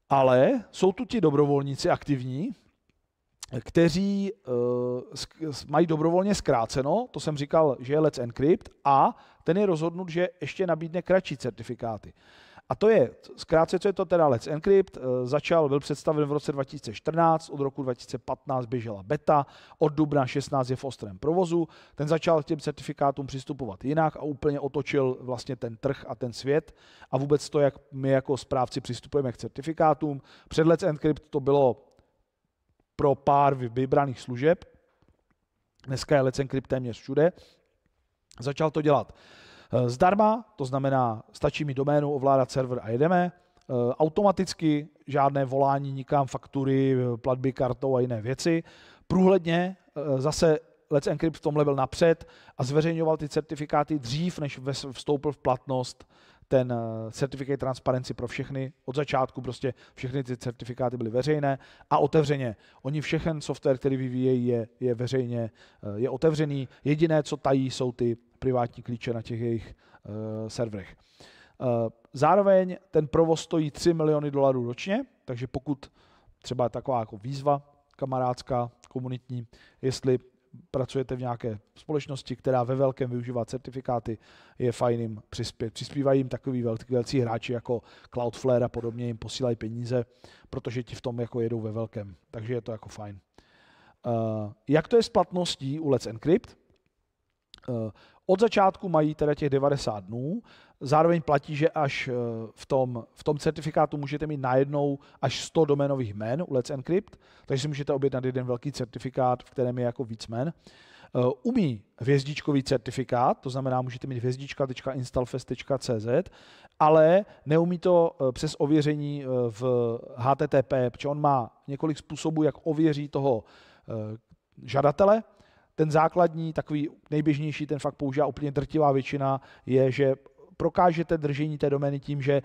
Ale jsou tu ti dobrovolníci aktivní, kteří mají dobrovolně zkráceno, to jsem říkal, že je Let's Encrypt, a ten je rozhodnut, že ještě nabídne kratší certifikáty. A to je, zkrátce, co je to teda Let's Encrypt, byl představen v roce 2014, od roku 2015 běžela beta, od dubna 16 je v ostrém provozu, ten začal k těm certifikátům přistupovat jinak a úplně otočil vlastně ten trh a ten svět a vůbec to, jak my jako správci přistupujeme k certifikátům. Před Let's Encrypt to bylo pro pár vybraných služeb. Dneska je Let's Encrypt téměř všude. Začal to dělat zdarma, to znamená, stačí mi doménu, ovládat server a jedeme. Automaticky, žádné volání nikam, faktury, platby kartou a jiné věci. Průhledně zase Let's Encrypt v tomhle byl napřed a zveřejňoval ty certifikáty dřív, než vstoupil v platnost ten Certificate Transparency pro všechny. Od začátku prostě všechny ty certifikáty byly veřejné a otevřeně. Oni všechen software, který vyvíjejí, je veřejně, je otevřený. Jediné, co tají, jsou ty privátní klíče na těch jejich serverech. Zároveň ten provoz stojí $3 miliony ročně, takže pokud třeba taková jako výzva kamarádská, komunitní, jestli pracujete v nějaké společnosti, která ve velkém využívá certifikáty, je fajn jim přispět. Přispívají jim takový velcí hráči jako Cloudflare a podobně, jim posílají peníze, protože ti v tom jako jedou ve velkém. Takže je to jako fajn. Jak to je s platností u Let's Encrypt? Od začátku mají teda těch 90 dnů, zároveň platí, že až v tom certifikátu můžete mít najednou až 100 doménových jmen u Let's Encrypt, takže si můžete objednat jeden velký certifikát, v kterém je jako víc jmen. Umí hvězdičkový certifikát, to znamená, můžete mít hvězdička.installfest.cz, ale neumí to přes ověření v HTTP, protože on má několik způsobů, jak ověří toho žadatele. Ten základní, takový nejběžnější, ten fakt používá úplně drtivá většina, je, že prokážete držení té domény tím, že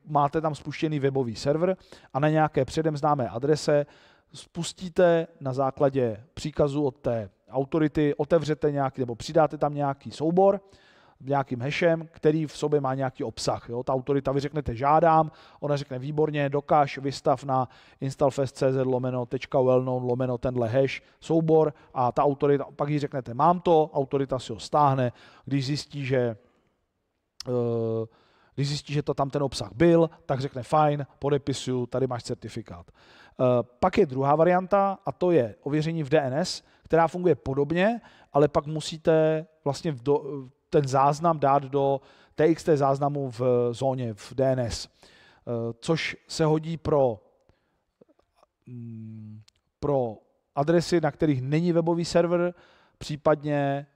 máte tam spuštěný webový server a na nějaké předem známé adrese spustíte na základě příkazu od té autority, otevřete nějaký, nebo přidáte tam nějaký soubor, nějakým hashem, který v sobě má nějaký obsah. Jo? Ta autorita, vy řeknete žádám, ona řekne výborně, dokaž, vystav na installfest.cz/.wellknown/ tenhle hash, soubor a ta autorita, pak jí řeknete mám to, autorita si ho stáhne, když zjistí, že to tam ten obsah byl, tak řekne fajn, podepisuju, tady máš certifikát. Pak je druhá varianta a to je ověření v DNS, která funguje podobně, ale pak musíte vlastně ten záznam dát do TXT záznamu v zóně, v DNS, což se hodí pro adresy, na kterých není webový server, případně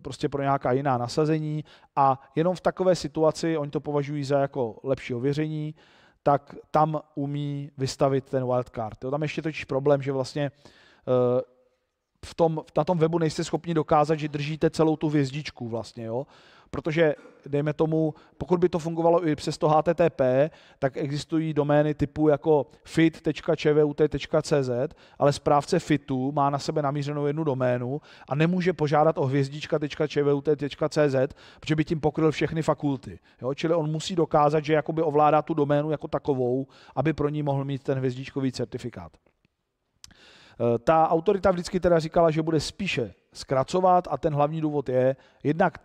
prostě pro nějaká jiná nasazení a jenom v takové situaci, oni to považují za jako lepší ověření, tak tam umí vystavit ten wildcard. Jo, tam ještě totiž problém, že vlastně na tom webu nejste schopni dokázat, že držíte celou tu hvězdičku vlastně, jo? Protože, dejme tomu, pokud by to fungovalo i přes to HTTP, tak existují domény typu jako fit.čvut.cz, ale správce fitu má na sebe namířenou jednu doménu a nemůže požádat o hvězdička.čvut.cz, protože by tím pokryl všechny fakulty. Jo? Čili on musí dokázat, že jakoby ovládá tu doménu jako takovou, aby pro ní mohl mít ten hvězdičkový certifikát. Ta autorita vždycky teda říkala, že bude spíše zkracovat a ten hlavní důvod je jednak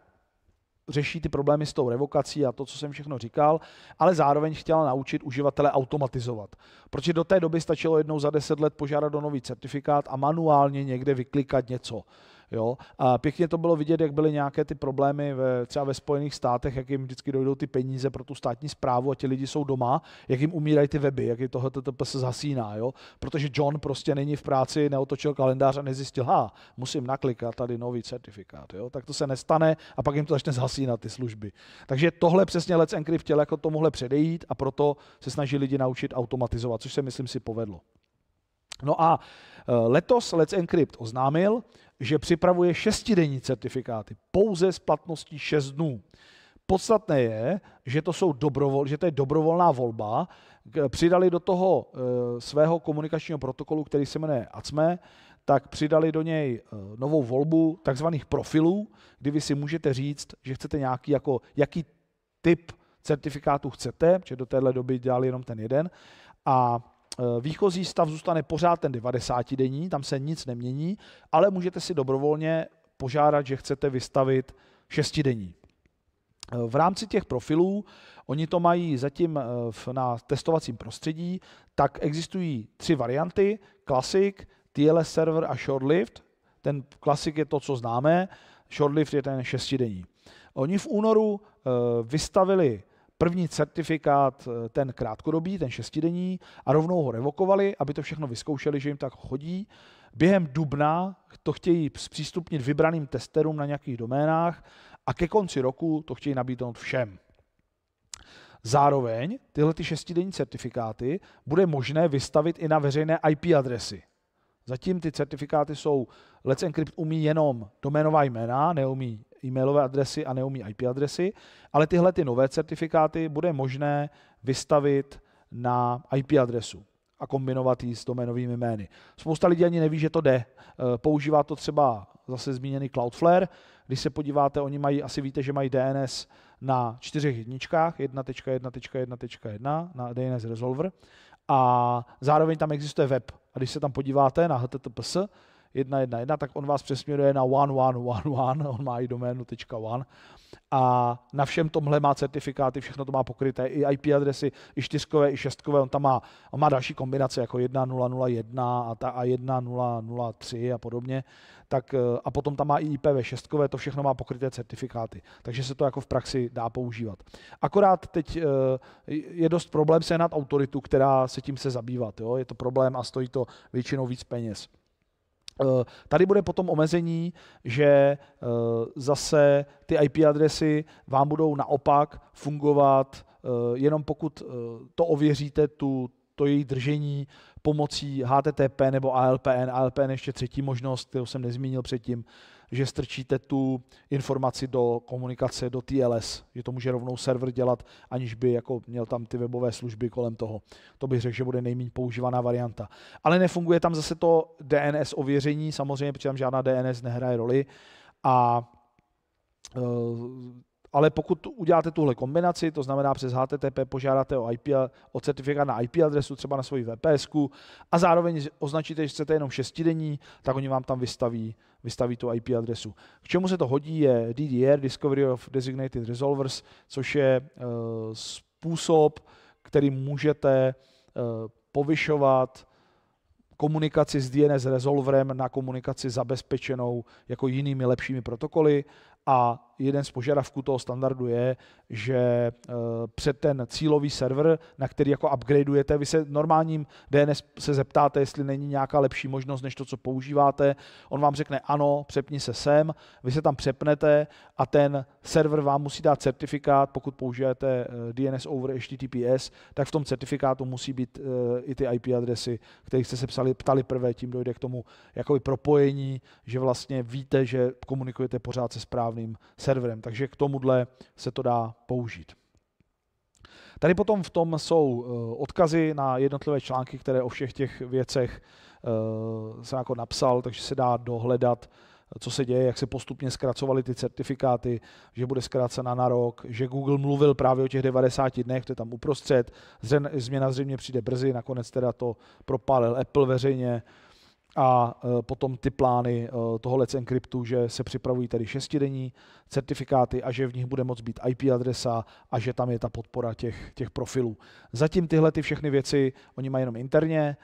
řeší ty problémy s tou revokací a to, co jsem všechno říkal, ale zároveň chtěla naučit uživatele automatizovat. Protože do té doby stačilo jednou za 10 let požádat o nový certifikát a manuálně někde vyklikat něco. Jo? A pěkně to bylo vidět, jak byly nějaké ty problémy třeba ve Spojených státech, jak jim vždycky dojdou ty peníze pro tu státní správu a ti lidi jsou doma, jak jim umírají ty weby, jak je to HTTP se zhasíná, jo? Protože John prostě není v práci, neotočil kalendář a nezjistil, musím naklikat tady nový certifikát. Jo? Tak to se nestane a pak jim to začne zhasínat ty služby. Takže tohle přesně Let's Encrypt chtěl jako tomuhle předejít a proto se snaží lidi naučit automatizovat, což se myslím si povedlo. No a letos Let's Encrypt oznámil, že připravuje 6denní certifikáty, pouze s platností 6 dnů. Podstatné je, že to je dobrovolná volba. Přidali do toho svého komunikačního protokolu, který se jmenuje ACME, tak přidali do něj novou volbu takzvaných profilů, kdy vy si můžete říct, že chcete jaký typ certifikátu chcete, protože do téhle doby dělali jenom ten jeden. A výchozí stav zůstane pořád ten 90denní, tam se nic nemění, ale můžete si dobrovolně požádat, že chcete vystavit 6denní. V rámci těch profilů, oni to mají zatím na testovacím prostředí, tak existují 3 varianty, Classic, TLS server a Short-lived. Ten Classic je to, co známe, Short-lived je ten 6denní. Oni v únoru vystavili první certifikát, ten krátkodobý, ten 6denní, a rovnou ho revokovali, aby to všechno vyzkoušeli, že jim tak chodí. Během dubna to chtějí zpřístupnit vybraným testerům na nějakých doménách a ke konci roku to chtějí nabídnout všem. Zároveň tyhle 6denní certifikáty bude možné vystavit i na veřejné IP adresy. Zatím ty certifikáty jsou, Let's Encrypt umí jenom doménová jména, neumí e-mailové adresy a neumí IP adresy, ale tyhle ty nové certifikáty bude možné vystavit na IP adresu a kombinovat ji s doménovými jmény. Spousta lidí ani neví, že to jde. Používá to třeba zase zmíněný Cloudflare. Když se podíváte, oni mají, asi víte, že mají DNS na 4 jedničkách, 1.1.1.1.1 na DNS Resolver, a zároveň tam existuje web. A když se tam podíváte na HTTPS 1.1.1, tak on vás přesměruje na 1.1.1.1, on má i doménu .1 a na všem tomhle má certifikáty, všechno to má pokryté, i IP adresy, i 4, i 6, on má další kombinace jako 1.0.0.1 a 1.0.0.3 a podobně, tak, a potom tam má i IPv6, to všechno má pokryté certifikáty, takže se to jako v praxi dá používat. Akorát teď je dost problém sehnat autoritu, která se tím chce zabývat, jo? Je to problém a stojí to většinou víc peněz. Tady bude potom omezení, že zase ty IP adresy vám budou naopak fungovat jenom pokud to ověříte, to její držení pomocí HTTP nebo ALPN. ALPN je ještě třetí možnost, kterou jsem nezmínil předtím, že strčíte tu informaci do komunikace, do TLS, že to může rovnou server dělat, aniž by jako měl tam ty webové služby kolem toho. To bych řekl, že bude nejméně používaná varianta. Ale nefunguje tam zase to DNS ověření, samozřejmě, protože tam žádná DNS nehraje roli. Ale pokud uděláte tuhle kombinaci, to znamená přes HTTP požádáte o certifikát na IP adresu, třeba na svoji VPSku, a zároveň označíte, že chcete jenom 6denní, tak oni vám tam vystaví tu IP adresu. K čemu se to hodí je DDR, Discovery of Designated Resolvers, což je způsob, který můžete povyšovat komunikaci s DNS resolverem na komunikaci zabezpečenou jako jinými lepšími protokoly. A jeden z požadavků toho standardu je, že před ten cílový server, na který jako upgradeujete, vy se normálním DNS se zeptáte, jestli není nějaká lepší možnost než to, co používáte. On vám řekne ano, přepni se sem, vy se tam přepnete a ten server vám musí dát certifikát, pokud použijete DNS over HTTPS, tak v tom certifikátu musí být i ty IP adresy, kterých jste se ptali prvé, tím dojde k tomu jakoby propojení, že vlastně víte, že komunikujete pořád se správným serverem, takže k tomuhle se to dá použít. Tady potom v tom jsou odkazy na jednotlivé články, které o všech těch věcech jsem jako napsal, takže se dá dohledat, co se děje, jak se postupně zkracovaly ty certifikáty, že bude zkrácena na rok, že Google mluvil právě o těch 90 dnech, to je tam uprostřed, změna zřejmě přijde brzy, nakonec teda to propálil Apple veřejně, a potom ty plány toho Let's Encryptu, že se připravují tady 6denní certifikáty a že v nich bude moct být IP adresa a že tam je ta podpora těch profilů. Zatím tyhle ty všechny věci oni mají jenom interně,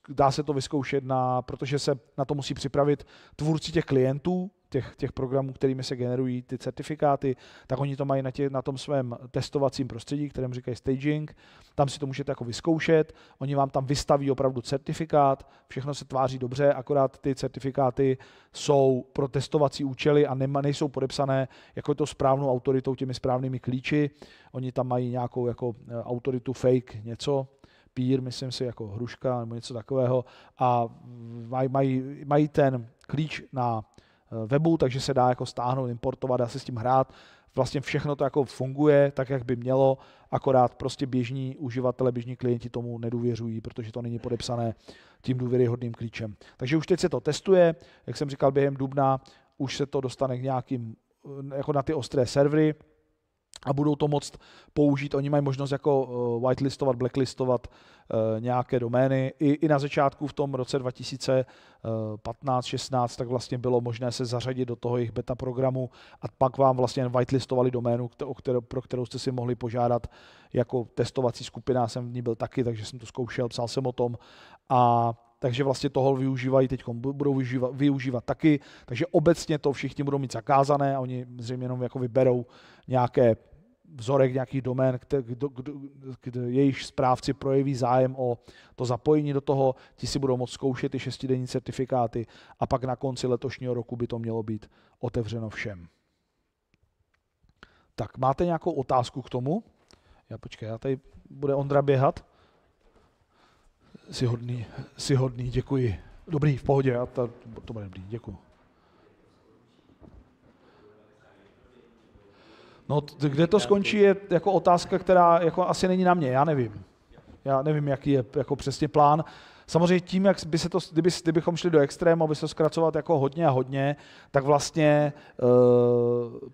dá se to vyzkoušet, protože se na to musí připravit tvůrci těch klientů, těch programů, kterými se generují ty certifikáty, tak oni to mají na tom svém testovacím prostředí, kterému říkají staging. Tam si to můžete jako vyzkoušet, oni vám tam vystaví opravdu certifikát, všechno se tváří dobře, akorát ty certifikáty jsou pro testovací účely a nejsou podepsané jako to správnou autoritou, těmi správnými klíči. Oni tam mají nějakou jako autoritu fake něco, peer, myslím si, jako hruška nebo něco takového a mají ten klíč na webu, takže se dá jako stáhnout, importovat, dá se s tím hrát. Vlastně všechno to jako funguje tak, jak by mělo, akorát prostě běžní uživatelé, běžní klienti tomu nedůvěřují, protože to není podepsané tím důvěryhodným klíčem. Takže už teď se to testuje, jak jsem říkal, během dubna už se to dostane k nějakým, jako na ty ostré servery, a budou to moct použít. Oni mají možnost jako whitelistovat, blacklistovat nějaké domény. I na začátku v tom roce 2015-16 tak vlastně bylo možné se zařadit do toho jejich beta programu a pak vám vlastně whitelistovali doménu, pro kterou jste si mohli požádat jako testovací skupina. Jsem v ní byl taky, takže jsem to zkoušel, psal jsem o tom a takže vlastně toho využívají, teď budou využívat taky, takže obecně to všichni budou mít zakázané a oni zřejmě jenom jako vyberou nějaké vzorek nějakých domén, kde jejich správci projeví zájem o to zapojení do toho, ti si budou moct zkoušet ty 6denní certifikáty a pak na konci letošního roku by to mělo být otevřeno všem. Tak, máte nějakou otázku k tomu? Já tady bude Ondra běhat. Jsi hodný, děkuji. Dobrý, v pohodě, to bude dobrý, děkuji. No, kde to skončí, je jako otázka, která jako asi není na mě, já nevím. Já nevím, jaký je jako přesně plán. Samozřejmě tím, jak by se to, kdybychom šli do extrému, aby se to zkracovat jako hodně a hodně, tak vlastně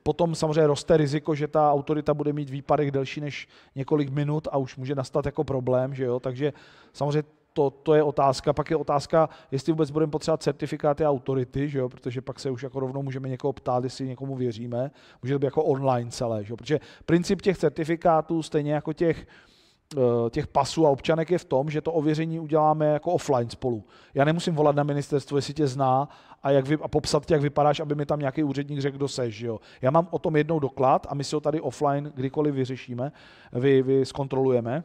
potom samozřejmě roste riziko, že ta autorita bude mít výpadek delší než několik minut a už může nastat jako problém, že jo, takže samozřejmě to je otázka. Pak je otázka, jestli vůbec budeme potřebovat certifikáty a autority, že jo? Protože pak se už jako rovnou můžeme někoho ptát, jestli někomu věříme. Může to být jako online celé, že jo? Protože princip těch certifikátů, stejně jako těch pasů a občanek je v tom, že to ověření uděláme jako offline spolu. Já nemusím volat na ministerstvo, jestli tě zná a popsat tě, jak vypadáš, aby mi tam nějaký úředník řekl, kdo seš. Že jo? Já mám o tom jednou doklad a my si ho tady offline kdykoliv vyřešíme, zkontrolujeme.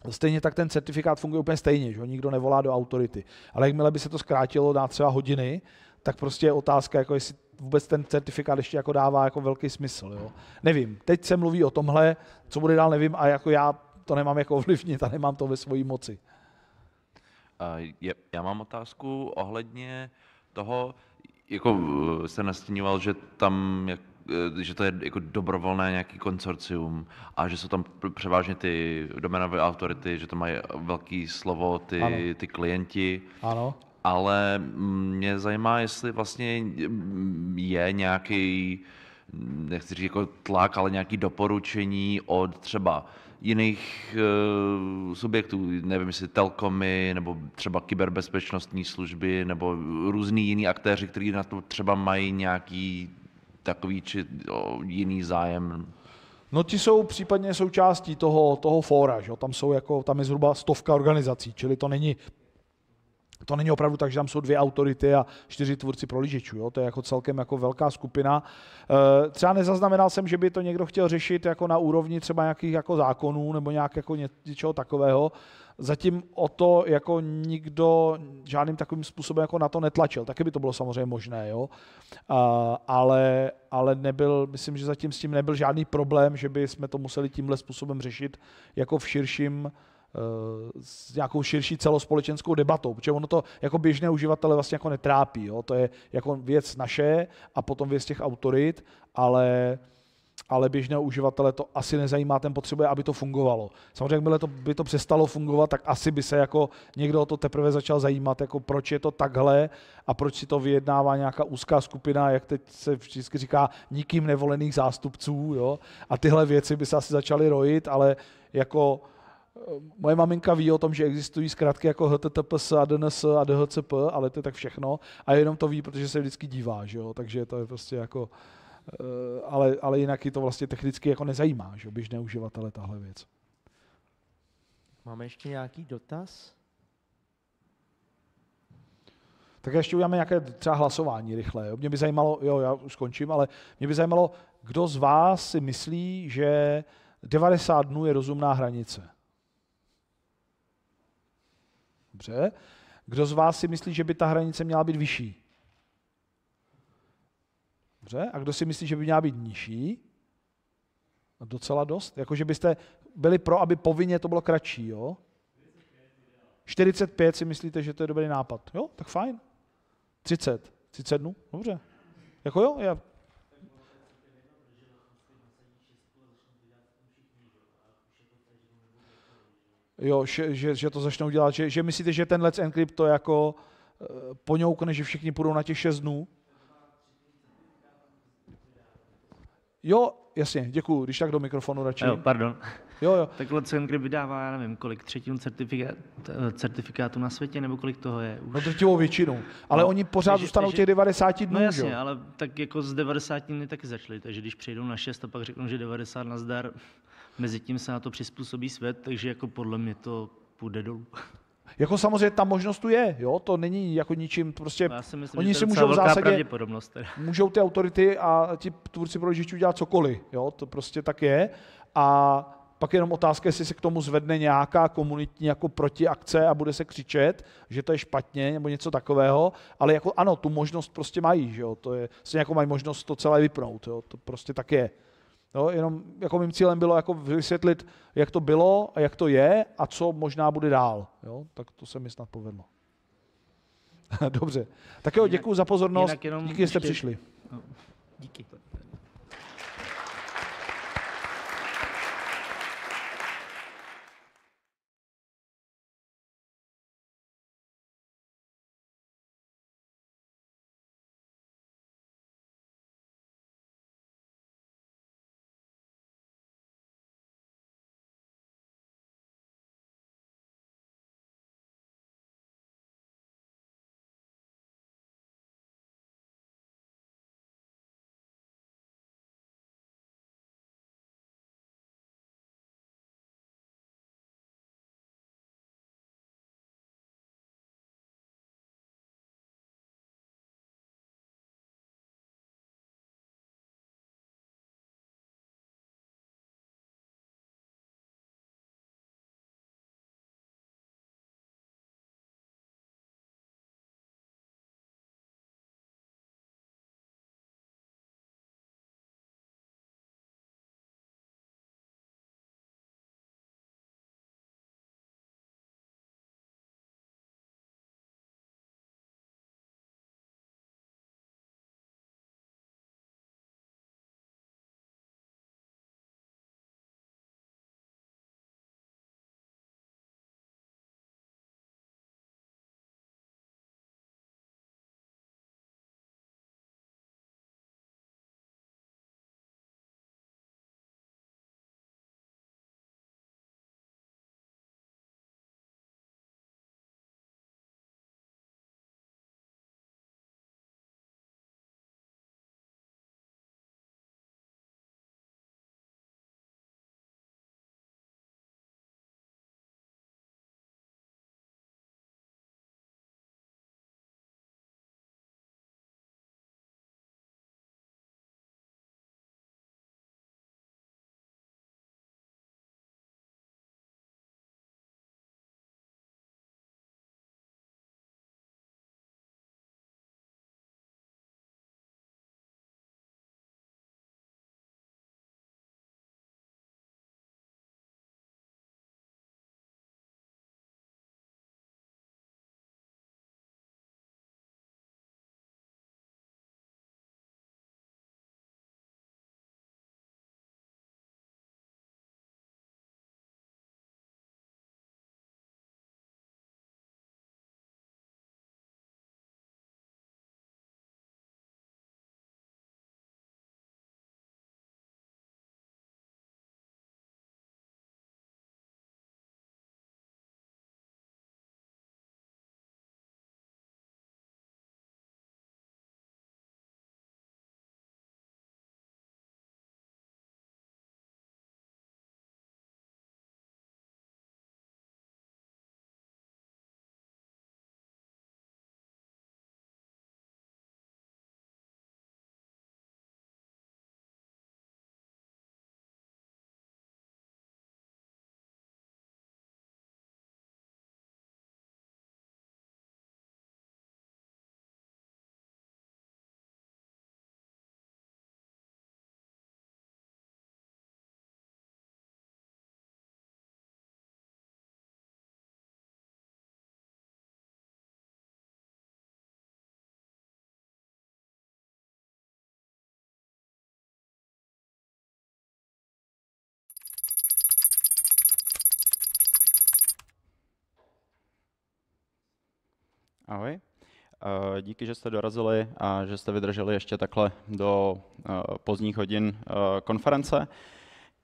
Stejně tak ten certifikát funguje úplně stejně, že nikdo nevolá do autority. Ale jakmile by se to zkrátilo na třeba hodiny, tak prostě je otázka, jako jestli vůbec ten certifikát ještě jako dává jako velký smysl. Jo? Nevím, teď se mluví o tomhle, co bude dál, nevím a jako já to nemám jako ovlivnit a nemám to ve své moci. Já mám otázku ohledně toho, jako jste nastíňoval, že tam že to je jako dobrovolné nějaký konsorcium a že jsou tam převážně ty doménové autority, že to mají velký slovo ty klienti. Ano. Ale mě zajímá, jestli vlastně je nějaký, nechci říct jako tlak, ale nějaký doporučení od třeba jiných subjektů, nevím, jestli telkomy, nebo třeba kyberbezpečnostní služby, nebo různý jiný aktéři, kteří na to třeba mají nějaký takový či jiný zájem. No ti jsou případně součástí toho fóra, že? Tam je zhruba 100 organizací, čili to není opravdu tak, že tam jsou 2 autority a 4 tvůrci prohlížečů. Jo? To je jako celkem jako velká skupina. Třeba nezaznamenal jsem, že by to někdo chtěl řešit jako na úrovni třeba nějakých jako zákonů nebo nějak jako něčeho takového. Zatím o to jako nikdo žádným takovým způsobem jako na to netlačil. Taky by to bylo samozřejmě možné, jo? Ale myslím, že zatím s tím nebyl žádný problém, že by jsme to museli tímhle způsobem řešit jako v širším, s nějakou širší celospolečenskou debatou, protože ono to jako běžné uživatele vlastně jako netrápí. Jo? To je jako věc naše a potom věc těch autorit, ale běžného uživatele to asi nezajímá, ten potřebuje, aby to fungovalo. Samozřejmě, jakmile by to přestalo fungovat, tak asi by se jako někdo o to teprve začal zajímat, jako proč je to takhle a proč si to vyjednává nějaká úzká skupina, jak teď se vždycky říká, nikým nevolených zástupců. Jo? A tyhle věci by se asi začaly rojit, ale jako Moje maminka ví o tom, že existují zkrátky jako HTTPS a DNS a DHCP, ale to je tak všechno. A jenom to ví, protože se vždycky dívá, že jo? Takže to je prostě jako... ale jinak ji to vlastně technicky jako nezajímá, že jo? Běžné uživatele tahle věc. Máme ještě nějaký dotaz? Tak ještě uděláme nějaké třeba hlasování rychle. Jo? Mě by zajímalo, jo, já už skončím, ale mě by zajímalo, kdo z vás si myslí, že 90 dnů je rozumná hranice. Dobře. Kdo z vás si myslí, že by ta hranice měla být vyšší? Dobře. A kdo si myslí, že by měla být nižší? Docela dost. Jakože byste byli pro, aby povinně to bylo kratší, jo? 45 si myslíte, že to je dobrý nápad. Jo, tak fajn. 30 dnů, dobře. Jako jo, já... Jo, že to začnou dělat, že myslíte, že ten Let's Encrypt to jako poňoukne, že všichni půjdou na těch 6 dnů? Jo, jasně, děkuju, když tak do mikrofonu radši. Jo, pardon. Jo. Tak Let's Encrypt vydává, já nevím, kolik třetinu certifikátu na světě, nebo kolik toho je už. No drtivou většinu, ale oni pořád zůstanou těch 90 dnů, no jasně, jo? ale tak jako z 90 dny taky začali, takže když přejdou na 6 a pak řeknou, že 90 nazdar, mezi tím se na to přizpůsobí svět, takže jako podle mě to půjde dolů. Jako samozřejmě ta možnost tu je, jo, to není jako ničím, prostě já si myslím, oni že si to je můžou v velká zásadě, pravděpodobnost teda. můžou ty autority a ti tvůrci prohlížečů dělat cokoliv, jo, to prostě tak je a pak jenom otázka, jestli se k tomu zvedne nějaká komunitní jako protiakce a bude se křičet, že to je špatně nebo něco takového, ale jako ano, tu možnost prostě mají, že jo, to je, stejně jako mají možnost to celé vypnout, jo, to prostě tak je. Jo, jenom jako mým cílem bylo jako vysvětlit, jak to bylo a jak to je a co možná bude dál. Jo? Tak to se mi snad povedlo. Dobře. Tak jo, děkuji za pozornost. Díky, že jste přišli. Díky. Ahoj. Díky, že jste dorazili a že jste vydrželi ještě takhle do pozdních hodin konference.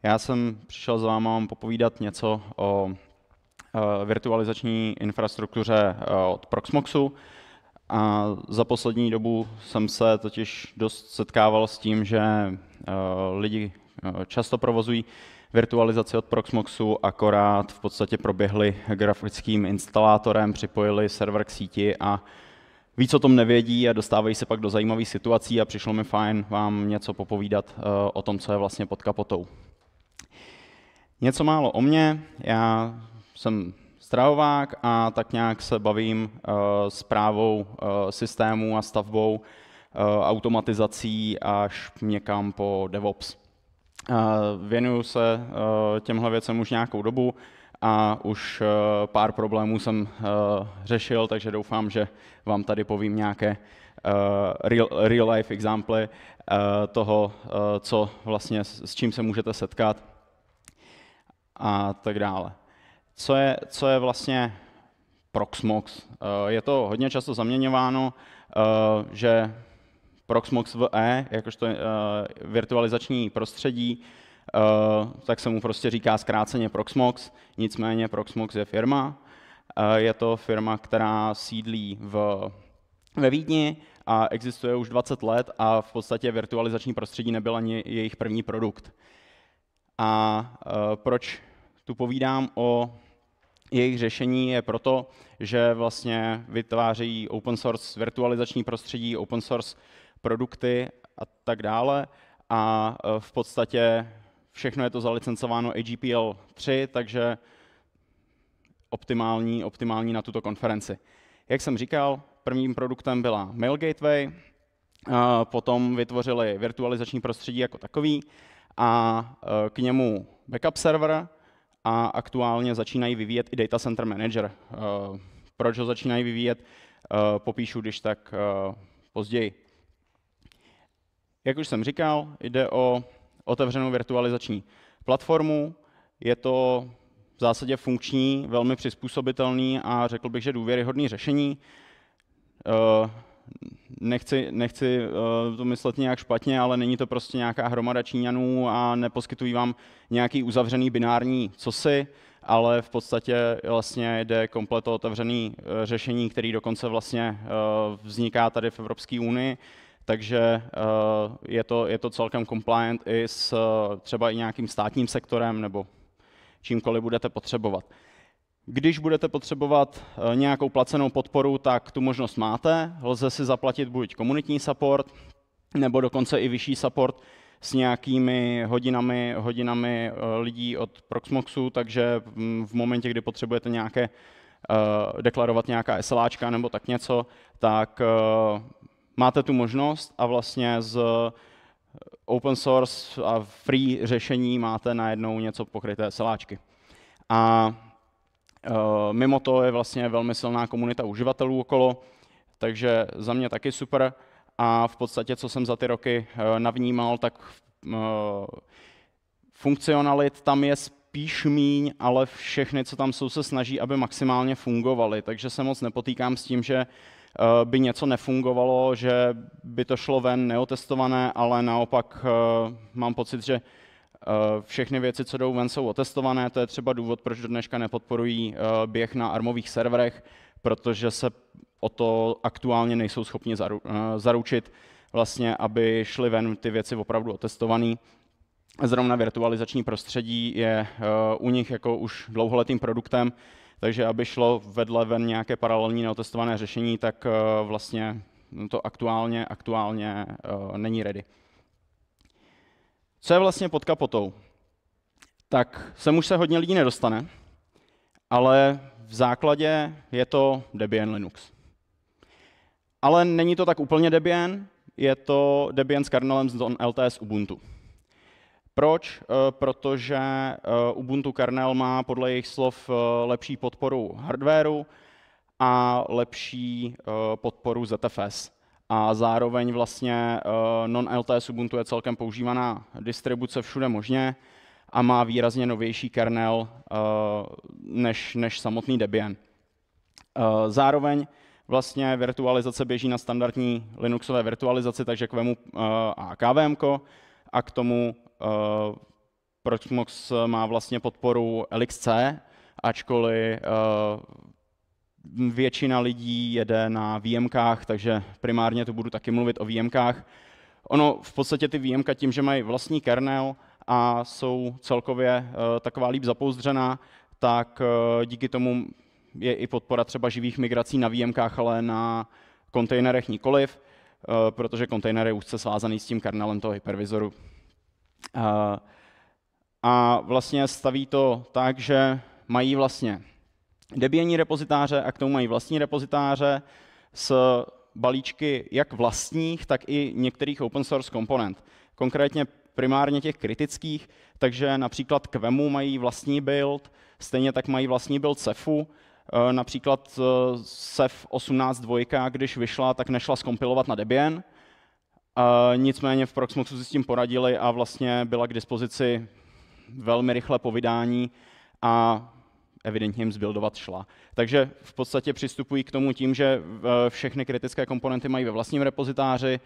Já jsem přišel s váma popovídat něco o virtualizační infrastruktuře od Proxmoxu. A za poslední dobu jsem se totiž dost setkával s tím, že lidi často provozují virtualizaci od Proxmoxu, akorát v podstatě proběhli grafickým instalátorem, připojili server k síti a víc o tom nevědí a dostávají se pak do zajímavých situací a přišlo mi fajn vám něco popovídat o tom, co je vlastně pod kapotou. Něco málo o mně, já jsem stravovák a tak nějak se bavím správou systémů a stavbou automatizací až někam po DevOps. Věnuju se těmhle věcem už nějakou dobu a už pár problémů jsem řešil, takže doufám, že vám tady povím nějaké real life examply toho, co vlastně, s čím se můžete setkat a tak dále. Co je vlastně Proxmox? Je to hodně často zaměňováno, že Proxmox VE, jakožto virtualizační prostředí, tak se mu prostě říká zkráceně Proxmox, nicméně Proxmox je firma. Je to firma, která sídlí ve Vídni a existuje už 20 let a v podstatě virtualizační prostředí nebyl ani jejich první produkt. A proč tu povídám o jejich řešení je proto, že vlastně vytváří open source virtualizační prostředí, open source produkty a tak dále a v podstatě všechno je to zalicencováno AGPL 3, takže optimální na tuto konferenci. Jak jsem říkal, prvním produktem byla Mail Gateway, potom vytvořili virtualizační prostředí jako takový a k němu backup server a aktuálně začínají vyvíjet i Data Center Manager. Proč ho začínají vyvíjet, popíšu když tak později. Jak už jsem říkal, jde o otevřenou virtualizační platformu. Je to v zásadě funkční, velmi přizpůsobitelný a řekl bych, že důvěryhodný řešení. Nechci to myslet nějak špatně, ale není to prostě nějaká hromada Číňanů a neposkytují vám nějaký uzavřený binární cosi, ale v podstatě vlastně jde komplet o otevřený řešení, který dokonce vlastně vzniká tady v Evropské unii, takže je to celkem compliant i s třeba i nějakým státním sektorem nebo čímkoliv budete potřebovat. Když budete potřebovat nějakou placenou podporu, tak tu možnost máte. Lze si zaplatit buď komunitní support, nebo dokonce i vyšší support s nějakými hodinami lidí od Proxmoxu, takže v momentě, kdy potřebujete deklarovat nějaká SLAčka nebo tak něco, tak máte tu možnost a vlastně z open source a free řešení máte najednou něco pokryté SLAčky. A mimo to je vlastně velmi silná komunita uživatelů okolo, takže za mě taky super. A v podstatě, co jsem za ty roky navnímal, tak funkcionalit tam je spíš míň, ale všechny, co tam jsou, se snaží, aby maximálně fungovaly. Takže se moc nepotýkám s tím, že by něco nefungovalo, že by to šlo ven neotestované, ale naopak mám pocit, že všechny věci, co jdou ven, jsou otestované. To je třeba důvod, proč do dneška nepodporují běh na armových serverech, protože se o to aktuálně nejsou schopni zaručit, vlastně, aby šly ven ty věci opravdu otestované. Zrovna virtualizační prostředí je u nich jako už dlouholetým produktem, takže aby šlo vedle ven nějaké paralelní neotestované řešení, tak vlastně to aktuálně není ready. Co je vlastně pod kapotou? Tak sem už se hodně lidí nedostane, ale v základě je to Debian Linux. Ale není to tak úplně Debian, je to Debian s kernelem z LTS Ubuntu. Proč? Protože Ubuntu kernel má podle jejich slov lepší podporu hardwareu a lepší podporu ZFS. A zároveň vlastně non-LTS Ubuntu je celkem používaná distribuce všude možně a má výrazně novější kernel než samotný Debian. Zároveň vlastně virtualizace běží na standardní Linuxové virtualizaci, takže k VEMu a KVMko, a k tomu Proxmox má vlastně podporu LXC, ačkoliv většina lidí jede na VMkách, takže primárně tu budu taky mluvit o VMkách. Ono v podstatě ty VMka tím, že mají vlastní kernel a jsou celkově taková líp zapouzdřená, tak díky tomu je i podpora třeba živých migrací na VMkách, ale na kontejnerech nikoliv, protože kontejner je úzce svázaný s tím kernelem toho hypervizoru. A vlastně staví to tak, že mají vlastně Debianní repozitáře a k tomu mají vlastní repozitáře s balíčky jak vlastních, tak i některých open source komponent. Konkrétně primárně těch kritických, takže například k VEMu mají vlastní build, stejně tak mají vlastní build Cephu. Například Ceph 18.2, když vyšla, tak nešla zkompilovat na Debian. Nicméně v Proxmoxu si s tím poradili a vlastně byla k dispozici velmi rychle po vydání a evidentně jim zbuildovat šla. Takže v podstatě přistupují k tomu tím, že všechny kritické komponenty mají ve vlastním repozitáři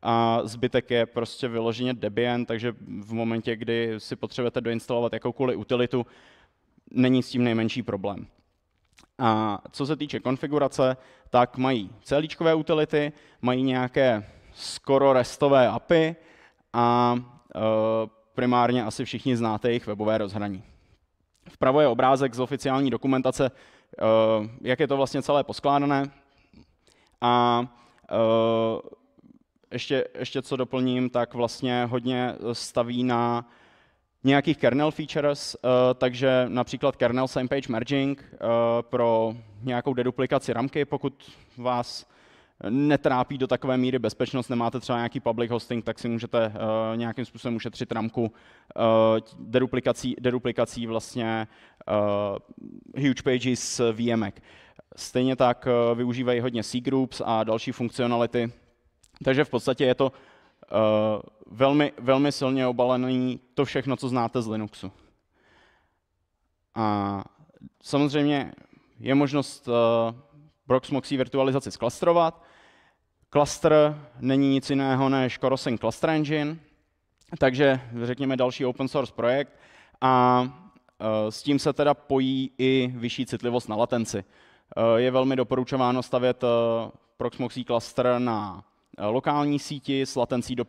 a zbytek je prostě vyloženě Debian, takže v momentě, kdy si potřebujete doinstalovat jakoukoliv utilitu, není s tím nejmenší problém. A co se týče konfigurace, tak mají celíčkové utility, mají nějaké skoro restové API a primárně asi všichni znáte jejich webové rozhraní. Vpravo je obrázek z oficiální dokumentace, jak je to vlastně celé poskládané. A ještě co doplním, tak vlastně hodně staví na nějakých kernel features, takže například kernel same page merging pro nějakou deduplikaci ramky, pokud vás netrápí do takové míry bezpečnost, nemáte třeba nějaký public hosting, tak si můžete nějakým způsobem ušetřit ramku deduplikací vlastně huge pages VMek. Stejně tak využívají hodně cgroups a další funkcionality, takže v podstatě je to velmi silně obalený to všechno, co znáte z Linuxu. A samozřejmě je možnost Proxmoxí virtualizaci zklastrovat. Cluster není nic jiného než Corosync Cluster Engine, takže řekněme další open source projekt a s tím se teda pojí i vyšší citlivost na latenci. Je velmi doporučováno stavět Proxmoxí cluster na lokální síti s latencí do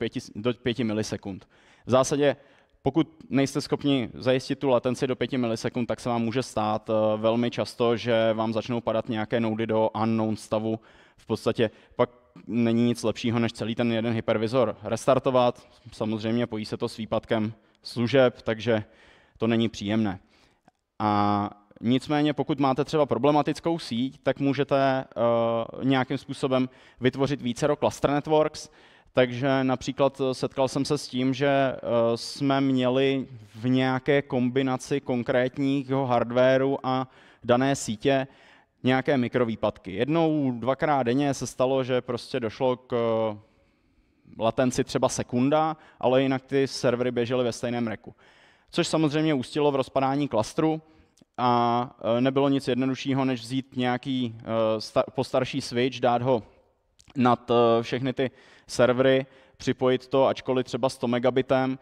5 milisekund. V zásadě, pokud nejste schopni zajistit tu latenci do 5 milisekund, tak se vám může stát velmi často, že vám začnou padat nějaké nody do unknown stavu. V podstatě pak není nic lepšího, než celý ten jeden hypervizor restartovat. Samozřejmě pojí se to s výpadkem služeb, takže to není příjemné. A nicméně, pokud máte třeba problematickou síť, tak můžete nějakým způsobem vytvořit vícero cluster networks. Takže například setkal jsem se s tím, že jsme měli v nějaké kombinaci konkrétního hardwaru a dané sítě nějaké mikrovýpadky. Jednou, dvakrát denně se stalo, že prostě došlo k latenci třeba sekunda, ale jinak ty servery běžely ve stejném reku. Což samozřejmě ústilo v rozpadání klastru a nebylo nic jednoduššího, než vzít nějaký postarší switch, dát ho nad všechny ty servery, připojit to, ačkoliv třeba 100 megabitem,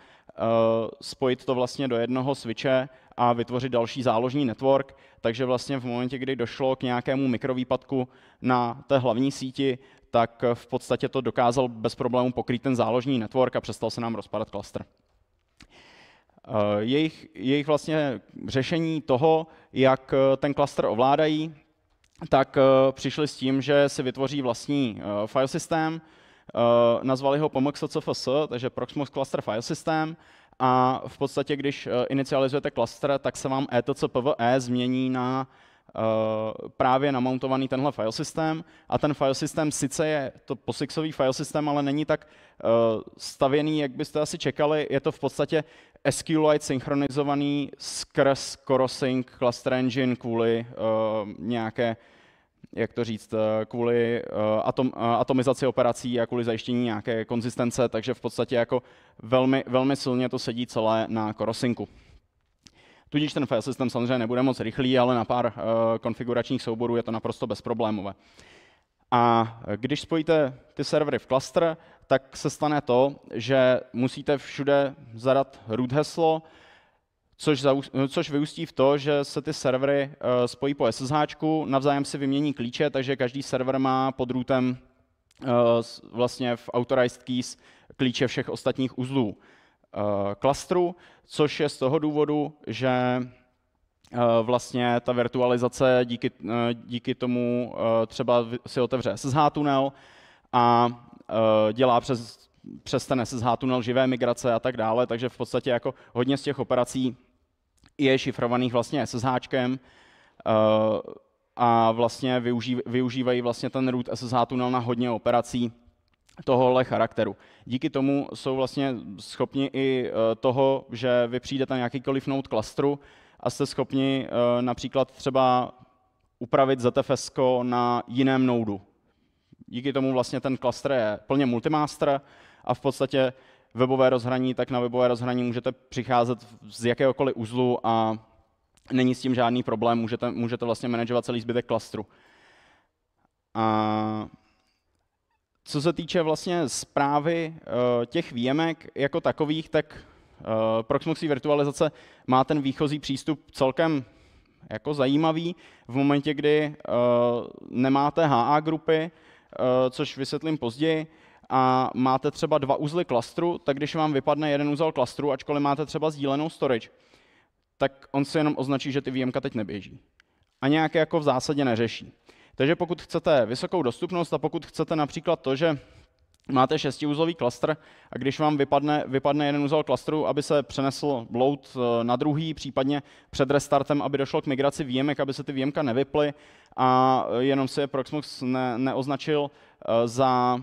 spojit to vlastně do jednoho switche a vytvořit další záložní network. Takže vlastně v momentě, kdy došlo k nějakému mikrovýpadku na té hlavní síti, tak v podstatě to dokázal bez problémů pokrýt ten záložní network a přestal se nám rozpadat klastr. Jejich vlastně řešení toho, jak ten klastr ovládají, tak přišli s tím, že si vytvoří vlastní file systém, nazvali ho PMXCFS, takže Proxmox Cluster File System, a v podstatě, když inicializujete cluster, tak se vám etc.pve změní na právě namountovaný tenhle file systém, a ten file systém sice je to POSIXový file systém, ale není tak stavěný, jak byste asi čekali. Je to v podstatě SQLite synchronizovaný skrz Corosync Cluster Engine kvůli nějaké, jak to říct, kvůli atomizaci operací a kvůli zajištění nějaké konzistence, takže v podstatě jako velmi silně to sedí celé na Corosyncu. Tudíž ten file system samozřejmě nebude moc rychlý, ale na pár konfiguračních souborů je to naprosto bezproblémové. A když spojíte ty servery v cluster, tak se stane to, že musíte všude zadat root heslo, což vyústí v to, že se ty servery spojí po SSH, navzájem si vymění klíče, takže každý server má pod rootem vlastně v authorized keys klíče všech ostatních uzlů klastru, což je z toho důvodu, že vlastně ta virtualizace díky tomu třeba si otevře SSH tunel a dělá přes ten SSH tunel živé migrace a tak dále, takže v podstatě jako hodně z těch operací je šifrovaných vlastně SSHčkem a vlastně využívají vlastně ten root SSH tunel na hodně operací tohohle charakteru. Díky tomu jsou vlastně schopni i toho, že vy přijdete na jakýkoliv node klastru a jste schopni například třeba upravit ZFS na jiném nodu. Díky tomu vlastně ten klastr je plně multimaster a v podstatě webové rozhraní, tak na webové rozhraní můžete přicházet z jakéhokoliv uzlu a není s tím žádný problém, můžete vlastně manažovat celý zbytek klastru. A co se týče vlastně správy těch výjimek jako takových, tak Proxmoxy virtualizace má ten výchozí přístup celkem jako zajímavý v momentě, kdy nemáte HA grupy, což vysvětlím později, a máte třeba 2 uzly klastru, tak když vám vypadne jeden uzel klastru, ačkoliv máte třeba sdílenou storage, tak on si jenom označí, že ty výjimka teď neběží. A nějak jako v zásadě neřeší. Takže pokud chcete vysokou dostupnost a pokud chcete například to, že máte 6uzlový klastr a když vám vypadne jeden uzel klastru, aby se přenesl load na druhý, případně před restartem, aby došlo k migraci výjimek, aby se ty výjimka nevyply a jenom si je Proxmox neoznačil za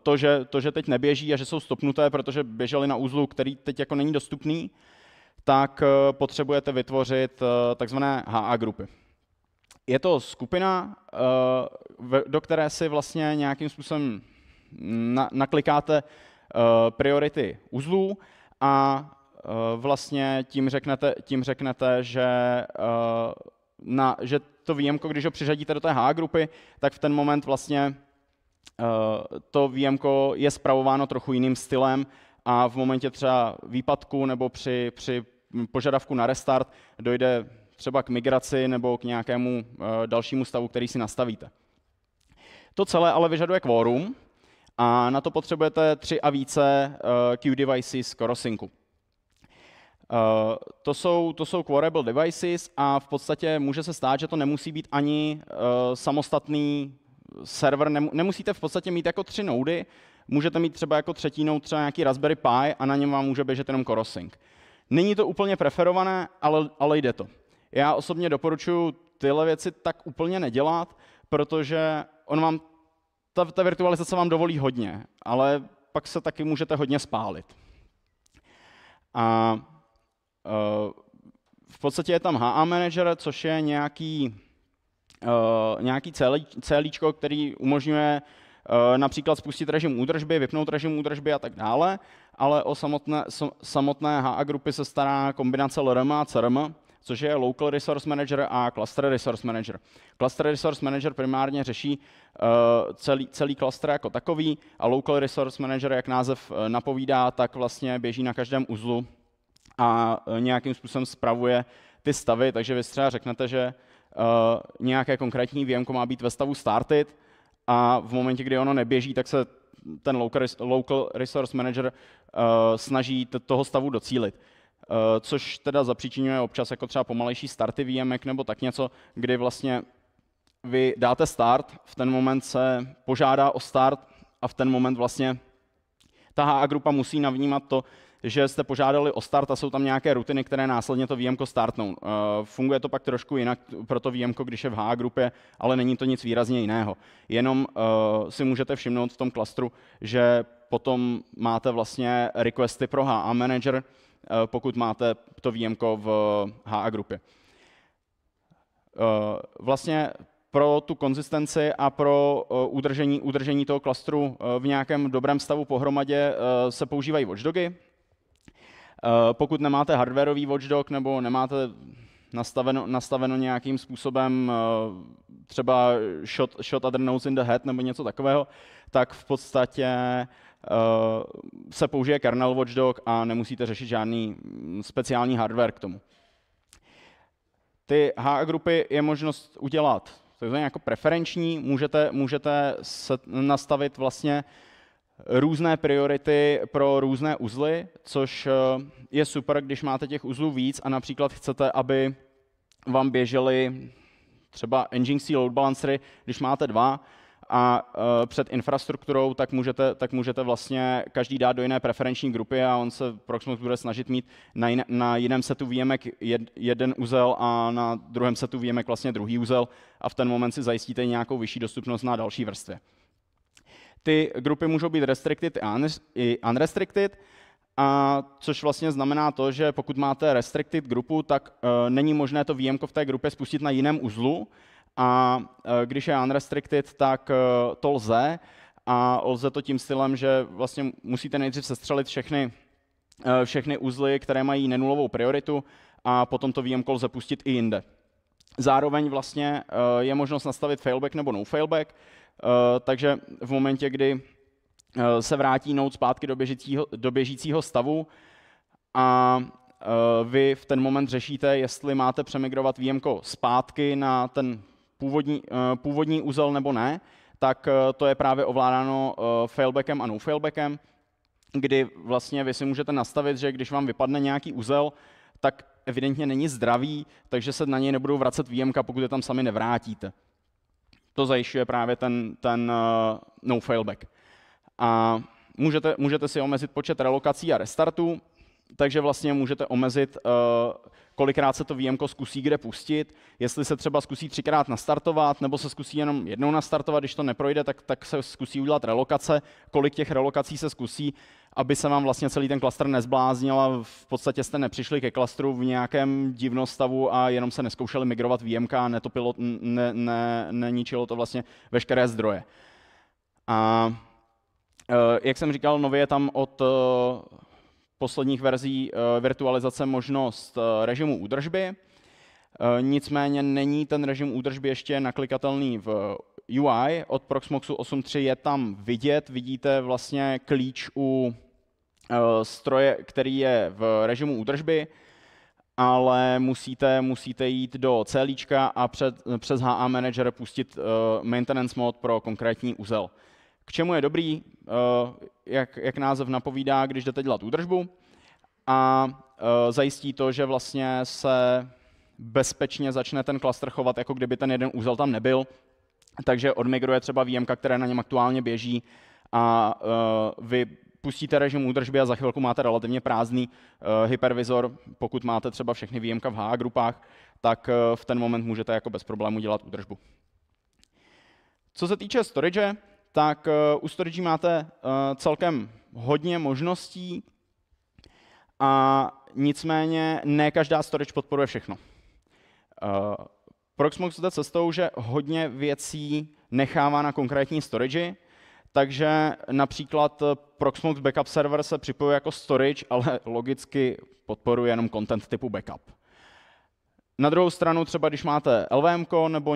to, že teď neběží a že jsou stopnuté, protože běžely na uzlu, který teď jako není dostupný, tak potřebujete vytvořit takzvané HA grupy. Je to skupina, do které si vlastně nějakým způsobem naklikáte priority uzlů a vlastně tím řeknete, že to výjimko, když ho přiřadíte do té HA grupy, tak v ten moment vlastně to výjimko je spravováno trochu jiným stylem a v momentě třeba výpadku nebo při požadavku na restart dojde třeba k migraci nebo k nějakému dalšímu stavu, který si nastavíte. To celé ale vyžaduje quorum a na to potřebujete 3 a více queue devices CoroSyncu. To jsou quorable devices a v podstatě může se stát, že to nemusí být ani samostatný server, nemusíte v podstatě mít jako 3 nody, můžete mít třeba jako třetí node třeba nějaký Raspberry Pi a na něm vám může běžet jenom CoroSync. Není to úplně preferované, ale jde to. Já osobně doporučuji tyhle věci tak úplně nedělat, protože ta virtualizace vám dovolí hodně, ale pak se taky můžete hodně spálit. A v podstatě je tam HA Manager, což je nějaký CLíčko, který umožňuje například spustit režim údržby, vypnout režim údržby a tak dále, ale o samotné HA grupy se stará kombinace LRM a CRM, což je Local Resource Manager a Cluster Resource Manager. Cluster Resource Manager primárně řeší celý cluster jako takový a Local Resource Manager, jak název napovídá, tak vlastně běží na každém uzlu a nějakým způsobem spravuje ty stavy, takže vy třeba řeknete, že nějaké konkrétní výjimko má být ve stavu started a v momentě, kdy ono neběží, tak se ten Local Resource Manager snaží toho stavu docílit. Což teda zapříčinuje občas jako třeba pomalejší starty výjimek nebo tak něco, kdy vlastně vy dáte start, v ten moment se požádá o start a v ten moment vlastně ta HA grupa musí navnímat to, že jste požádali o start a jsou tam nějaké rutiny, které následně to výjimko startnou. Funguje to pak trošku jinak pro to výjimko, když je v HA grupě, ale není to nic výrazně jiného. Jenom si můžete všimnout v tom klastru, že potom máte vlastně requesty pro HA Manager, pokud máte to výjimko v HA grupě. Vlastně pro tu konzistenci a pro udržení toho klastru v nějakém dobrém stavu pohromadě se používají watchdogy. Pokud nemáte hardwareový watchdog nebo nastaveno nějakým způsobem, třeba shot other nodes in the head nebo něco takového, tak v podstatě se použije kernel watchdog a nemusíte řešit žádný speciální hardware k tomu. Ty HA grupy je možnost udělat takzvaně jako preferenční, můžete nastavit vlastně různé priority pro různé uzly, což je super, když máte těch uzlů víc a například chcete, aby vám běžely třeba Nginx load balancery, když máte 2 a před infrastrukturou, tak můžete vlastně každý dát do jiné preferenční grupy a on se Proxmox bude snažit mít na jiném setu výjimek jeden uzel a na druhém setu výjimek vlastně druhý uzel a v ten moment si zajistíte nějakou vyšší dostupnost na další vrstvě. Ty grupy můžou být restricted i unrestricted, a což vlastně znamená to, že pokud máte restricted grupu, tak není možné to výjimko v té grupě spustit na jiném uzlu, a když je unrestricted, tak to lze, a lze to tím stylem, že vlastně musíte nejdřív sestřelit všechny uzly, které mají nenulovou prioritu, a potom to výjimko lze pustit i jinde. Zároveň vlastně je možnost nastavit failback nebo no failback, takže v momentě, kdy se vrátí node zpátky do běžícího stavu a vy v ten moment řešíte, jestli máte přemigrovat výjimko zpátky na ten původní uzel nebo ne, tak to je právě ovládáno failbackem a no failbackem, kdy vlastně vy si můžete nastavit, že když vám vypadne nějaký uzel, tak evidentně není zdravý, takže se na něj nebudou vracet výjimka, pokud je tam sami nevrátíte. To zajišťuje právě ten no failback. A můžete si omezit počet relokací a restartů, takže vlastně můžete omezit, kolikrát se to výjimko zkusí kde pustit, jestli se třeba zkusí 3krát nastartovat, nebo se zkusí jenom jednou nastartovat, když to neprojde, tak se zkusí udělat relokace, kolik těch relokací se zkusí, aby se vám vlastně celý ten klastr nezbláznil a v podstatě jste nepřišli ke klastru v nějakém divnom stavu a jenom se neskoušeli migrovat výjimka a neničilo to vlastně veškeré zdroje. A jak jsem říkal, nově je tam od posledních verzí virtualizace možnost režimu údržby. Nicméně není ten režim údržby ještě naklikatelný v UI. Od Proxmoxu 8.3 je tam vidět. Vidíte vlastně klíč u stroje, který je v režimu údržby, ale musíte jít do CLíčka a přes HA Manager pustit maintenance mode pro konkrétní uzel. K čemu je dobrý, jak název napovídá, když jdete dělat údržbu, a zajistí to, že vlastně se bezpečně začne ten klastr chovat, jako kdyby ten jeden úzel tam nebyl, takže odmigruje třeba výjimka, která na něm aktuálně běží, a vy pustíte režim údržby a za chvilku máte relativně prázdný hypervizor. Pokud máte třeba všechny výjimka v HA grupách, tak v ten moment můžete jako bez problému dělat údržbu. Co se týče storage, tak u storage máte celkem hodně možností, a nicméně ne každá storage podporuje všechno. Proxmox jde cestou, že hodně věcí nechává na konkrétní storage, takže například Proxmox Backup Server se připojuje jako storage, ale logicky podporuje jenom content typu backup. Na druhou stranu třeba když máte LVM nebo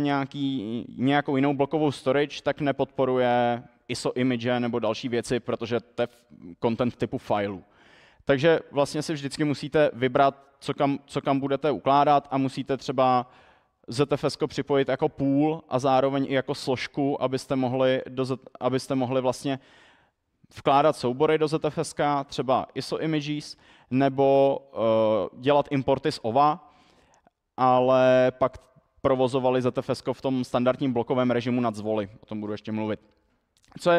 nějakou jinou blokovou storage, tak nepodporuje ISO image nebo další věci, protože to je content typu fileu. Takže vlastně si vždycky musíte vybrat, co kam budete ukládat, a musíte třeba ZFS připojit jako pool a zároveň i jako složku, abyste mohli vlastně vkládat soubory do ZFS, třeba ISO images, nebo dělat importy z OVA, ale pak provozovali ZFS v tom standardním blokovém režimu nad zvoly. O tom budu ještě mluvit.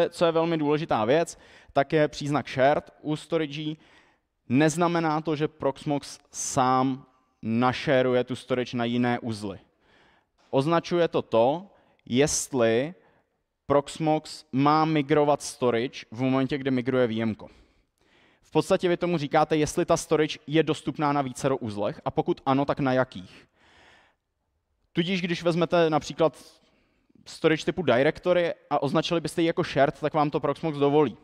Co je velmi důležitá věc, tak je příznak shared u storage. Neznamená to, že Proxmox sám našeruje tu storage na jiné uzly. Označuje to, jestli Proxmox má migrovat storage v momentě, kdy migruje výjimko. V podstatě vy tomu říkáte, jestli ta storage je dostupná na vícero uzlech, a pokud ano, tak na jakých. Tudíž, když vezmete například storage typu directory a označili byste ji jako shared, tak vám to Proxmox dovolí.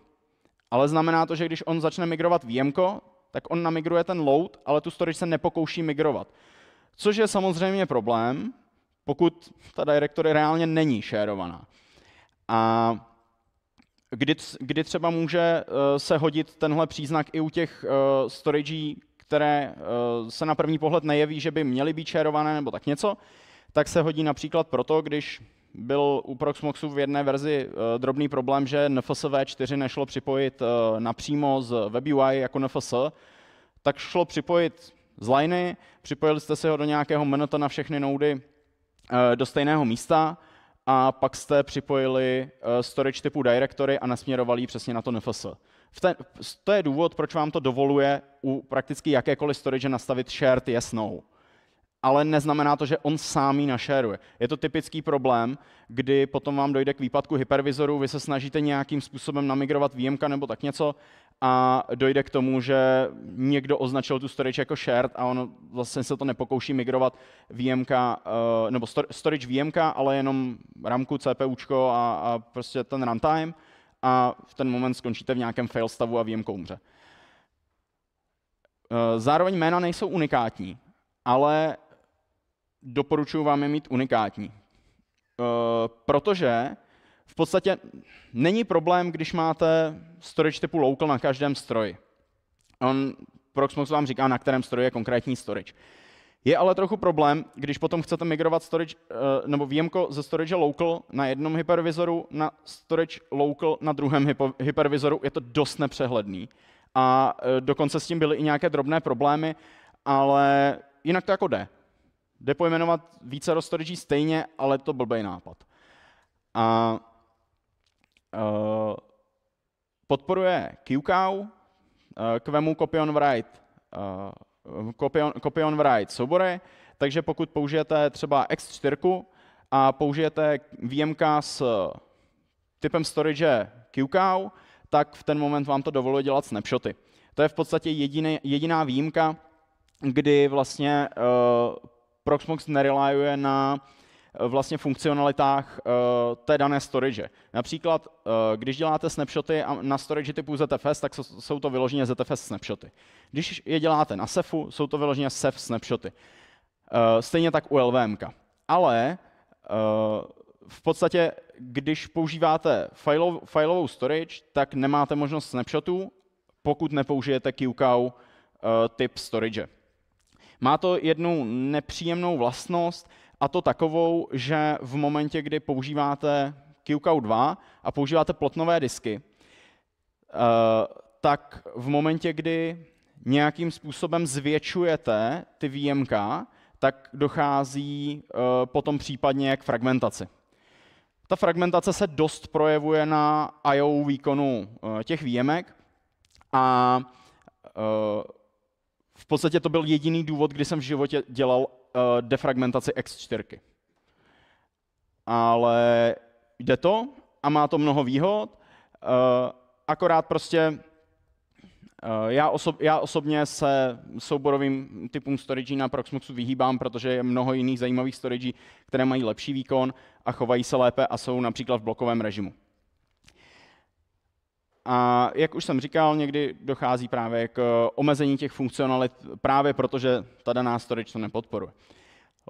Ale znamená to, že když on začne migrovat výjimko, tak on namigruje ten load, ale tu storage se nepokouší migrovat. Což je samozřejmě problém, pokud ta directory reálně není shareovaná. A kdy třeba může se hodit tenhle příznak i u těch storagí, které se na první pohled nejeví, že by měly být sharované nebo tak něco, tak se hodí například proto, když byl u Proxmoxu v jedné verzi drobný problém, že NFS v4 nešlo připojit napřímo z WebUI jako NFS, tak šlo připojit z liney, připojili jste si ho do nějakého menota na všechny nody do stejného místa a pak jste připojili storage typu directory a nasměrovali ji přesně na to NFS. To je důvod, proč vám to dovoluje u prakticky jakékoliv storage nastavit shared yes no. Ale neznamená to, že on sám ji našeruje. Je to typický problém, kdy potom vám dojde k výpadku hypervizoru, vy se snažíte nějakým způsobem namigrovat VMka nebo tak něco a dojde k tomu, že někdo označil tu storage jako shared a on vlastně se to nepokouší migrovat VMka, nebo storage VMka, ale jenom ramku, CPUčko a prostě ten runtime a v ten moment skončíte v nějakém fail stavu a VMko umře. Zároveň jména nejsou unikátní, ale doporučuji vám je mít unikátní. Protože v podstatě není problém, když máte storage typu local na každém stroji. Proxmox vám říká, na kterém stroji je konkrétní storage. Je ale trochu problém, když potom chcete migrovat storage, nebo VMko ze storage local na jednom hypervizoru na storage local na druhém hypervizoru, je to dost nepřehledný. A dokonce s tím byly i nějaké drobné problémy, ale jinak to jako jde. Jde pojmenovat více storage stejně, ale to blbej nápad. A podporuje QCOW, QEMU copy on write, copy on write soubory, takže pokud použijete třeba X4 a použijete VMK s typem storage QCOW, tak v ten moment vám to dovoluje dělat snapshoty. To je v podstatě jediná výjimka, kdy vlastně Proxmox nereliuje na vlastně funkcionalitách té dané storage. Například, když děláte snapshoty na storage typu ZFS, tak jsou to vyloženě ZFS snapshoty. Když je děláte na Cephu, jsou to vyloženě Ceph snapshoty. Stejně tak u LVMK. Ale v podstatě, když používáte fileovou storage, tak nemáte možnost snapshotů, pokud nepoužijete QCOW typ storage. Má to jednu nepříjemnou vlastnost, a to takovou, že v momentě, kdy používáte QCOW 2 a používáte plotnové disky, tak v momentě, kdy nějakým způsobem zvětšujete ty VMK, tak dochází potom případně k fragmentaci. Ta fragmentace se dost projevuje na I/O výkonu těch VMek a v podstatě to byl jediný důvod, kdy jsem v životě dělal defragmentaci X4. Ale jde to a má to mnoho výhod, akorát prostě já osobně se souborovým typům storage na Proxmoxu vyhýbám, protože je mnoho jiných zajímavých storage, které mají lepší výkon a chovají se lépe a jsou například v blokovém režimu. A jak už jsem říkal, někdy dochází právě k omezení těch funkcionalit právě protože ta daná storage to nepodporuje.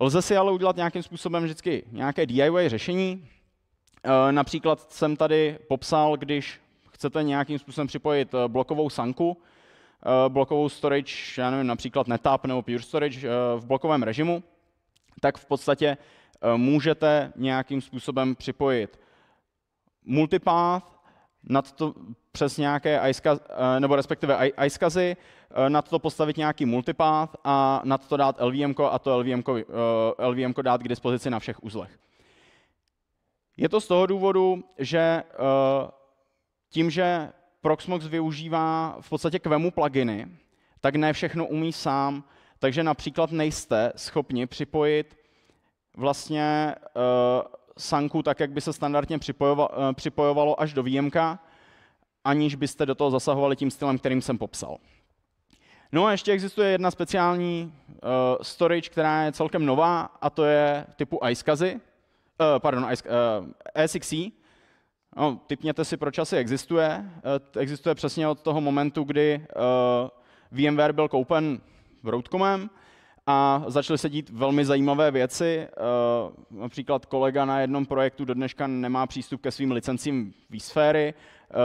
Lze si ale udělat nějakým způsobem vždycky nějaké DIY řešení. Například jsem tady popsal, když chcete nějakým způsobem připojit blokovou sanku, blokovou storage, já nevím, například NetApp nebo Pure Storage v blokovém režimu, tak v podstatě můžete nějakým způsobem připojit multipath, nad to přes nějaké nebo respektive iSCSy, nad to postavit nějaký multipath a nad to dát LVMko a to LVMko dát k dispozici na všech uzlech. Je to z toho důvodu, že tím, že Proxmox využívá v podstatě QEMU pluginy, tak ne všechno umí sám, takže například nejste schopni připojit vlastně sanku tak, jak by se standardně připojovalo až do VMka, aniž byste do toho zasahovali tím stylem, kterým jsem popsal. No a ještě existuje jedna speciální storage, která je celkem nová, a to je typu iSCSy, E6E. No, tipněte si, proč asi existuje. Existuje přesně od toho momentu, kdy VMware byl koupen Broadcomem a začaly se dít velmi zajímavé věci. Například kolega na jednom projektu do dneška nemá přístup ke svým licencím vSphere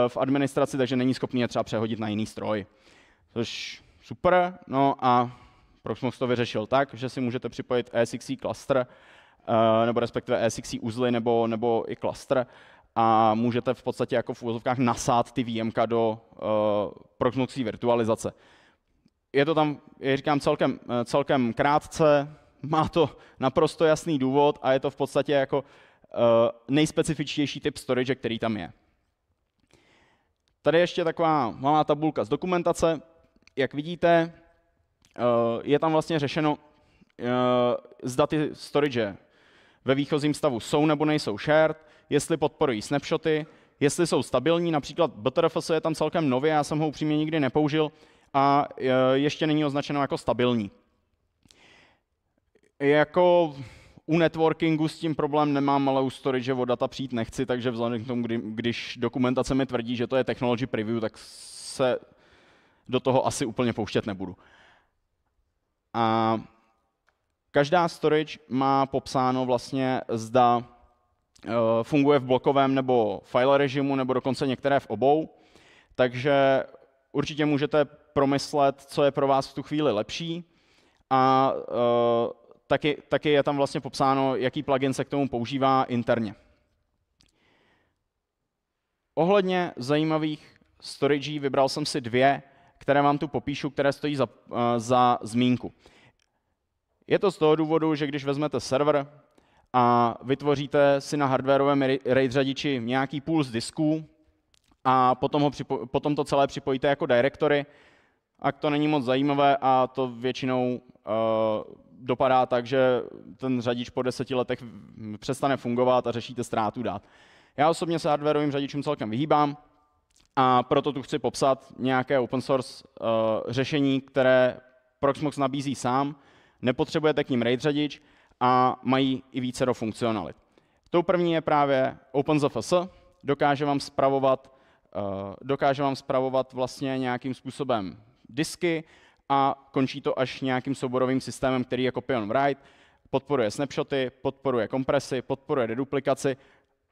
v administraci, takže není schopný je třeba přehodit na jiný stroj. Což super, no a Proxmox to vyřešil tak, že si můžete připojit ESXi cluster, nebo respektive ESXi uzly nebo i cluster a můžete v podstatě jako v úvozovkách nasát ty VMka do Proxmoxí virtualizace. Je to tam, jak říkám, celkem krátce, má to naprosto jasný důvod a je to v podstatě jako nejspecifičtější typ storage, který tam je. Tady ještě taková malá tabulka z dokumentace. Jak vidíte, je tam vlastně řešeno, zda ty storage ve výchozím stavu jsou nebo nejsou shared, jestli podporují snapshoty, jestli jsou stabilní, například BTRFS je tam celkem nově, já jsem ho upřímně nikdy nepoužil a ještě není označeno jako stabilní. Jako u networkingu s tím problém nemám, ale u storage o data přijít nechci, takže vzhledem k tomu, když dokumentace mi tvrdí, že to je technology preview, tak se do toho asi úplně pouštět nebudu. A každá storage má popsáno vlastně, zda funguje v blokovém nebo file režimu, nebo dokonce některé v obou. Takže určitě můžete promyslet, co je pro vás v tu chvíli lepší. A taky je tam vlastně popsáno, jaký plugin se k tomu používá interně. Ohledně zajímavých storagí vybral jsem si dvě, které vám tu popíšu, které stojí za zmínku. Je to z toho důvodu, že když vezmete server a vytvoříte si na hardwarovém RAID řadiči nějaký pool z disků a potom to celé připojíte jako directory, a to není moc zajímavé a to většinou dopadá tak, že ten řadič po 10 letech přestane fungovat a řešíte ztrátu dat. Já osobně se hardwarovým řadičům celkem vyhýbám a proto tu chci popsat nějaké open source řešení, které Proxmox nabízí sám, nepotřebujete k ním RAID řadič a mají i vícero funkcionalit. Tou první je právě OpenZFS, dokáže vám spravovat vlastně nějakým způsobem disky a končí to až nějakým souborovým systémem, který je copy on write, podporuje snapshoty, podporuje kompresy, podporuje deduplikaci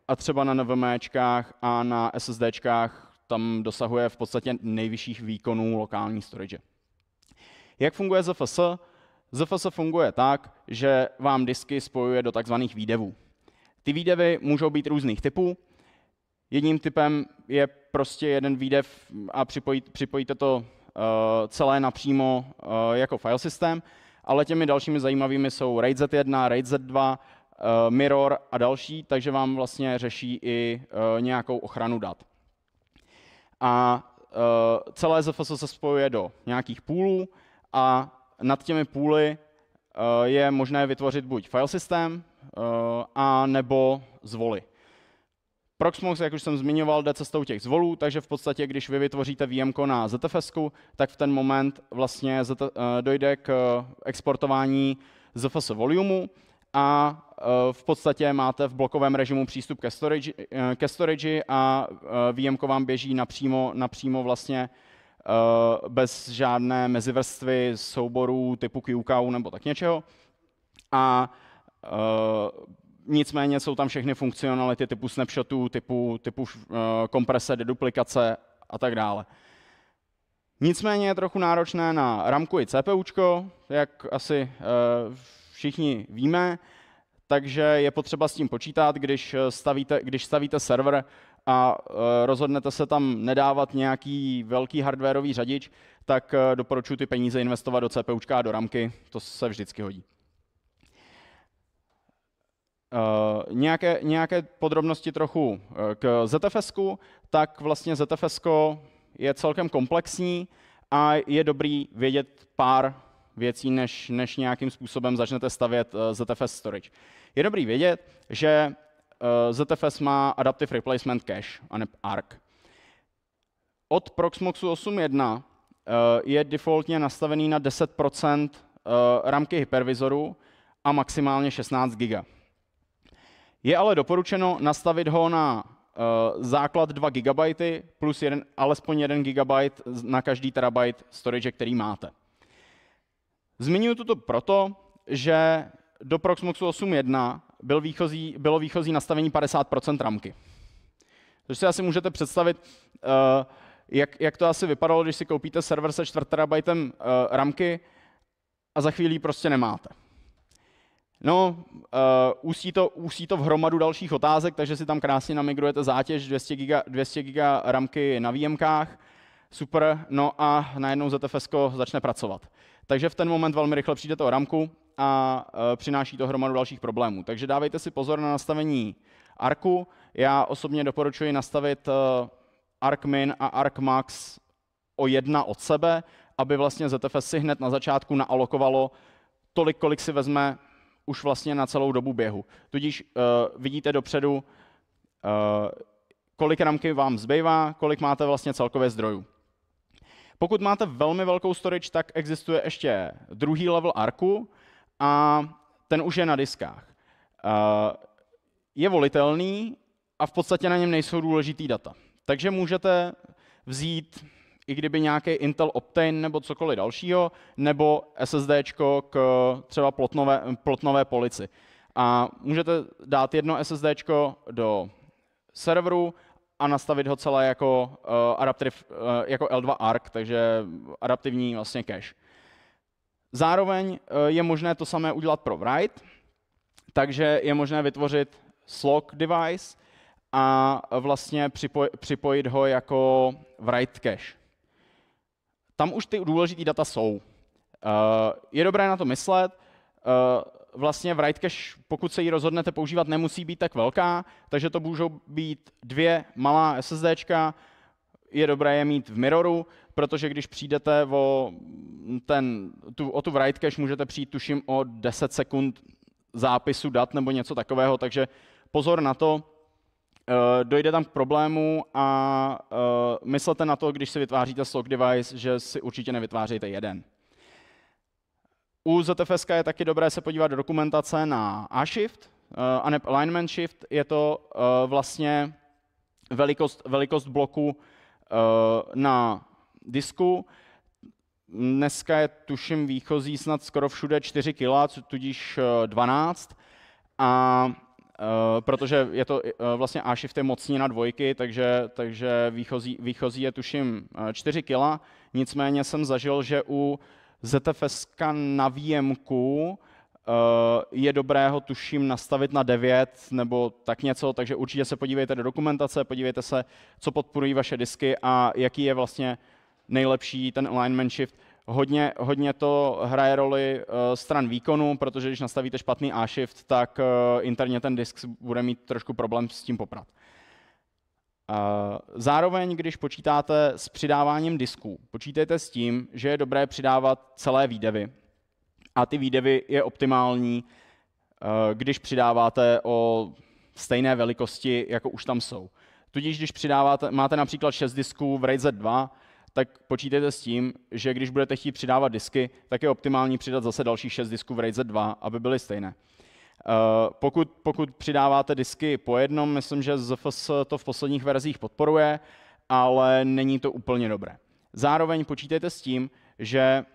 a třeba na NVMEčkách a na SSDčkách tam dosahuje v podstatě nejvyšších výkonů lokální storage. Jak funguje ZFS? ZFS funguje tak, že vám disky spojuje do takzvaných výdevů. Ty výdevy můžou být různých typů. Jedním typem je prostě jeden výdev a připojíte to celé napřímo jako file systém, ale těmi dalšími zajímavými jsou RAID Z1, RAID Z2, Mirror a další, takže vám vlastně řeší i nějakou ochranu dat. A celé ZFS se spojuje do nějakých poolů a nad těmi pooly je možné vytvořit buď file systém, a nebo zvoly. Proxmox, jak už jsem zmiňoval, jde cestou těch zvolů, takže v podstatě, když vy vytvoříte VMko na ZFSku, tak v ten moment vlastně dojde k exportování ZFS volumeu a v podstatě máte v blokovém režimu přístup ke storage a VMko vám běží napřímo vlastně bez žádné mezivrstvy souborů typu QCOW nebo tak něčeho. A nicméně jsou tam všechny funkcionality typu snapshotů, typu komprese, deduplikace a tak dále. Nicméně je trochu náročné na ramku i CPUčko, jak asi všichni víme, takže je potřeba s tím počítat, když stavíte server a rozhodnete se tam nedávat nějaký velký hardwarový řadič, tak doporučuji ty peníze investovat do CPUčka a do ramky, to se vždycky hodí. Nějaké podrobnosti trochu k ZFSku, tak vlastně ZFSko je celkem komplexní a je dobrý vědět pár věcí, než nějakým způsobem začnete stavět ZFS storage. Je dobrý vědět, že ZFS má Adaptive Replacement Cache, a ne ARC. Od Proxmoxu 8.1 je defaultně nastavený na 10% ramky hypervizoru a maximálně 16 GB. Je ale doporučeno nastavit ho na základ 2 GB plus alespoň 1 GB na každý terabyte storage, který máte. Zmiňuji toto proto, že do Proxmoxu 8.1 bylo výchozí nastavení 50% ramky. Což si asi můžete představit, jak to asi vypadalo, když si koupíte server se 4 terabajtem ramky a za chvíli prostě nemáte. No, ústí to v hromadu dalších otázek, takže si tam krásně namigrujete zátěž 200 giga ramky na VMkách, super, no a najednou ZFS začne pracovat. Takže v ten moment velmi rychle přijdete o ramku a přináší to hromadu dalších problémů. Takže dávejte si pozor na nastavení ARCu. Já osobně doporučuji nastavit ARC-min a ARC-max o 1 od sebe, aby vlastně ZFS si hned na začátku naalokovalo tolik, kolik si vezme už vlastně na celou dobu běhu. Tudíž vidíte dopředu, kolik ramky vám zbývá, kolik máte vlastně celkově zdrojů. Pokud máte velmi velkou storage, tak existuje ještě druhý level ARCu a ten už je na diskách. Je volitelný a v podstatě na něm nejsou důležitý data. Takže můžete vzít, i kdyby nějaký Intel Optane nebo cokoliv dalšího, nebo SSDčko k třeba plotnové polici. A můžete dát jedno SSDčko do serveru a nastavit ho celé jako jako L2 ARC, takže adaptivní vlastně cache. Zároveň je možné to samé udělat pro write, takže je možné vytvořit slog device a vlastně připojit ho jako write cache. Tam už ty důležitý data jsou. Je dobré na to myslet. Vlastně write cache, pokud se ji rozhodnete používat, nemusí být tak velká, takže to můžou být 2 malá SSDčka. Je dobré je mít v mirroru, protože když přijdete o tu write cache, můžete přijít tuším o 10 sekund zápisu dat nebo něco takového, takže pozor na to. Dojde tam k problému a myslete na to, když si vytváříte slog device, že si určitě nevytvářejte jeden. U ZFS je taky dobré se podívat do dokumentace na A-shift, aneb alignment shift. Je to vlastně velikost bloku na disku. Dneska je tuším výchozí snad skoro všude 4 kg, tudíž 12. A protože je to vlastně A-shift je mocnina 2, takže výchozí je tuším 4 kg. Nicméně jsem zažil, že u ZFS na VMku je dobré ho tuším nastavit na 9 nebo tak něco, takže určitě se podívejte do dokumentace, podívejte se, co podporují vaše disky a jaký je vlastně nejlepší ten alignment shift. Hodně to hraje roli stran výkonu, protože když nastavíte špatný A-shift, tak interně ten disk bude mít trošku problém s tím poprat. Zároveň, když počítáte s přidáváním disků, počítejte s tím, že je dobré přidávat celé výdevy. A ty výdevy je optimální, když přidáváte o stejné velikosti, jako už tam jsou. Tudíž, když máte například 6 disků v RAID Z2, tak počítejte s tím, že když budete chtít přidávat disky, tak je optimální přidat zase dalších 6 disků v RAID Z2, aby byly stejné. Pokud přidáváte disky po jednom, myslím, že ZFS to v posledních verzích podporuje, ale není to úplně dobré. Zároveň počítejte s tím, že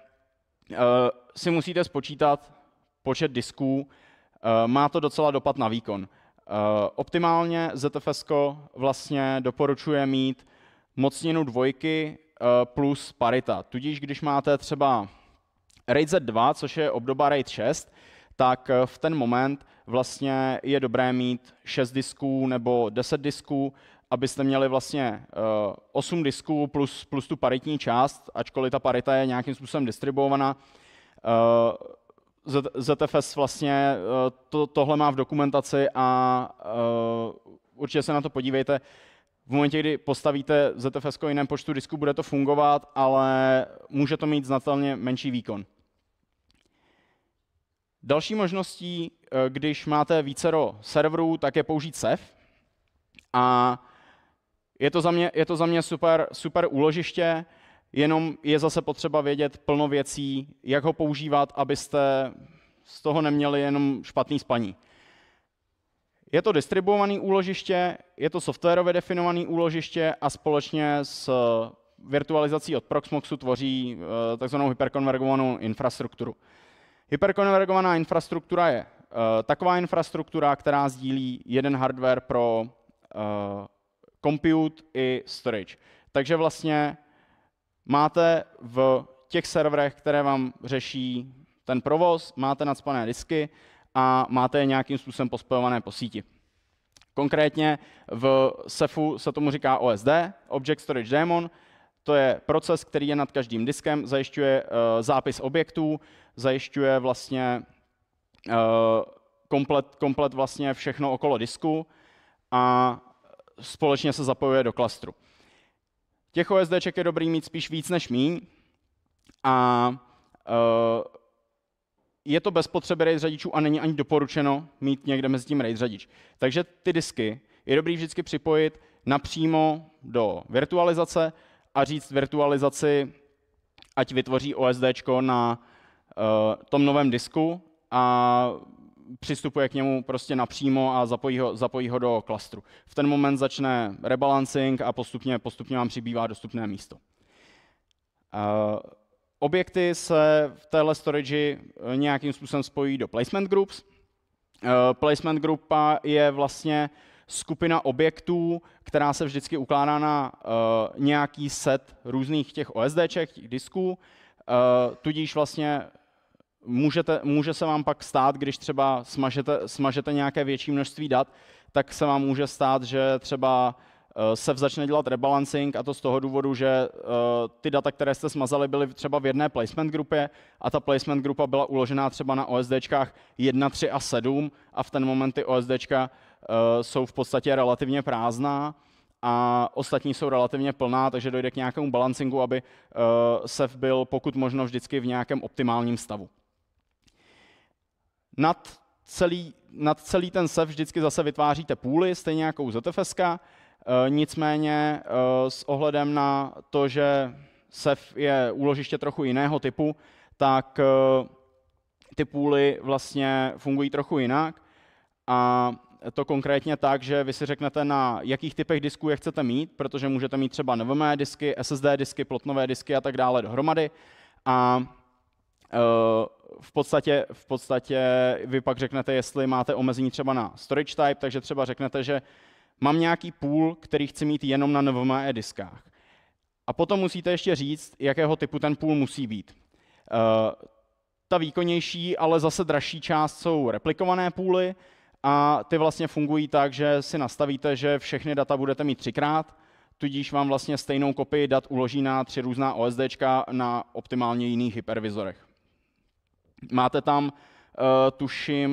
si musíte spočítat počet disků, má to docela dopad na výkon. Optimálně ZFS vlastně doporučuje mít mocninu 2 plus parita. Tudíž když máte třeba RAID Z2, což je obdoba RAID 6, tak v ten moment vlastně je dobré mít 6 disků nebo 10 disků, abyste měli vlastně 8 disků plus tu paritní část, ačkoliv ta parita je nějakým způsobem distribuovaná. ZFS vlastně tohle má v dokumentaci a určitě se na to podívejte. V momentě, kdy postavíte ZFS o jiném počtu disků, bude to fungovat, ale může to mít znatelně menší výkon. Další možností, když máte vícero serverů, tak je použít SEF. A je to za mě super úložiště, jenom je zase potřeba vědět plno věcí, jak ho používat, abyste z toho neměli jenom špatný spaní. Je to distribuované úložiště, je to softwarově definované úložiště a společně s virtualizací od Proxmoxu tvoří takzvanou hyperkonvergovanou infrastrukturu. Hyperkonvergovaná infrastruktura je taková infrastruktura, která sdílí jeden hardware pro compute i storage. Takže vlastně máte v těch serverech, které vám řeší ten provoz, máte nacpané disky a máte je nějakým způsobem pospojované po síti. Konkrétně v Cephu se tomu říká OSD, Object Storage Daemon. To je proces, který je nad každým diskem, zajišťuje zápis objektů, zajišťuje vlastně komplet vlastně všechno okolo disku a společně se zapojuje do klastru. Těch OSDček je dobrý mít spíš víc než míň a je to bez potřeby RAID řadičů a není ani doporučeno mít někde mezi tím RAID řadič. Takže ty disky je dobrý vždycky připojit napřímo do virtualizace a říct virtualizaci, ať vytvoří OSDčko na tom novém disku a přistupuje k němu prostě napřímo a zapojí ho do klastru. V ten moment začne rebalancing a postupně vám přibývá dostupné místo. Objekty se v téhle storage nějakým způsobem spojí do placement groups. Placement groupa je vlastně skupina objektů, která se vždycky ukládá na nějaký set různých těch OSDček, těch disků, tudíž vlastně může se vám pak stát, když třeba smažete nějaké větší množství dat, tak se vám může stát, že třeba se začne dělat rebalancing, a to z toho důvodu, že ty data, které jste smazali, byly třeba v jedné placement grupě a ta placement grupa byla uložená třeba na OSDčkách 1, 3 a 7 a v ten moment ty OSDčka jsou v podstatě relativně prázdná a ostatní jsou relativně plná, takže dojde k nějakému balancingu, aby Ceph byl pokud možno vždycky v nějakém optimálním stavu. Nad celý ten Ceph vždycky zase vytváříte pooly, stejně jako u ZFS-ka. Nicméně s ohledem na to, že Ceph je úložiště trochu jiného typu, tak ty pooly vlastně fungují trochu jinak. A to konkrétně tak, že vy si řeknete, na jakých typech disků je chcete mít, protože můžete mít třeba NVMe disky, SSD disky, plotnové disky a tak dále dohromady. A v podstatě vy pak řeknete, jestli máte omezení třeba na storage type, takže třeba řeknete, že mám nějaký pool, který chci mít jenom na NVMe diskách. A potom musíte ještě říct, jakého typu ten pool musí být. Ta výkonnější, ale zase dražší část jsou replikované pooly a ty vlastně fungují tak, že si nastavíte, že všechny data budete mít 3krát, tudíž vám vlastně stejnou kopii dat uloží na 3 různá OSDčka na optimálně jiných hypervizorech. Máte tam, tuším,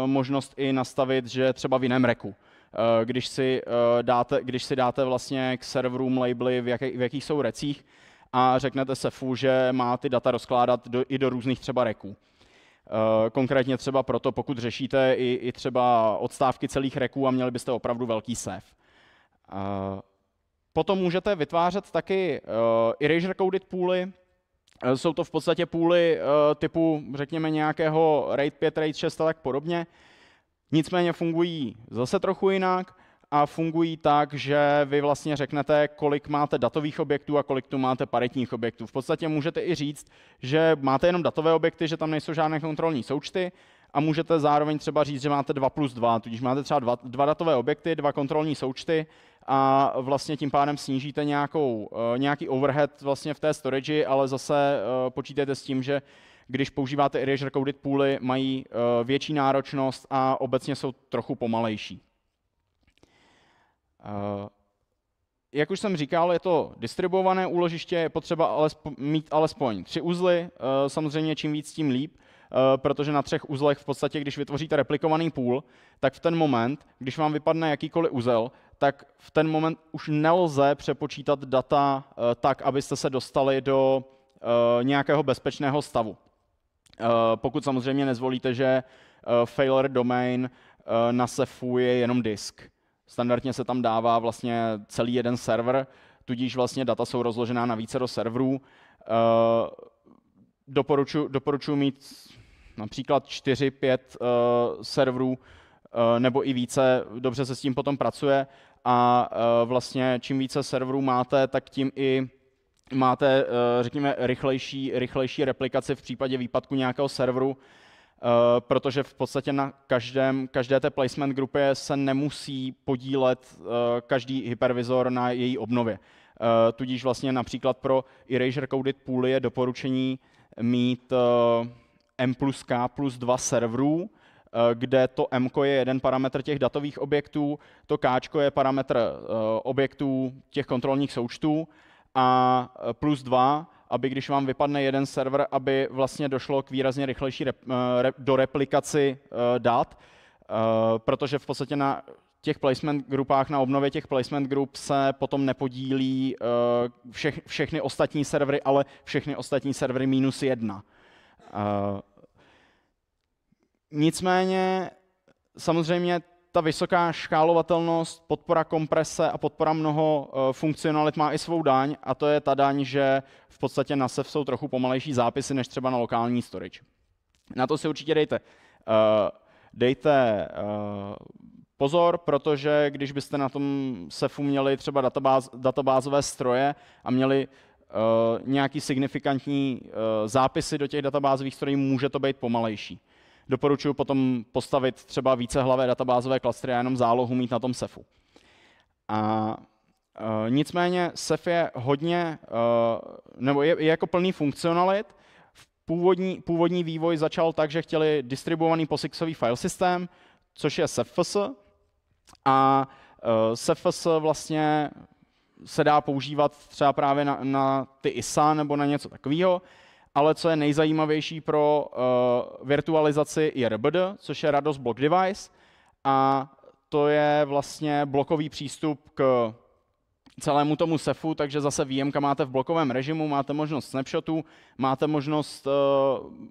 možnost i nastavit, že třeba v jiném reku. Když si dáte vlastně k serverům labely, v jakých jsou recích a řeknete Cephu, že má ty data rozkládat i do různých třeba reků. Konkrétně třeba proto, pokud řešíte i třeba odstávky celých reků a měli byste opravdu velký Ceph. Potom můžete vytvářet taky erasure coded pooly. Jsou to v podstatě pooly typu, řekněme, nějakého RAID 5, RAID 6 a tak podobně. Nicméně fungují zase trochu jinak a fungují tak, že vy vlastně řeknete, kolik máte datových objektů a kolik tu máte paritních objektů. V podstatě můžete i říct, že máte jenom datové objekty, že tam nejsou žádné kontrolní součty a můžete zároveň třeba říct, že máte 2+2, tudíž máte třeba dva datové objekty, 2 kontrolní součty a vlastně tím pádem snížíte nějaký overhead vlastně v té storage, ale zase počítejte s tím, že když používáte erasure coded pooly, mají větší náročnost a obecně jsou trochu pomalejší. Jak už jsem říkal, je to distribuované úložiště, je potřeba mít alespoň 3 uzly, samozřejmě čím víc, tím líp, protože na 3 uzlech v podstatě, když vytvoříte replikovaný pool, tak v ten moment, když vám vypadne jakýkoliv uzel, tak v ten moment už nelze přepočítat data tak, abyste se dostali do nějakého bezpečného stavu. Pokud samozřejmě nezvolíte, že failure domain na Cephu je jenom disk. Standardně se tam dává vlastně celý jeden server, tudíž vlastně data jsou rozložená na vícero serverů. Doporučuji mít například 4-5 serverů nebo i více, dobře se s tím potom pracuje a vlastně čím více serverů máte, tak tím i máte, řekněme, rychlejší replikaci v případě výpadku nějakého serveru, protože v podstatě na každé té placement grupě se nemusí podílet každý hypervizor na její obnově. Tudíž vlastně například pro erasure coded pooly je doporučení mít M plus K plus 2 serverů, kde to M je jeden parametr těch datových objektů, to K je parametr objektů těch kontrolních součtů a plus 2, aby když vám vypadne jeden server, aby vlastně došlo k výrazně rychlejší do replikaci dat, protože v podstatě na těch placement grupách, na obnově těch placement group se potom nepodílí všechny ostatní servery, ale všechny ostatní servery -1. Nicméně samozřejmě ta vysoká škálovatelnost, podpora komprese a podpora mnoho funkcionalit má i svou daň, a to je ta daň, že v podstatě na SEF jsou trochu pomalejší zápisy než třeba na lokální storage. Na to si určitě dejte pozor, protože když byste na tom SEFu měli třeba databázové stroje a měli nějaký signifikantní zápisy do těch databázových strojů, může to být pomalejší. Doporučuji potom postavit třeba vícehlavé databázové klastry a jenom zálohu mít na tom SEFu. Nicméně SEF je hodně, nebo je jako plný funkcionalit. Původní vývoj začal tak, že chtěli distribuovaný POSIXový file systém, což je SEFS. A SEFS vlastně se dá používat třeba právě na ty ISA nebo na něco takového. Ale co je nejzajímavější pro virtualizaci je RBD, což je Rados Block Device, a to je vlastně blokový přístup k celému tomu SEFu, takže zase VMka máte v blokovém režimu, máte možnost snapshotů, máte možnost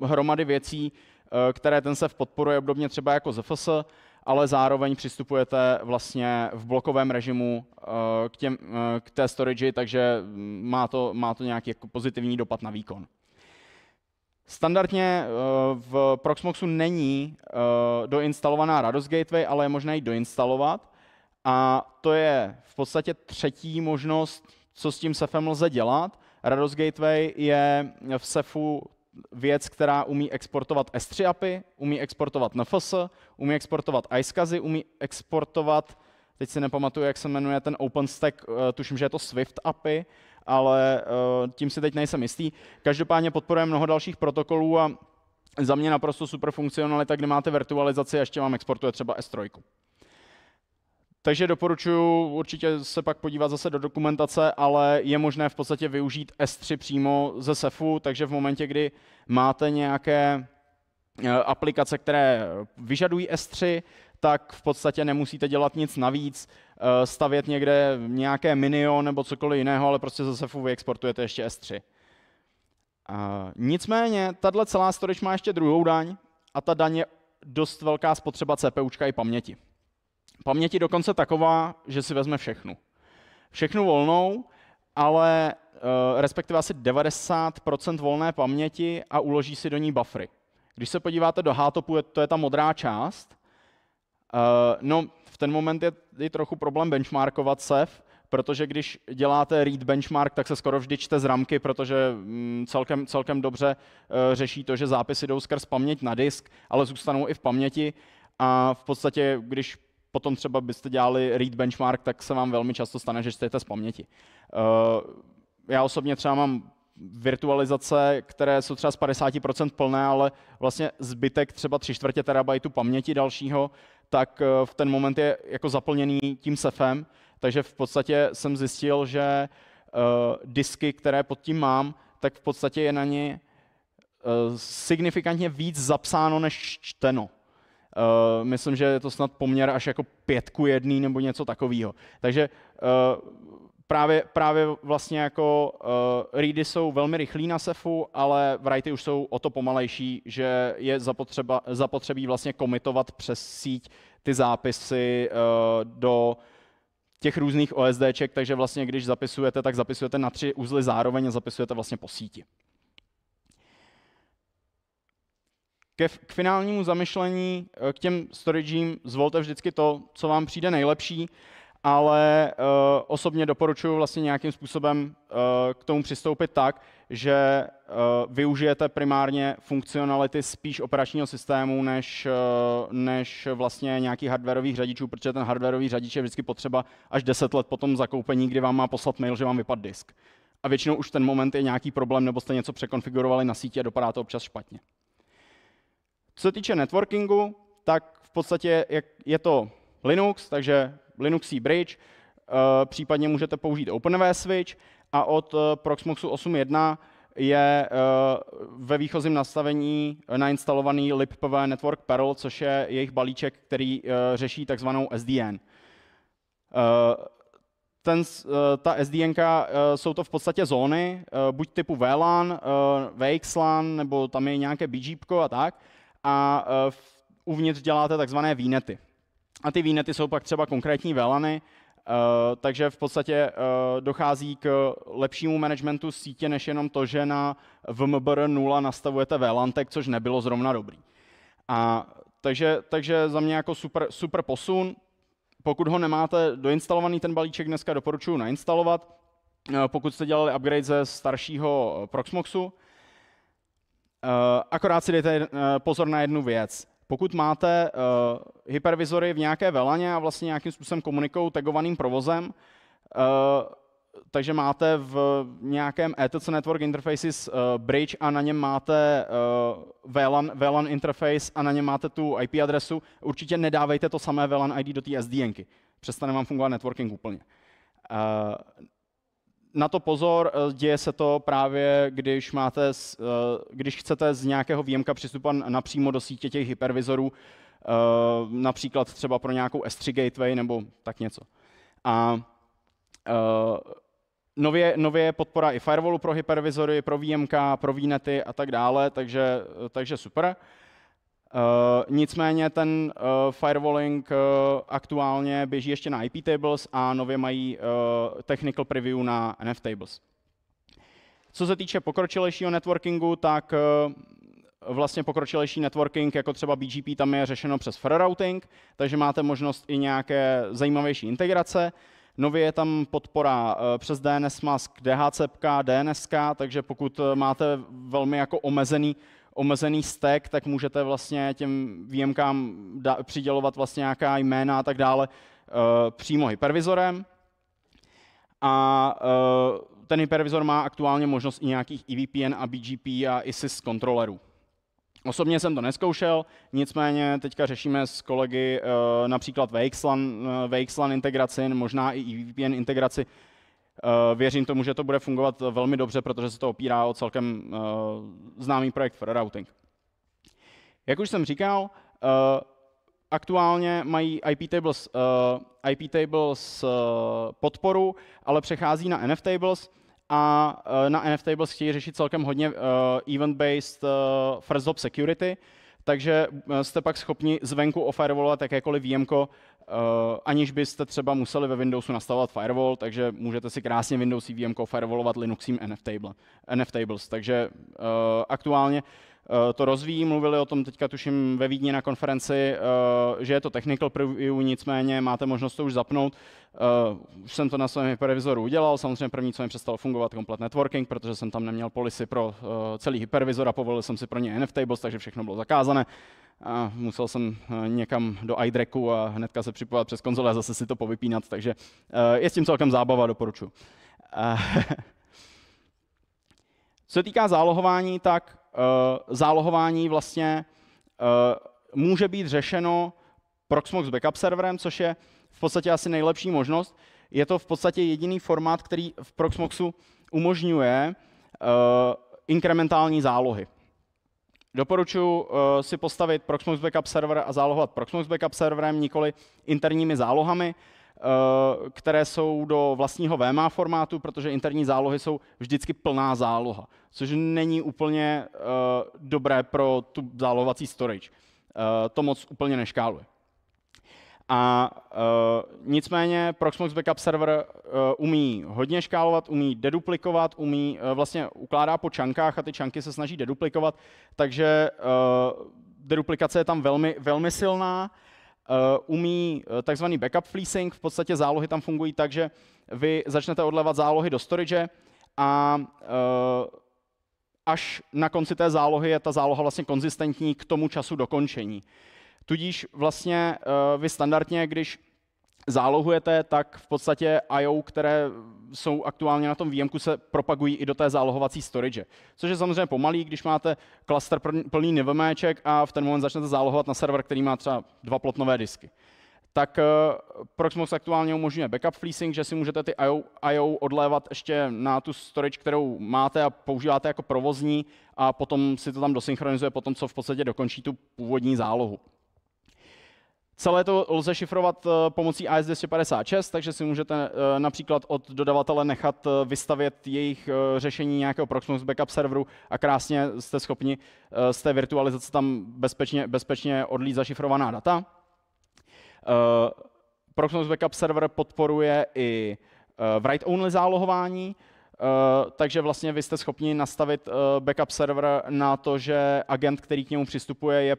hromady věcí, které ten SEF podporuje, obdobně třeba jako ZFS, ale zároveň přistupujete vlastně v blokovém režimu k té storage, takže má to nějaký jako pozitivní dopad na výkon. Standardně v Proxmoxu není doinstalovaná Rados Gateway, ale je možné ji doinstalovat. A to je v podstatě třetí možnost, co s tím SEFem lze dělat. Rados Gateway je v SEFu věc, která umí exportovat S3 API, umí exportovat NFS, umí exportovat iSCSI, umí exportovat, teď si nepamatuju, jak se jmenuje ten OpenStack, tuším, že je to Swift API, ale tím si teď nejsem jistý. Každopádně podporuje mnoho dalších protokolů a za mě naprosto super funkcionalita, kde máte virtualizaci a ještě vám exportuje třeba S3. Takže doporučuji určitě se pak podívat zase do dokumentace, ale je možné v podstatě využít S3 přímo ze SEFu, takže v momentě, kdy máte nějaké aplikace, které vyžadují S3, tak v podstatě nemusíte dělat nic navíc, stavět někde nějaké minio nebo cokoliv jiného, ale prostě ze SEFu vyexportujete ještě S3. Nicméně, tahle celá storage má ještě druhou daň a ta daň je dost velká spotřeba CPUčka i paměti. Paměti dokonce taková, že si vezme všechnu. Všechnu volnou, ale respektive asi 90% volné paměti a uloží si do ní buffery. Když se podíváte do H-topu, to je ta modrá část. No, v ten moment je trochu problém benchmarkovat SEF, protože když děláte read benchmark, tak se skoro vždy čte z ramky, protože celkem dobře řeší to, že zápisy jdou skrz paměť na disk, ale zůstanou i v paměti. A v podstatě, když potom třeba byste dělali read benchmark, tak se vám velmi často stane, že čtete z paměti. Já osobně třeba mám virtualizace, které jsou třeba z 50% plné, ale vlastně zbytek třeba 3/4 terabajtu paměti dalšího, tak v ten moment je jako zaplněný tím SEFem, takže v podstatě jsem zjistil, že disky, které pod tím mám, tak v podstatě je na ně signifikantně víc zapsáno než čteno. Myslím, že je to snad poměr až jako 5:1 nebo něco takového. Takže právě vlastně jako ready jsou velmi rychlí na SEFu, ale writey už jsou o to pomalejší, že je zapotřebí vlastně committovat přes síť ty zápisy do těch různých OSDček, takže vlastně když zapisujete, tak zapisujete na 3 uzly zároveň a zapisujete vlastně po síti. K finálnímu zamyšlení, k těm storagím zvolte vždycky to, co vám přijde nejlepší. ale osobně doporučuji vlastně nějakým způsobem k tomu přistoupit tak, že využijete primárně funkcionality spíš operačního systému, než vlastně nějakých hardwarových řadičů, protože ten hardwarový řadič je vždycky potřeba až 10 let po tom zakoupení, kdy vám má poslat mail, že vám vypadl disk. A většinou už v ten moment je nějaký problém, nebo jste něco překonfigurovali na síti a dopadá to občas špatně. Co se týče networkingu, tak v podstatě je to Linux, takže Linuxí bridge, případně můžete použít OpenVSwitch a od Proxmoxu 8.1 je ve výchozím nastavení nainstalovaný libpv Network Perl, což je jejich balíček, který řeší takzvanou SDN. Ta SDNka jsou to v podstatě zóny, buď typu VLAN, VXLAN, nebo tam je nějaké BGP a tak. A uvnitř děláte takzvané VNety. A ty VNety jsou pak třeba konkrétní VLANy, takže v podstatě dochází k lepšímu managementu sítě, než jenom to, že na VMBR 0 nastavujete VLANtek, což nebylo zrovna dobrý. Takže za mě jako super posun. Pokud ho nemáte doinstalovaný ten balíček, dneska doporučuji nainstalovat. Pokud jste dělali upgrade ze staršího Proxmoxu, akorát si dejte pozor na jednu věc. Pokud máte hypervizory v nějaké VLANě a vlastně nějakým způsobem komunikují tagovaným provozem, takže máte v nějakém etc Network Interfaces bridge a na něm máte VLAN interface a na něm máte tu IP adresu, určitě nedávejte to samé VLAN ID do té SDNky. Přestane vám fungovat networking úplně. Na to pozor, děje se to právě, když chcete z nějakého VMka přistupovat napřímo do sítě těch hypervizorů, například třeba pro nějakou S3 gateway nebo tak něco. A nově je podpora i firewallu pro hypervizory, pro VMka, pro VNety a tak dále, takže super. Nicméně ten firewalling aktuálně běží ještě na IP tables a nově mají technical preview na NF tables. Co se týče pokročilejšího networkingu, tak vlastně pokročilejší networking, jako třeba BGP, tam je řešeno přes FR routing, takže máte možnost i nějaké zajímavější integrace. Nově je tam podpora přes DNS mask, DHCP, DNSK, takže pokud máte velmi jako omezený stack, tak můžete vlastně těm VMkám přidělovat vlastně nějaká jména a tak dále přímo hypervizorem. A ten hypervizor má aktuálně možnost i nějakých EVPN a BGP a ISIS kontrolerů. Osobně jsem to neskoušel, nicméně teďka řešíme s kolegy například VXLAN integraci, možná i EVPN integraci. Věřím tomu, že to bude fungovat velmi dobře, protože se to opírá o celkem známý projekt for routing. Jak už jsem říkal, aktuálně mají IP tables podporu, ale přechází na NF tables a na NF tables chtějí řešit celkem hodně event-based first hop security, takže jste pak schopni zvenku ofirewallovat jakékoliv VMko, aniž byste třeba museli ve Windowsu nastavovat firewall, takže můžete si krásně Windows VMko firewallovat Linuxím NF tables. Takže aktuálně to rozvíjí, mluvili o tom teďka tuším ve Vídni na konferenci, že je to technical preview, nicméně máte možnost to už zapnout. Už jsem to na svém hypervizoru udělal, samozřejmě první, co mi přestalo fungovat, komplet networking, protože jsem tam neměl policy pro celý hypervizor a povolil jsem si pro ně NF tables, takže všechno bylo zakázané. A musel jsem někam do iDracku a hnedka se připojovat přes konzole a zase si to povypínat, takže je s tím celkem zábava, doporučuji. Co se týká zálohování, tak zálohování vlastně může být řešeno Proxmox backup serverem, což je v podstatě asi nejlepší možnost. Je to v podstatě jediný formát, který v Proxmoxu umožňuje inkrementální zálohy. Doporučuji si postavit Proxmox backup server a zálohovat Proxmox backup serverem, nikoli interními zálohami, které jsou do vlastního VMA formátu, protože interní zálohy jsou vždycky plná záloha, což není úplně dobré pro tu zálohovací storage. To moc úplně neškáluje. A nicméně Proxmox backup server umí hodně škálovat, umí deduplikovat, vlastně ukládá po čunkách a ty čunky se snaží deduplikovat, takže deduplikace je tam velmi, velmi silná umí takzvaný backup fleecing, v podstatě zálohy tam fungují tak, že vy začnete odlévat zálohy do storage a až na konci té zálohy je ta záloha vlastně konzistentní k tomu času dokončení. Tudíž vlastně vy standardně, když zálohujete, tak v podstatě I.O., které jsou aktuálně na tom VMku, se propagují i do té zálohovací storage. Což je samozřejmě pomalý, když máte klaster plný NVMeček a v ten moment začnete zálohovat na server, který má třeba 2 plotnové disky. Tak Proxmox aktuálně umožňuje backup fleecing, že si můžete ty I.O. odlévat ještě na tu storage, kterou máte a používáte jako provozní a potom si to tam dosynchronizuje po tom, co v podstatě dokončí tu původní zálohu. Celé to lze šifrovat pomocí AES-256, takže si můžete například od dodavatele nechat vystavět jejich řešení nějakého Proxmox backup serveru a krásně jste schopni z té virtualizace tam bezpečně odlít zašifrovaná data. Proxmox backup server podporuje i write-only zálohování, takže vlastně vy jste schopni nastavit backup server na to, že agent, který k němu přistupuje,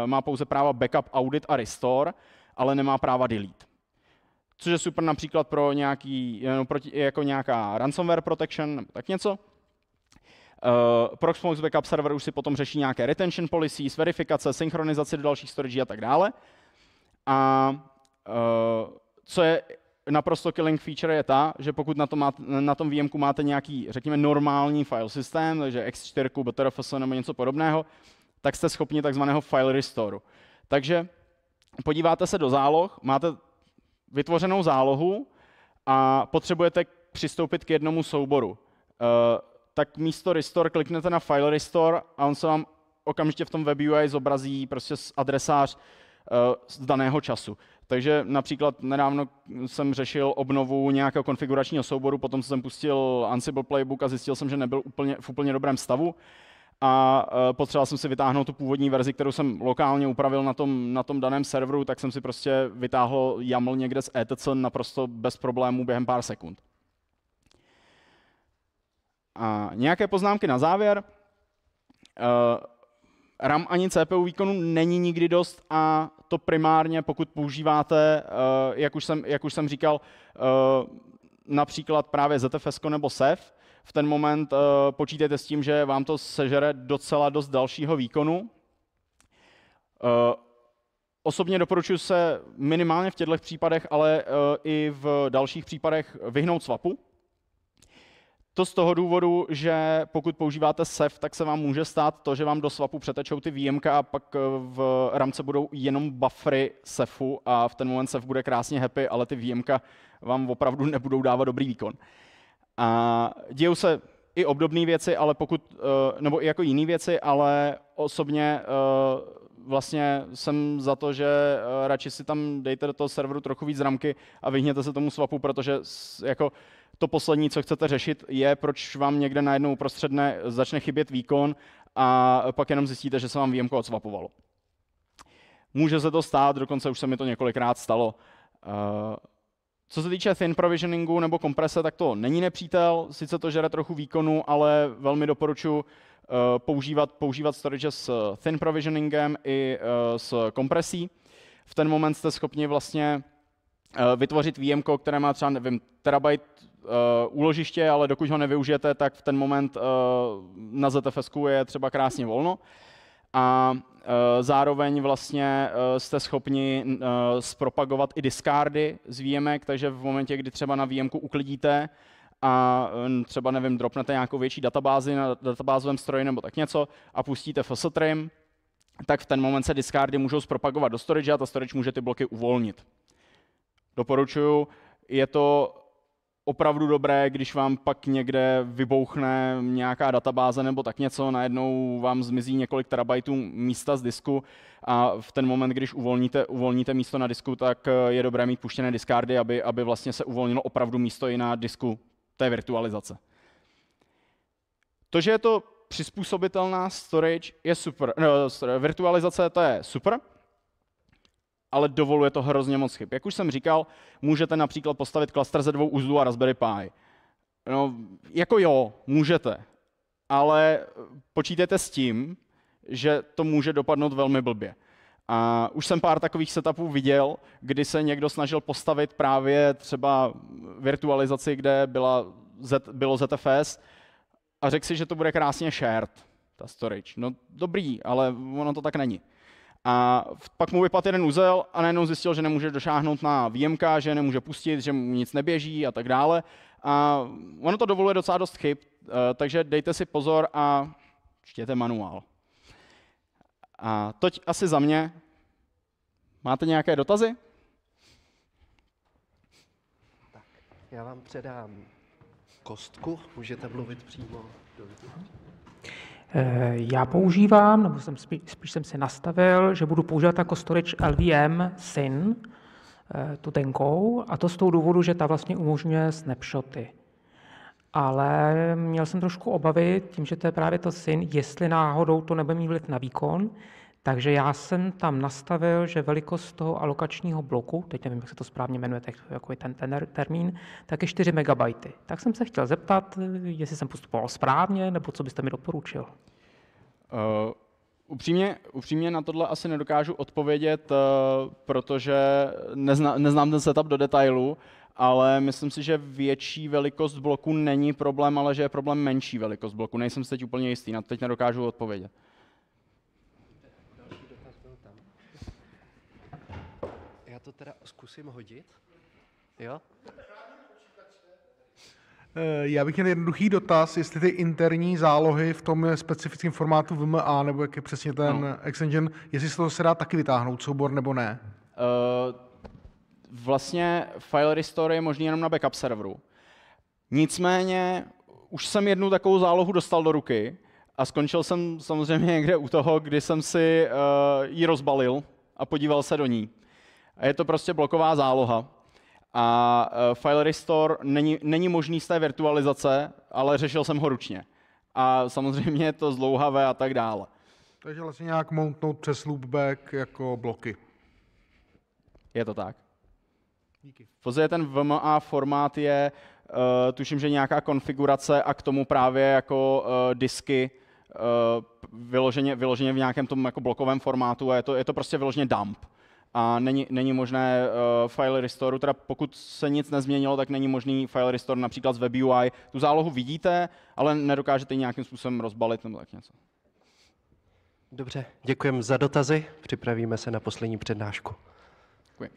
má pouze práva backup, audit a restore, ale nemá práva delete. Což je super například pro jako nějaká ransomware protection nebo tak něco. Proxmox backup server už si potom řeší nějaké retention policies, verifikace, synchronizaci do dalších storage a tak dále. A co je naprosto killing feature je ta, že pokud na tom VMku máte nějaký, řekněme, normální file systém, takže X4, BTRFS nebo něco podobného, tak jste schopni takzvaného file restoru. Takže podíváte se do záloh, máte vytvořenou zálohu a potřebujete přistoupit k jednomu souboru. Tak místo restore kliknete na file restore a on se vám okamžitě v tom web UI zobrazí prostě adresář z daného času. Takže například nedávno jsem řešil obnovu nějakého konfiguračního souboru, potom jsem pustil Ansible Playbook a zjistil jsem, že nebyl v úplně dobrém stavu a potřeboval jsem si vytáhnout tu původní verzi, kterou jsem lokálně upravil na tom daném serveru, tak jsem si prostě vytáhl YAML někde z etc naprosto bez problémů během pár sekund. A nějaké poznámky na závěr. RAM ani CPU výkonu není nikdy dost a to primárně, pokud používáte, jak už jsem říkal, například právě ZFS nebo SEF, v ten moment počítejte s tím, že vám to sežere docela dost dalšího výkonu. Osobně doporučuji se minimálně v těchto případech, ale i v dalších případech vyhnout swapu. To z toho důvodu, že pokud používáte SEF, tak se vám může stát to, že vám do swapu přetečou ty VMK a pak v ramce budou jenom buffery SEFu a v ten moment SEF bude krásně happy, ale ty VMK vám opravdu nebudou dávat dobrý výkon. A dějou se i obdobné věci, ale nebo i jako jiné věci, ale osobně vlastně jsem za to, že radši si tam dejte do toho serveru trochu víc ramky a vyhněte se tomu swapu, protože jako to poslední, co chcete řešit, je, proč vám někde najednou uprostřed dne začne chybět výkon a pak jenom zjistíte, že se vám VMko odswapovalo. Může se to stát, dokonce už se mi to několikrát stalo. Co se týče thin provisioningu nebo komprese, tak to není nepřítel, sice to žere trochu výkonu, ale velmi doporučuji používat storage s thin provisioningem i s kompresí. V ten moment jste schopni vlastně vytvořit VMko, které má třeba, nevím, terabajt úložiště, ale dokud ho nevyužijete, tak v ten moment na ZFSku je třeba krásně volno. A zároveň vlastně jste schopni zpropagovat i discardy z VMek, takže v momentě, kdy třeba na VMku uklidíte a třeba, nevím, dropnete nějakou větší databázi na databázovém stroji nebo tak něco a pustíte fstream, tak v ten moment se discardy můžou zpropagovat do storage a ta storage může ty bloky uvolnit. Doporučuju, je to opravdu dobré, když vám pak někde vybouchne nějaká databáze nebo tak něco, najednou vám zmizí několik terabajtů místa z disku a v ten moment, když uvolníte místo na disku, tak je dobré mít puštěné discardy, aby vlastně se uvolnilo opravdu místo i na disku té virtualizace. To, že je to přizpůsobitelná storage, je super. Virtualizace, to je super, ale dovoluje to hrozně moc chyb. Jak už jsem říkal, můžete například postavit klaster ze 2 uzlů a Raspberry Pi. No, jako jo, můžete, ale počítejte s tím, že to může dopadnout velmi blbě. A už jsem pár takových setupů viděl, kdy se někdo snažil postavit právě třeba virtualizaci, kde bylo ZFS a řekl si, že to bude krásně shared, ta storage. No dobrý, ale ono to tak není. A pak mu vypadl jeden uzel a najednou zjistil, že nemůže došáhnout na VMK, že nemůže pustit, že mu nic neběží a tak dále. A ono to dovoluje docela dost chyb, takže dejte si pozor a čtěte manuál. A toť asi za mě. Máte nějaké dotazy? Tak, já vám předám kostku, můžete mluvit přímo do Já používám, nebo spíš jsem si nastavil, že budu používat jako storage LVM SYN, tu tenkou, a to z toho důvodu, že ta vlastně umožňuje snapshoty. Ale měl jsem trošku obavy tím, že to je právě to SYN, jestli náhodou to nebude mít vliv na výkon, takže já jsem tam nastavil, že velikost toho alokačního bloku, teď nevím, jak se to správně jmenuje, jako je ten termín, tak je 4 MB. Tak jsem se chtěl zeptat, jestli jsem postupoval správně, nebo co byste mi doporučil. Upřímně na tohle asi nedokážu odpovědět, protože neznám ten setup do detailu, ale myslím si, že větší velikost bloku není problém, ale že je problém menší velikost bloku. Nejsem si teď úplně jistý, na to teď nedokážu odpovědět. Já to teda zkusím hodit. Jo? Já bych měl jednoduchý dotaz, jestli ty interní zálohy v tom specifickém formátu VMA, nebo jak je přesně ten extension, jestli se dá taky vytáhnout soubor nebo ne? Vlastně file restore je možný jenom na backup serveru. Nicméně už jsem jednu takovou zálohu dostal do ruky a skončil jsem samozřejmě někde u toho, kdy jsem si ji rozbalil a podíval se do ní. A je to prostě bloková záloha. A file restore není možný z té virtualizace, ale řešil jsem ho ručně. A samozřejmě je to zdlouhavé a tak dále. Takže vlastně nějak mountnout přes loopback jako bloky. Je to tak. Díky. V podstatě ten VMA formát je, tuším, že nějaká konfigurace a k tomu právě jako disky vyloženě v nějakém tom jako blokovém formátu a je to prostě vyloženě dump. A není možné file restore, teda pokud se nic nezměnilo, tak není možný file restore například z WebUI. Tu zálohu vidíte, ale nedokážete ji nějakým způsobem rozbalit nebo tak něco. Dobře, děkujeme za dotazy, připravíme se na poslední přednášku. Děkuji.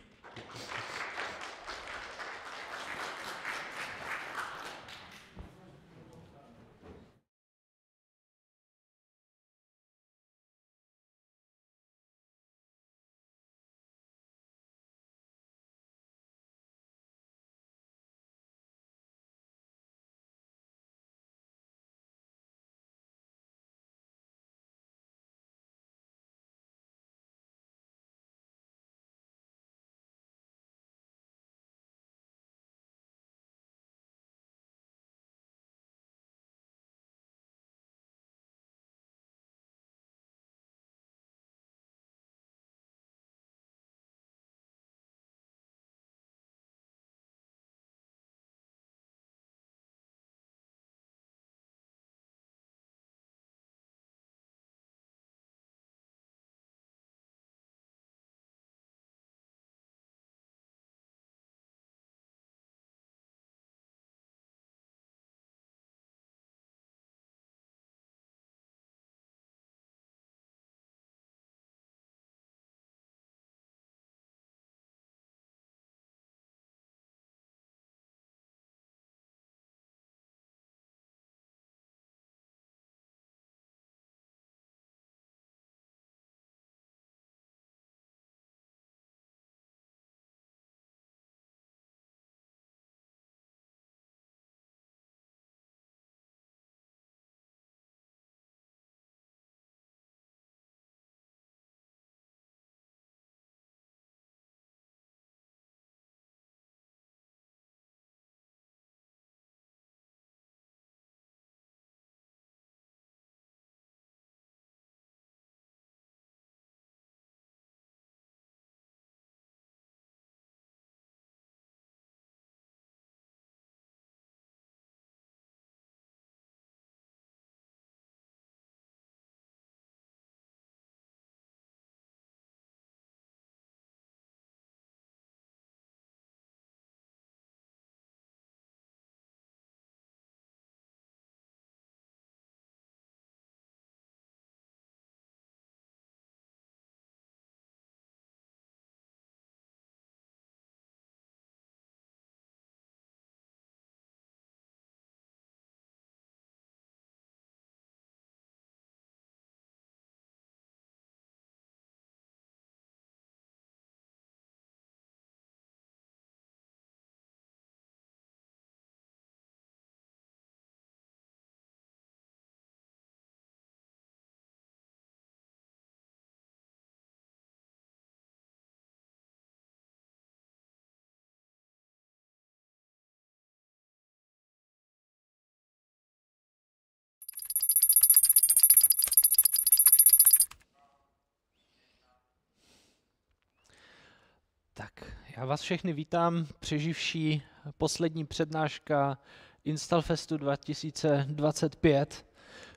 Já vás všechny vítám, přeživší poslední přednáška InstallFestu 2025.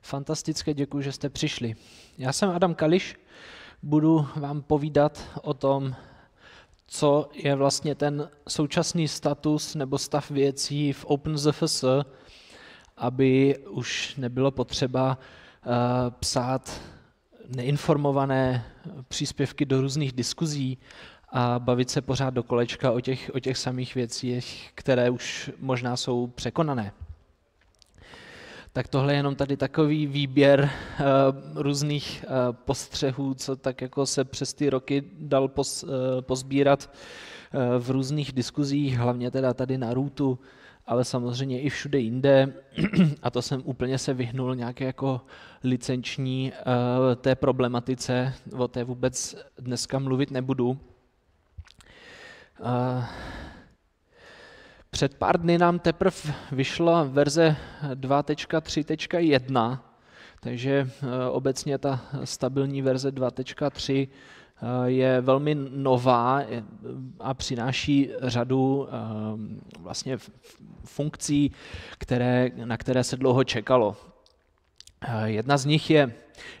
Fantastické, děkuji, že jste přišli. Já jsem Adam Kališ, budu vám povídat o tom, co je vlastně ten současný status nebo stav věcí v OpenZFS, aby už nebylo potřeba psát neinformované příspěvky do různých diskuzí a bavit se pořád do kolečka o těch samých věcích, které už možná jsou překonané. Tak tohle je jenom tady takový výběr různých postřehů, co tak jako se přes ty roky dal pozbírat v různých diskuzích, hlavně teda tady na Rootu, ale samozřejmě i všude jinde. A to jsem úplně se vyhnul nějaké jako licenční té problematice, o té vůbec dneska mluvit nebudu. Před pár dny nám teprve vyšla verze 2.3.1, takže obecně ta stabilní verze 2.3 je velmi nová a přináší řadu vlastně funkcí, na které se dlouho čekalo. Jedna z nich je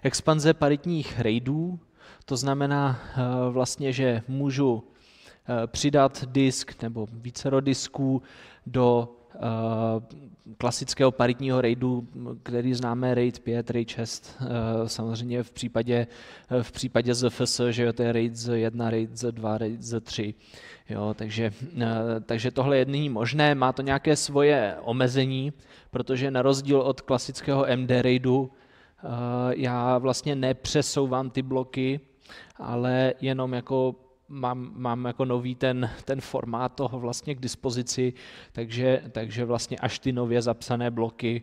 expanze paritních RAIDů, to znamená vlastně, že můžu přidat disk nebo vícero disků do klasického paritního RAIDu, který známe RAID 5, RAID 6, samozřejmě v případě ZFS, že jo, to je RAID Z1, RAID Z2, RAID Z3. Jo, takže tohle není možné, má to nějaké svoje omezení, protože na rozdíl od klasického MD RAIDu já vlastně nepřesouvám ty bloky, ale jenom jako mám jako nový ten formát toho vlastně k dispozici, takže vlastně až ty nově zapsané bloky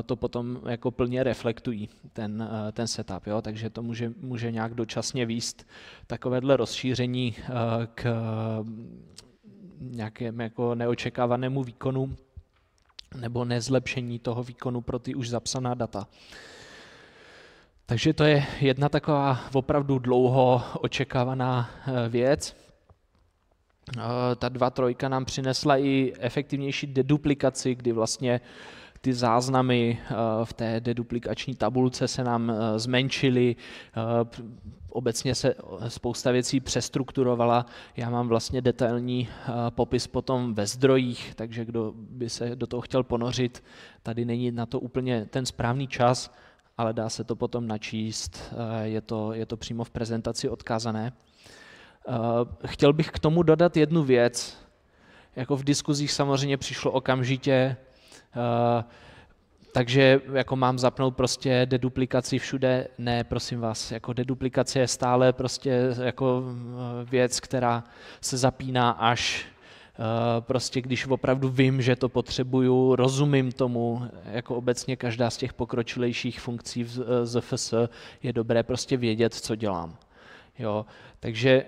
to potom jako plně reflektují ten setup, jo? Takže to může nějak dočasně vést takovéhle rozšíření k nějakému jako neočekávanému výkonu nebo nezlepšení toho výkonu pro ty už zapsaná data. Takže to je jedna taková opravdu dlouho očekávaná věc. Ta 2.3 nám přinesla i efektivnější deduplikaci, kdy vlastně ty záznamy v té deduplikační tabulce se nám zmenšily, obecně se spousta věcí přestrukturovala. Já mám vlastně detailní popis potom ve zdrojích, takže kdo by se do toho chtěl ponořit, tady není na to úplně ten správný čas, ale dá se to potom načíst, je to přímo v prezentaci odkázané. Chtěl bych k tomu dodat jednu věc. Jako v diskuzích samozřejmě přišlo okamžitě, takže jako mám zapnout prostě deduplikaci všude. Ne, prosím vás, jako deduplikace je stále prostě jako věc, která se zapíná až prostě když opravdu vím, že to potřebuju, rozumím tomu, jako obecně každá z těch pokročilejších funkcí v ZFS je dobré prostě vědět, co dělám. Jo, takže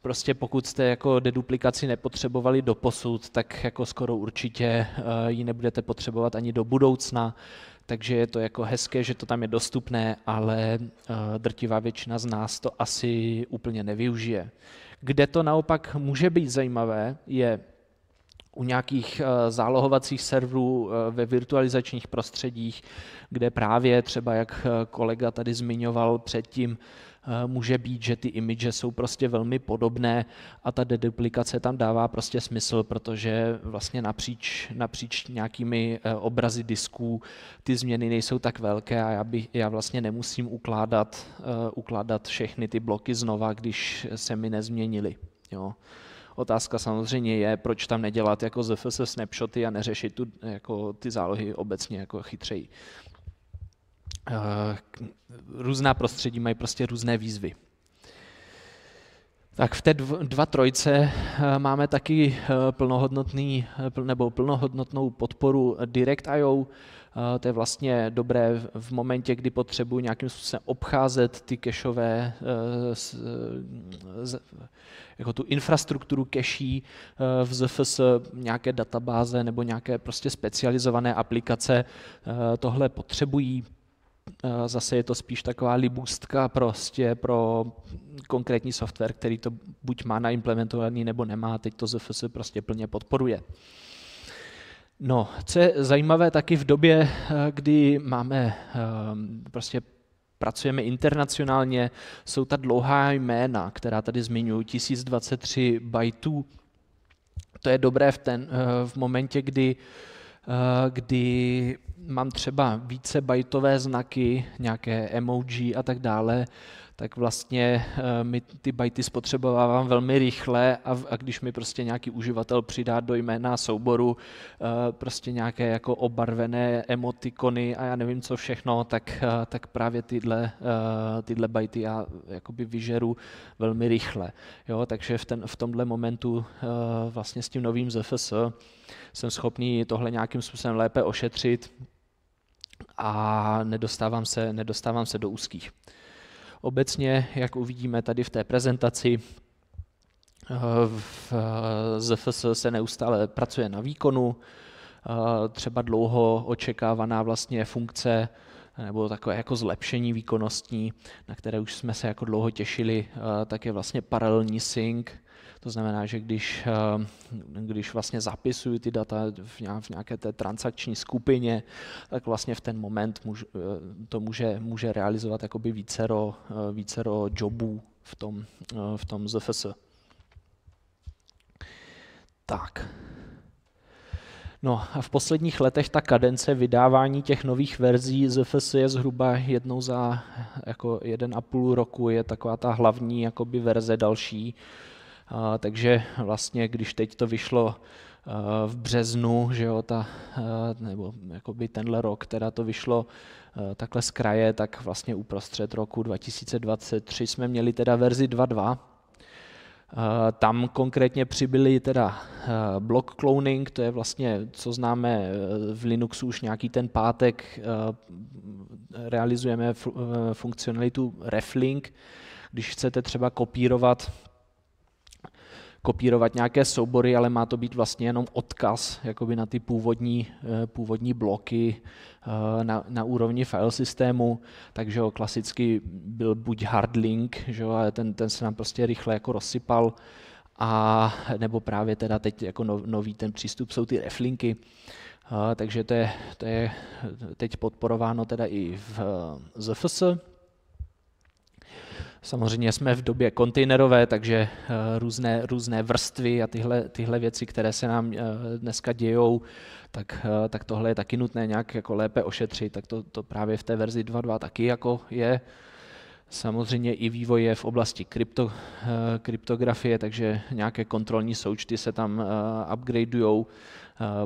prostě pokud jste jako deduplikaci nepotřebovali doposud, tak jako skoro určitě ji nebudete potřebovat ani do budoucna, takže je to jako hezké, že to tam je dostupné, ale drtivá většina z nás to asi úplně nevyužije. Kde to naopak může být zajímavé, je u nějakých zálohovacích serverů ve virtualizačních prostředích, kde právě třeba, jak kolega tady zmiňoval předtím, může být, že ty image jsou prostě velmi podobné a ta deduplikace tam dává prostě smysl, protože vlastně napříč nějakými obrazy disků ty změny nejsou tak velké a já vlastně nemusím ukládat všechny ty bloky znova, když se mi nezměnily. Jo. Otázka samozřejmě je, proč tam nedělat jako ZFS snapshoty a neřešit jako ty zálohy obecně jako chytřeji. Různá prostředí mají prostě různé výzvy. Tak v té 2.3 máme taky plnohodnotnou podporu Direct.io. To je vlastně dobré v momentě, kdy potřebuji nějakým způsobem obcházet ty cacheové, jako tu infrastrukturu cache v ZFS, nějaké databáze nebo nějaké prostě specializované aplikace tohle potřebují. zase je to spíš taková libůstka prostě pro konkrétní software, který to buď má naimplementovaný nebo nemá, teď to ZFS prostě plně podporuje. No, co je zajímavé taky v době, kdy máme prostě pracujeme internacionálně, jsou ta dlouhá jména, která tady zmiňuji, 1023 bajtů. To je dobré v momentě, kdy mám třeba více bajtové znaky, nějaké emoji a tak dále, tak vlastně my ty bajty spotřebovávám velmi rychle a když mi prostě nějaký uživatel přidá do jména souboru prostě nějaké jako obarvené emotikony a já nevím co všechno, tak právě tyhle bajty já jakoby vyžeru velmi rychle. Jo, takže v tomhle momentu vlastně s tím novým ZFS jsem schopný tohle nějakým způsobem lépe ošetřit a nedostávám se do úzkých. Obecně, jak uvidíme tady v té prezentaci, v ZFS se neustále pracuje na výkonu, třeba dlouho očekávaná vlastně funkce nebo takové jako zlepšení výkonnostní, na které už jsme se jako dlouho těšili, tak je vlastně paralelní sync. To znamená, že když vlastně zapisuju ty data v nějaké té transakční skupině, tak vlastně v ten moment to může realizovat jakoby vícero jobů v tom ZFS. Tak. No a v posledních letech ta kadence vydávání těch nových verzí ZFS je zhruba jednou za jako 1,5 roku, je taková ta hlavní jakoby verze další. Takže vlastně, když teď to vyšlo v březnu, že jo, nebo jakoby tenhle rok, teda to vyšlo takhle z kraje, tak vlastně uprostřed roku 2023 jsme měli teda verzi 2.2. Tam konkrétně přibyly teda block cloning, to je vlastně, co známe v Linuxu už nějaký ten pátek, realizujeme funkcionalitu reflink, když chcete třeba kopírovat nějaké soubory, ale má to být vlastně jenom odkaz jakoby na ty původní bloky na úrovni file systému, takže klasicky byl buď hard link, že jo, ale ten se nám prostě rychle jako rozsypal, a nebo právě teda teď jako nový ten přístup jsou ty reflinky, takže to je teď podporováno teda i v ZFS. Samozřejmě jsme v době kontejnerové, takže různé vrstvy a tyhle věci, které se nám dneska dějou, tak tohle je taky nutné nějak jako lépe ošetřit, tak to právě v té verzi 2.2 taky jako je. Samozřejmě i vývoj je v oblasti kryptografie, takže nějaké kontrolní součty se tam upgradeujou.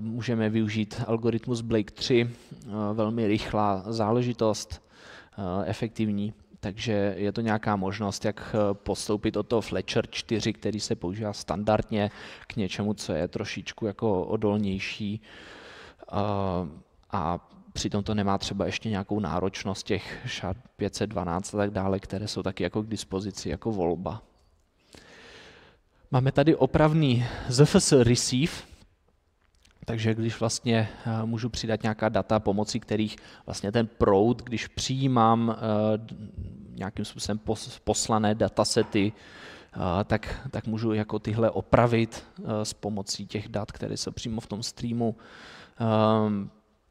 Můžeme využít algoritmus Blake 3, velmi rychlá záležitost, efektivní. Takže je to nějaká možnost, jak postoupit od toho Fletcher 4, který se používá standardně, k něčemu, co je trošičku jako odolnější. A přitom to nemá třeba ještě nějakou náročnost těch Sharp 512 a tak dále, které jsou taky jako k dispozici jako volba. Máme tady opravný ZFS receive, takže když vlastně můžu přidat nějaká data, pomocí kterých vlastně ten proud, když přijímám nějakým způsobem poslané datasety, tak můžu jako tyhle opravit s pomocí těch dat, které jsou přímo v tom streamu.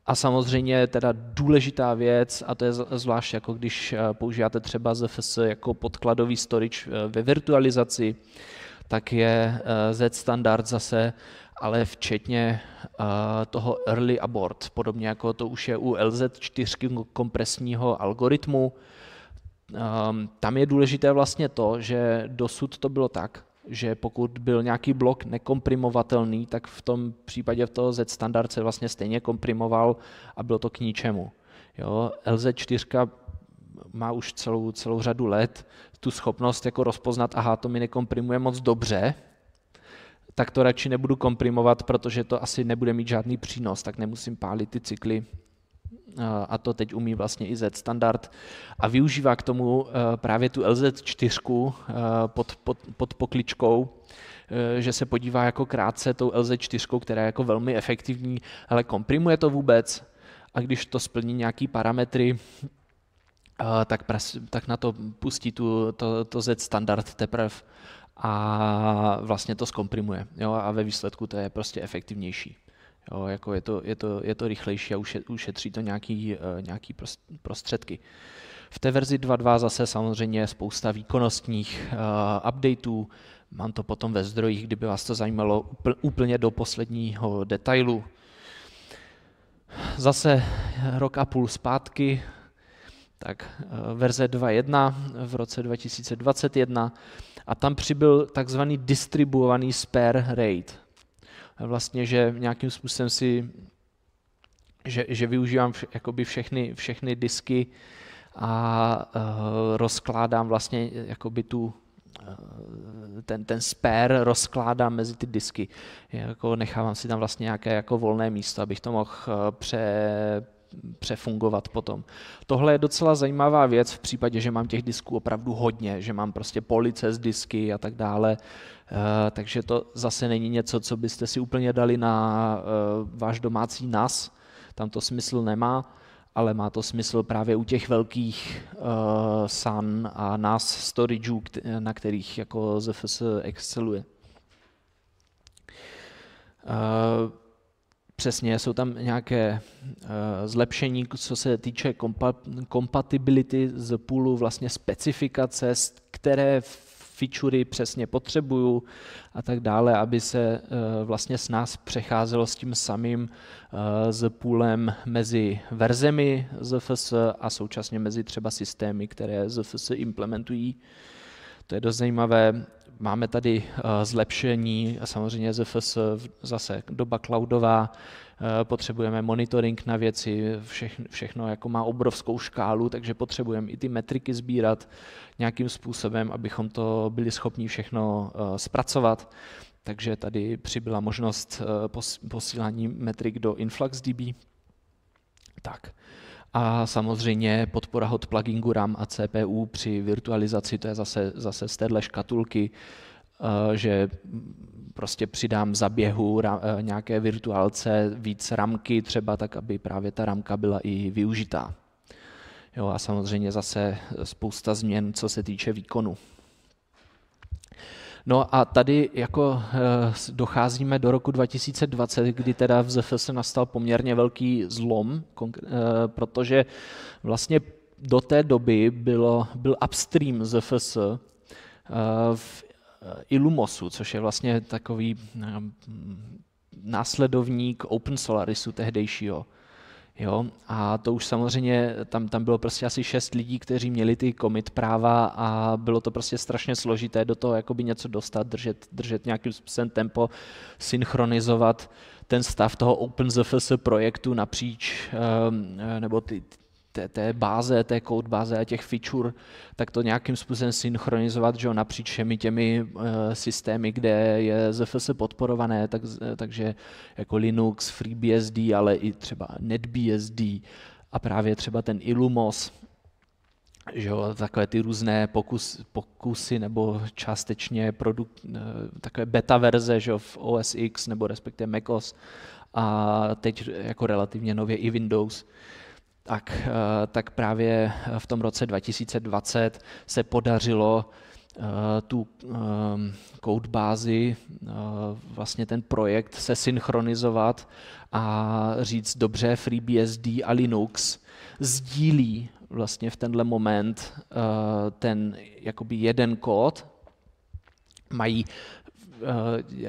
A samozřejmě teda důležitá věc, a to je zvlášť jako když používáte třeba ZFS jako podkladový storage ve virtualizaci, tak je Z standard zase, ale včetně toho early abort, podobně jako to už je u LZ4 kompresního algoritmu. Tam je důležité vlastně to, že dosud to bylo tak, že pokud byl nějaký blok nekomprimovatelný, tak v tom případě v toho Z standard se vlastně stejně komprimoval a bylo to k ničemu. Jo, LZ4 má už celou řadu let tu schopnost jako rozpoznat, aha, to mi nekomprimuje moc dobře, tak to radši nebudu komprimovat, protože to asi nebude mít žádný přínos, tak nemusím pálit ty cykly. A to teď umí vlastně i Z standard a využívá k tomu právě tu LZ4 pod pokličkou, že se podívá jako krátce tou LZ4, která je jako velmi efektivní, ale komprimuje to vůbec, a když to splní nějaký parametry, tak na to pustí to Z standard teprve a vlastně to zkomprimuje. Jo, a ve výsledku to je prostě efektivnější. Jo, jako je to rychlejší a ušetří to nějaký prostředky. V té verzi 2.2 zase samozřejmě spousta výkonnostních updateů. Mám to potom ve zdrojích, kdyby vás to zajímalo úplně do posledního detailu. Zase rok a půl zpátky, tak verze 2.1 v roce 2021 a tam přibyl takzvaný distribuovaný spare RAID. Vlastně, že nějakým způsobem že využívám jakoby všechny disky a rozkládám vlastně jakoby ten spare rozkládám mezi ty disky. Jako nechávám si tam vlastně nějaké jako volné místo, abych to mohl přefungovat potom. Tohle je docela zajímavá věc v případě, že mám těch disků opravdu hodně, že mám prostě police z disky a tak dále, takže to zase není něco, co byste si úplně dali na váš domácí NAS, tam to smysl nemá, ale má to smysl právě u těch velkých SAN a NAS storageů, na kterých jako ZFS exceluje. Přesně, jsou tam nějaké zlepšení, co se týče kompatibility z poolu, vlastně specifikace, které featurey přesně potřebuju a tak dále, aby se vlastně s nás přecházelo s tím samým s poolem mezi verzemi ZFS a současně mezi třeba systémy, které ZFS implementují. To je dost zajímavé. Máme tady zlepšení a samozřejmě ZFS zase doba cloudová, potřebujeme monitoring na věci, všechno jako má obrovskou škálu, takže potřebujeme i ty metriky sbírat nějakým způsobem, abychom to byli schopni všechno zpracovat. Takže tady přibyla možnost posílání metrik do InfluxDB. Tak. A samozřejmě podpora hot pluginu RAM a CPU při virtualizaci, to je zase z téhle škatulky, že prostě přidám za běhu nějaké virtuálce víc ramky třeba tak, aby právě ta ramka byla i využitá. Jo, a samozřejmě zase spousta změn, co se týče výkonu. No a tady jako docházíme do roku 2020, kdy teda v ZFS nastal poměrně velký zlom, protože vlastně do té doby byl upstream ZFS v Illumosu, což je vlastně takový následovník Open Solarisu tehdejšího. Jo, a to už samozřejmě, tam bylo prostě asi 6 lidí, kteří měli ty commit práva a bylo to prostě strašně složité do toho jakoby něco dostat, držet nějakým způsobem tempo, synchronizovat ten stav toho OpenZFS projektu napříč, nebo té báze, té code báze a těch feature, tak to nějakým způsobem synchronizovat, že napříč všemi těmi systémy, kde je ZFS podporované, takže jako Linux, FreeBSD, ale i třeba NetBSD a právě třeba ten Illumos, že jo, takové ty různé pokusy nebo částečně takové beta verze, že jo, v OS X nebo respektive macOS a teď jako relativně nově i Windows. Tak právě v tom roce 2020 se podařilo tu codebázi, vlastně ten projekt se synchronizovat a říct dobře, FreeBSD a Linux sdílí vlastně v tenhle moment ten jakoby jeden kód, mají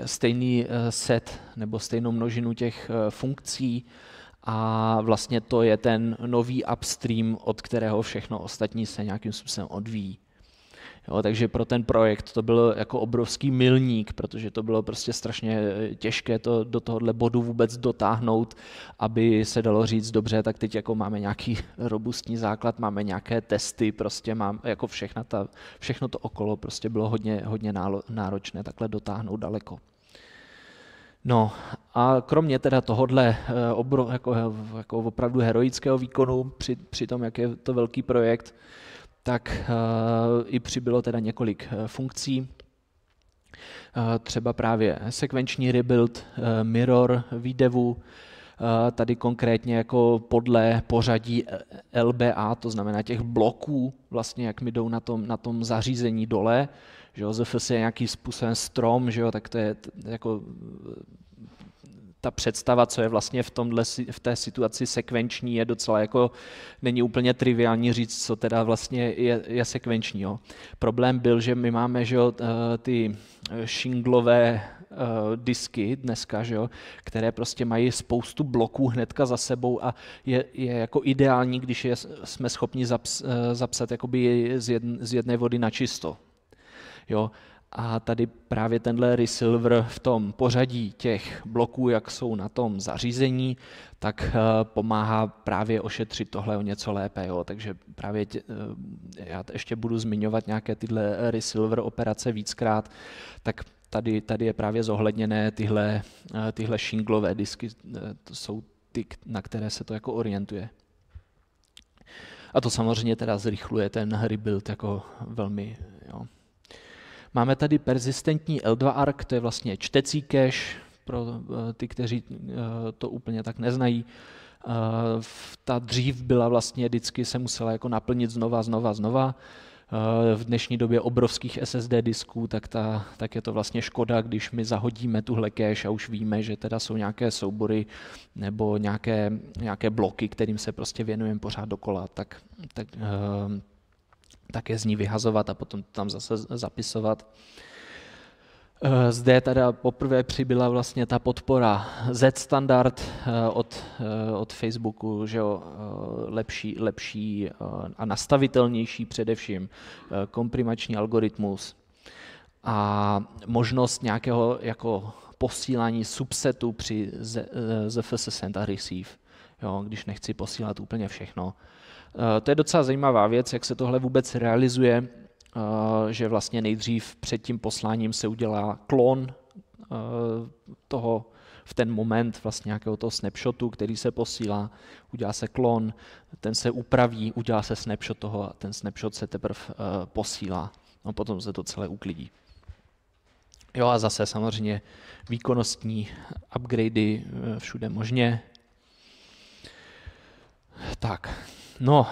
stejný set nebo stejnou množinu těch funkcí, a vlastně to je ten nový upstream, od kterého všechno ostatní se nějakým způsobem odvíjí. Jo, takže pro ten projekt to byl jako obrovský milník, protože to bylo prostě strašně těžké to do tohohle bodu vůbec dotáhnout, aby se dalo říct, dobře, tak teď jako máme nějaký robustní základ, máme nějaké testy, prostě jako všechno to okolo prostě bylo hodně náročné takhle dotáhnout daleko. No a kromě teda tohodle jako opravdu heroického výkonu při tom, jak je to velký projekt, tak i přibylo teda několik funkcí. Třeba právě sekvenční rebuild, mirror výdevu, tady konkrétně jako podle pořadí LBA, to znamená těch bloků, vlastně jak mi jdou na tom zařízení dole, že jo, ZFS je nějaký způsobem strom, že jo, tak to je jako ta představa, co je vlastně v té situaci sekvenční, je docela jako, není úplně triviální říct, co teda vlastně je sekvenční. Jo. Problém byl, že my máme, že jo, ty shinglové disky dneska, že jo, které prostě mají spoustu bloků hnedka za sebou a je jako ideální, když jsme schopni zapsat jakoby z jedné vody na čisto. Jo. A tady právě tenhle resilver v tom pořadí těch bloků, jak jsou na tom zařízení, tak pomáhá právě ošetřit tohle o něco lépe. Jo. Takže právě já ještě budu zmiňovat nějaké tyhle resilver operace víckrát, tak tady je právě zohledněné tyhle shinglové disky, to jsou ty, na které se to jako orientuje. A to samozřejmě teda zrychluje ten rebuild jako velmi. Jo. Máme tady persistentní L2 arc, to je vlastně čtecí cache, pro ty, kteří to úplně tak neznají. Ta dřív byla vlastně vždycky se musela jako naplnit znova. V dnešní době obrovských SSD disků, tak je to vlastně škoda, když my zahodíme tuhle cache a už víme, že teda jsou nějaké soubory nebo nějaké bloky, kterým se prostě věnujeme pořád dokola, tak je z ní vyhazovat a potom tam zase zapisovat. Zde teda poprvé přibyla vlastně ta podpora Z standard od Facebooku, že jo, lepší a nastavitelnější především komprimační algoritmus a možnost nějakého jako posílání subsetu při ZFS send a receive, jo, když nechci posílat úplně všechno. To je docela zajímavá věc, jak se tohle vůbec realizuje, že vlastně nejdřív před tím posláním se udělá klon toho v ten moment vlastně nějakého toho snapshotu, který se posílá, udělá se klon, ten se upraví, udělá se snapshot toho a ten snapshot se teprve posílá. No potom se to celé uklidí. Jo a zase samozřejmě výkonnostní upgradey všude možně. Tak, no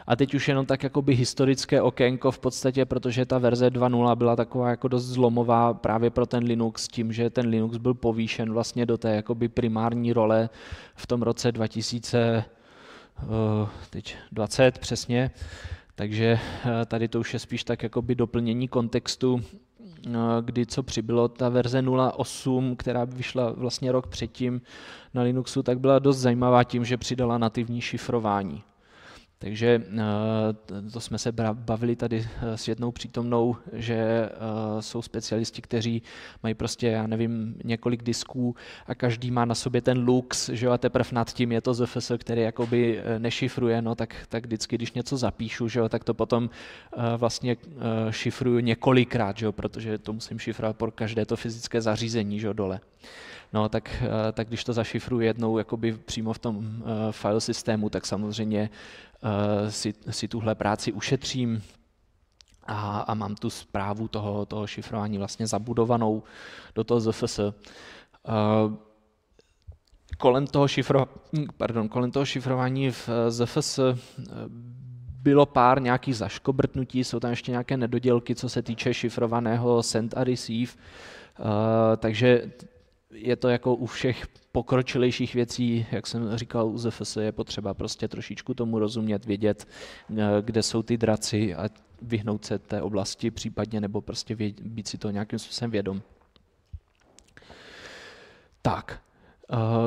a teď už jenom tak jakoby historické okénko v podstatě, protože ta verze 2.0 byla taková jako dost zlomová právě pro ten Linux, tím, že ten Linux byl povýšen vlastně do té jakoby primární role v tom roce 2020 přesně, takže tady to už je spíš tak jakoby doplnění kontextu, kdy co přibylo, ta verze 0.8, která vyšla vlastně rok předtím na Linuxu, tak byla dost zajímavá tím, že přidala nativní šifrování. Takže to jsme se bavili tady s jednou přítomnou, že jsou specialisti, kteří mají prostě, já nevím, několik disků a každý má na sobě ten lux, že jo, a teprve nad tím je to ZFS, který jakoby nešifruje, no tak vždycky, když něco zapíšu, že jo, tak to potom vlastně šifruju několikrát, že jo, protože to musím šifrovat pro každé to fyzické zařízení, že jo, dole. No, tak když to zašifruji jednou jakoby přímo v tom file systému, tak samozřejmě si tuhle práci ušetřím a mám tu správu toho šifrování vlastně zabudovanou do toho ZFS. Kolem toho šifrování v ZFS bylo pár nějakých zaškobrtnutí, jsou tam ještě nějaké nedodělky, co se týče šifrovaného send a receive, takže je to jako u všech pokročilejších věcí, jak jsem říkal, u ZFS je potřeba prostě trošičku tomu rozumět, vědět, kde jsou ty draci a vyhnout se té oblasti případně, nebo prostě být si to nějakým způsobem vědom. Tak,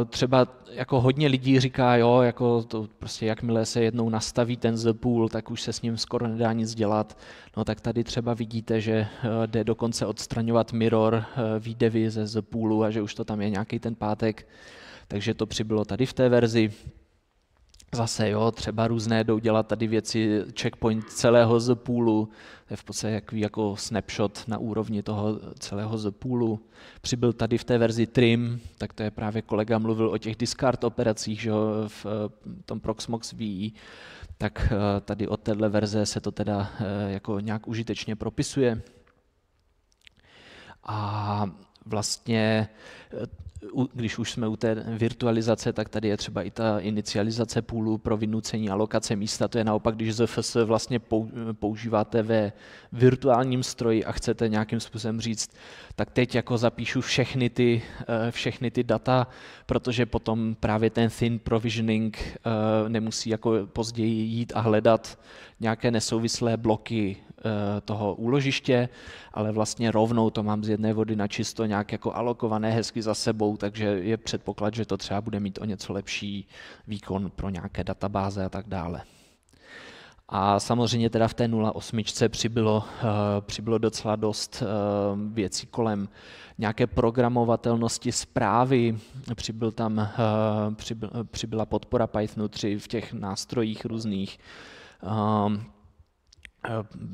třeba jako hodně lidí říká, jo, jako to prostě jakmile se jednou nastaví ten Z-pool, tak už se s ním skoro nedá nic dělat. No tak tady třeba vidíte, že jde dokonce odstraňovat mirror výdevy ze Z-poolu a že už to tam je nějaký ten pátek, takže to přibylo tady v té verzi. Zase jo, třeba různé jdou dělat tady věci, checkpoint celého Z-poolu, to je v podstatě jako snapshot na úrovni toho celého Z-poolu. Přibyl tady v té verzi trim, tak to je právě kolega mluvil o těch discard operacích, že jo, v tom Proxmox VE, tak tady od téhle verze se to teda jako nějak užitečně propisuje. A vlastně když už jsme u té virtualizace, tak tady je třeba i ta inicializace půlu pro vynucení alokace místa. To je naopak, když ZFS vlastně používáte ve virtuálním stroji a chcete nějakým způsobem říct, tak teď jako zapíšu všechny ty data, protože potom právě ten thin provisioning nemusí jako později jít a hledat nějaké nesouvislé bloky toho úložiště, ale vlastně rovnou to mám z jedné vody na čisto nějak jako alokované hezky za sebou, takže je předpoklad, že to třeba bude mít o něco lepší výkon pro nějaké databáze a tak dále. A samozřejmě teda v té 0.8 přibylo docela dost věcí kolem nějaké programovatelnosti zprávy, přibyla podpora Pythonu 3 v těch nástrojích různých,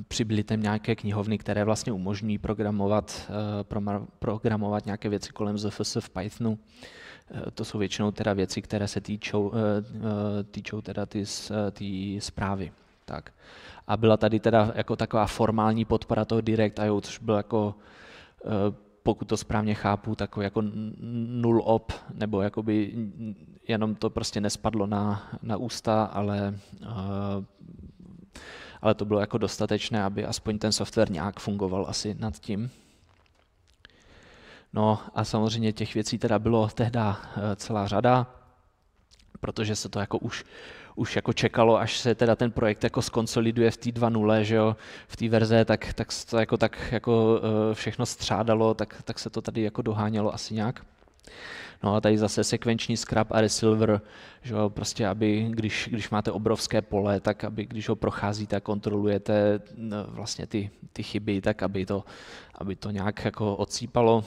přibyly tam nějaké knihovny, které vlastně umožňují programovat nějaké věci kolem ZFS v Pythonu. To jsou většinou teda věci, které se týčou teda ty zprávy. Tak. A byla tady teda jako taková formální podpora toho Direct.io, což byl jako, pokud to správně chápu, takový jako null op, nebo jakoby jenom to prostě nespadlo na ústa, ale to bylo jako dostatečné, aby aspoň ten software nějak fungoval asi nad tím. No a samozřejmě těch věcí teda bylo tehda celá řada, protože se to jako už jako čekalo, až se teda ten projekt jako skonsoliduje v té 2.0, že jo, v té verze, tak to jako všechno střádalo, tak se to tady jako dohánělo asi nějak. No a tady zase sekvenční scrub a resilver, že jo, prostě aby, když máte obrovské pole, tak aby, když ho procházíte a kontrolujete vlastně ty chyby, tak aby to nějak jako odsýpalo.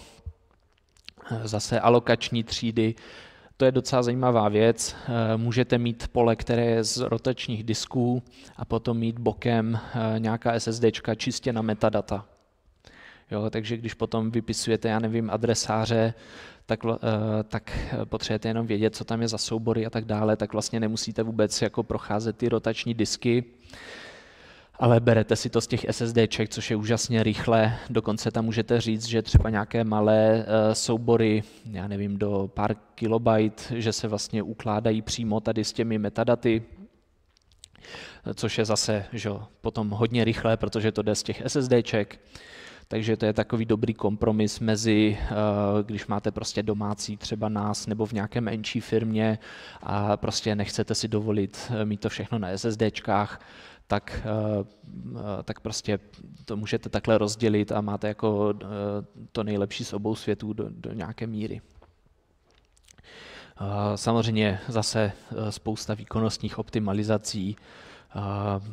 Zase alokační třídy, to je docela zajímavá věc. Můžete mít pole, které je z rotačních disků a potom mít bokem nějaká SSDčka čistě na metadata. Jo, takže když potom vypisujete, já nevím, adresáře, tak potřebujete jenom vědět, co tam je za soubory a tak dále, tak vlastně nemusíte vůbec jako procházet ty rotační disky, ale berete si to z těch SSDček, což je úžasně rychle. Dokonce tam můžete říct, že třeba nějaké malé soubory, já nevím, do pár kilobajt, že se vlastně ukládají přímo tady s těmi metadaty, což je zase že potom hodně rychlé, protože to jde z těch SSDček. Takže to je takový dobrý kompromis mezi, když máte prostě domácí třeba NAS nebo v nějaké menší firmě a prostě nechcete si dovolit mít to všechno na SSDčkách, tak prostě to můžete takhle rozdělit a máte jako to nejlepší z obou světů do nějaké míry. Samozřejmě zase spousta výkonnostních optimalizací,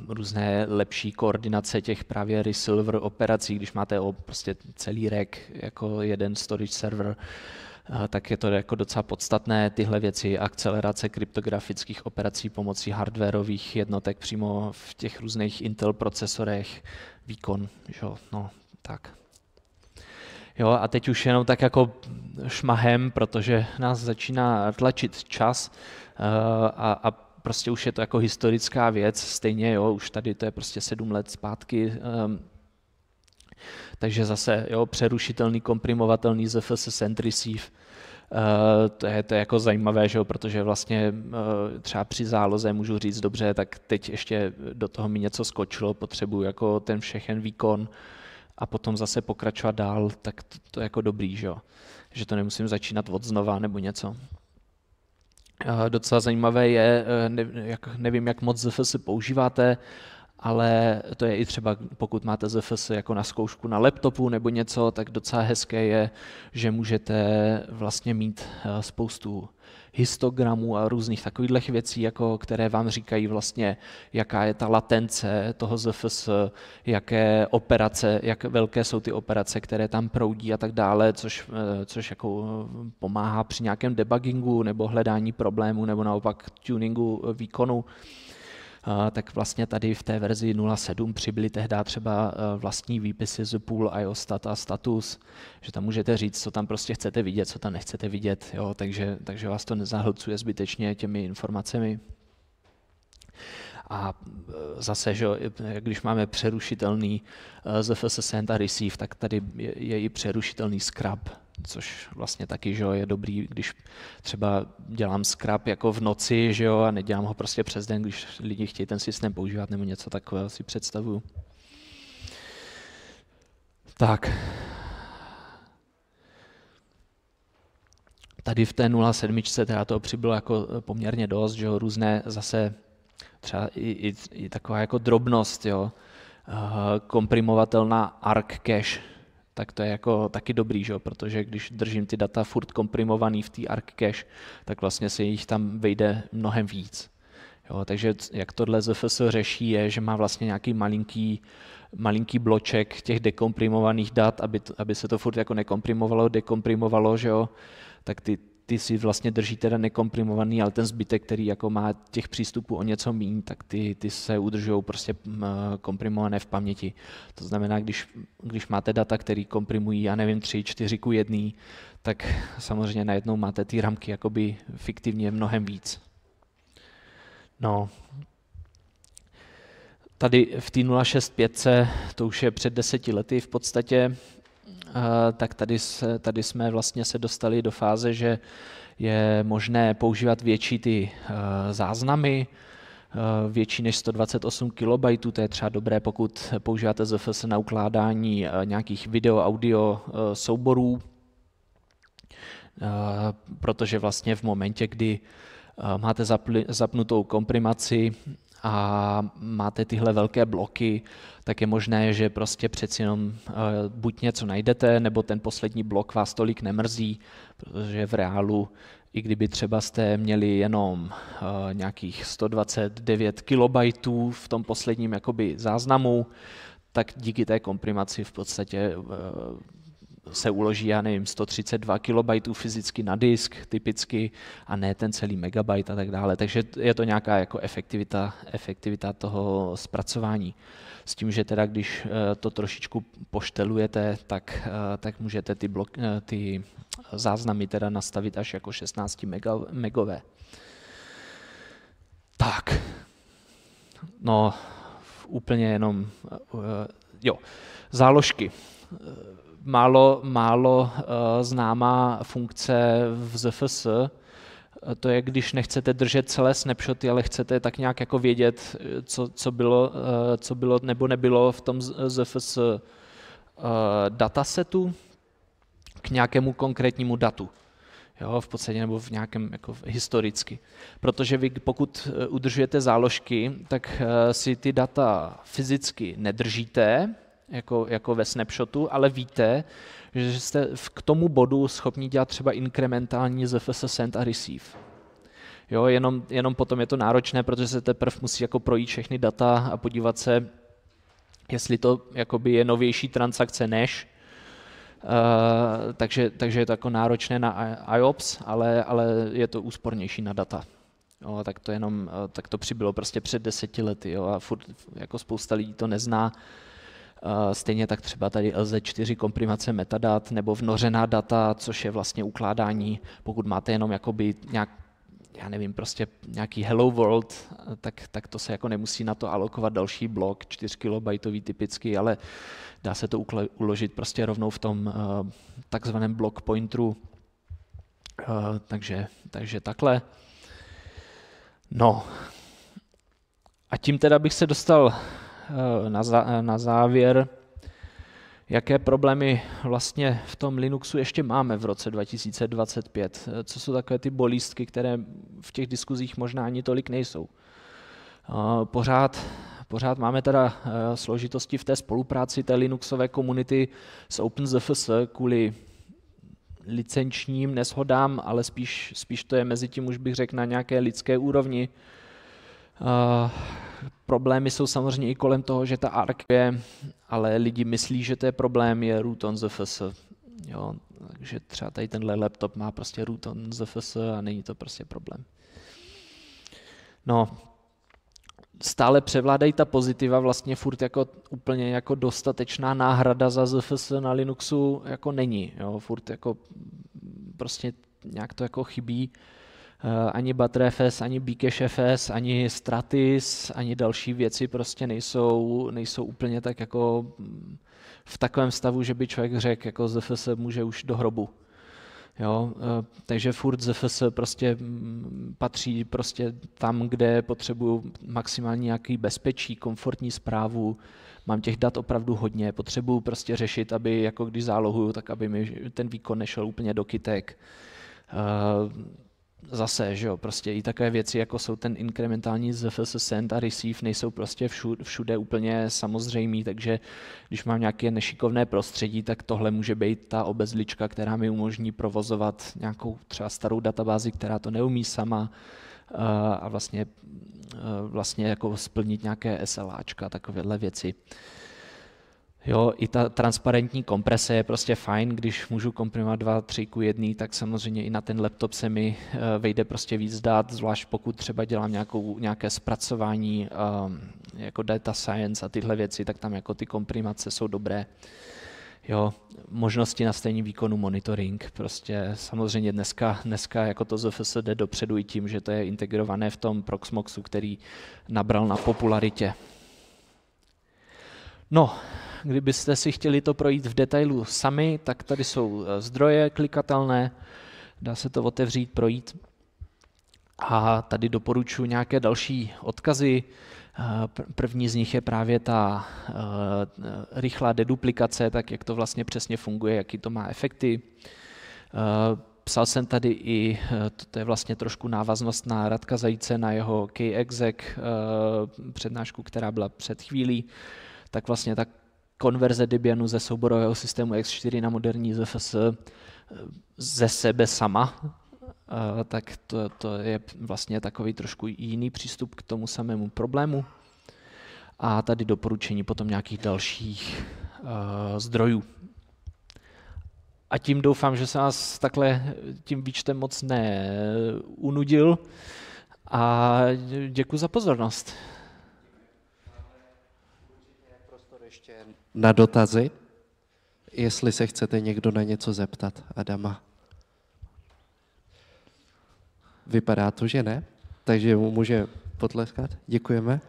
různé lepší koordinace těch právě resilver operací, když máte prostě celý rack jako jeden storage server, tak je to jako docela podstatné tyhle věci, akcelerace kryptografických operací pomocí hardwareových jednotek přímo v těch různých Intel procesorech, výkon, jo, no, tak. Jo, a teď už jenom tak jako šmahem, protože nás začíná tlačit čas a prostě už je to jako historická věc, stejně jo, už tady to je prostě 7 let zpátky, takže zase jo, přerušitelný, komprimovatelný ZFS send receive, to je jako zajímavé, že jo, protože vlastně třeba při záloze můžu říct, dobře, tak teď ještě do toho mi něco skočilo, potřebuji jako ten všechen výkon a potom zase pokračovat dál, tak to je jako dobrý, že jo, že to nemusím začínat od znova nebo něco. Docela zajímavé je, nevím, jak moc ZFS používáte, ale to je i třeba, pokud máte ZFS jako na zkoušku na laptopu nebo něco, tak docela hezké je, že můžete vlastně mít spoustu histogramů a různých takových věcí, jako které vám říkají vlastně, jaká je ta latence toho ZFS, jaké operace, jak velké jsou ty operace, které tam proudí a tak dále, což jako pomáhá při nějakém debuggingu nebo hledání problémů nebo naopak tuningu výkonu. Tak vlastně tady v té verzi 0.7 přibyly tehdy třeba vlastní výpisy z pool IOStat a status, že tam můžete říct, co tam prostě chcete vidět, co tam nechcete vidět, jo, takže vás to nezahlcuje zbytečně těmi informacemi. A zase, že když máme přerušitelný ZFS send a receive, tak tady je i přerušitelný scrub, což vlastně taky, že jo, je dobrý, když třeba dělám scrub jako v noci, že jo, a nedělám ho prostě přes den, když lidi chtějí ten systém používat nebo něco takového, si představuju. Tak. Tady v té 0.7 teda toho přibylo jako poměrně dost, že jo, různé zase třeba i taková jako drobnost, jo, komprimovatelná ARC cache, tak to je jako taky dobrý, že jo, protože když držím ty data furt komprimovaný v té ARC cache, tak vlastně se jich tam vejde mnohem víc. Jo, takže jak tohle ZFS řeší, je, že má vlastně nějaký malinký bloček těch dekomprimovaných dat, aby se to furt jako nekomprimovalo, dekomprimovalo, že jo, tak ty si vlastně drží teda nekomprimovaný, ale ten zbytek, který jako má těch přístupů o něco méně, tak ty se udržují prostě komprimované v paměti. To znamená, když máte data, které komprimují, já nevím, 3-4:1, tak samozřejmě najednou máte ty ramky jakoby fiktivně mnohem víc. No. Tady v té 0.6.5, to už je před 10 lety v podstatě, tak tady jsme vlastně se dostali do fáze, že je možné používat větší ty záznamy, větší než 128 KB, to je třeba dobré, pokud používáte ZFS na ukládání nějakých video, audio souborů, protože vlastně v momentě, kdy máte zapnutou komprimaci a máte tyhle velké bloky, tak je možné, že prostě přeci jenom buď něco najdete, nebo ten poslední blok vás tolik nemrzí, protože v reálu, i kdyby třeba jste měli jenom nějakých 129 KB v tom posledním jakoby záznamu, tak díky té komprimaci v podstatě se uloží, já nevím, 132 KB fyzicky na disk typicky a ne ten celý megabyte a tak dále. Takže je to nějaká jako efektivita toho zpracování. S tím, že teda když to trošičku poštelujete, tak můžete ty záznamy teda nastavit až jako 16 megové. Tak, no úplně jenom, jo, záložky. Málo známá funkce v ZFS, to je, když nechcete držet celé snapshoty, ale chcete tak nějak jako vědět, co bylo nebo nebylo v tom ZFS datasetu k nějakému konkrétnímu datu. Jo, v podstatě nebo v nějakém jako historicky. Protože vy pokud udržujete záložky, tak si ty data fyzicky nedržíte, jako ve snapshotu, ale víte, že jste k tomu bodu schopni dělat třeba inkrementální ZFS send a receive. Jo, jenom potom je to náročné, protože se teprve musí jako projít všechny data a podívat se, jestli to jakoby je novější transakce než. Takže je to jako náročné na IOPS, ale je to úspornější na data. Jo, tak to přibylo prostě před 10 lety, jo, a furt jako spousta lidí to nezná. Stejně tak třeba tady LZ4 komprimace metadat nebo vnořená data, což je vlastně ukládání, pokud máte jenom jakoby já nevím, prostě nějaký hello world, tak to se jako nemusí na to alokovat další blok, 4 KB typicky, ale dá se to uložit prostě rovnou v tom takzvaném block pointeru. Takže takhle. No. A tím teda bych se dostal na závěr, jaké problémy vlastně v tom Linuxu ještě máme v roce 2025. Co jsou takové ty bolístky, které v těch diskuzích možná ani tolik nejsou. Pořád máme teda složitosti v té spolupráci té Linuxové komunity s OpenZFS kvůli licenčním neshodám, ale spíš to je mezi tím, už bych řekl, na nějaké lidské úrovni. Problémy jsou samozřejmě i kolem toho, že ta ARC je, ale lidi myslí, že to je problém, je root on ZFS. Jo, takže třeba tady tenhle laptop má prostě root on ZFS a není to prostě problém. No, stále převládají ta pozitiva, vlastně furt jako úplně jako dostatečná náhrada za ZFS na Linuxu jako není. Jo, furt jako prostě nějak to jako chybí. Ani ButterFS, ani BcacheFS, ani Stratis, ani další věci prostě nejsou úplně tak jako v takovém stavu, že by člověk řekl, jako ZFS může už do hrobu. Jo, takže furt ZFS prostě patří prostě tam, kde potřebuju maximální nějaký bezpečí, komfortní správu, mám těch dat opravdu hodně, potřebuju prostě řešit, aby jako když zálohuju, tak aby mi ten výkon nešel úplně do kytek. Zase, že jo, prostě i takové věci, jako jsou ten inkrementální ZFS send a receive, nejsou prostě všude úplně samozřejmý, takže když mám nějaké nešikovné prostředí, tak tohle může být ta obezlička, která mi umožní provozovat nějakou třeba starou databázi, která to neumí sama a vlastně jako splnit nějaké SLAčka, takovéhle věci. Jo, i ta transparentní komprese je prostě fajn, když můžu komprimovat 2:3:1, tak samozřejmě i na ten laptop se mi vejde prostě víc dat, zvlášť pokud třeba dělám nějaké zpracování jako data science a tyhle věci, tak tam jako ty komprimace jsou dobré. Jo, možnosti nastavení výkonu monitoring, prostě samozřejmě dneska jako to ZFS jde dopředu i tím, že to je integrované v tom Proxmoxu, který nabral na popularitě. No, kdybyste si chtěli to projít v detailu sami, tak tady jsou zdroje klikatelné, dá se to otevřít, projít. A tady doporučuji nějaké další odkazy. První z nich je právě ta rychlá deduplikace, tak jak to vlastně přesně funguje, jaký to má efekty. Psal jsem tady i, to je vlastně trošku návaznost na Radka Zajíce, na jeho K-exec přednášku, která byla před chvílí, tak vlastně ta konverze Debianu ze souborového systému X4 na moderní ZFS ze sebe sama, tak to je vlastně takový trošku jiný přístup k tomu samému problému. A tady doporučení potom nějakých dalších zdrojů. A tím doufám, že se nás takhle tím výčtem moc neunudil a děkuji za pozornost. Na dotazy, jestli se chcete někdo na něco zeptat, Adama. Vypadá to, že ne, takže mu může potleskat. Děkujeme.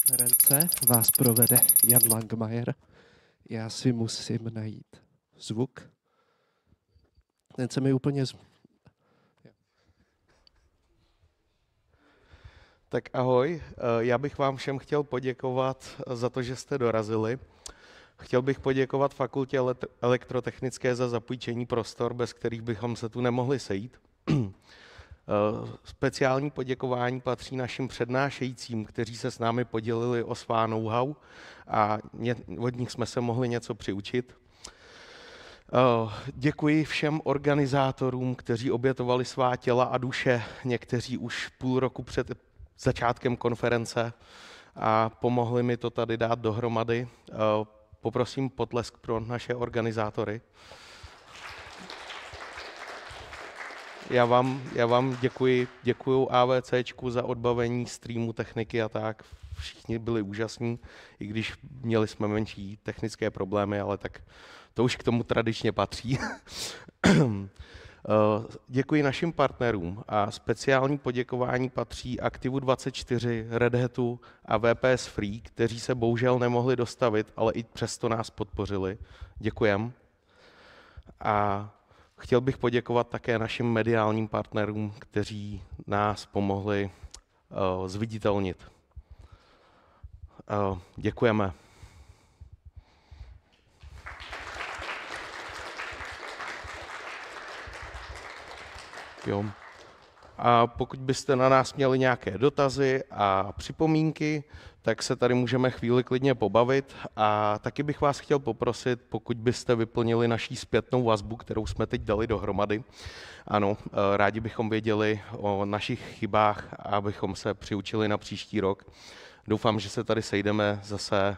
Konference vás provede Jan Langmajer. Já si musím najít zvuk. Ten se mi úplně... Tak ahoj, já bych vám všem chtěl poděkovat za to, že jste dorazili. Chtěl bych poděkovat Fakultě elektrotechnické za zapůjčení prostor, bez kterých bychom se tu nemohli sejít. Speciální poděkování patří našim přednášejícím, kteří se s námi podělili o svá know-how a od nich jsme se mohli něco přiučit. Děkuji všem organizátorům, kteří obětovali svá těla a duše, někteří už půl roku před začátkem konference a pomohli mi to tady dát dohromady. Poprosím potlesk pro naše organizátory. Já vám děkuju AVCčku za odbavení streamu, techniky a tak. Všichni byli úžasní, i když měli jsme menší technické problémy, ale tak to už k tomu tradičně patří. Děkuji našim partnerům a speciální poděkování patří Aktivu 24, Red Hatu a VPS Free, kteří se bohužel nemohli dostavit, ale i přesto nás podpořili. Děkujem. A chtěl bych poděkovat také našim mediálním partnerům, kteří nás pomohli zviditelnit. Děkujeme. Jo. A pokud byste na nás měli nějaké dotazy a připomínky, tak se tady můžeme chvíli klidně pobavit. A taky bych vás chtěl poprosit, pokud byste vyplnili naší zpětnou vazbu, kterou jsme teď dali dohromady. Ano, rádi bychom věděli o našich chybách a abychom se přiučili na příští rok. Doufám, že se tady sejdeme zase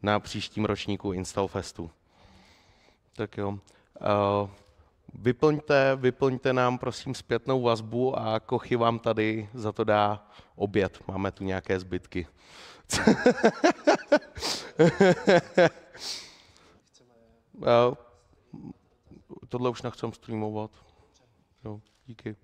na příštím ročníku InstallFestu. Tak jo. Vyplňte nám prosím zpětnou vazbu a Kochy vám tady za to dá oběd. Máme tu nějaké zbytky. Tohle už nechcem streamovat. Jo, díky.